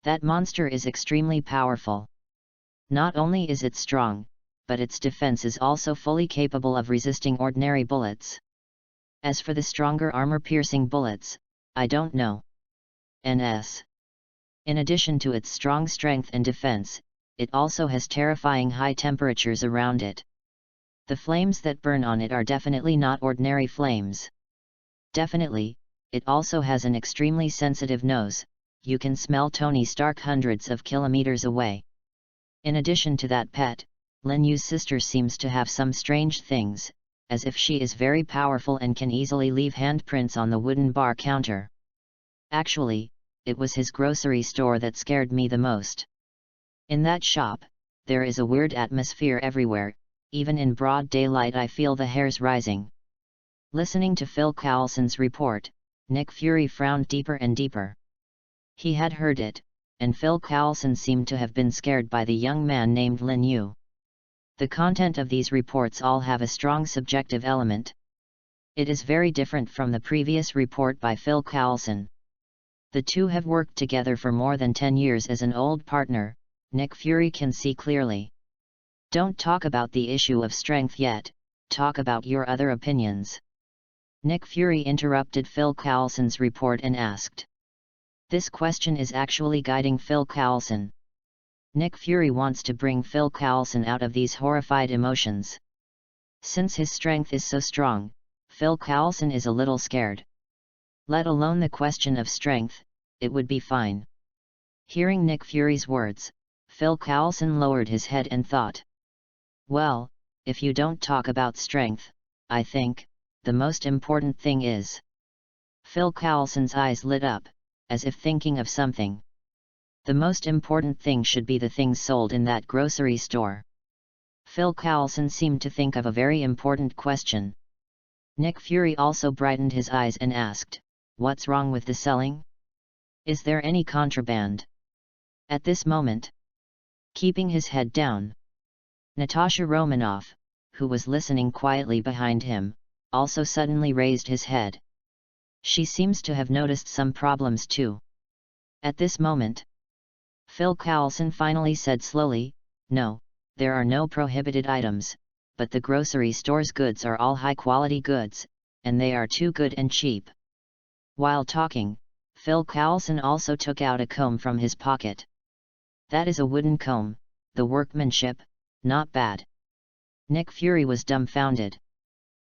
That monster is extremely powerful. Not only is it strong, but its defense is also fully capable of resisting ordinary bullets. As for the stronger armor-piercing bullets, I don't know. NS. In addition to its strong strength and defense, it also has terrifying high temperatures around it. The flames that burn on it are definitely not ordinary flames. Definitely, it also has an extremely sensitive nose. You can smell Tony Stark hundreds of kilometers away. In addition to that pet, Lin Yu's sister seems to have some strange things, as if she is very powerful and can easily leave handprints on the wooden bar counter. Actually, it was his grocery store that scared me the most. In that shop, there is a weird atmosphere everywhere, even in broad daylight I feel the hairs rising. Listening to Phil Coulson's report, Nick Fury frowned deeper and deeper. He had heard it, and Phil Coulson seemed to have been scared by the young man named Lin Yu. The content of these reports all have a strong subjective element. It is very different from the previous report by Phil Coulson. The two have worked together for more than 10 years as an old partner, Nick Fury can see clearly. Don't talk about the issue of strength yet, talk about your other opinions. Nick Fury interrupted Phil Coulson's report and asked. This question is actually guiding Phil Coulson. Nick Fury wants to bring Phil Coulson out of these horrified emotions. Since his strength is so strong, Phil Coulson is a little scared. Let alone the question of strength, it would be fine. Hearing Nick Fury's words, Phil Coulson lowered his head and thought. Well, if you don't talk about strength, I think, the most important thing is. Phil Coulson's eyes lit up, as if thinking of something. The most important thing should be the things sold in that grocery store. Phil Coulson seemed to think of a very important question. Nick Fury also brightened his eyes and asked, what's wrong with the selling? Is there any contraband? At this moment, keeping his head down, Natasha Romanoff, who was listening quietly behind him, also suddenly raised his head. She seems to have noticed some problems too. At this moment, Phil Coulson finally said slowly, no, there are no prohibited items, but the grocery store's goods are all high-quality goods, and they are too good and cheap. While talking, Phil Coulson also took out a comb from his pocket. That is a wooden comb, the workmanship, not bad. Nick Fury was dumbfounded.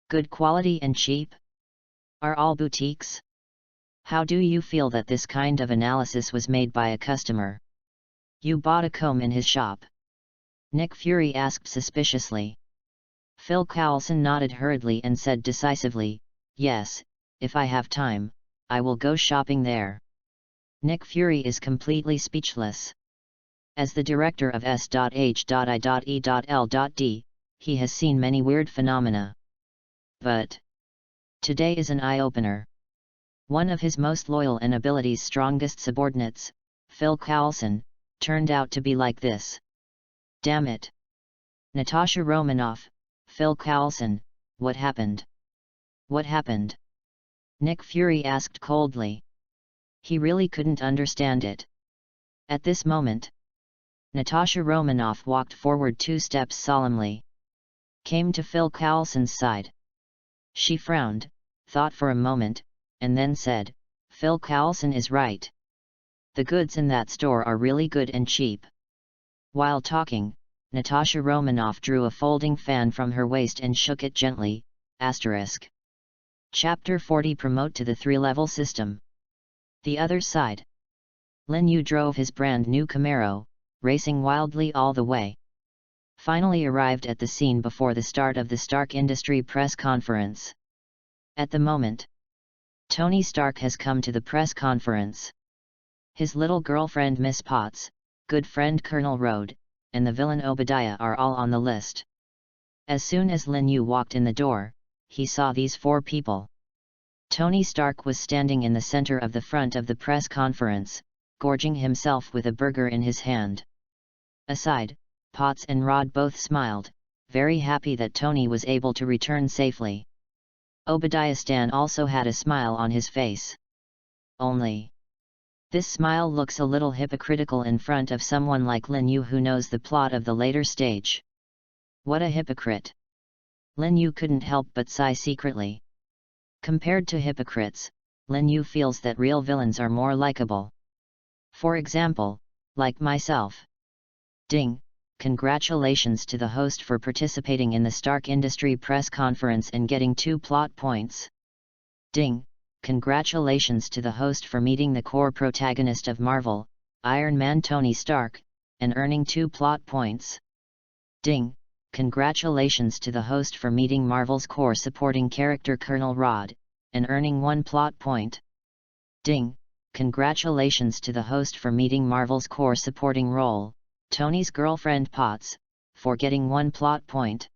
Good quality and cheap? Are all boutiques? How do you feel that this kind of analysis was made by a customer? You bought a comb in his shop? Nick Fury asked suspiciously. Phil Coulson nodded hurriedly and said decisively, yes, if I have time, I will go shopping there. Nick Fury is completely speechless. As the director of S.H.I.E.L.D., he has seen many weird phenomena. But today is an eye-opener. One of his most loyal and ability's strongest subordinates, Phil Coulson, turned out to be like this. Damn it! Natasha Romanoff, Phil Coulson, what happened? What happened? Nick Fury asked coldly. He really couldn't understand it. At this moment, Natasha Romanoff walked forward 2 steps solemnly. Came to Phil Coulson's side. She frowned, thought for a moment, and then said, Phil Coulson is right. The goods in that store are really good and cheap. While talking, Natasha Romanoff drew a folding fan from her waist and shook it gently. Chapter 40 Promote to the 3-level system. The other side. Lin Yu drove his brand new Camaro, racing wildly all the way. Finally arrived at the scene before the start of the Stark Industry press conference. At the moment, Tony Stark has come to the press conference. His little girlfriend Miss Potts, good friend Colonel Road, and the villain Obadiah are all on the list. As soon as Lin Yu walked in the door, he saw these 4 people. Tony Stark was standing in the center of the front of the press conference, gorging himself with a burger in his hand. Aside, Potts and Rod both smiled, very happy that Tony was able to return safely. Obadiah Stan also had a smile on his face. Only This smile looks a little hypocritical in front of someone like Lin Yu who knows the plot of the later stage. What a hypocrite! Lin Yu couldn't help but sigh secretly. Compared to hypocrites, Lin Yu feels that real villains are more likable. For example, like myself. Ding! Congratulations to the host for participating in the Stark Industry press conference and getting 2 plot points. Ding! Congratulations to the host for meeting the core protagonist of Marvel, Iron Man Tony Stark, and earning 2 plot points. Ding! Congratulations to the host for meeting Marvel's core supporting character Colonel Rod, and earning 1 plot point. Ding! Congratulations to the host for meeting Marvel's core supporting role, Tony's girlfriend Potts, for getting 1 plot point.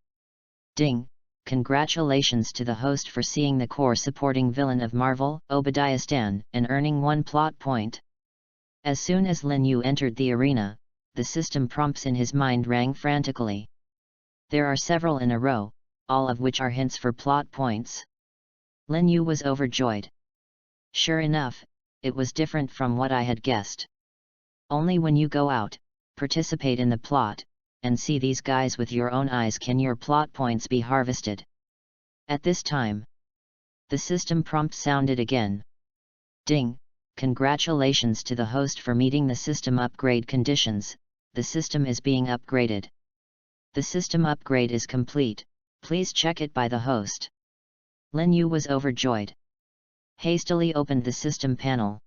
Ding! Congratulations to the host for seeing the core supporting villain of Marvel, Obadiah Stan, and earning 1 plot point. As soon as Lin Yu entered the arena, the system prompts in his mind rang frantically. There are several in a row, all of which are hints for plot points. Lin Yu was overjoyed. Sure enough, it was different from what I had guessed. Only when you go out, participate in the plot, and see these guys with your own eyes can your plot points be harvested. At this time, the system prompt sounded again. Ding! Congratulations to the host for meeting the system upgrade conditions, the system is being upgraded. The system upgrade is complete, please check it by the host. Lin Yu was overjoyed. Hastily opened the system panel.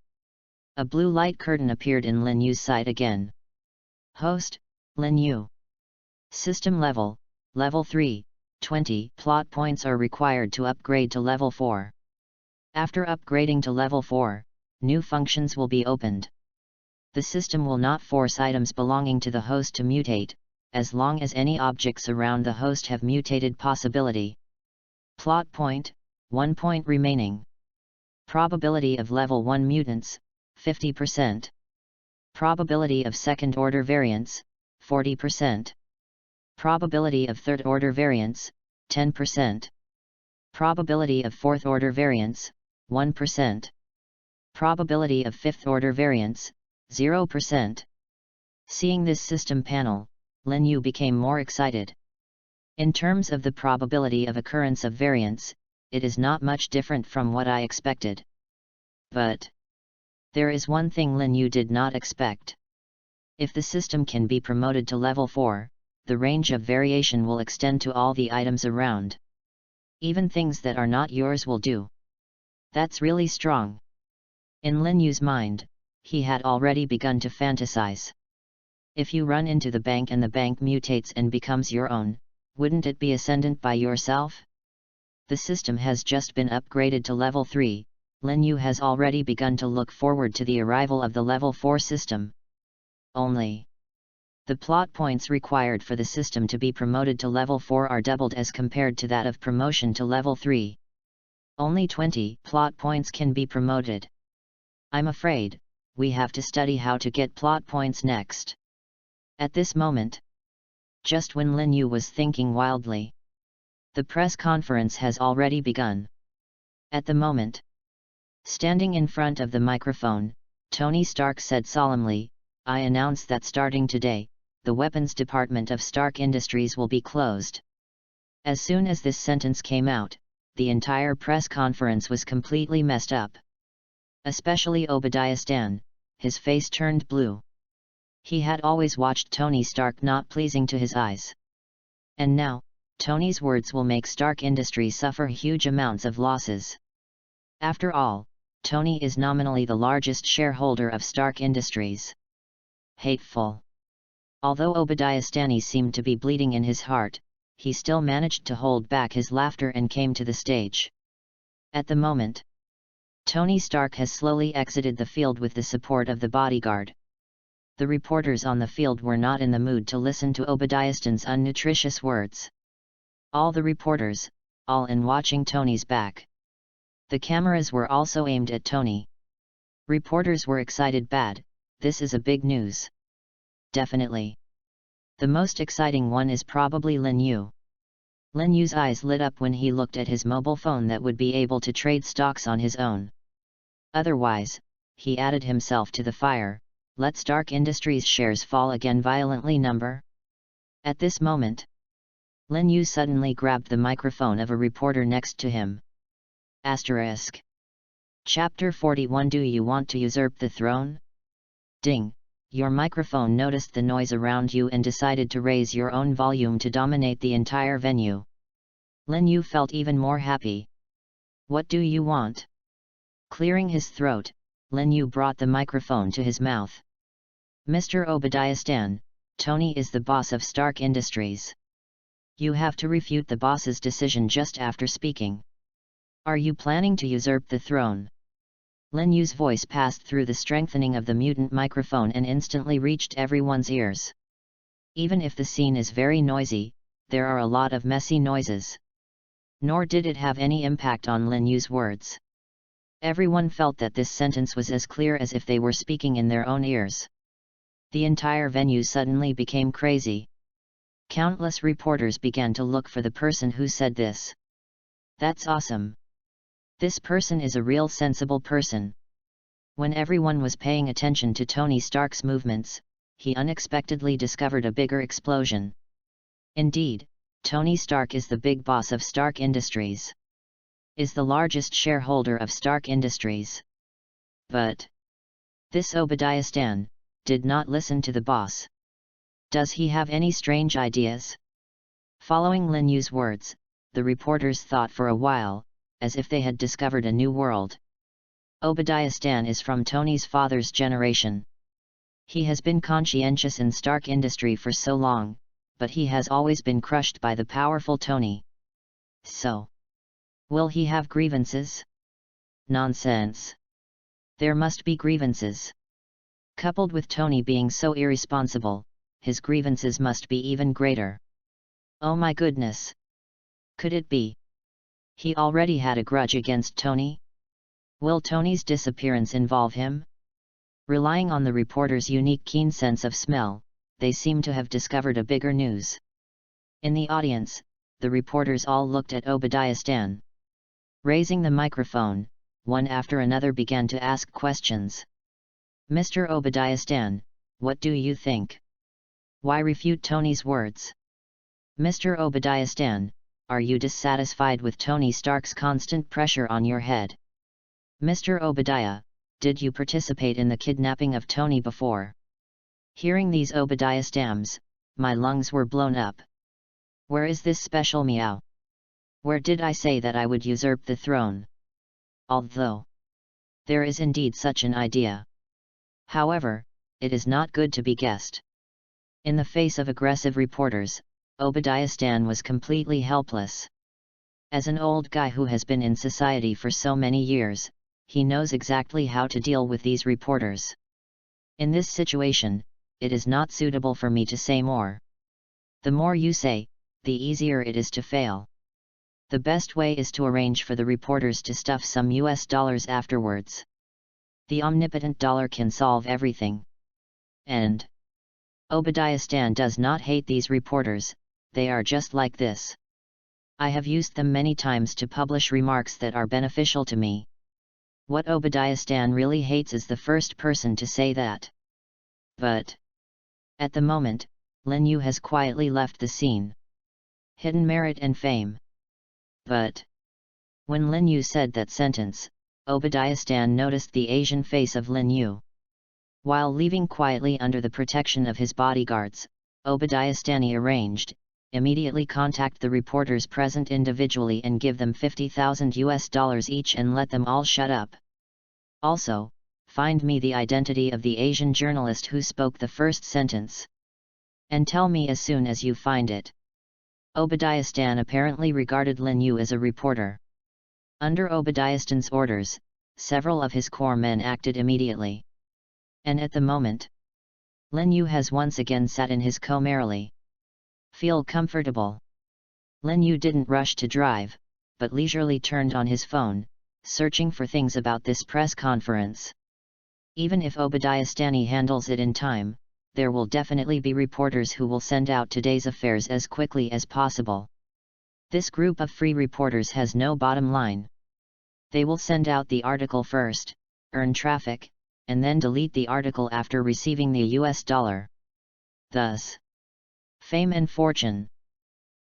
A blue light curtain appeared in Lin Yu's sight again. Host, Lin Yu. System level, level 3, 20 plot points are required to upgrade to level 4. After upgrading to level 4, new functions will be opened. The system will not force items belonging to the host to mutate, as long as any objects around the host have mutated possibility. Plot point, 1 point remaining. Probability of level 1 mutants, 50%. Probability of second order variants, 40%. Probability of third order variants, 10%. Probability of fourth order variants, 1%. Probability of fifth order variants, 0%. Seeing this system panel, Lin Yu became more excited. In terms of the probability of occurrence of variants, it is not much different from what I expected. But there is one thing Lin Yu did not expect. If the system can be promoted to level 4, the range of variation will extend to all the items around. Even things that are not yours will do. That's really strong. In Lin Yu's mind, he had already begun to fantasize. If you run into the bank and the bank mutates and becomes your own, wouldn't it be ascendant by yourself? The system has just been upgraded to level 3, Lin Yu has already begun to look forward to the arrival of the level 4 system. Only, the plot points required for the system to be promoted to level 4 are doubled as compared to that of promotion to level 3. Only 20 plot points can be promoted. I'm afraid, we have to study how to get plot points next. At this moment, just when Lin Yu was thinking wildly, the press conference has already begun. At the moment, standing in front of the microphone, Tony Stark said solemnly, I announce that starting today, the weapons department of Stark Industries will be closed. As soon as this sentence came out, the entire press conference was completely messed up. Especially Obadiah Stan, his face turned blue. He had always watched Tony Stark not pleasing to his eyes. And now, Tony's words will make Stark Industries suffer huge amounts of losses. After all, Tony is nominally the largest shareholder of Stark Industries. Hateful. Although Obadiah Stani seemed to be bleeding in his heart, he still managed to hold back his laughter and came to the stage. At the moment, Tony Stark has slowly exited the field with the support of the bodyguard. The reporters on the field were not in the mood to listen to Obadiah Stan's unnutritious words. All the reporters, all in watching Tony's back. The cameras were also aimed at Tony. Reporters were excited bad, this is a big news. Definitely. The most exciting one is probably Lin Yu. Lin Yu's eyes lit up when he looked at his mobile phone that would be able to trade stocks on his own. Otherwise, he added himself to the fire. Let Stark Industries shares fall again violently number. At this moment, Lin Yu suddenly grabbed the microphone of a reporter next to him. Asterisk. Chapter 41. Do you want to usurp the throne? Ding. Your microphone noticed the noise around you and decided to raise your own volume to dominate the entire venue. Lin Yu felt even more happy. What do you want? Clearing his throat, Lin Yu brought the microphone to his mouth. Mr. Obadiah Stan, Tony is the boss of Stark Industries. You have to refute the boss's decision just after speaking. Are you planning to usurp the throne? Lin Yu's voice passed through the strengthening of the mutant microphone and instantly reached everyone's ears. Even if the scene is very noisy, there are a lot of messy noises. Nor did it have any impact on Lin Yu's words. Everyone felt that this sentence was as clear as if they were speaking in their own ears. The entire venue suddenly became crazy. Countless reporters began to look for the person who said this. That's awesome. This person is a real sensible person. When everyone was paying attention to Tony Stark's movements, he unexpectedly discovered a bigger explosion. Indeed, Tony Stark is the big boss of Stark Industries. Is the largest shareholder of Stark Industries. But this Obadiah Stan did not listen to the boss. Does he have any strange ideas? Following Lin Yu's words, the reporters thought for a while, as if they had discovered a new world. Obadiah Stan is from Tony's father's generation. He has been conscientious in Stark Industry for so long, but he has always been crushed by the powerful Tony. So, will he have grievances? Nonsense. There must be grievances. Coupled with Tony being so irresponsible, his grievances must be even greater. Oh my goodness! Could it be? He already had a grudge against Tony? Will Tony's disappearance involve him? Relying on the reporter's unique keen sense of smell, they seem to have discovered a bigger news. In the audience, the reporters all looked at Obadiah Stan. Raising the microphone, one after another began to ask questions. Mr. Obadiah Stan, what do you think? Why refute Tony's words? Mr. Obadiah Stan, are you dissatisfied with Tony Stark's constant pressure on your head? Mr. Obadiah, did you participate in the kidnapping of Tony before? Hearing these Obadiah Stams, my lungs were blown up. Where is this special meow? Where did I say that I would usurp the throne? Although there is indeed such an idea. However, it is not good to be guessed. In the face of aggressive reporters, Obadiah Stan was completely helpless. As an old guy who has been in society for so many years, he knows exactly how to deal with these reporters. In this situation, it is not suitable for me to say more. The more you say, the easier it is to fail. The best way is to arrange for the reporters to stuff some US dollars afterwards. The omnipotent dollar can solve everything. And Obadiah Stan does not hate these reporters, they are just like this. I have used them many times to publish remarks that are beneficial to me. What Obadiah Stan really hates is the first person to say that. But at the moment, Lin Yu has quietly left the scene. Hidden merit and fame. But when Lin Yu said that sentence, Obadiah Stan noticed the Asian face of Lin Yu. While leaving quietly under the protection of his bodyguards, Obadiah Stan arranged, immediately contact the reporters present individually and give them $50,000 each and let them all shut up. Also, find me the identity of the Asian journalist who spoke the first sentence. And tell me as soon as you find it. Obadiah Stan apparently regarded Lin Yu as a reporter. Under Obadiah Stan's orders, several of his core men acted immediately. And at the moment, Lin Yu has once again sat in his car merrily. Feel comfortable. Lin Yu didn't rush to drive, but leisurely turned on his phone, searching for things about this press conference. Even if Obadiah Stan handles it in time, there will definitely be reporters who will send out today's affairs as quickly as possible. This group of free reporters has no bottom line. They will send out the article first, earn traffic, and then delete the article after receiving the US dollar. Thus, fame and fortune.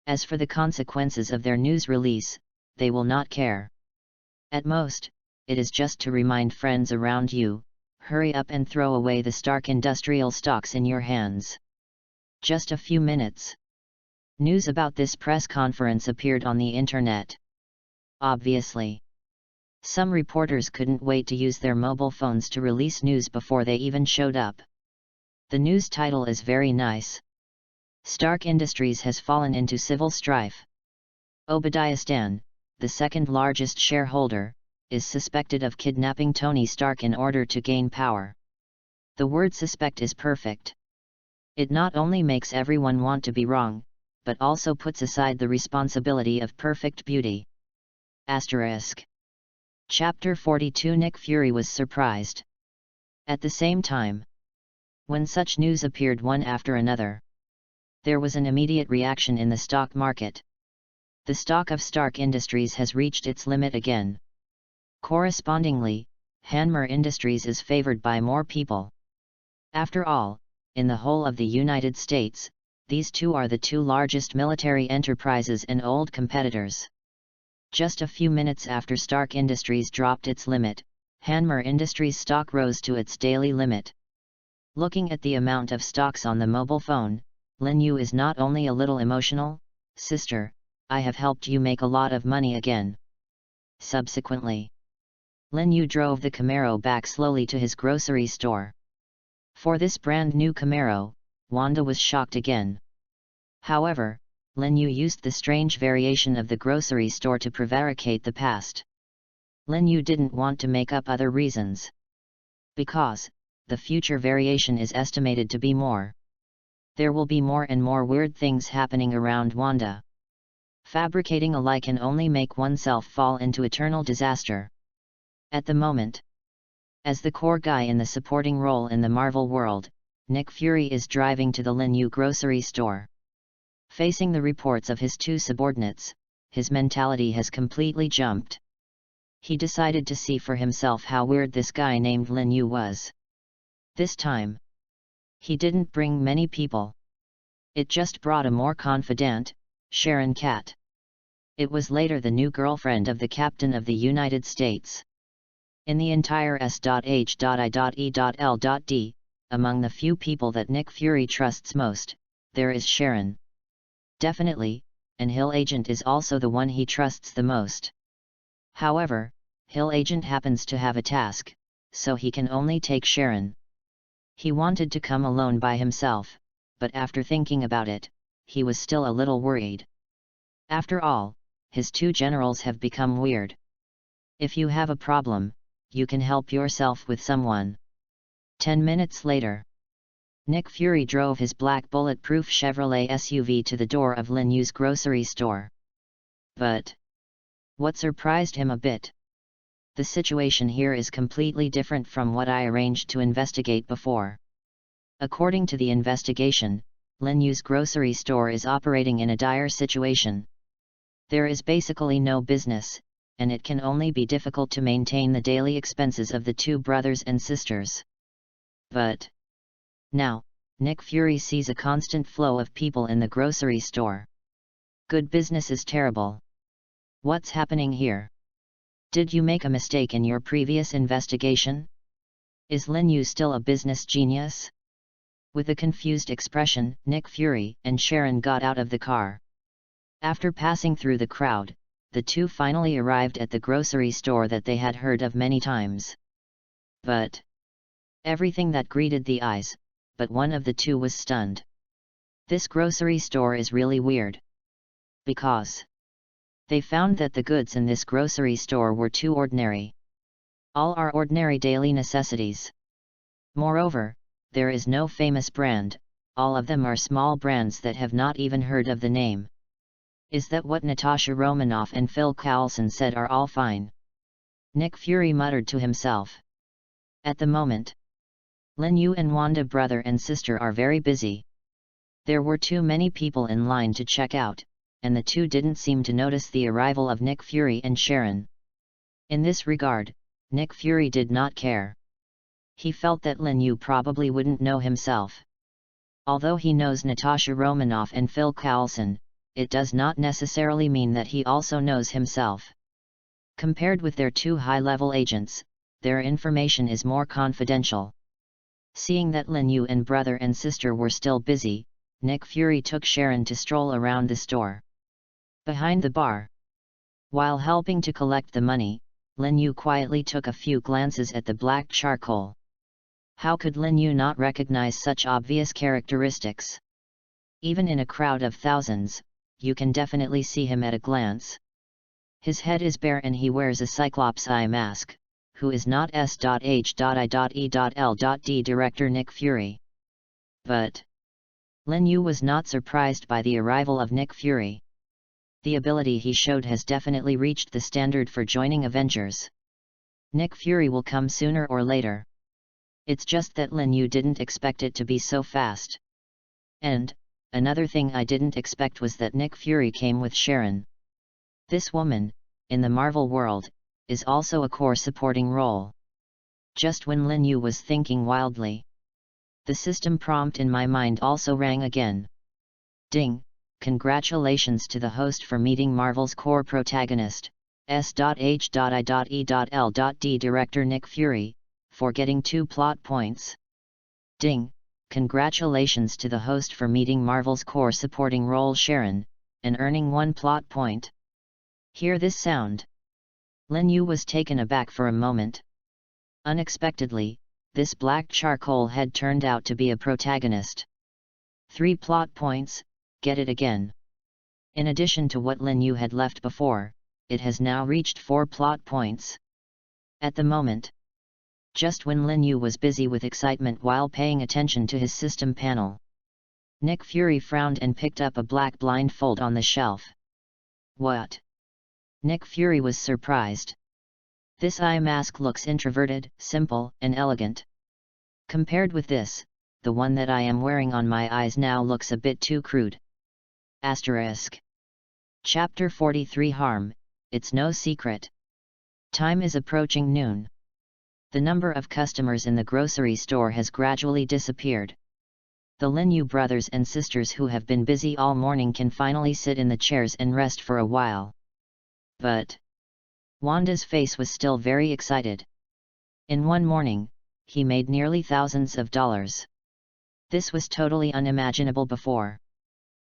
As for the consequences of their news release, they will not care. At most, it is just to remind friends around you, hurry up and throw away the Stark Industrial stocks in your hands. Just a few minutes. News about this press conference appeared on the internet. Obviously, some reporters couldn't wait to use their mobile phones to release news before they even showed up. The news title is very nice. Stark Industries has fallen into civil strife. Obadiah Stane, the second largest shareholder, is suspected of kidnapping Tony Stark in order to gain power. The word suspect is perfect. It not only makes everyone want to be wrong, but also puts aside the responsibility of perfect beauty. Asterisk. Chapter 42. Nick Fury was surprised. At the same time, when such news appeared one after another, there was an immediate reaction in the stock market. The stock of Stark Industries has reached its limit again. Correspondingly, Hanmer Industries is favored by more people. After all, in the whole of the United States, these two are the two largest military enterprises and old competitors. Just a few minutes after Stark Industries dropped its limit, Hanmer Industries stock rose to its daily limit. Looking at the amount of stocks on the mobile phone, Lin Yu is not only a little emotional. Sister, I have helped you make a lot of money again. Subsequently, Lin Yu drove the Camaro back slowly to his grocery store. For this brand new Camaro, Wanda was shocked again. However, Lin Yu used the strange variation of the grocery store to prevaricate the past. Lin Yu didn't want to make up other reasons. Because, the future variation is estimated to be more. There will be more and more weird things happening around Wanda. Fabricating a lie can only make oneself fall into eternal disaster. At the moment, as the core guy in the supporting role in the Marvel world, Nick Fury is driving to the Lin Yu grocery store. Facing the reports of his two subordinates, his mentality has completely jumped. He decided to see for himself how weird this guy named Lin Yu was. This time, he didn't bring many people. It just brought a more confident, Sharon Cat. It was later the new girlfriend of the Captain of the United States. In the entire S.H.I.E.L.D., among the few people that Nick Fury trusts most, there is Sharon. Definitely, and Hill Agent is also the one he trusts the most. However, Hill Agent happens to have a task, so he can only take Sharon. He wanted to come alone by himself, but after thinking about it, he was still a little worried. After all, his two generals have become weird. If you have a problem, you can help yourself with someone. 10 minutes later, Nick Fury drove his black bulletproof Chevrolet SUV to the door of Lin Yu's grocery store. But what surprised him a bit? The situation here is completely different from what I arranged to investigate before. According to the investigation, Lin Yu's grocery store is operating in a dire situation. There is basically no business, and it can only be difficult to maintain the daily expenses of the two brothers and sisters. But now, Nick Fury sees a constant flow of people in the grocery store. Good business is terrible. What's happening here? Did you make a mistake in your previous investigation? Is Lin Yu still a business genius? With a confused expression, Nick Fury and Sharon got out of the car. After passing through the crowd, the two finally arrived at the grocery store that they had heard of many times. But everything that greeted the eyes, but one of the two was stunned. This grocery store is really weird. Because they found that the goods in this grocery store were too ordinary. All are ordinary daily necessities. Moreover, there is no famous brand, all of them are small brands that have not even heard of the name. Is that what Natasha Romanoff and Phil Coulson said are all fine? Nick Fury muttered to himself. At the moment, Lin Yu and Wanda brother and sister are very busy. There were too many people in line to check out, and the two didn't seem to notice the arrival of Nick Fury and Sharon. In this regard, Nick Fury did not care. He felt that Lin Yu probably wouldn't know himself. Although he knows Natasha Romanoff and Phil Coulson, it does not necessarily mean that he also knows himself. Compared with their two high-level agents, their information is more confidential. Seeing that Lin Yu and brother and sister were still busy, Nick Fury took Sharon to stroll around the store. Behind the bar. While helping to collect the money, Lin Yu quietly took a few glances at the black charcoal. How could Lin Yu not recognize such obvious characteristics? Even in a crowd of thousands, you can definitely see him at a glance. His head is bare and he wears a Cyclops eye mask, who is not S.H.I.E.L.D. director Nick Fury. But Lin Yu was not surprised by the arrival of Nick Fury. The ability he showed has definitely reached the standard for joining Avengers. Nick Fury will come sooner or later. It's just that Lin Yu didn't expect it to be so fast. And another thing I didn't expect was that Nick Fury came with Sharon. This woman, in the Marvel world, is also a core supporting role. Just when Lin Yu was thinking wildly, the system prompt in my mind also rang again. Ding! Congratulations to the host for meeting Marvel's core protagonist, S.H.I.E.L.D. director Nick Fury, for getting 2 plot points. Ding! Congratulations to the host for meeting Marvel's core supporting role Sharon, and earning 1 plot point. Hear this sound? Lin Yu was taken aback for a moment. Unexpectedly, this black charcoal head turned out to be a protagonist. 3 plot points, get it again. In addition to what Lin Yu had left before, it has now reached 4 plot points. At the moment, just when Lin Yu was busy with excitement while paying attention to his system panel, Nick Fury frowned and picked up a black blindfold on the shelf. What? Nick Fury was surprised. This eye mask looks introverted, simple, and elegant. Compared with this, the one that I am wearing on my eyes now looks a bit too crude. Asterisk. Chapter 43 Harm, it's no secret. Time is approaching noon. The number of customers in the grocery store has gradually disappeared. The Lin Yu brothers and sisters who have been busy all morning can finally sit in the chairs and rest for a while. But Wanda's face was still very excited. In one morning, he made nearly thousands of dollars. This was totally unimaginable before.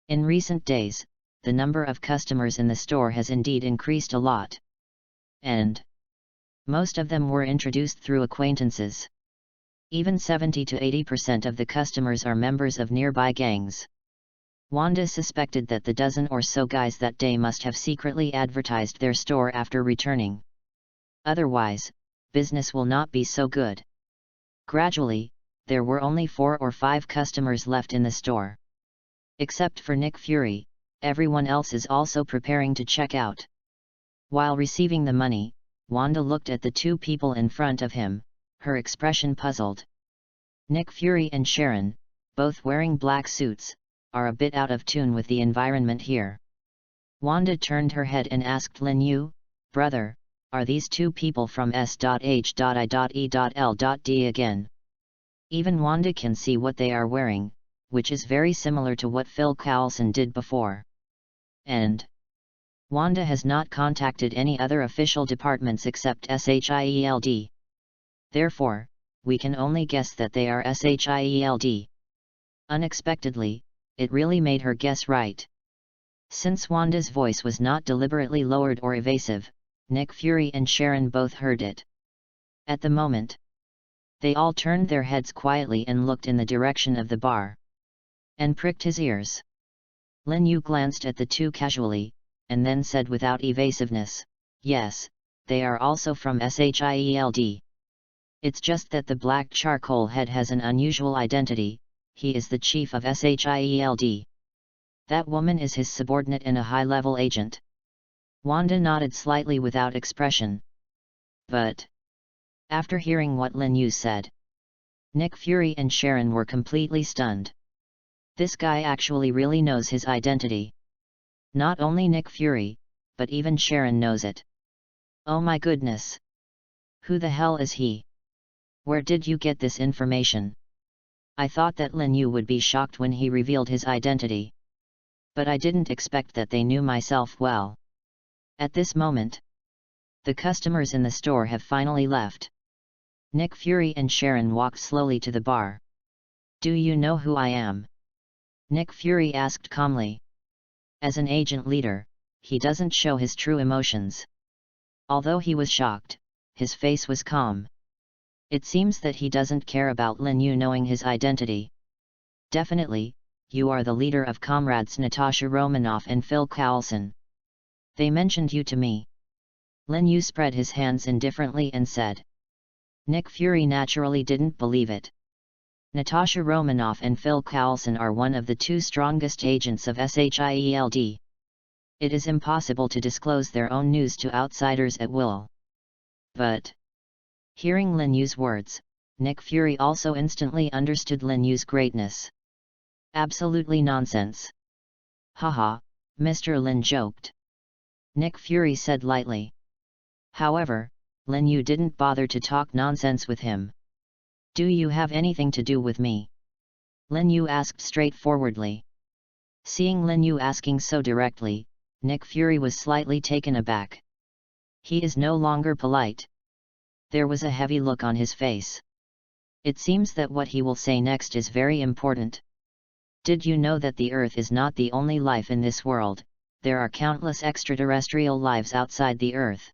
In recent days, the number of customers in the store has indeed increased a lot. And most of them were introduced through acquaintances. Even 70 to 80% of the customers are members of nearby gangs. Wanda suspected that the dozen or so guys that day must have secretly advertised their store after returning. Otherwise, business will not be so good. Gradually, there were only 4 or 5 customers left in the store. Except for Nick Fury, everyone else is also preparing to check out. While receiving the money, Wanda looked at the 2 people in front of him, her expression puzzled. Nick Fury and Sharon, both wearing black suits, are a bit out of tune with the environment here. Wanda turned her head and asked Lin Yu, "Brother, are these 2 people from S.H.I.E.L.D. again?" Even Wanda can see what they are wearing, which is very similar to what Phil Coulson did before. And Wanda has not contacted any other official departments except SHIELD. Therefore, we can only guess that they are SHIELD. Unexpectedly, it really made her guess right. Since Wanda's voice was not deliberately lowered or evasive, Nick Fury and Sharon both heard it. At the moment, they all turned their heads quietly and looked in the direction of the bar. And pricked his ears. Lin Yu glanced at the 2 casually, and then said without evasiveness, "Yes, they are also from SHIELD. It's just that the black charcoal head has an unusual identity, he is the chief of SHIELD. That woman is his subordinate and a high-level agent." Wanda nodded slightly without expression. But after hearing what Lin Yu said, Nick Fury and Sharon were completely stunned. This guy actually really knows his identity. Not only Nick Fury, but even Sharon knows it. Oh my goodness! Who the hell is he? Where did you get this information? I thought that Lin Yu would be shocked when he revealed his identity. But I didn't expect that they knew myself well. At this moment, the customers in the store have finally left. Nick Fury and Sharon walked slowly to the bar. Do you know who I am? Nick Fury asked calmly. As an agent leader, he doesn't show his true emotions. Although he was shocked, his face was calm. It seems that he doesn't care about Lin Yu knowing his identity. Definitely, you are the leader of comrades Natasha Romanoff and Phil Coulson. They mentioned you to me. Lin Yu spread his hands indifferently and said. Nick Fury naturally didn't believe it. Natasha Romanoff and Phil Coulson are one of the two strongest agents of SHIELD. It is impossible to disclose their own news to outsiders at will. But, hearing Lin Yu's words, Nick Fury also instantly understood Lin Yu's greatness. Absolutely nonsense. Haha, Mr. Lin joked. Nick Fury said lightly. However, Lin Yu didn't bother to talk nonsense with him. Do you have anything to do with me? Lin Yu asked straightforwardly. Seeing Lin Yu asking so directly, Nick Fury was slightly taken aback. He is no longer polite. There was a heavy look on his face. It seems that what he will say next is very important. Did you know that the Earth is not the only life in this world? There are countless extraterrestrial lives outside the Earth.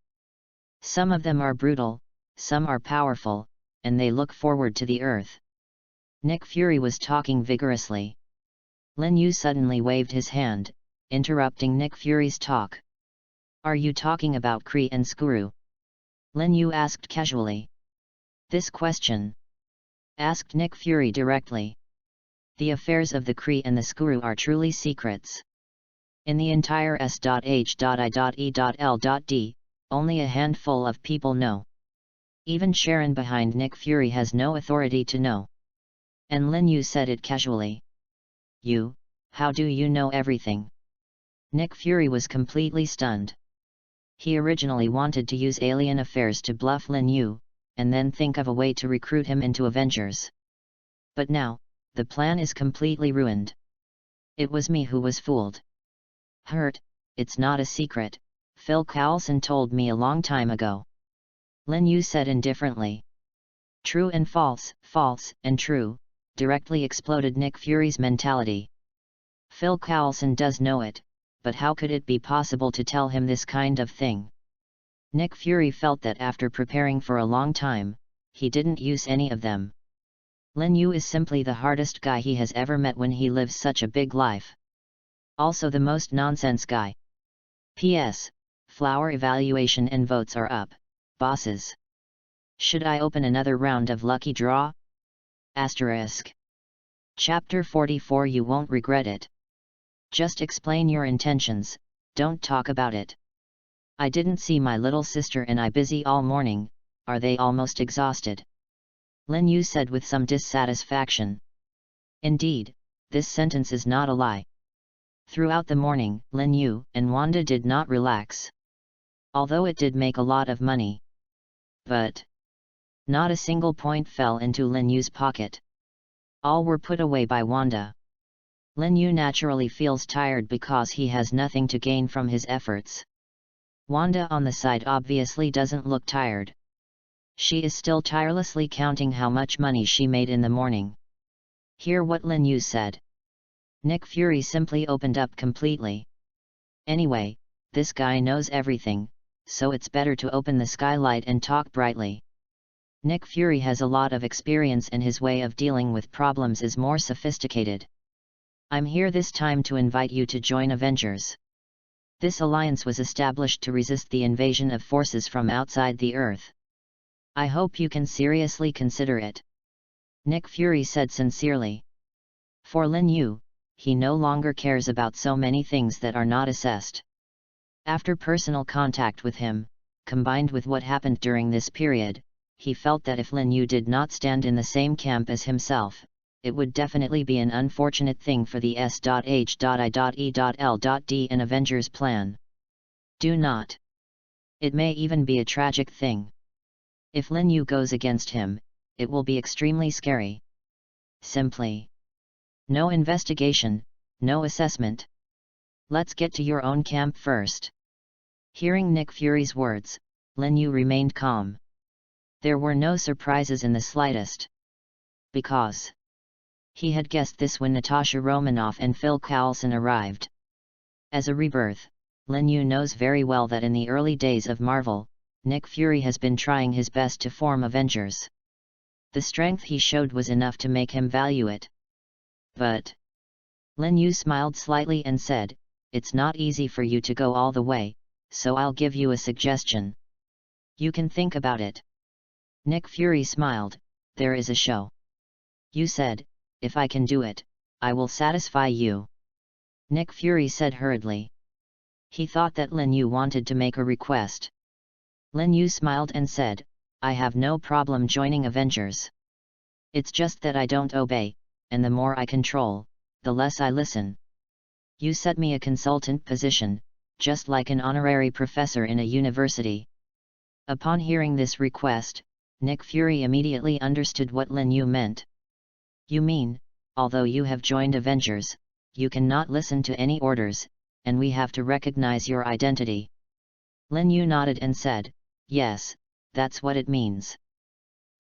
Some of them are brutal, some are powerful, and they look forward to the Earth. Nick Fury was talking vigorously. Lin Yu suddenly waved his hand, interrupting Nick Fury's talk. Are you talking about Kree and Skuru? Lin Yu asked casually. This question? Asked Nick Fury directly. The affairs of the Kree and the Skuru are truly secrets. In the entire S.H.I.E.L.D, only a handful of people know. Even Sharon behind Nick Fury has no authority to know. And Lin Yu said it casually. You, how do you know everything? Nick Fury was completely stunned. He originally wanted to use alien affairs to bluff Lin Yu, and then think of a way to recruit him into Avengers. But now, the plan is completely ruined. It was me who was fooled. Hurt, it's not a secret, Phil Coulson told me a long time ago. Lin Yu said indifferently. True and false, false and true, directly exploded Nick Fury's mentality. Phil Coulson does know it, but how could it be possible to tell him this kind of thing? Nick Fury felt that after preparing for a long time, he didn't use any of them. Lin Yu is simply the hardest guy he has ever met when he lives such a big life. Also the most nonsense guy. P.S. Flower evaluation and votes are up, bosses. Should I open another round of lucky draw? Asterisk. Chapter 44. You won't regret it. Just explain your intentions, don't talk about it. I didn't see my little sister and I busy all morning, are they almost exhausted? Lin Yu said with some dissatisfaction. Indeed, this sentence is not a lie. Throughout the morning, Lin Yu and Wanda did not relax. Although it did make a lot of money. But not a single point fell into Lin Yu's pocket. All were put away by Wanda. Lin Yu naturally feels tired because he has nothing to gain from his efforts. Wanda on the side obviously doesn't look tired. She is still tirelessly counting how much money she made in the morning. Hear what Lin Yu said. Nick Fury simply opened up completely. Anyway, this guy knows everything, so it's better to open the skylight and talk brightly. Nick Fury has a lot of experience and his way of dealing with problems is more sophisticated. I'm here this time to invite you to join Avengers. This alliance was established to resist the invasion of forces from outside the Earth. I hope you can seriously consider it. Nick Fury said sincerely. For Lin Yu, he no longer cares about so many things that are not assessed. After personal contact with him, combined with what happened during this period, he felt that if Lin Yu did not stand in the same camp as himself, it would definitely be an unfortunate thing for the S.H.I.E.L.D and Avengers plan. Do not. It may even be a tragic thing. If Lin Yu goes against him, it will be extremely scary. Simply. No investigation, no assessment. Let's get to your own camp first. Hearing Nick Fury's words, Lin Yu remained calm. There were no surprises in the slightest. Because he had guessed this when Natasha Romanoff and Phil Coulson arrived. As a rebirth, Lin Yu knows very well that in the early days of Marvel, Nick Fury has been trying his best to form Avengers. The strength he showed was enough to make him value it. But Lin Yu smiled slightly and said, "It's not easy for you to go all the way, so I'll give you a suggestion. You can think about it." Nick Fury smiled, "There is a show. You said, if I can do it, I will satisfy you." Nick Fury said hurriedly. He thought that Lin Yu wanted to make a request. Lin Yu smiled and said, "I have no problem joining Avengers. It's just that I don't obey, and the more I control, the less I listen. You set me a consultant position, just like an honorary professor in a university." Upon hearing this request, Nick Fury immediately understood what Lin Yu meant. "You mean, although you have joined Avengers, you cannot listen to any orders, and we have to recognize your identity?" Lin Yu nodded and said, "Yes, that's what it means.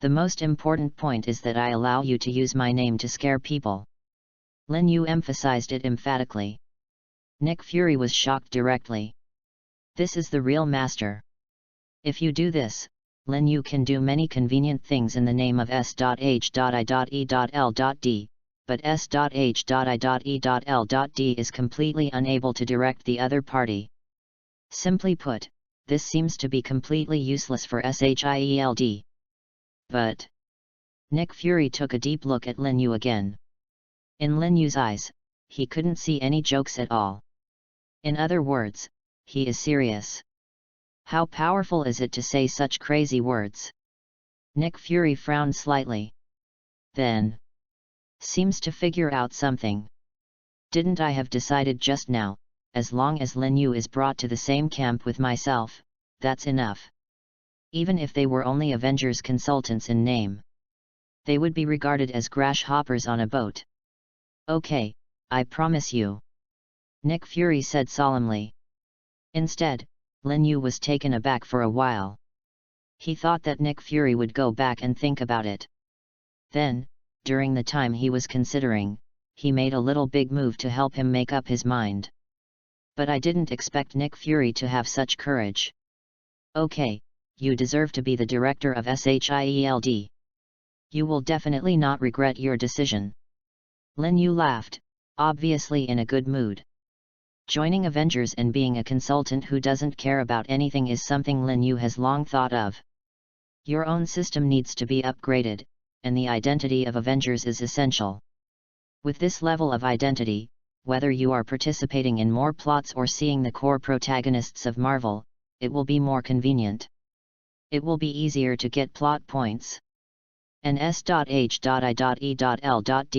The most important point is that I allow you to use my name to scare people." Lin Yu emphasized it emphatically. Nick Fury was shocked directly. This is the real master. If you do this, Lin Yu can do many convenient things in the name of S.H.I.E.L.D, but S.H.I.E.L.D is completely unable to direct the other party. Simply put, this seems to be completely useless for SHIELD. But Nick Fury took a deep look at Lin Yu again. In Lin Yu's eyes, he couldn't see any jokes at all. In other words, he is serious. How powerful is it to say such crazy words? Nick Fury frowned slightly. Then, seems to figure out something. Didn't I have decided just now, as long as Lin Yu is brought to the same camp with myself, that's enough. Even if they were only Avengers consultants in name, they would be regarded as grasshoppers on a boat. Okay, I promise you," Nick Fury said solemnly. Instead, Lin Yu was taken aback for a while. He thought that Nick Fury would go back and think about it. Then, during the time he was considering, he made a little big move to help him make up his mind. But I didn't expect Nick Fury to have such courage. Okay, you deserve to be the director of SHIELD. You will definitely not regret your decision. Lin Yu laughed, obviously in a good mood. Joining Avengers and being a consultant who doesn't care about anything is something Lin Yu has long thought of. Your own system needs to be upgraded, and the identity of Avengers is essential. With this level of identity, whether you are participating in more plots or seeing the core protagonists of Marvel, it will be more convenient. It will be easier to get plot points. And S.H.I.E.L.D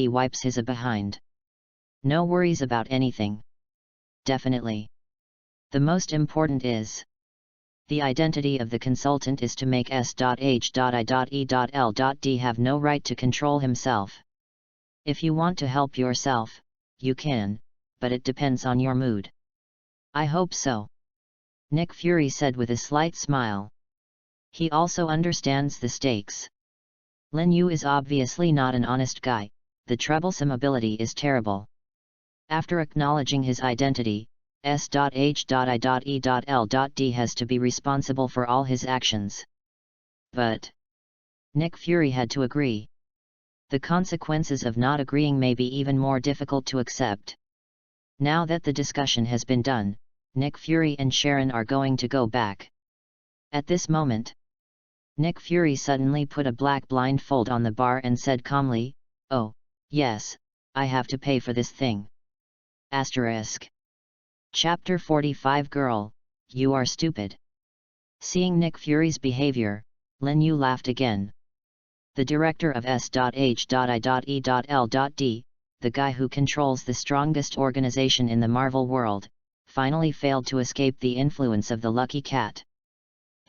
wipes his behind. No worries about anything. Definitely. The most important is, the identity of the consultant is to make S.H.I.E.L.D have no right to control himself. If you want to help yourself, you can, but it depends on your mood. I hope so, Nick Fury said with a slight smile. He also understands the stakes. Lin Yu is obviously not an honest guy, the troublesome ability is terrible. After acknowledging his identity, S.H.I.E.L.D has to be responsible for all his actions. But Nick Fury had to agree. The consequences of not agreeing may be even more difficult to accept. Now that the discussion has been done, Nick Fury and Sharon are going to go back. At this moment, Nick Fury suddenly put a black blindfold on the bar and said calmly, "Oh, yes, I have to pay for this thing." Asterisk. Chapter 45 Girl, you are stupid. Seeing Nick Fury's behavior, Lin Yu laughed again. The director of S.H.I.E.L.D, the guy who controls the strongest organization in the Marvel world, finally failed to escape the influence of the lucky cat.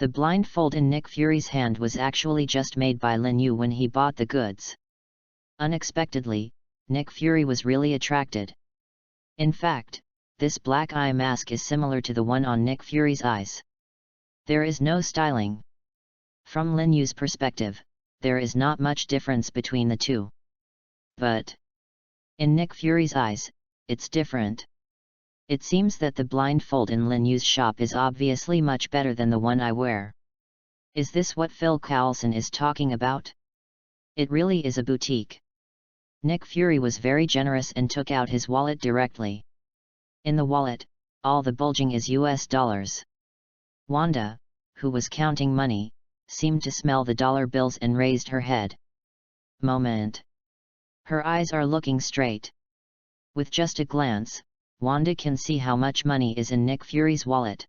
The blindfold in Nick Fury's hand was actually just made by Lin Yu when he bought the goods. Unexpectedly, Nick Fury was really attracted. In fact, this black eye mask is similar to the one on Nick Fury's eyes. There is no styling. From Lin Yu's perspective, there is not much difference between the two. But in Nick Fury's eyes, it's different. It seems that the blindfold in Lin Yu's shop is obviously much better than the one I wear. Is this what Phil Coulson is talking about? It really is a boutique. Nick Fury was very generous and took out his wallet directly. In the wallet, all the bulging is US dollars. Wanda, who was counting money, seemed to smell the dollar bills and raised her head. Moment. Her eyes are looking straight. With just a glance, Wanda can see how much money is in Nick Fury's wallet.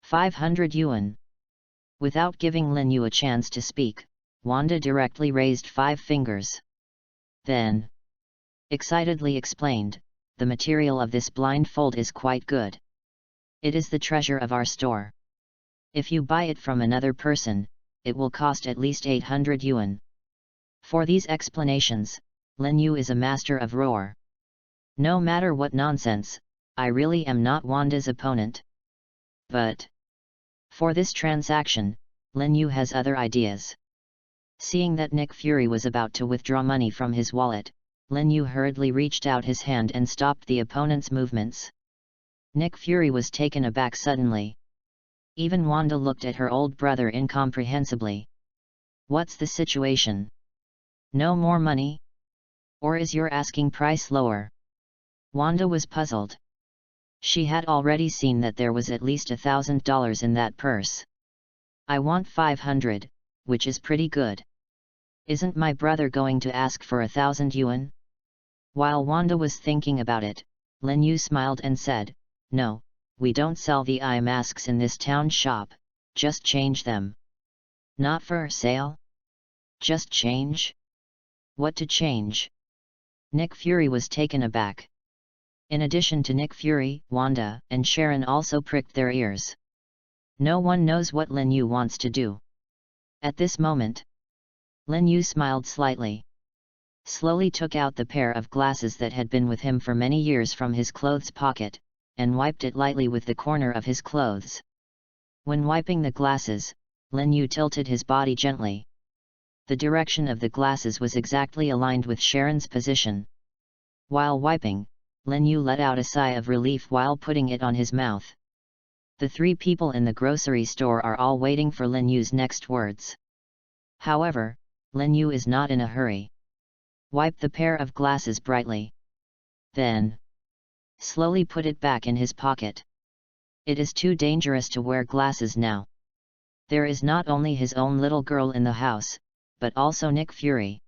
500 yuan. Without giving Lin Yu a chance to speak, Wanda directly raised 5 fingers. Then, excitedly explained, the material of this blindfold is quite good. It is the treasure of our store. If you buy it from another person, it will cost at least 800 yuan. For these explanations, Lin Yu is a master of roar. No matter what nonsense, I really am not Wanda's opponent. But for this transaction, Lin Yu has other ideas. Seeing that Nick Fury was about to withdraw money from his wallet, Lin Yu hurriedly reached out his hand and stopped the opponent's movements. Nick Fury was taken aback suddenly. Even Wanda looked at her old brother incomprehensibly. What's the situation? No more money? Or is your asking price lower? Wanda was puzzled. She had already seen that there was at least $1,000 in that purse. I want 500, which is pretty good. Isn't my brother going to ask for 1,000 yuan? While Wanda was thinking about it, Lin Yu smiled and said, No, we don't sell the eye masks in this town shop, just change them. Not for sale? Just change? What to change? Nick Fury was taken aback. In addition to Nick Fury, Wanda and Sharon also pricked their ears. No one knows what Lin Yu wants to do. At this moment, Lin Yu smiled slightly. Slowly took out the pair of glasses that had been with him for many years from his clothes pocket, and wiped it lightly with the corner of his clothes. When wiping the glasses, Lin Yu tilted his body gently. The direction of the glasses was exactly aligned with Sharon's position. While wiping, Lin Yu let out a sigh of relief while putting it on his mouth. The 3 people in the grocery store are all waiting for Lin Yu's next words. However, Lin Yu is not in a hurry. Wipe the pair of glasses brightly. Then, slowly put it back in his pocket. It is too dangerous to wear glasses now. There is not only his own little girl in the house, but also Nick Fury.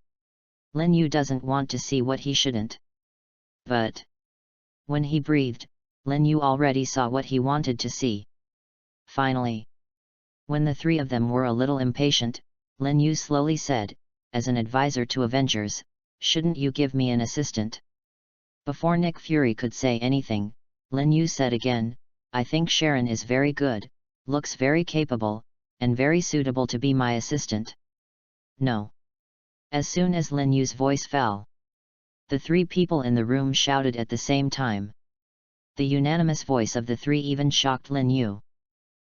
Lin Yu doesn't want to see what he shouldn't. But when he breathed, Lin Yu already saw what he wanted to see. Finally, when the 3 of them were a little impatient, Lin Yu slowly said, as an advisor to Avengers, shouldn't you give me an assistant? Before Nick Fury could say anything, Lin Yu said again, I think Sharon is very good, looks very capable, and very suitable to be my assistant. No. As soon as Lin Yu's voice fell, the 3 people in the room shouted at the same time. The unanimous voice of the 3 even shocked Lin Yu.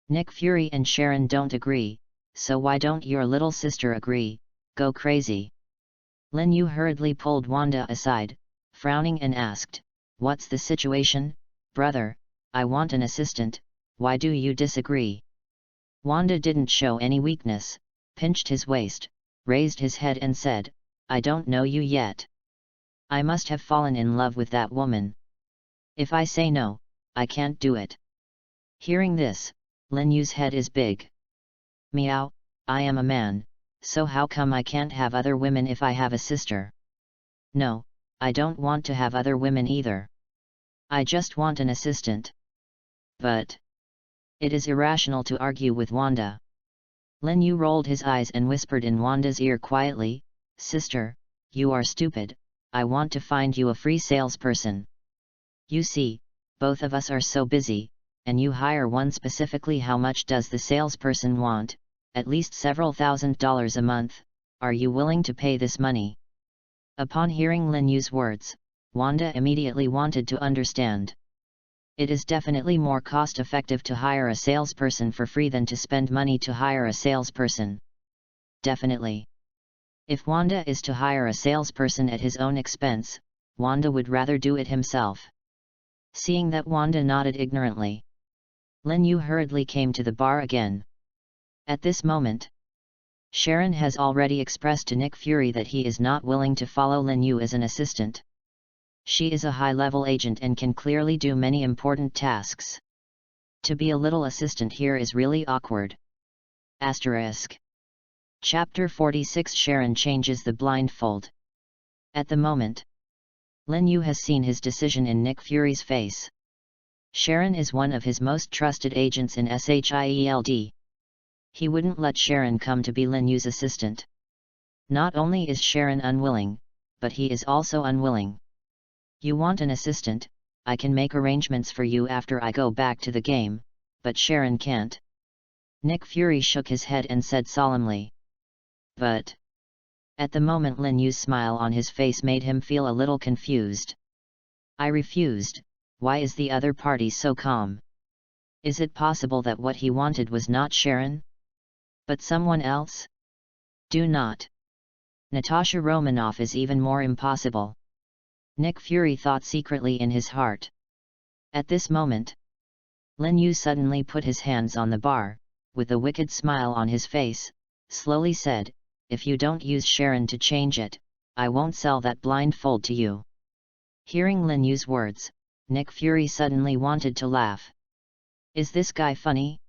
Nick Fury and Sharon don't agree, so why don't your little sister agree? Go crazy. Lin Yu hurriedly pulled Wanda aside, frowning and asked, What's the situation, brother? I want an assistant, why do you disagree? Wanda didn't show any weakness, pinched his waist, raised his head and said, I don't know you yet. I must have fallen in love with that woman. If I say no, I can't do it. Hearing this, Lin Yu's head is big. Meow, I am a man, so how come I can't have other women if I have a sister? No, I don't want to have other women either. I just want an assistant. But it is irrational to argue with Wanda. Lin Yu rolled his eyes and whispered in Wanda's ear quietly, Sister, you are stupid, I want to find you a free salesperson. You see, both of us are so busy, and you hire one specifically, how much does the salesperson want? At least several $1,000s a month. Are you willing to pay this money? Upon hearing Lin Yu's words, Wanda immediately wanted to understand. It is definitely more cost-effective to hire a salesperson for free than to spend money to hire a salesperson. Definitely. If Wanda is to hire a salesperson at his own expense, Wanda would rather do it himself. Seeing that Wanda nodded ignorantly, Lin Yu hurriedly came to the bar again. At this moment, Sharon has already expressed to Nick Fury that he is not willing to follow Lin Yu as an assistant. She is a high-level agent and can clearly do many important tasks. To be a little assistant here is really awkward. Asterisk. Chapter 46 Sharon changes the blindfold. At the moment, Lin Yu has seen his decision in Nick Fury's face. Sharon is one of his most trusted agents in SHIELD. He wouldn't let Sharon come to be Lin Yu's assistant. Not only is Sharon unwilling, but he is also unwilling. You want an assistant? I can make arrangements for you after I go back to the game, but Sharon can't. Nick Fury shook his head and said solemnly. But... At the moment Lin Yu's smile on his face made him feel a little confused. I refused. Why is the other party so calm? Is it possible that what he wanted was not Sharon, but someone else? Do not. Natasha Romanoff is even more impossible. Nick Fury thought secretly in his heart. At this moment, Lin Yu suddenly put his hands on the bar, with a wicked smile on his face, slowly said, if you don't use Sharon to change it, I won't sell that blindfold to you. Hearing Lin Yu's words, Nick Fury suddenly wanted to laugh. Is this guy funny?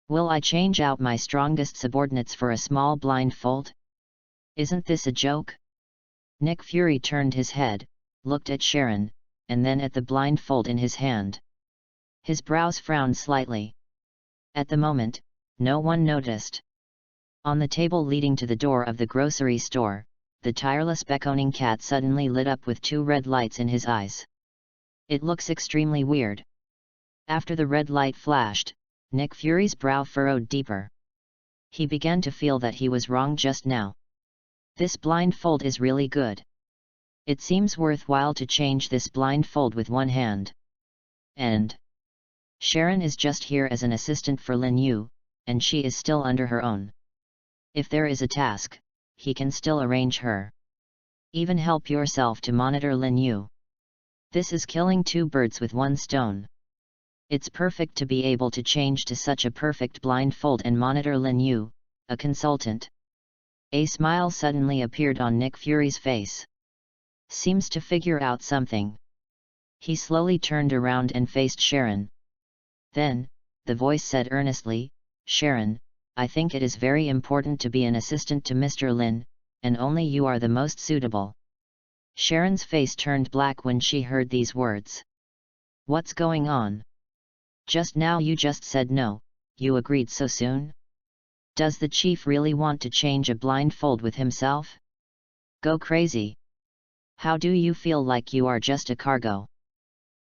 Will I change out my strongest subordinates for a small blindfold? Isn't this a joke? Nick Fury turned his head, looked at Sharon, and then at the blindfold in his hand. His brows frowned slightly. At the moment, no one noticed. On the table leading to the door of the grocery store, the tireless beckoning cat suddenly lit up with 2 red lights in his eyes. It looks extremely weird. After the red light flashed, Nick Fury's brow furrowed deeper. He began to feel that he was wrong just now. This blindfold is really good. It seems worthwhile to change this blindfold with one hand. And Sharon is just here as an assistant for Lin Yu, and she is still under her own. If there is a task, he can still arrange her. Even help yourself to monitor Lin Yu. This is killing 2 birds with 1 stone. It's perfect to be able to change to such a perfect blindfold and monitor Lin Yu, a consultant. A smile suddenly appeared on Nick Fury's face. Seems to figure out something. He slowly turned around and faced Sharon. Then, the voice said earnestly, Sharon, I think it is very important to be an assistant to Mr. Lin, and only you are the most suitable. Sharon's face turned black when she heard these words. What's going on? Just now you just said no, you agreed so soon? Does the chief really want to change a blindfold with himself? Go crazy. How do you feel like you are just a cargo?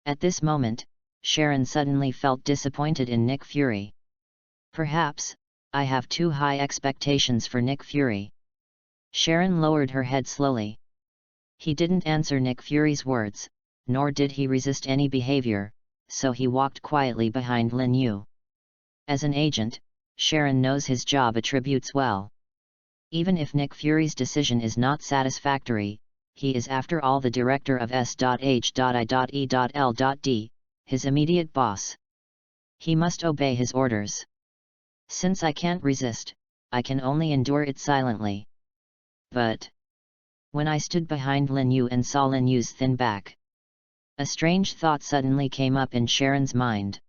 At this moment, Sharon suddenly felt disappointed in Nick Fury. Perhaps, I have too high expectations for Nick Fury. Sharon lowered her head slowly. He didn't answer Nick Fury's words, nor did he resist any behavior, so he walked quietly behind Lin Yu. As an agent, Sharon knows his job attributes well. Even if Nick Fury's decision is not satisfactory, he is after all the director of S.H.I.E.L.D, his immediate boss. He must obey his orders. Since I can't resist, I can only endure it silently. But when I stood behind Lin Yu and saw Lin Yu's thin back, a strange thought suddenly came up in Sharon's mind.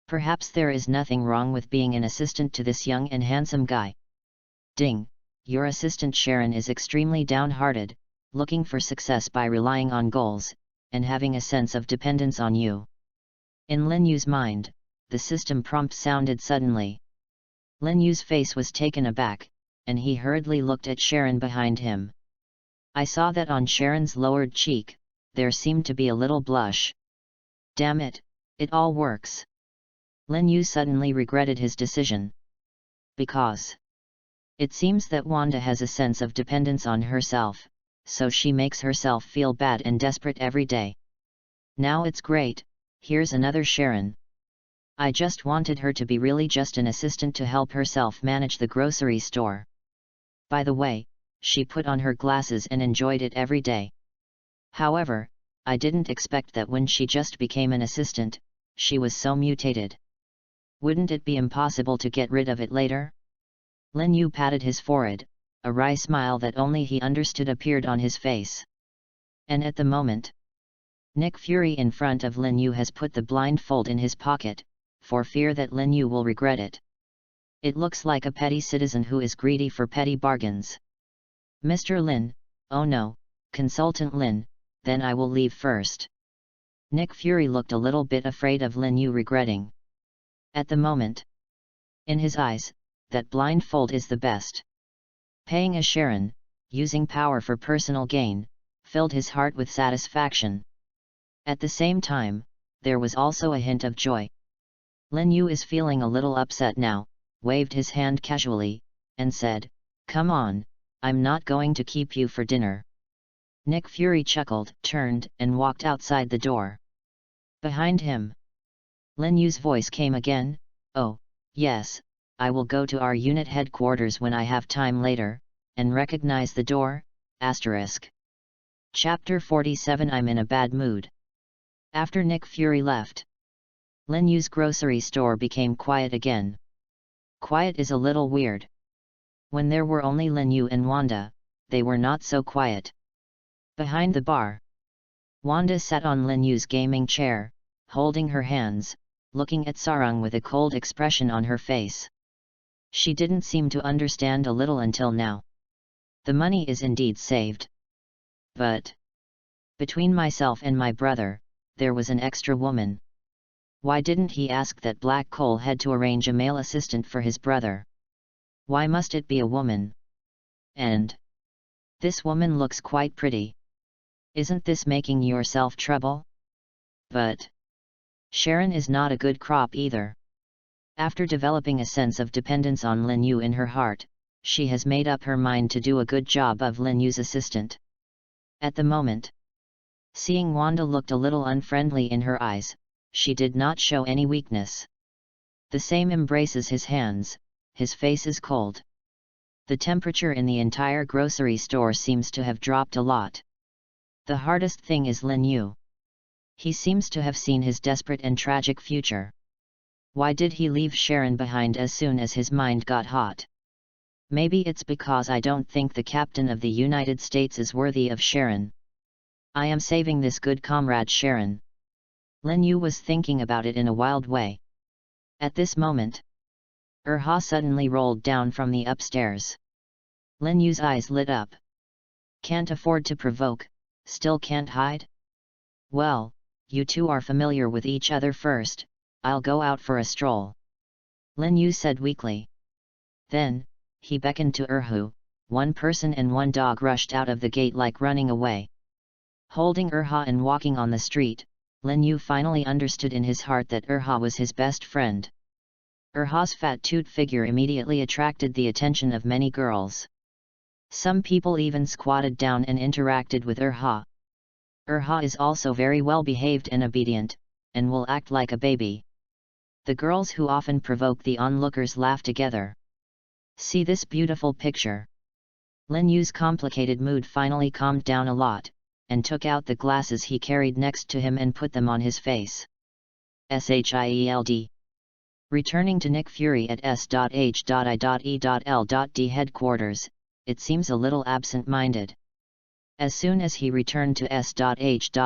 Perhaps there is nothing wrong with being an assistant to this young and handsome guy. Ding, your assistant Sharon is extremely downhearted, looking for success by relying on goals, and having a sense of dependence on you. In Lin Yu's mind, the system prompt sounded suddenly. Lin Yu's face was taken aback, and he hurriedly looked at Sharon behind him. I saw that on Sharon's lowered cheek, there seemed to be a little blush. Damn it, it all works. Lin Yu suddenly regretted his decision. Because it seems that Wanda has a sense of dependence on herself, so she makes herself feel bad and desperate every day. Now it's great, here's another Sharon. I just wanted her to be really just an assistant to help herself manage the grocery store. By the way, she put on her glasses and enjoyed it every day. However, I didn't expect that when she just became an assistant, she was so mutated. Wouldn't it be impossible to get rid of it later? Lin Yu patted his forehead, a wry smile that only he understood appeared on his face. And at the moment, Nick Fury in front of Lin Yu has put the blindfold in his pocket, for fear that Lin Yu will regret it. It looks like a petty citizen who is greedy for petty bargains. Mr. Lin, oh no, Consultant Lin, then I will leave first. Nick Fury looked a little bit afraid of Lin Yu regretting. At the moment, in his eyes, that blindfold is the best. Paying a Sharon, using power for personal gain, filled his heart with satisfaction. At the same time, there was also a hint of joy. Lin Yu is feeling a little upset now, waved his hand casually, and said, "Come on, I'm not going to keep you for dinner." Nick Fury chuckled, turned, and walked outside the door. Behind him, Lin Yu's voice came again, "Oh, yes, I will go to our unit headquarters when I have time later, and recognize the door, **. Chapter 47 I'm in a bad mood. After Nick Fury left, Lin Yu's grocery store became quiet again. Quiet is a little weird. When there were only Lin Yu and Wanda, they were not so quiet. Behind the bar, Wanda sat on Lin Yu's gaming chair, holding her hands, looking at Sarung with a cold expression on her face. She didn't seem to understand a little until now. The money is indeed saved. But between myself and my brother, there was an extra woman. Why didn't he ask that Black Coal Head to arrange a male assistant for his brother? Why must it be a woman? And this woman looks quite pretty. Isn't this making yourself trouble? But Sharon is not a good crop either. After developing a sense of dependence on Lin Yu in her heart, she has made up her mind to do a good job of Lin Yu's assistant. At the moment, seeing Wanda looked a little unfriendly in her eyes, she did not show any weakness. The same embraces his hands, his face is cold. The temperature in the entire grocery store seems to have dropped a lot. The hardest thing is Lin Yu. He seems to have seen his desperate and tragic future. Why did he leave Sharon behind as soon as his mind got hot? Maybe it's because I don't think the Captain of the United States is worthy of Sharon. I am saving this good comrade Sharon. Lin Yu was thinking about it in a wild way. At this moment, Ha suddenly rolled down from the upstairs. Lin Yu's eyes lit up. Can't afford to provoke, still can't hide? Well, you two are familiar with each other first, I'll go out for a stroll. Lin Yu said weakly. Then, he beckoned to Erhu. One person and one dog rushed out of the gate like running away. Holding Ha and walking on the street, Lin Yu finally understood in his heart that Ha was his best friend. Ha's fat toot figure immediately attracted the attention of many girls. Some people even squatted down and interacted with Ha. Ha is also very well behaved and obedient, and will act like a baby. The girls who often provoke the onlookers laugh together. See this beautiful picture. Lin Yu's complicated mood finally calmed down a lot, and took out the glasses he carried next to him and put them on his face. SHIELD. Returning to Nick Fury at S.H.I.E.L.D. headquarters, it seems a little absent-minded. As soon as he returned to S.H.I.E.L.D.,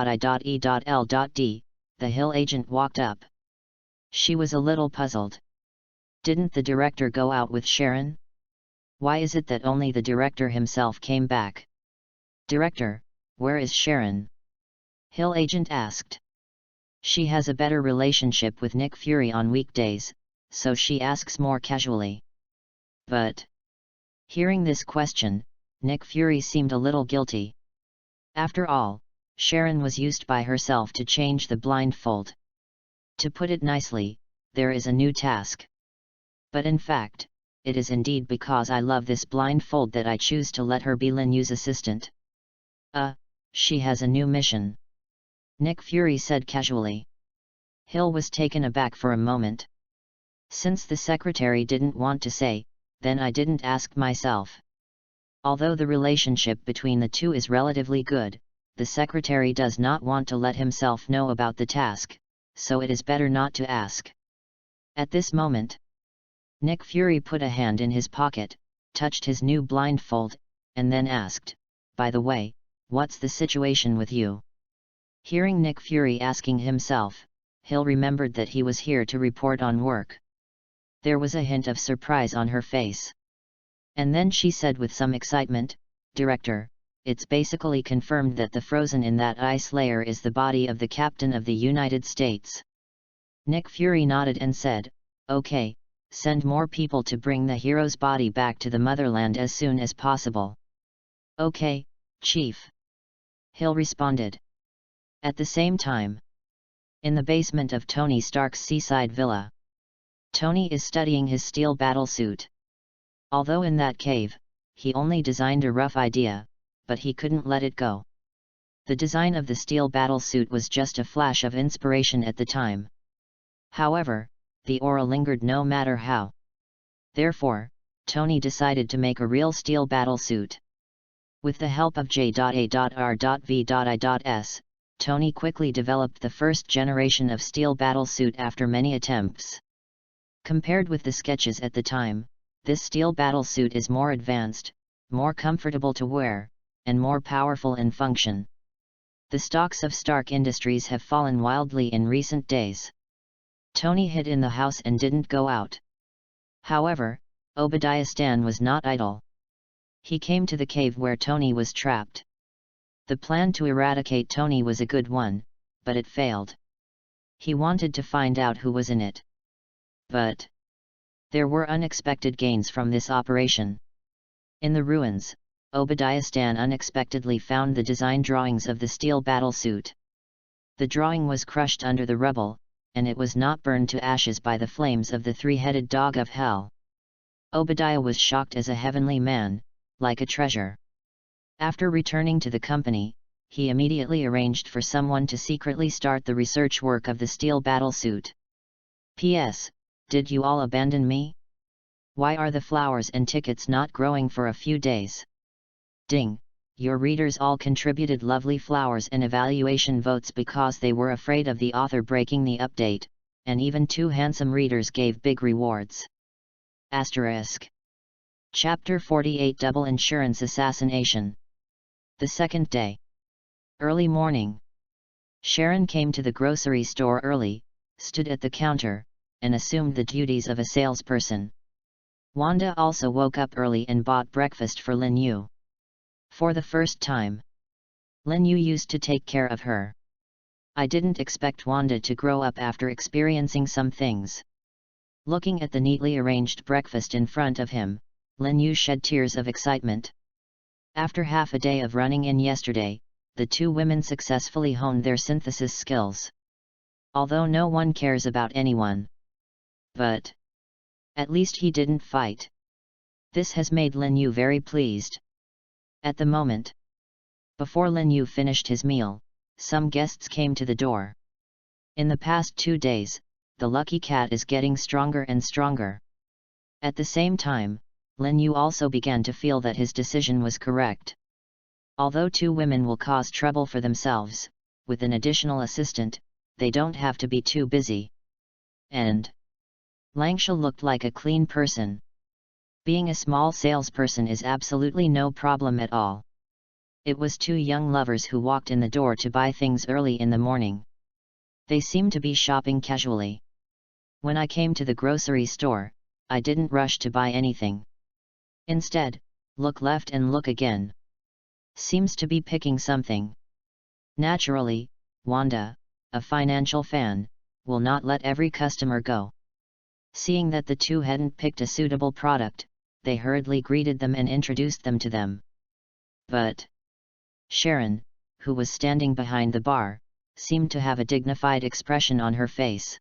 the Hill agent walked up. She was a little puzzled. Didn't the director go out with Sharon? Why is it that only the director himself came back? Director, where is Sharon? Hill agent asked. She has a better relationship with Nick Fury on weekdays, so she asks more casually. But hearing this question, Nick Fury seemed a little guilty. After all, Sharon was used by herself to change the blindfold. To put it nicely, there is a new task. But in fact, it is indeed because I love this blindfold that I choose to let her be Lin Yu's assistant. She has a new mission," Nick Fury said casually. Hill was taken aback for a moment. Since the secretary didn't want to say, then I didn't ask myself. Although the relationship between the two is relatively good, the secretary does not want to let himself know about the task, so it is better not to ask. At this moment, Nick Fury put a hand in his pocket, touched his new blindfold, and then asked, "By the way, what's the situation with you?" Hearing Nick Fury asking himself, Hill remembered that he was here to report on work. There was a hint of surprise on her face. And then she said with some excitement, "Director, it's basically confirmed that the frozen in that ice layer is the body of the Captain of the United States." Nick Fury nodded and said, "Okay, send more people to bring the hero's body back to the motherland as soon as possible." "Okay, Chief," Hill responded. At the same time, in the basement of Tony Stark's seaside villa, Tony is studying his steel battlesuit. Although in that cave, he only designed a rough idea, but he couldn't let it go. The design of the steel battlesuit was just a flash of inspiration at the time. However, the aura lingered no matter how. Therefore, Tony decided to make a real steel battlesuit. With the help of J.A.R.V.I.S, Tony quickly developed the first generation of steel battlesuit after many attempts. Compared with the sketches at the time, this steel battlesuit is more advanced, more comfortable to wear, and more powerful in function. The stocks of Stark Industries have fallen wildly in recent days. Tony hid in the house and didn't go out. However, Obadiah Stan was not idle. He came to the cave where Tony was trapped. The plan to eradicate Tony was a good one, but it failed. He wanted to find out who was in it. But there were unexpected gains from this operation. In the ruins, Obadiah Stan unexpectedly found the design drawings of the steel battlesuit. The drawing was crushed under the rubble, and it was not burned to ashes by the flames of the three-headed dog of hell. Obadiah was shocked as a heavenly man, like a treasure. After returning to the company, he immediately arranged for someone to secretly start the research work of the steel battlesuit. P.S. Did you all abandon me? Why are the flowers and tickets not growing for a few days? Ding! Your readers all contributed lovely flowers and evaluation votes because they were afraid of the author breaking the update, and even 2 handsome readers gave big rewards. Asterisk. Chapter 48 Double Insurance Assassination. The second day. Early morning. Sharon came to the grocery store early, stood at the counter, and assumed the duties of a salesperson. Wanda also woke up early and bought breakfast for Lin Yu. For the first time, Lin Yu used to take care of her. I didn't expect Wanda to grow up after experiencing some things. Looking at the neatly arranged breakfast in front of him, Lin Yu shed tears of excitement. After half a day of running in yesterday, the two women successfully honed their synthesis skills. Although no one cares about anyone. But at least he didn't fight. This has made Lin Yu very pleased. At the moment, before Lin Yu finished his meal, some guests came to the door. In the past 2 days, the lucky cat is getting stronger and stronger. At the same time, Lin Yu also began to feel that his decision was correct. Although 2 women will cause trouble for themselves, with an additional assistant, they don't have to be too busy. And Langsha looked like a clean person. Being a small salesperson is absolutely no problem at all. It was 2 young lovers who walked in the door to buy things early in the morning. They seemed to be shopping casually. When I came to the grocery store, I didn't rush to buy anything. Instead, look left and look again. Seems to be picking something. Naturally, Wanda, a financial fan, will not let every customer go. Seeing that the 2 hadn't picked a suitable product, they hurriedly greeted them and introduced them to them. But Sharon, who was standing behind the bar, seemed to have a dignified expression on her face.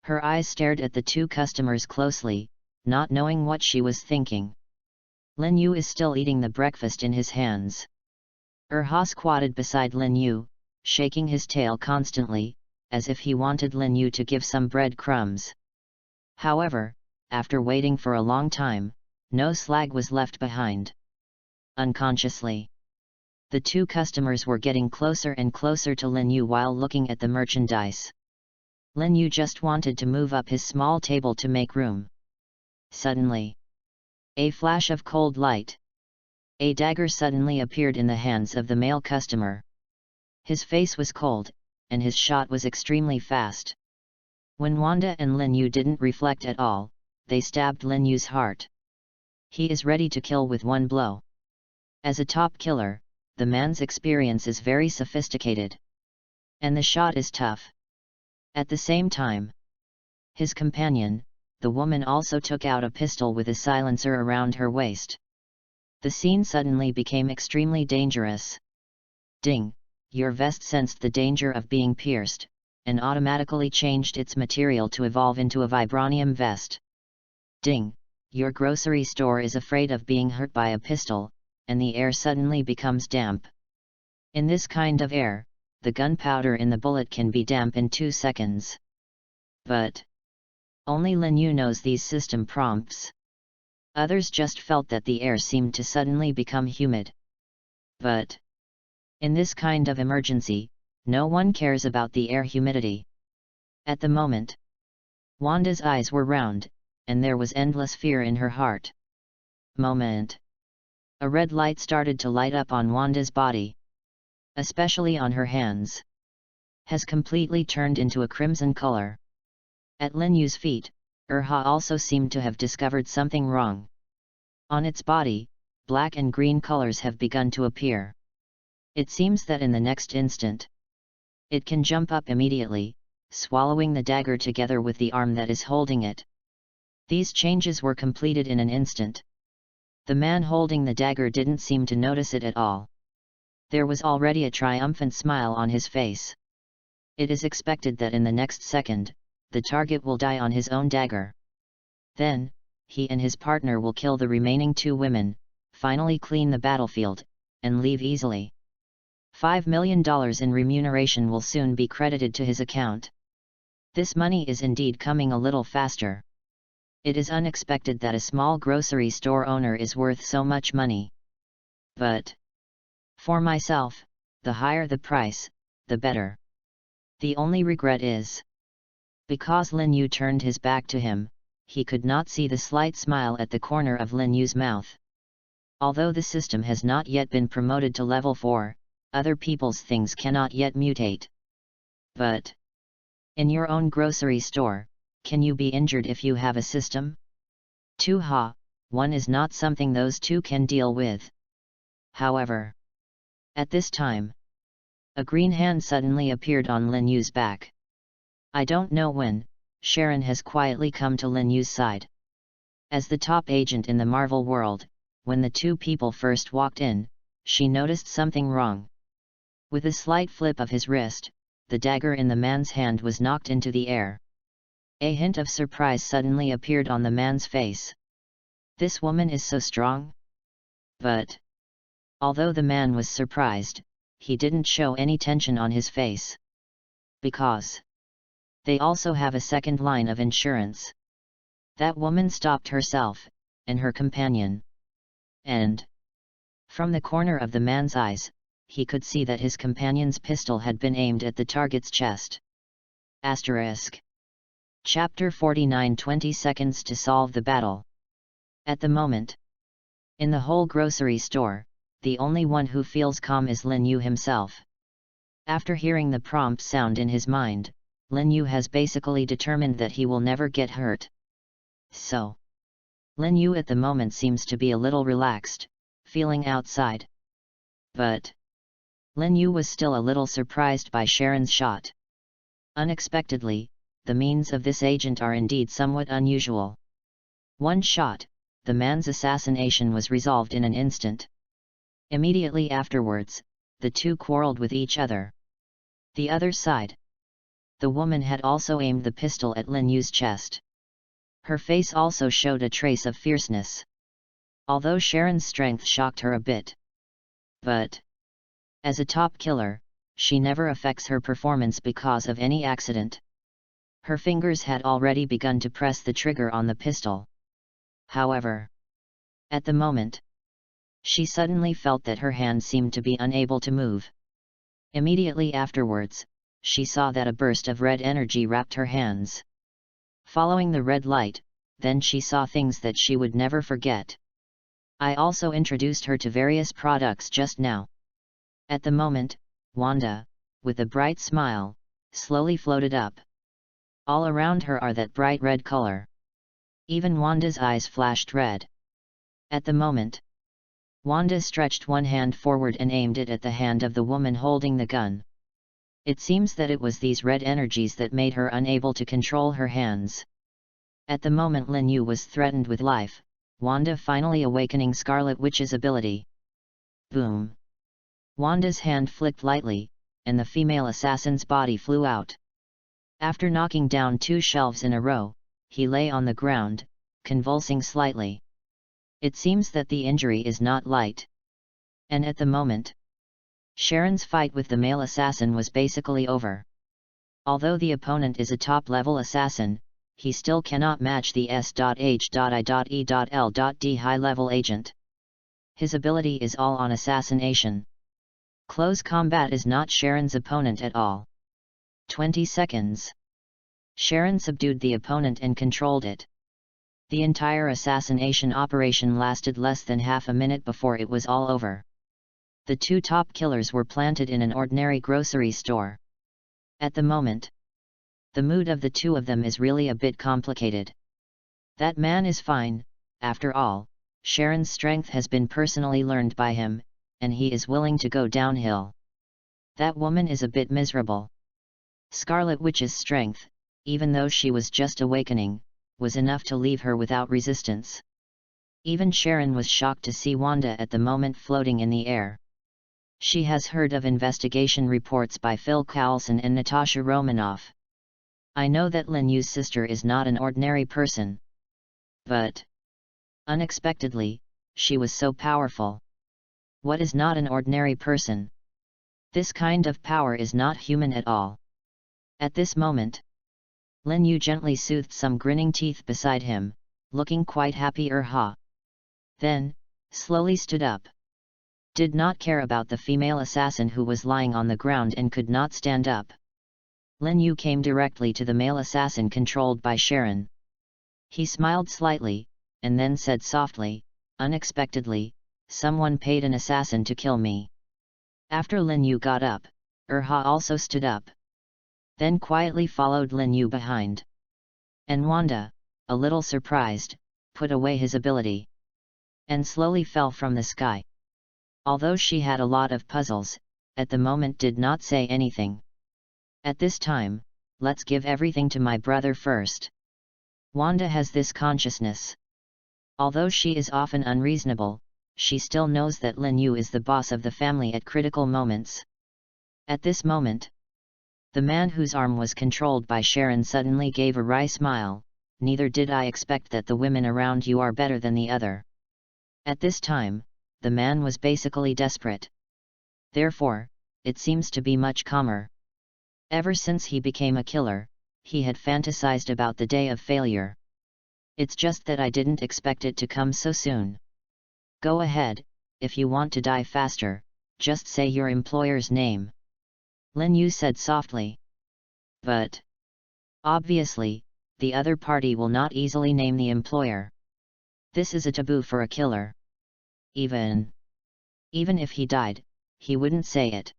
Her eyes stared at the two customers closely, not knowing what she was thinking. Lin Yu is still eating the breakfast in his hands. Ha squatted beside Lin Yu, shaking his tail constantly, as if he wanted Lin Yu to give some bread crumbs. However, after waiting for a long time, no slag was left behind. Unconsciously, the two customers were getting closer and closer to Lin Yu while looking at the merchandise. Lin Yu just wanted to move up his small table to make room. Suddenly, a flash of cold light. A dagger suddenly appeared in the hands of the male customer. His face was cold, and his shot was extremely fast. When Wanda and Lin Yu didn't reflect at all, they stabbed Lin Yu's heart. He is ready to kill with one blow. As a top killer, the man's experience is very sophisticated. And the shot is tough. At the same time, his companion, the woman, also took out a pistol with a silencer around her waist. The scene suddenly became extremely dangerous. Ding! Your vest sensed the danger of being pierced, and automatically changed its material to evolve into a vibranium vest. Ding! Your grocery store is afraid of being hurt by a pistol, and the air suddenly becomes damp. In this kind of air, the gunpowder in the bullet can be damp in 2 seconds. But only Lin Yu knows these system prompts. Others just felt that the air seemed to suddenly become humid. But in this kind of emergency, no one cares about the air humidity. At the moment, Wanda's eyes were round, and there was endless fear in her heart. Moment. A red light started to light up on Wanda's body, especially on her hands. Has completely turned into a crimson color. At Lin Yu's feet, Ha also seemed to have discovered something wrong. On its body, black and green colors have begun to appear. It seems that in the next instant, it can jump up immediately, swallowing the dagger together with the arm that is holding it. These changes were completed in an instant. The man holding the dagger didn't seem to notice it at all. There was already a triumphant smile on his face. It is expected that in the next second, the target will die on his own dagger. Then, he and his partner will kill the remaining 2 women, finally clean the battlefield, and leave easily. $5 million in remuneration will soon be credited to his account. This money is indeed coming a little faster. It is unexpected that a small grocery store owner is worth so much money. But for myself, the higher the price, the better. The only regret is, because Lin Yu turned his back to him, he could not see the slight smile at the corner of Lin Yu's mouth. Although the system has not yet been promoted to level 4, other people's things cannot yet mutate. But in your own grocery store, can you be injured if you have a system? 1 is not something those 2 can deal with. However, at this time, a green hand suddenly appeared on Lin Yu's back. I don't know when, Sharon has quietly come to Lin Yu's side. As the top agent in the Marvel world, when the 2 people first walked in, she noticed something wrong. With a slight flip of his wrist, the dagger in the man's hand was knocked into the air. A hint of surprise suddenly appeared on the man's face. This woman is so strong? But although the man was surprised, he didn't show any tension on his face. Because they also have a second line of insurance. That woman stopped herself, and her companion. And from the corner of the man's eyes, he could see that his companion's pistol had been aimed at the target's chest. Asterisk. Chapter 49 20 seconds to solve the battle. At the moment, in the whole grocery store, the only one who feels calm is Lin Yu himself. After hearing the prompt sound in his mind, Lin Yu has basically determined that he will never get hurt. So, Lin Yu at the moment seems to be a little relaxed, feeling outside. But Lin Yu was still a little surprised by Sharon's shot. Unexpectedly, the means of this agent are indeed somewhat unusual. One shot, the man's assassination was resolved in an instant. Immediately afterwards, the 2 quarreled with each other. The other side. the woman had also aimed the pistol at Lin Yu's chest. Her face also showed a trace of fierceness. Although Sharon's strength shocked her a bit. But, as a top killer, she never affects her performance because of any accident. Her fingers had already begun to press the trigger on the pistol. However, at the moment, she suddenly felt that her hand seemed to be unable to move. Immediately afterwards, she saw that a burst of red energy wrapped her hands. Following the red light, then she saw things that she would never forget. I also introduced her to various products just now. At the moment, Wanda, with a bright smile, slowly floated up. All around her are that bright red color. Even Wanda's eyes flashed red. At the moment, Wanda stretched one hand forward and aimed it at the hand of the woman holding the gun. It seems that it was these red energies that made her unable to control her hands. At the moment Lin Yu was threatened with life, Wanda finally awakening Scarlet Witch's ability. Boom! Wanda's hand flicked lightly, and the female assassin's body flew out. After knocking down 2 shelves in a row, he lay on the ground, convulsing slightly. It seems that the injury is not light. And at the moment, Sharon's fight with the male assassin was basically over. Although the opponent is a top-level assassin, he still cannot match the S.H.I.E.L.D high-level agent. His ability is all on assassination. Close combat is not Sharon's opponent at all. 20 seconds. Sharon subdued the opponent and controlled it. The entire assassination operation lasted less than half a minute before it was all over. The 2 top killers were planted in an ordinary grocery store. At the moment, the mood of the 2 of them is really a bit complicated. That man is fine, after all, Sharon's strength has been personally learned by him, and he is willing to go downhill. That woman is a bit miserable. Scarlet Witch's strength, even though she was just awakening, was enough to leave her without resistance. Even Sharon was shocked to see Wanda at the moment floating in the air. She has heard of investigation reports by Phil Coulson and Natasha Romanoff. I know that Lin Yu's sister is not an ordinary person. But, unexpectedly, she was so powerful. What is not an ordinary person? This kind of power is not human at all. At this moment, Lin Yu gently soothed some grinning teeth beside him, looking quite happy. Then, slowly stood up. Did not care about the female assassin who was lying on the ground and could not stand up. Lin Yu came directly to the male assassin controlled by Sharon. He smiled slightly, and then said softly, "Unexpectedly, someone paid an assassin to kill me." After Lin Yu got up, also stood up. Then quietly followed Lin Yu behind. And Wanda, a little surprised, put away his ability. And slowly fell from the sky. Although she had a lot of puzzles, at the moment did not say anything. At this time, let's give everything to my brother first. Wanda has this consciousness. Although she is often unreasonable, she still knows that Lin Yu is the boss of the family at critical moments. At this moment, the man whose arm was controlled by Sharon suddenly gave a wry smile. "Neither did I expect that the women around you are better than the other." At this time, the man was basically desperate. Therefore, it seems to be much calmer. Ever since he became a killer, he had fantasized about the day of failure. It's just that I didn't expect it to come so soon. Go ahead, if you want to die faster, just say your employer's name. Lin Yu said softly. But, obviously, the other party will not easily name the employer. This is a taboo for a killer. Even if he died, he wouldn't say it.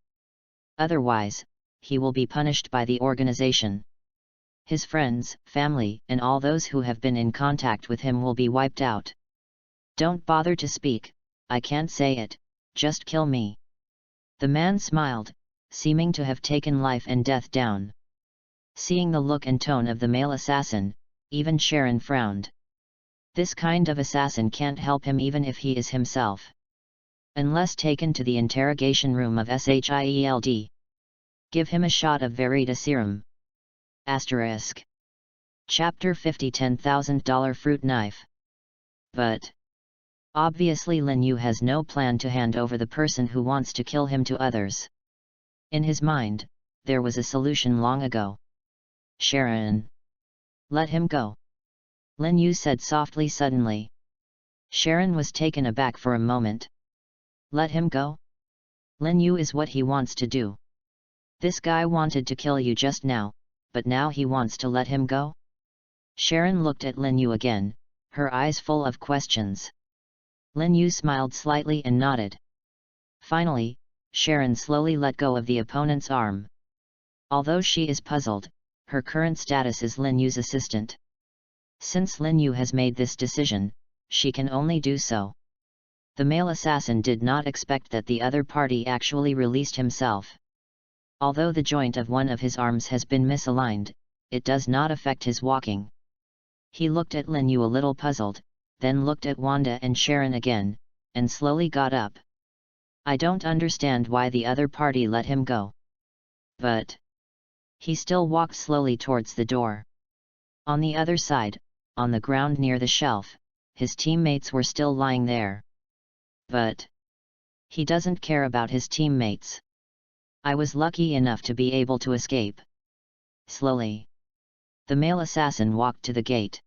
Otherwise, he will be punished by the organization. His friends, family, and all those who have been in contact with him will be wiped out. Don't bother to speak, I can't say it, just kill me. The man smiled, seeming to have taken life and death down. Seeing the look and tone of the male assassin, even Sharon frowned. This kind of assassin can't help him even if he is himself. Unless taken to the interrogation room of SHIELD. Give him a shot of Verita serum. Asterisk. Chapter 50 $10,000 Fruit Knife. But obviously Lin Yu has no plan to hand over the person who wants to kill him to others. In his mind, there was a solution long ago. Sharon. Let him go. Lin Yu said softly suddenly. Sharon was taken aback for a moment. Let him go? Lin Yu is what he wants to do. This guy wanted to kill you just now, but now he wants to let him go? Sharon looked at Lin Yu again, her eyes full of questions. Lin Yu smiled slightly and nodded. Finally, Sharon slowly let go of the opponent's arm. Although she is puzzled, her current status is Lin Yu's assistant. Since Lin Yu has made this decision, she can only do so. The male assassin did not expect that the other party actually released himself. Although the joint of one of his arms has been misaligned, it does not affect his walking. He looked at Lin Yu a little puzzled, then looked at Wanda and Sharon again, and slowly got up. I don't understand why the other party let him go. But he still walked slowly towards the door. On the other side, on the ground near the shelf, his teammates were still lying there. But he doesn't care about his teammates. I was lucky enough to be able to escape. Slowly, the male assassin walked to the gate.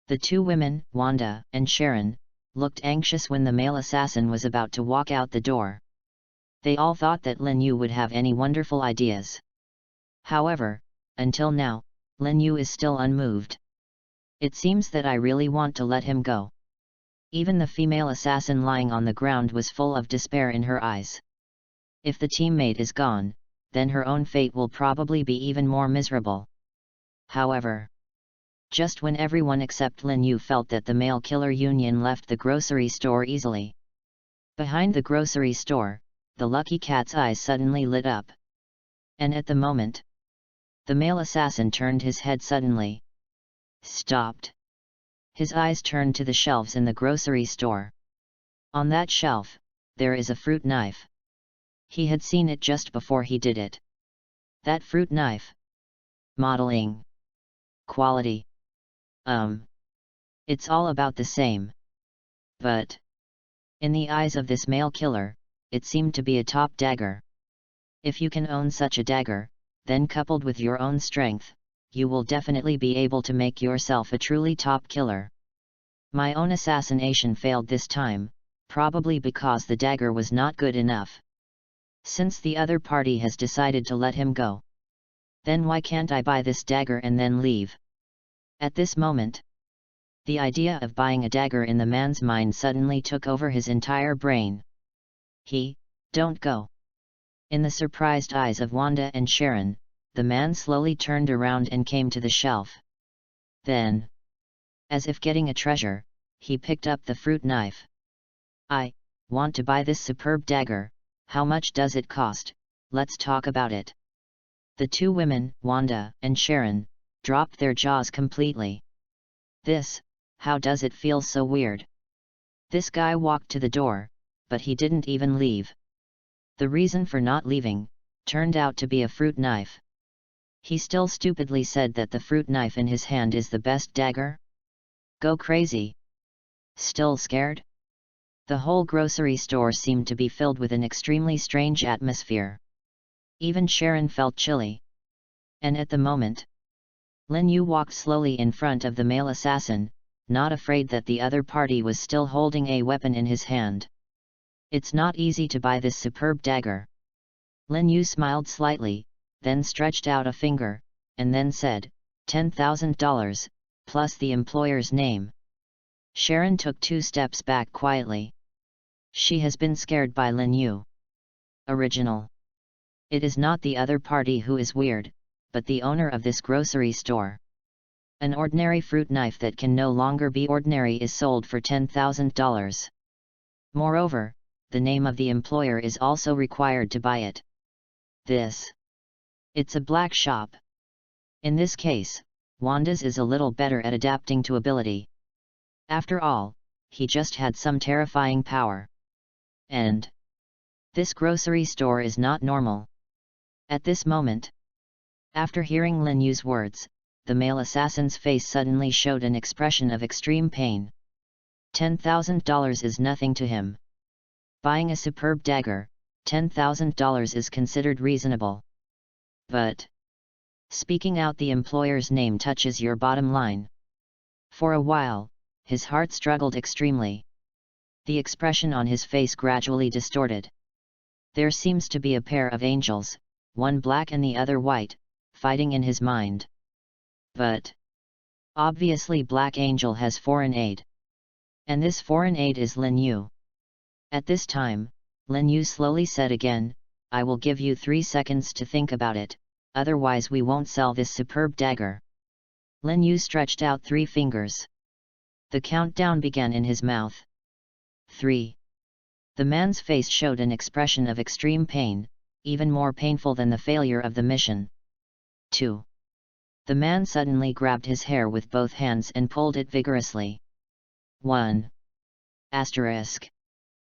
The two women, Wanda and Sharon, looked anxious when the male assassin was about to walk out the door. They all thought that Lin Yu would have any wonderful ideas. However, until now, Lin Yu is still unmoved. It seems that I really want to let him go. Even the female assassin lying on the ground was full of despair in her eyes. If the teammate is gone, then her own fate will probably be even more miserable. However, just when everyone except Lin Yu felt that the male killer union left the grocery store easily. Behind the grocery store, the lucky cat's eyes suddenly lit up. And at the moment, the male assassin turned his head suddenly. Stopped. His eyes turned to the shelves in the grocery store. On that shelf, there is a fruit knife. He had seen it just before he did it. That fruit knife. Modeling. Quality. It's all about the same. But in the eyes of this male killer, it seemed to be a top dagger. If you can own such a dagger, then coupled with your own strength, you will definitely be able to make yourself a truly top killer. My own assassination failed this time, probably because the dagger was not good enough. Since the other party has decided to let him go, then why can't I buy this dagger and then leave? At this moment, the idea of buying a dagger in the man's mind suddenly took over his entire brain. Don't go. In the surprised eyes of Wanda and Sharon, the man slowly turned around and came to the shelf. Then, as if getting a treasure, he picked up the fruit knife. I want to buy this superb dagger. How much does it cost? Let's talk about it. The two women, Wanda and Sharon, dropped their jaws completely. How does it feel so weird? This guy walked to the door, but he didn't even leave. The reason for not leaving turned out to be a fruit knife. He still stupidly said that the fruit knife in his hand is the best dagger? Go crazy. Still scared? The whole grocery store seemed to be filled with an extremely strange atmosphere. Even Sharon felt chilly. And at the moment, Lin Yu walked slowly in front of the male assassin, not afraid that the other party was still holding a weapon in his hand. It's not easy to buy this superb dagger. Lin Yu smiled slightly, then stretched out a finger, and then said, $10,000, plus the employer's name. Sharon took 2 steps back quietly. She has been scared by Lin Yu. Original. It is not the other party who is weird, but the owner of this grocery store. An ordinary fruit knife that can no longer be ordinary is sold for $10,000. Moreover, the name of the employer is also required to buy it. It's a black shop. In this case, Wanda's is a little better at adapting to ability. After all, he just had some terrifying power. And this grocery store is not normal. At this moment, After hearing Lin Yu's words, the male assassin's face suddenly showed an expression of extreme pain. $10,000 is nothing to him. Buying a superb dagger, $10,000 is considered reasonable. But speaking out the employer's name touches your bottom line. For a while, his heart struggled extremely. The expression on his face gradually distorted. There seems to be a pair of angels, one black and the other white, fighting in his mind. But obviously Black Angel has foreign aid. And this foreign aid is Lin Yu. At this time, Lin Yu slowly said again, "I will give you 3 seconds to think about it, otherwise we won't sell this superb dagger." Lin Yu stretched out 3 fingers. The countdown began in his mouth. 3. The man's face showed an expression of extreme pain, even more painful than the failure of the mission. 2. The man suddenly grabbed his hair with both hands and pulled it vigorously. 1. Asterisk.